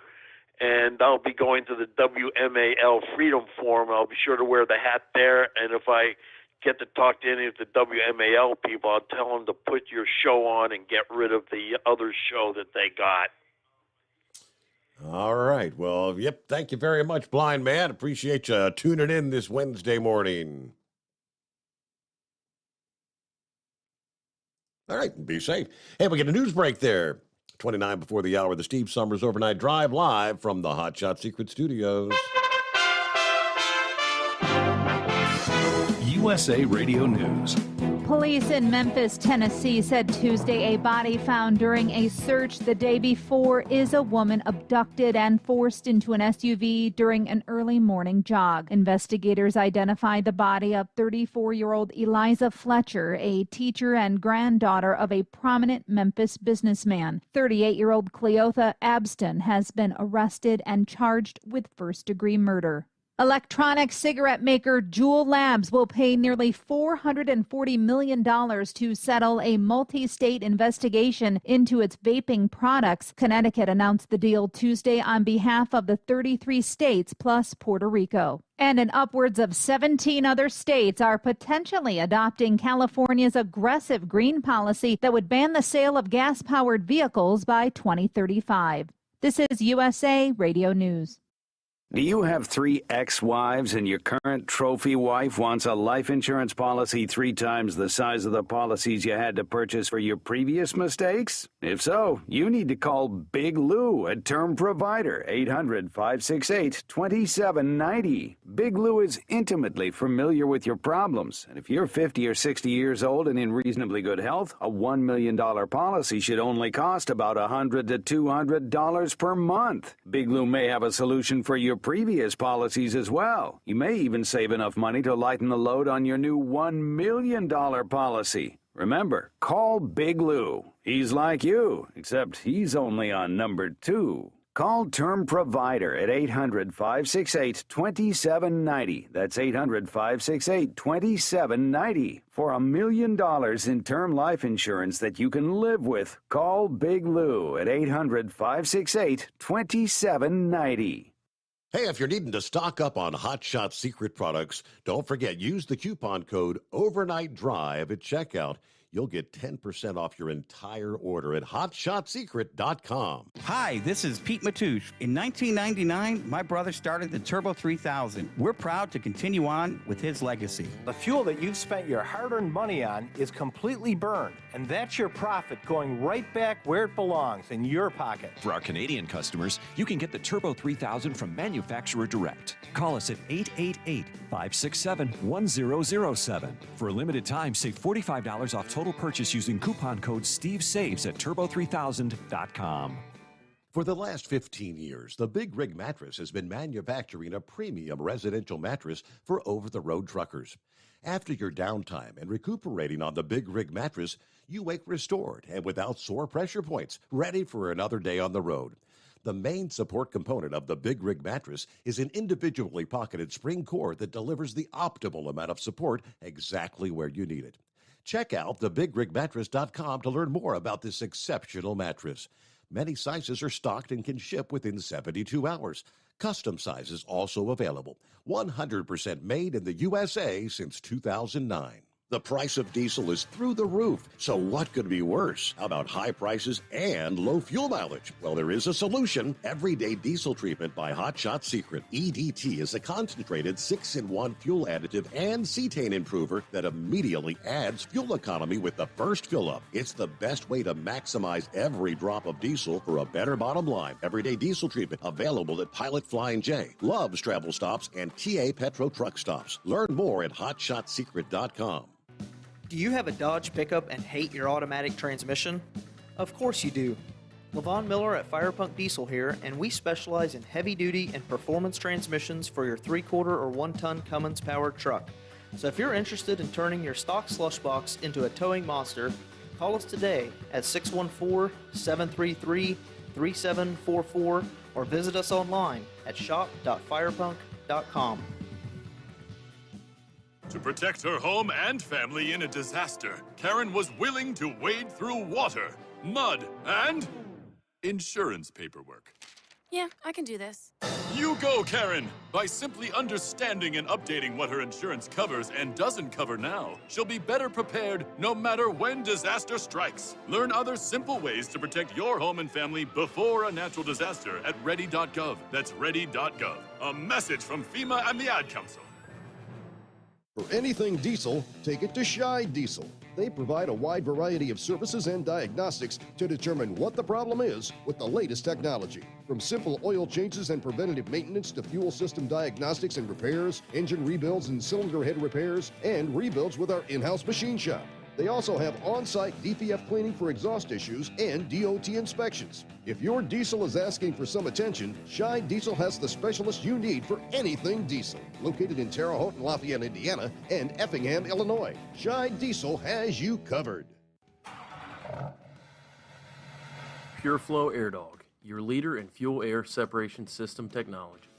And I'll be going to the WMAL Freedom Forum. I'll be sure to wear the hat there. And if I get to talk to any of the WMAL people, I'll tell them to put your show on and get rid of the other show that they got. All right. Well, yep. Thank you very much, Blind Man. Appreciate you tuning in this Wednesday morning. All right. Be safe. Hey, we get a news break there. 29 before the hour, the Steve Sommers Overnight Drive live from the Hot Shot Secret Studios. USA Radio News. Police in Memphis, Tennessee said Tuesday a body found during a search the day before is a woman abducted and forced into an SUV during an early morning jog. Investigators identified the body of 34-year-old Eliza Fletcher, a teacher and granddaughter of a prominent Memphis businessman. 38-year-old Cleotha Abston has been arrested and charged with first-degree murder. Electronic cigarette maker Juul Labs will pay nearly $440 million to settle a multi-state investigation into its vaping products. Connecticut announced the deal Tuesday on behalf of the 33 states plus Puerto Rico. And in upwards of 17 other states are potentially adopting California's aggressive green policy that would ban the sale of gas-powered vehicles by 2035. This is USA Radio News. Do you have 3 ex-wives and your current trophy wife wants a life insurance policy 3 times the size of the policies you had to purchase for your previous mistakes? If so, you need to call Big Lou, a term provider, 800-568-2790. Big Lou is intimately familiar with your problems, and if you're 50 or 60 years old and in reasonably good health, a $1 million policy should only cost about $100 to $200 per month. Big Lou may have a solution for your previous policies as well. You may even save enough money to lighten the load on your new $1 million policy. Remember, call Big Lou. He's like you, except he's only on number 2. Call Term Provider at 800-568-2790. That's 800-568-2790 for $1 million in term life insurance that you can live with. Call Big Lou at 800-568-2790. Hey, if you're needing to stock up on Hot Shot Secret products, don't forget, use the coupon code Overnight Drive at checkout. You'll get 10% off your entire order at hotshotsecret.com. Hi, this is Pete Matouche. In 1999, my brother started the Turbo 3000. We're proud to continue on with his legacy. The fuel that you've spent your hard-earned money on is completely burned, and that's your profit going right back where it belongs, in your pocket. For our Canadian customers, you can get the Turbo 3000 from manufacturer direct. Call us at 888-567-1007. For a limited time, save $45 off total purchase using coupon code SteveSaves at turbo3000.com. For the last 15 years, the Big Rig Mattress has been manufacturing a premium residential mattress for over-the-road truckers. After your downtime and recuperating on the Big Rig Mattress, you wake restored and without sore pressure points, ready for another day on the road. The main support component of the Big Rig Mattress is an individually pocketed spring core that delivers the optimal amount of support exactly where you need it. Check out thebigrigmattress.com to learn more about this exceptional mattress. Many sizes are stocked and can ship within 72 hours. Custom sizes also available. 100% made in the USA since 2009. The price of diesel is through the roof, so what could be worse? How about high prices and low fuel mileage? Well, there is a solution. Everyday diesel treatment by Hot Shot Secret. EDT is a concentrated 6-in-1 fuel additive and cetane improver that immediately adds fuel economy with the first fill-up. It's the best way to maximize every drop of diesel for a better bottom line. Everyday diesel treatment available at Pilot Flying J, Love's Travel Stops, and TA Petro Truck Stops. Learn more at hotshotsecret.com. Do you have a Dodge pickup and hate your automatic transmission? Of course you do. LaVon Miller at Firepunk Diesel here, and we specialize in heavy-duty and performance transmissions for your 3-quarter or 1-ton Cummins-powered truck. So if you're interested in turning your stock slush box into a towing monster, call us today at 614-733-3744 or visit us online at shop.firepunk.com. To protect her home and family in a disaster, Karen was willing to wade through water, mud, and insurance paperwork. Yeah, I can do this. You go, Karen! By simply understanding and updating what her insurance covers and doesn't cover now, she'll be better prepared no matter when disaster strikes. Learn other simple ways to protect your home and family before a natural disaster at ready.gov. That's ready.gov. A message from FEMA and the Ad Council. For anything diesel, take it to Scheid Diesel. They provide a wide variety of services and diagnostics to determine what the problem is with the latest technology. From simple oil changes and preventative maintenance to fuel system diagnostics and repairs, engine rebuilds and cylinder head repairs, and rebuilds with our in-house machine shop. They also have on-site DPF cleaning for exhaust issues and DOT inspections. If your diesel is asking for some attention, Scheid Diesel has the specialist you need for anything diesel. Located in Terre Haute and Lafayette, Indiana, and Effingham, Illinois, Scheid Diesel has you covered. PureFlow Air Dog, your leader in fuel air separation system technology.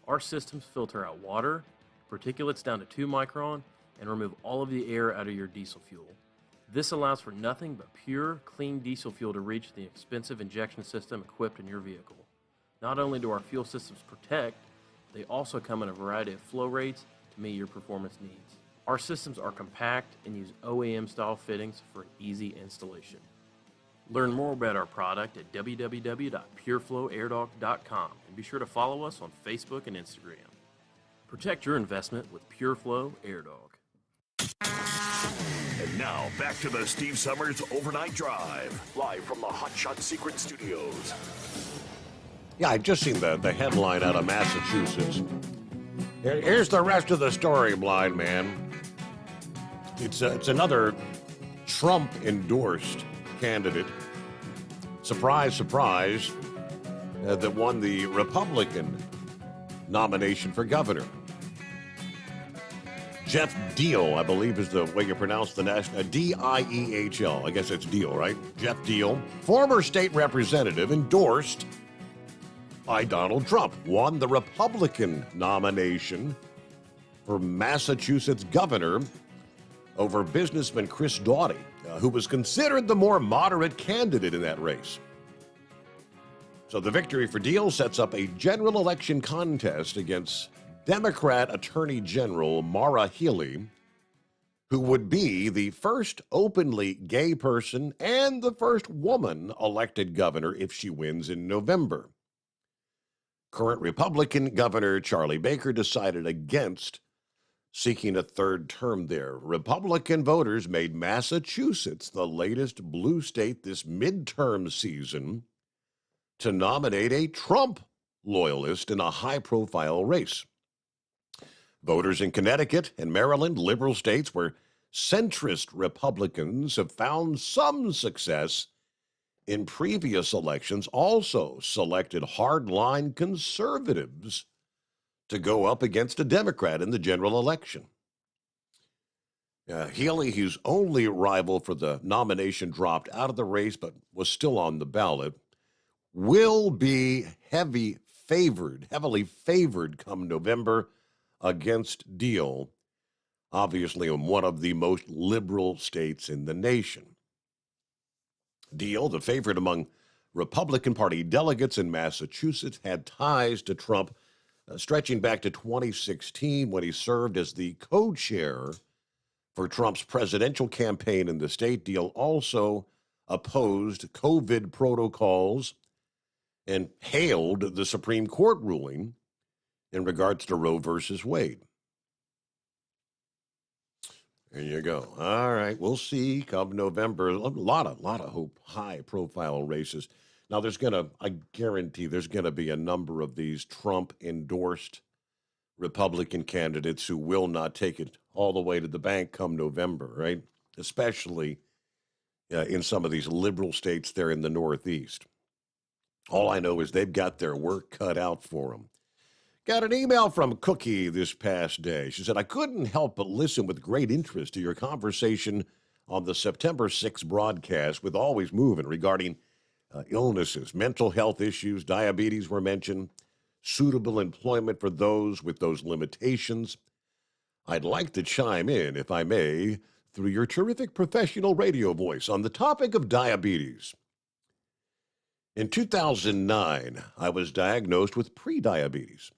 Our systems filter out water, particulates down to 2 micron, and remove all of the air out of your diesel fuel. This allows for nothing but pure, clean diesel fuel to reach the expensive injection system equipped in your vehicle. Not only do our fuel systems protect, they also come in a variety of flow rates to meet your performance needs. Our systems are compact and use OEM-style fittings for an easy installation. Learn more about our product at www.pureflowairdog.com and be sure to follow us on Facebook and Instagram. Protect your investment with PureFlow Air Dog. And now, back to the Steve Sommers Overnight Drive, live from the Hot Shot Secret Studios. Yeah, I just seen the headline out of Massachusetts. Here's the rest of the story, blind man. It's another Trump-endorsed candidate. Surprise, surprise, that won the Republican nomination for governor. Jeff Deal, I believe is the way you pronounce the national, D-I-E-H-L. I guess it's Deal, right? Jeff Deal, former state representative endorsed by Donald Trump, won the Republican nomination for Massachusetts governor over businessman Chris Doughty, who was considered the more moderate candidate in that race. So the victory for Deal sets up a general election contest against Democrat Attorney General Maura Healey, who would be the first openly gay person and the first woman elected governor if she wins in November. Current Republican Governor Charlie Baker decided against seeking a third term there. Republican voters made Massachusetts the latest blue state this midterm season to nominate a Trump loyalist in a high-profile race. Voters in Connecticut and Maryland, liberal states where centrist Republicans have found some success in previous elections, also selected hardline conservatives to go up against a Democrat in the general election. Healey, whose only rival for the nomination, dropped out of the race but was still on the ballot, will be heavily favored come November against Deal, obviously in one of the most liberal states in the nation. Deal, the favorite among Republican Party delegates in Massachusetts, had ties to Trump stretching back to 2016 when he served as the co-chair for Trump's presidential campaign in the state deal also opposed COVID protocols and hailed the Supreme Court ruling in regards to Roe versus Wade. There you go. All right, we'll see come November. A lot of hope, high-profile races. Now, I guarantee there's going to be a number of these Trump-endorsed Republican candidates who will not take it all the way to the bank come November, right? Especially in some of these liberal states there in the Northeast. All I know is they've got their work cut out for them. Got an email from Cookie this past day. She said, I couldn't help but listen with great interest to your conversation on the September 6th broadcast with Always Moving regarding illnesses, mental health issues, diabetes were mentioned, suitable employment for those with those limitations. I'd like to chime in, if I may, through your terrific professional radio voice on the topic of diabetes. In 2009, I was diagnosed with prediabetes.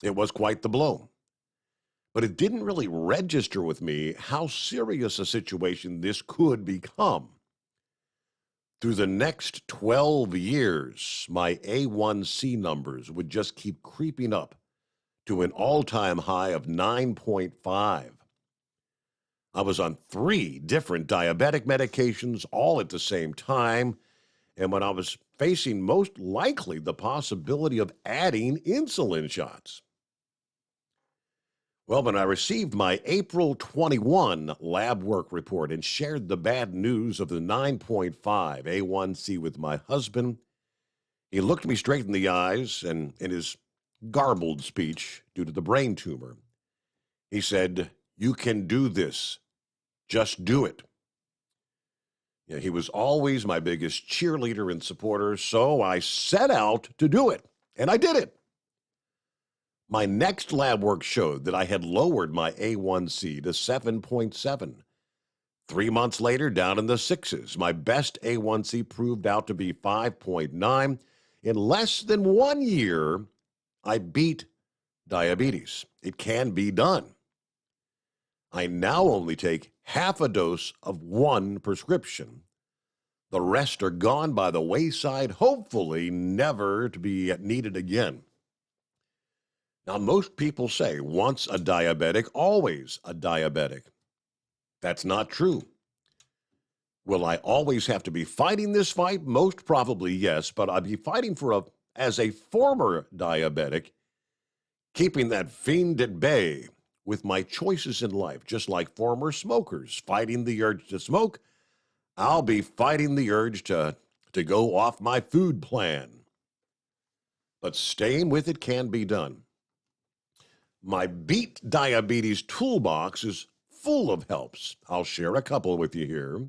It was quite the blow. But it didn't really register with me how serious a situation this could become. Through the next 12 years, my A1C numbers would just keep creeping up to an all-time high of 9.5. I was on 3 different diabetic medications all at the same time, and when I was facing most likely the possibility of adding insulin shots. Well, when I received my April 21 lab work report and shared the bad news of the 9.5 A1C with my husband, he looked me straight in the eyes and in his garbled speech due to the brain tumor, he said, "You can do this. Just do it." Yeah, he was always my biggest cheerleader and supporter, so I set out to do it, and I did it. My next lab work showed that I had lowered my A1C to 7.7. 3 months later, down in the 6s. My best A1C proved out to be 5.9. In less than 1 year, I beat diabetes. It can be done. I now only take half a dose of one prescription. The rest are gone by the wayside, hopefully never to be needed again. Now, most people say once a diabetic, always a diabetic. That's not true. Will I always have to be fighting this fight? Most probably, yes, but I'll be fighting as a former diabetic, keeping that fiend at bay with my choices in life, just like former smokers fighting the urge to smoke. I'll be fighting the urge to go off my food plan. But staying with it can be done. My Beat Diabetes toolbox is full of helps. I'll share a couple with you here.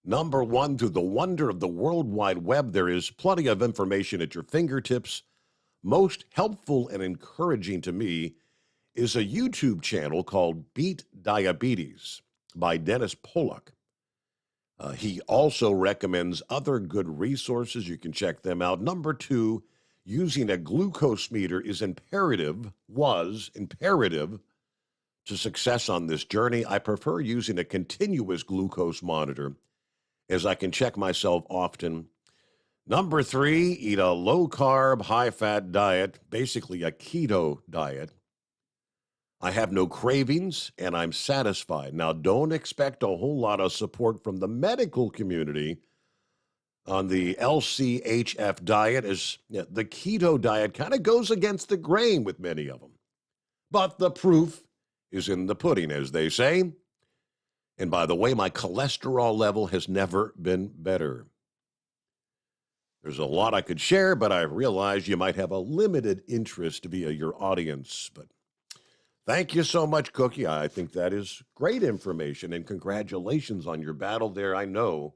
Number 1, through the wonder of the World Wide Web, there is plenty of information at your fingertips. Most helpful and encouraging to me is a YouTube channel called Beat Diabetes by Dennis Pollock. He also recommends other good resources. You can check them out. Number 2, using a glucose meter was imperative to success on this journey. I prefer using a continuous glucose monitor as I can check myself often. Number 3, eat a low-carb, high-fat diet, basically a keto diet. I have no cravings, and I'm satisfied. Now, don't expect a whole lot of support from the medical community on the LCHF diet, as the keto diet kind of goes against the grain with many of them. But the proof is in the pudding, as they say. And by the way, my cholesterol level has never been better. There's a lot I could share, but I realize you might have a limited interest via your audience. But thank you so much, Cookie. I think that is great information, and congratulations on your battle there. I know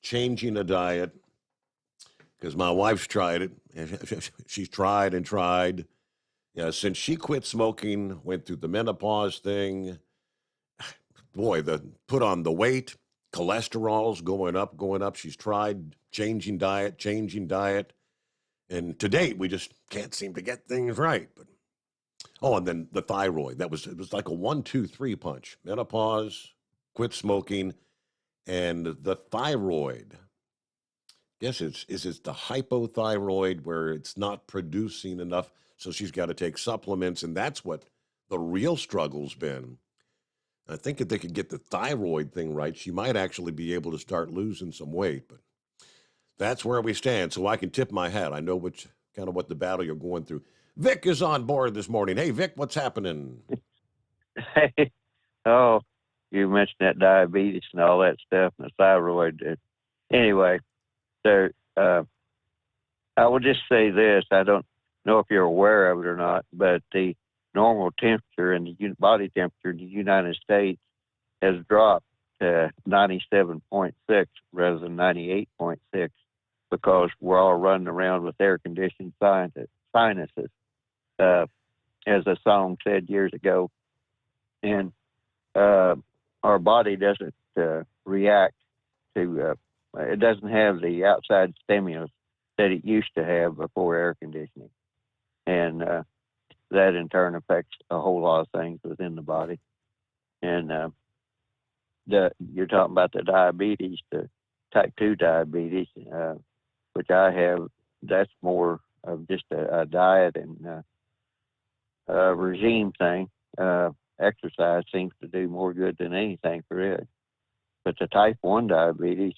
changing a diet, because my wife's tried it. She's tried and tried. Since she quit smoking, went through the menopause thing, boy, put on the weight, cholesterol's going up. She's tried changing diet. And to date, we just can't seem to get things right. But Oh, and then the thyroid. It was like a 1-2-3 punch. Menopause, quit smoking, and the thyroid. Yes, is it the hypothyroid where it's not producing enough, so she's got to take supplements, and that's what the real struggle's been. I think if they could get the thyroid thing right, she might actually be able to start losing some weight. But that's where we stand, so I can tip my hat. I know what the battle you're going through. Vic is on board this morning. Hey, Vic, what's happening? Hey, oh, you mentioned that diabetes and all that stuff and the thyroid. Anyway, so I will just say this. I don't know if you're aware of it or not, but the normal temperature and the body temperature in the United States has dropped to 97.6 rather than 98.6 because we're all running around with air-conditioned sinuses, as a song said years ago. And our body doesn't react to, it doesn't have the outside stimulus that it used to have before air conditioning. And that in turn affects a whole lot of things within the body. And you're talking about the diabetes, the type 2 diabetes, which I have. That's more of just a diet and regime thing. Exercise seems to do more good than anything for it. But the type 1 diabetes,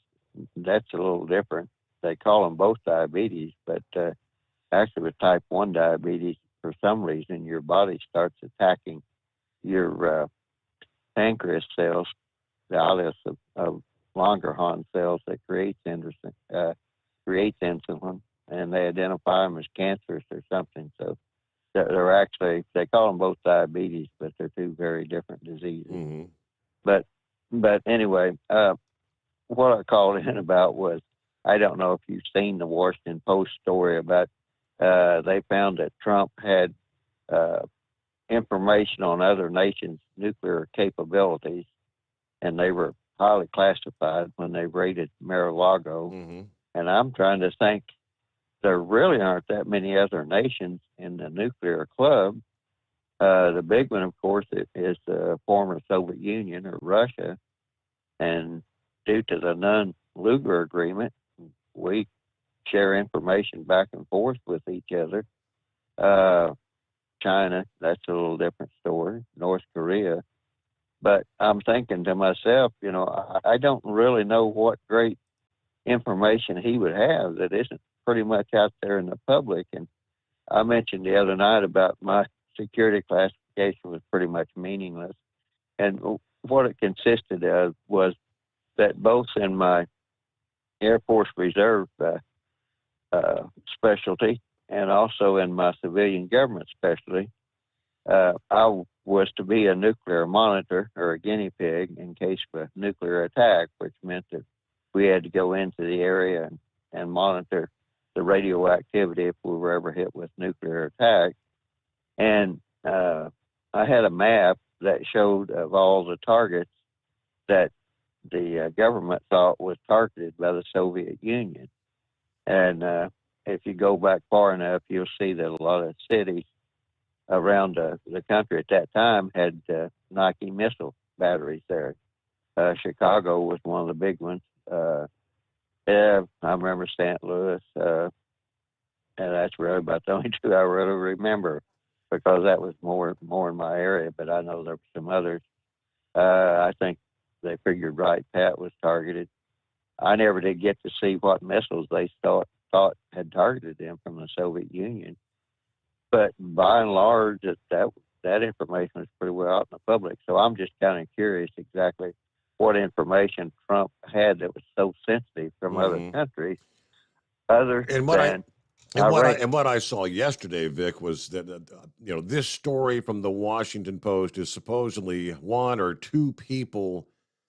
that's a little different. They call them both diabetes, but actually with type 1 diabetes, for some reason, your body starts attacking your pancreas cells, the islets of Langerhans cells that creates insulin, and they identify them as cancerous or something. So they're actually, they call them both diabetes, but they're two very different diseases. Mm-hmm. But anyway, what I called in about was, I don't know if you've seen the Washington Post story about they found that Trump had information on other nations' nuclear capabilities, and they were highly classified when they raided Mar-a-Lago. Mm-hmm. And I'm trying to think, there really aren't that many other nations in the nuclear club. The big one, of course, is the former Soviet Union or Russia. And due to the non-Lugar agreement, we share information back and forth with each other. China, that's a little different story. North Korea. But I'm thinking to myself, I don't really know what great information he would have that isn't pretty much out there in the public. And I mentioned the other night about my security classification was pretty much meaningless. And what it consisted of was that both in my Air Force Reserve specialty and also in my civilian government specialty, I was to be a nuclear monitor or a guinea pig in case of a nuclear attack, which meant that we had to go into the area and monitor the radioactivity if we were ever hit with nuclear attack. And I had a map that showed of all the targets that the government thought was targeted by the Soviet Union. And if you go back far enough, you'll see that a lot of cities around the country at that time had Nike missile batteries there. Chicago was one of the big ones. I remember St. Louis, and that's really about the only two I really remember because that was more in my area, but I know there were some others. I think they figured Wright Pat was targeted. I never did get to see what missiles they thought had targeted them from the Soviet Union. But by and large, that information was pretty well out in the public. So I'm just kind of curious exactly what information Trump had that was so sensitive from other countries. What I saw yesterday, Vic, was that this story from the Washington Post is supposedly one or two people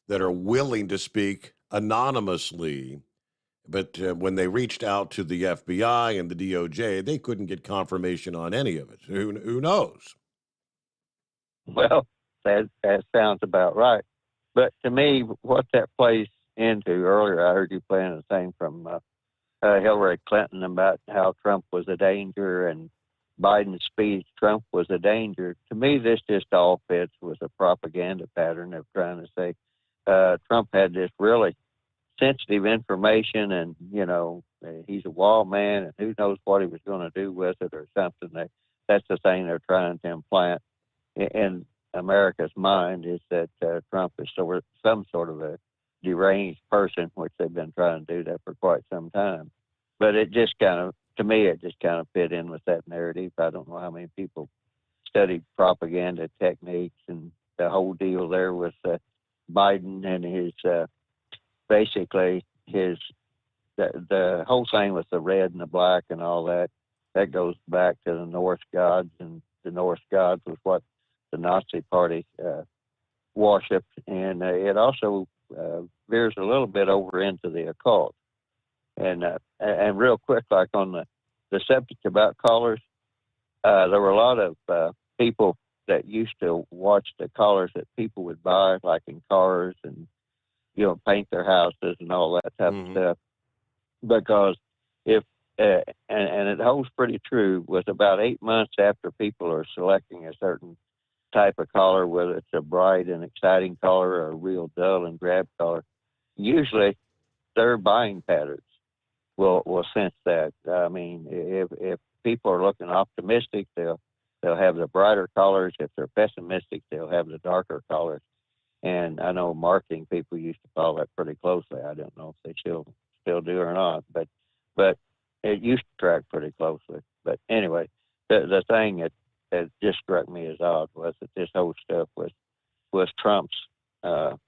that are willing to speak anonymously, but when they reached out to the FBI and the DOJ, they couldn't get confirmation on any of it. Who knows? Well, that sounds about right. But to me, what that plays into earlier, I heard you playing the thing from Hillary Clinton about how Trump was a danger and Biden's speech, Trump was a danger. To me, this just all fits with a propaganda pattern of trying to say Trump had this really sensitive information, and he's a wall man, and who knows what he was going to do with it or something. That's the thing they're trying to implant in America's mind, is that Trump is some sort of a deranged person, which they've been trying to do that for quite some time. But it just to me, it just kind of fit in with that narrative. I don't know how many people studied propaganda techniques and the whole deal there with Biden and his basically the whole thing with the red and the black and all that goes back to the Norse gods, and the Norse gods was what the Nazi Party worshipped, and it also veers a little bit over into the occult. And real quick, like on the subject about collars, there were a lot of people that used to watch the collars that people would buy, like in cars, and paint their houses and all that type of stuff. Because if and it holds pretty true, with about 8 months after people are selecting a certain type of collar, whether it's a bright and exciting collar or a real dull and drab collar, usually their buying patterns will sense that. I mean, if people are looking optimistic, they'll have the brighter colors. If they're pessimistic, they'll have the darker colors. And I know marketing people used to follow that pretty closely. I don't know if they still do or not, but it used to track pretty closely. But anyway, the thing that just struck me as odd was that this whole stuff was Trump's the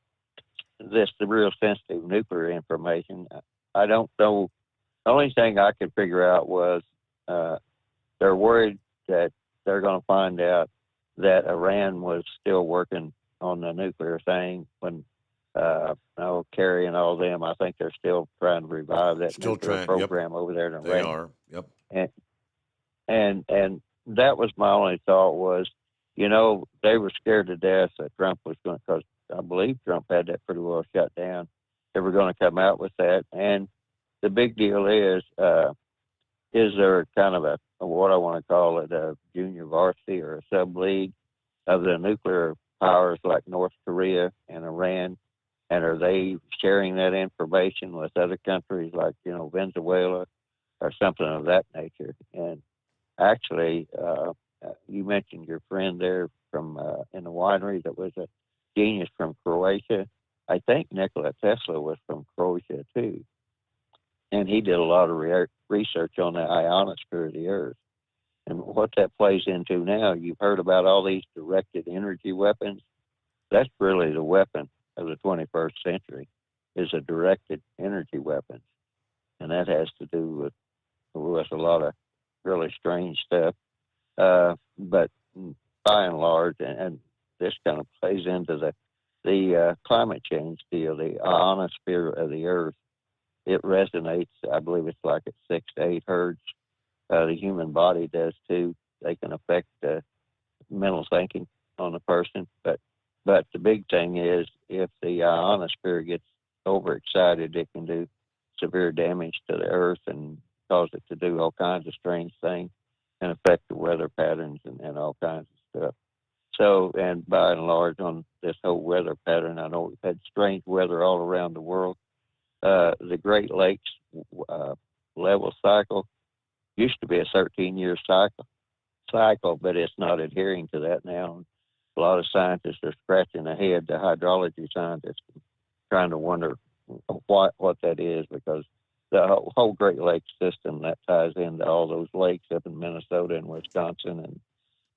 real sensitive nuclear information. I don't know. The only thing I could figure out was they're worried that they're going to find out that Iran was still working on the nuclear thing when Kerry and all them. I think they're still trying to revive that nuclear program over there in Iran. They are. Yep. And that was my only thought was, they were scared to death that Trump was going to, because I believe Trump had that pretty well shut down. They were going to come out with that. And the big deal is there kind of a what I want to call it, a junior varsity or a sub-league of the nuclear powers like North Korea and Iran? And are they sharing that information with other countries like, Venezuela or something of that nature? And actually, you mentioned your friend there from in the winery that was a genius from Croatia. I think Nikola Tesla was from Croatia too. And he did a lot of research on the ionosphere of the Earth. And what that plays into now, you've heard about all these directed energy weapons. That's really the weapon of the 21st century, is a directed energy weapons. And that has to do with a lot of really strange stuff. But by and large, and this kind of plays into the climate change deal, the ionosphere of the Earth. It resonates, I believe it's like at 6 to 8 hertz. The human body does too. They can affect mental thinking on a person. But the big thing is, if the ionosphere gets overexcited, it can do severe damage to the Earth and cause it to do all kinds of strange things and affect the weather patterns and all kinds of stuff. So, and by and large, on this whole weather pattern, I know we've had strange weather all around the world. The Great Lakes level cycle used to be a 13-year cycle, but it's not adhering to that now. A lot of scientists are scratching their head, the hydrology scientists, trying to wonder what that is, because the whole Great Lakes system that ties into all those lakes up in Minnesota and Wisconsin, and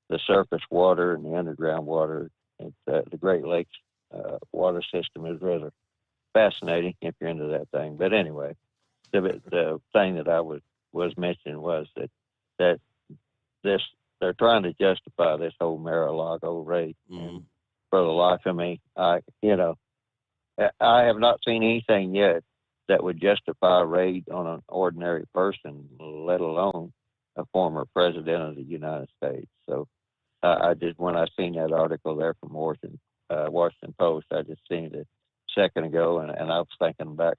the surface water and the underground water. The Great Lakes water system is rather fascinating if you're into that thing. But anyway, the thing that I was mentioning was that they're trying to justify this whole Mar-a-Lago raid. And for the life of me, I have not seen anything yet that would justify a raid on an ordinary person, let alone a former president of the United States. So when I seen that article there from Washington Post, I just seen it a second ago, and I was thinking back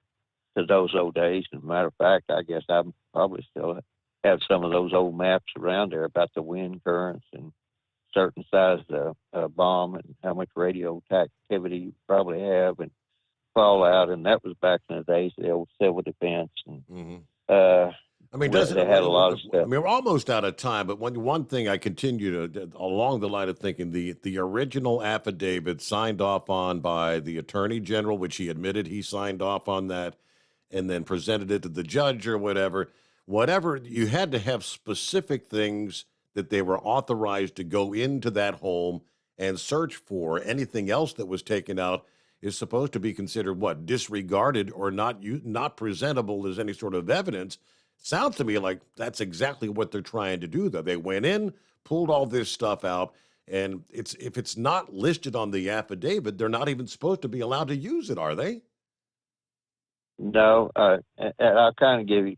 to those old days. As a matter of fact, I guess I'm probably still have some of those old maps around there about the wind currents and certain size bomb and how much radio activity you probably have and fallout. And that was back in the days of the old civil defense. And I mean, they had a lot of stuff. I mean, we're almost out of time, but one thing I continue to, along the line of thinking, the original affidavit signed off on by the Attorney General, which he admitted he signed off on that, and then presented it to the judge or whatever, you had to have specific things that they were authorized to go into that home and search for. Anything else that was taken out is supposed to be considered, disregarded or not presentable as any sort of evidence. Sounds to me like that's exactly what they're trying to do, though. They went in, pulled all this stuff out, and if it's not listed on the affidavit, they're not even supposed to be allowed to use it, are they? No, and I'll kind of give you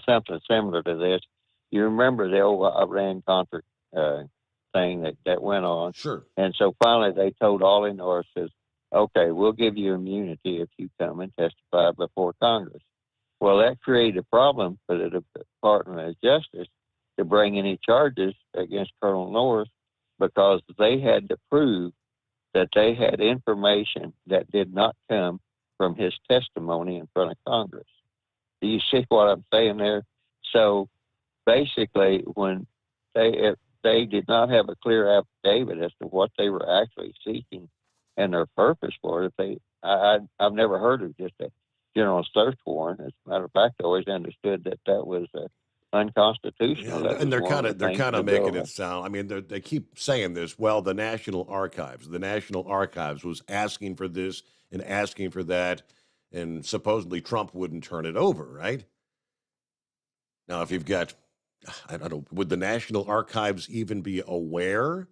something similar to this. You remember the old Iran-Contra thing that went on? Sure. And so finally they told Ollie North, says, okay, we'll give you immunity if you come and testify before Congress. Well, that created a problem for the Department of Justice to bring any charges against Colonel North because they had to prove that they had information that did not come from his testimony in front of Congress. Do you see what I'm saying there? So basically, when if they did not have a clear affidavit as to what they were actually seeking and their purpose for it, I've never heard of just a general search warrant. As a matter of fact, I always understood that was unconstitutional. Yeah, and they're kind of making it sound. I mean, they keep saying this. Well, the National Archives was asking for this and asking for that, and supposedly Trump wouldn't turn it over, right? Now, if you've got, I don't know, would the National Archives even be aware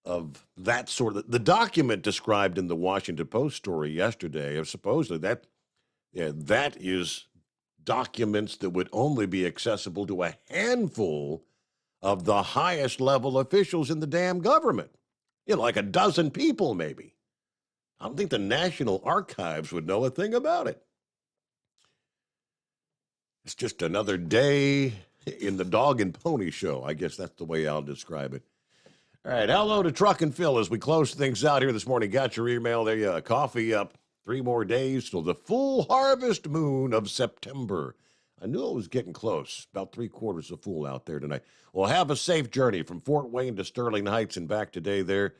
of that sort of, the document described in the Washington Post story yesterday of supposedly that is documents that would only be accessible to a handful of the highest level officials in the damn government. Like a dozen people maybe. I don't think the National Archives would know a thing about it. It's just another day in the dog and pony show. I guess that's the way I'll describe it. All right, hello to Truck and Phil as we close things out here this morning. Got your email there, you coffee up. 3 more days till the full harvest moon of September. I knew it was getting close. About 3/4 of full out there tonight. Well, have a safe journey from Fort Wayne to Sterling Heights and back today there.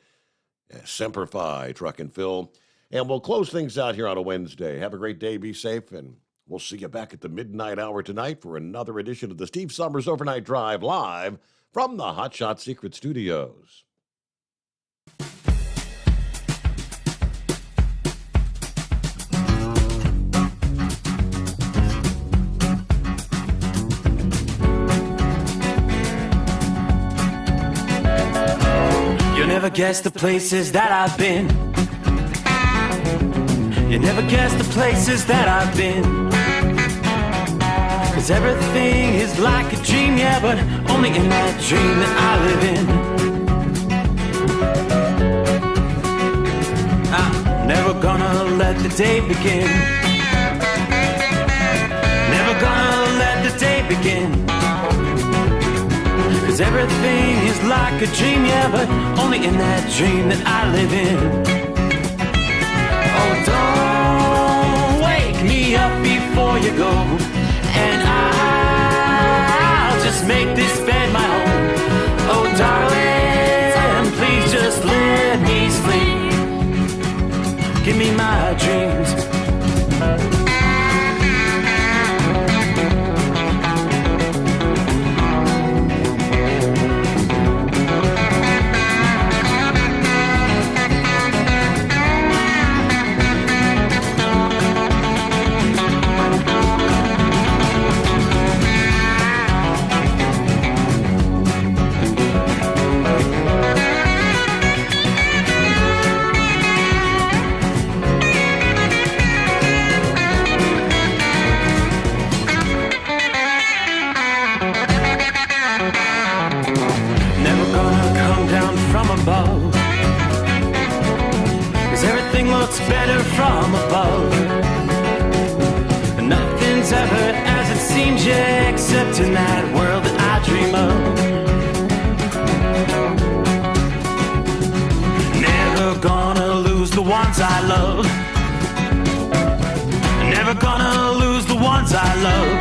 Semper Fi, Truck and Phil. And we'll close things out here on a Wednesday. Have a great day. Be safe. And we'll see you back at the midnight hour tonight for another edition of the Steve Sommers Overnight Drive live from the Hot Shot Secret Studios. You never guess the places that I've been. You never guess the places that I've been. 'Cause everything is like a dream, yeah, but only in that dream that I live in. I'm never gonna let the day begin. Never gonna let the day begin. 'Cause everything is like a dream, yeah, but only in that dream that I live in. Oh, don't wake me up before you go, and I'll just make this bed my home. Oh, darling, please just let me sleep. Give me my dreams. Better from above. Nothing's ever as it seems, yeah, except lived in that world that I dream of. Never gonna lose the ones I love. Never gonna lose the ones I love.